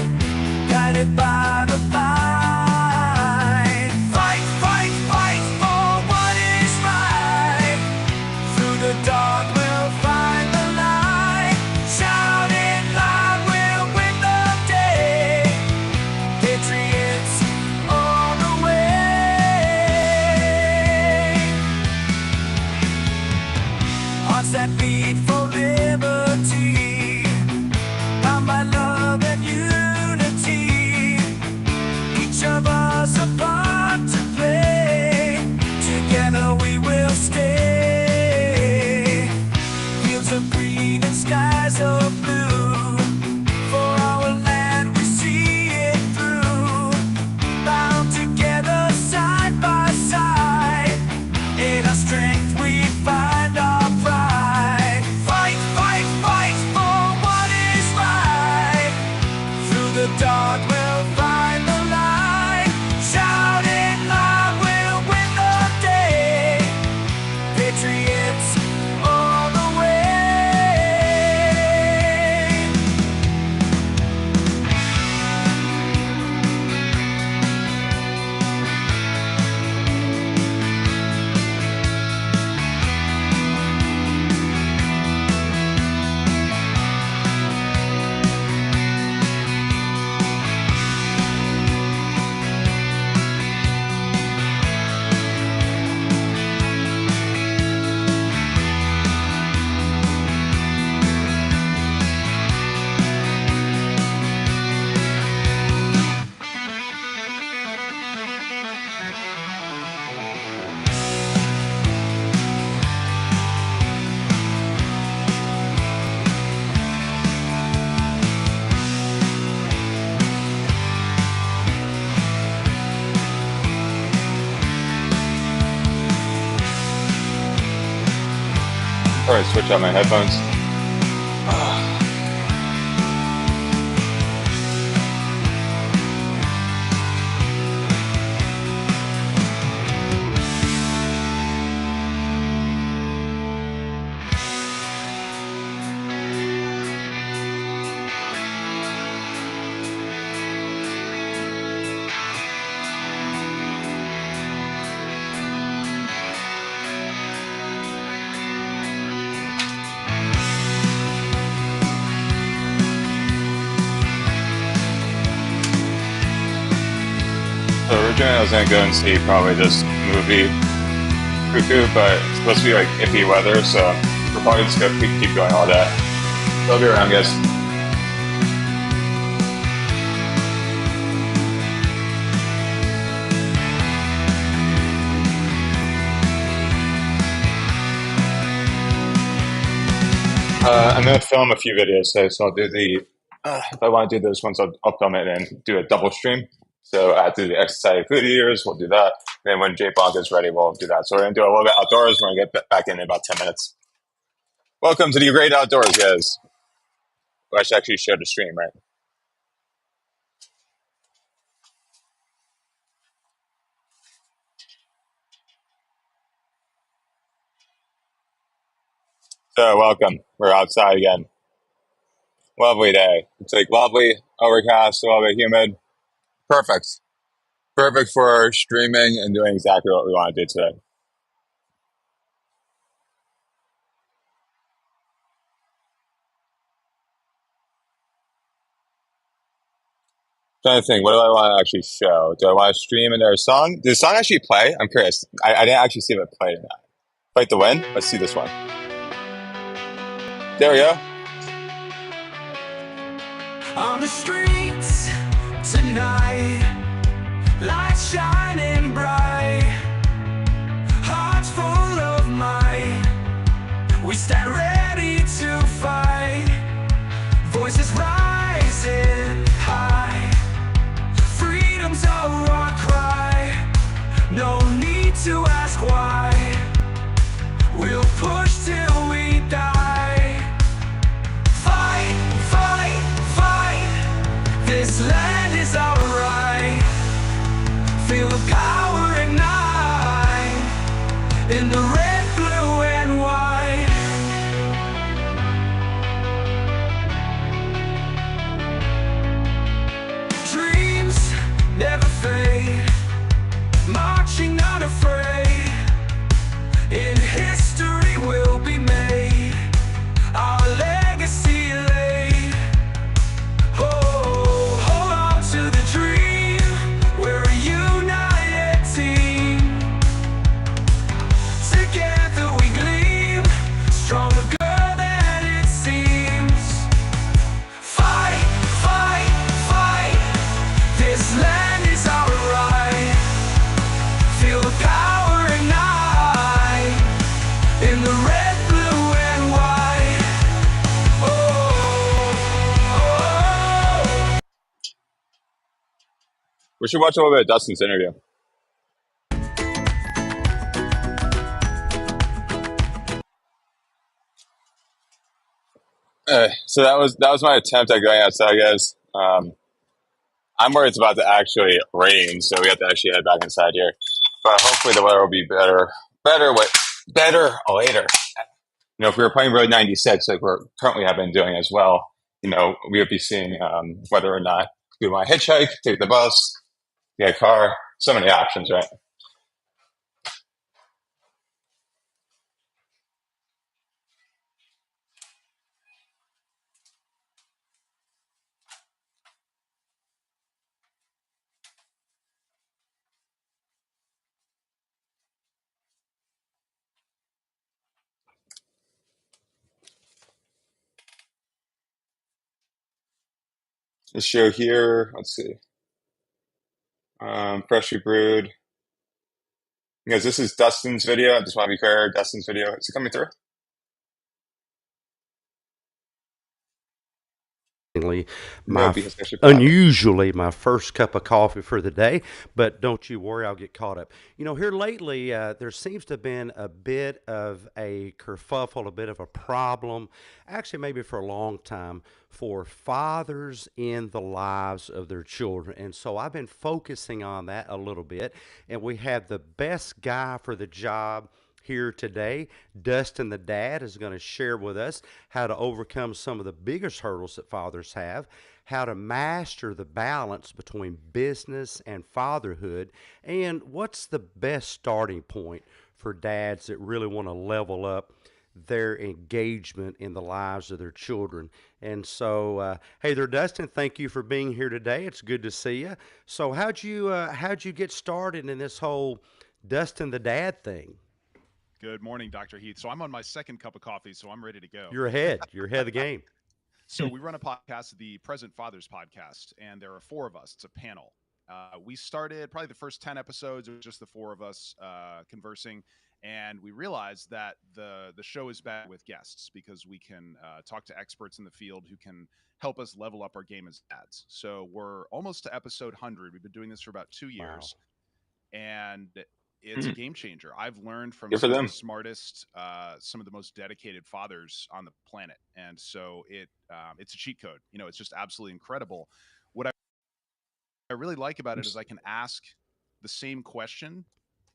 Guided by the fight. Fight, fight, fight for what is right. Through the dark we'll find the light. Shouting loud we'll win the day. Patriots all the way. Hearts that beat for liberty, bound by love and unity. Each of us a part to play. Together we will stay. Fields of green and skies of blue. For our land we see it through. Bound together side by side. In our strength we find our pride. Fight, fight, fight for what is right. Through the dark we'll find the light. Shouting loud we'll win the day. Patriots all the way. Probably switch out my headphones. So originally I was gonna go and see probably this movie Cuckoo, but it's supposed to be like iffy weather, so we're probably just gonna keep going all day. So I'll be around, guys. I'm going to film a few videos, so I'll do the, if I want to do those ones, I'll film it and do a double stream. So do the exercise food eaters, we'll do that. Then when J Bonk is ready, we'll do that. So we're going to do a little bit outdoors. We're going to get back in about 10 minutes. Welcome to the great outdoors, guys. Well, I should actually share the stream, right? So welcome. We're outside again. Lovely day. It's like lovely, overcast, a little bit humid. Perfect. Perfect for streaming and doing exactly what we want to do today. Trying to think, what do I want to actually show? Do I want to stream in their song? Did the song actually play? I'm curious. I didn't actually see if it played or not. Fight to win? Let's see this one. There we go. On the streets tonight, lights shining bright, hearts full of might. We stand ready to fight, voices rising high. Freedom's our cry, no need to ask why. We'll push till we die. Fight, fight, fight. This land is our right. Feel the power ignite in the red, blue, and white. Dreams never fade, marching unafraid. In history will be made, our legacy laid. Oh, hold on to the dream, we're a united team. Together we gleam, stronger than it seems. Fight, fight, fight, this land is our right. Feel the power ignite in the red, blue, and white. Oh, We should watch a little bit of Dustin's interview. So that was my attempt at going outside, guys. I'm worried it's about to actually rain, so we have to actually head back inside here. But hopefully the weather will be better later. You know, if we were playing Road 96, like we're currently have been doing as well, you know, we would be seeing whether or not we want to hitchhike, take the bus, get a car. So many options, right? This show here, let's see, freshly brewed. Because this is Dustin's video. I just want to be fair. Dustin's video. Is it coming through? No, because I should put on. Unusually my first cup of coffee for the day, but don't you worry, I'll get caught up. You know, here lately, there seems to have been a bit of a kerfuffle, a bit of a problem, actually, maybe for a long time, for fathers in the lives of their children. And so I've been focusing on that a little bit, and we have the best guy for the job here today. Dustin the dad is going to share with us how to overcome some of the biggest hurdles that fathers have, how to master the balance between business and fatherhood, and what's the best starting point for dads that really want to level up their engagement in the lives of their children. And so, hey there, Dustin. Thank you for being here today. It's good to see you. So, how'd you get started in this whole Dustin the dad thing? Good morning, Dr. Heath. So I'm on my second cup of coffee, so I'm ready to go. You're ahead. You're ahead of the game. So we run a podcast, the Present Fathers podcast, and there are four of us. It's a panel. We started probably the first 10 episodes, it was just the four of us conversing. And we realized that the show is better with guests because we can talk to experts in the field who can help us level up our game as dads. So we're almost to episode 100. We've been doing this for about 2 years, and it's a game changer. I've learned from Good for some of the them. smartest, some of the most dedicated fathers on the planet, and so it's a cheat code. You know, it's just absolutely incredible. What I really like about it is I can ask the same question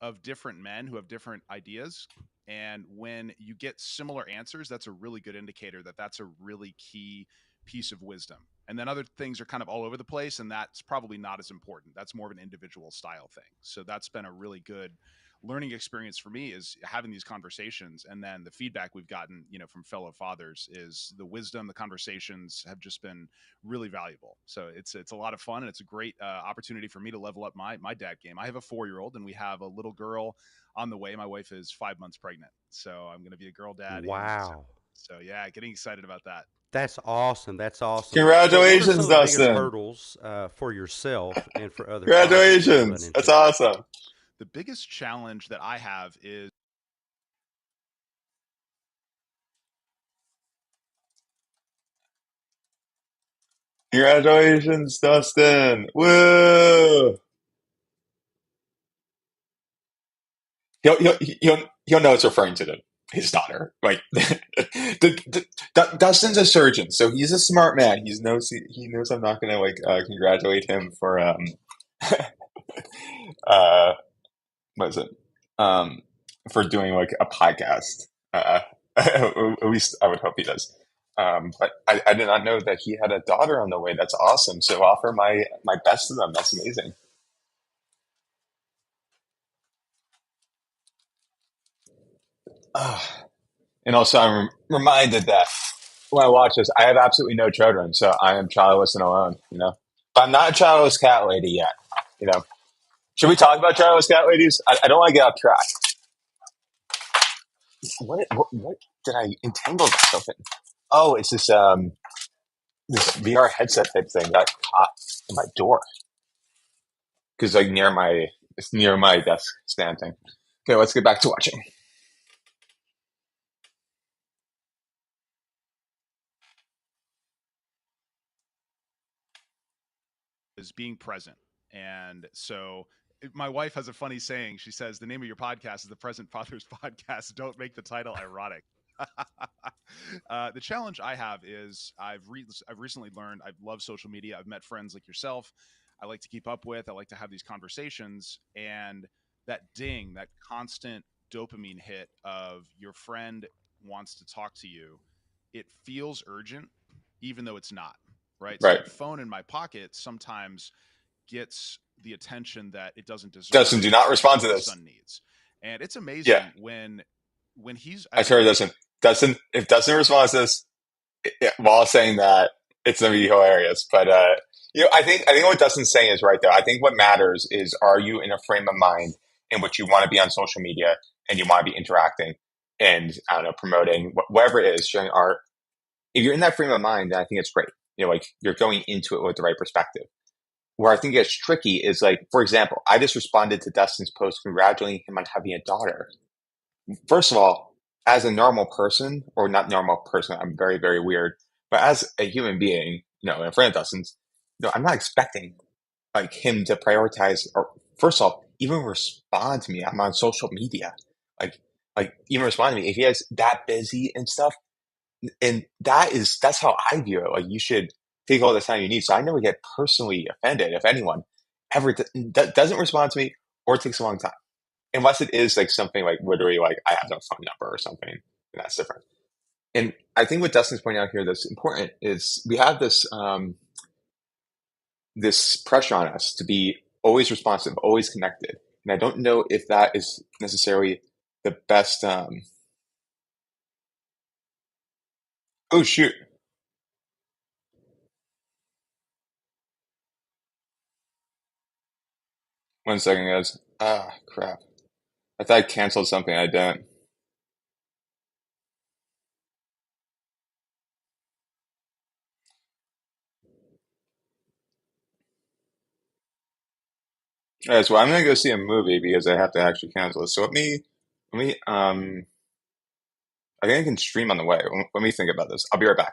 of different men who have different ideas. And when you get similar answers, that's a really good indicator that that's a really key piece of wisdom. And then other things are kind of all over the place, and that's probably not as important. That's more of an individual style thing. So that's been a really good learning experience for me, is having these conversations. And then the feedback we've gotten, you know, from fellow fathers is the wisdom, the conversations have just been really valuable. So it's a lot of fun, and it's a great opportunity for me to level up my dad game. I have a 4-year-old, and we have a little girl on the way. My wife is 5 months pregnant, so I'm going to be a girl dad in December. Wow. So yeah, getting excited about that. That's awesome. That's awesome. So, what are some Congratulations, of the biggest Dustin. hurdles for yourself and for other fathers that you run Congratulations. That's into? awesome. The biggest challenge that I have is Congratulations, Dustin. Woo! He'll know it's referring to his daughter. Like Dustin's a surgeon, so he's a smart man. He knows I'm not gonna congratulate him for uh what is it for doing like a podcast. At least I would hope he does. But I did not know that he had a daughter on the way. That's awesome. So offer my best to them. That's amazing. And also, I'm reminded that when I watch this, I have absolutely no children, so I am childless and alone. You know, but I'm not a childless cat lady yet. You know, should we talk about childless cat ladies? I don't want to get off track. What did I entangle myself in? Oh, it's this VR headset type thing that caught in my door because it's near my desk stand thing. Okay, let's get back to watching. being present. And so my wife has a funny saying. She says, the name of your podcast is the Present Fathers Podcast. Don't make the title ironic. The challenge I have is I've recently learned I love social media. I've met friends like yourself. I like to keep up with. I like to have these conversations, and that ding, that constant dopamine hit of your friend wants to talk to you, it feels urgent, even though it's not. Right. So Right, that phone in my pocket sometimes gets the attention that it doesn't Dustin, deserve do not that respond to my this. son needs. And it's Yeah, amazing when he's I as swear, a Dustin. Dustin, if Dustin responds to this, while saying that, it's gonna be hilarious. But I think what Dustin's saying is right though. I think what matters is, are you in a frame of mind in which you want to be on social media and you want to be interacting and I don't know, promoting whatever it is, sharing art. If you're in that frame of mind, then I think it's great. You know, like you're going into it with the right perspective. Where I think it gets tricky is like, for example, I just responded to Dustin's post congratulating him on having a daughter. First of all, as a normal person, or not normal person, I'm very, very weird, but as a human being, in front of Dustin's, I'm not expecting like him to prioritize or first of all, even respond to me. I'm on social media. Like even respond to me. If he has that busy and stuff, and that's how I view it. Like you should take all the time you need. So I never get personally offended if anyone ever doesn't respond to me or takes a long time, unless it is like something like literally like I have no phone number or something, and that's different. And I think what Dustin's pointing out here that's important is we have this pressure on us to be always responsive, always connected, and I don't know if that is necessarily the best. Oh shoot! 1 second, guys. Ah, crap! I thought I canceled something. I didn't. All right, so I'm gonna go see a movie because I have to actually cancel it. So let me I think I can stream on the way. Let me think about this. I'll be right back.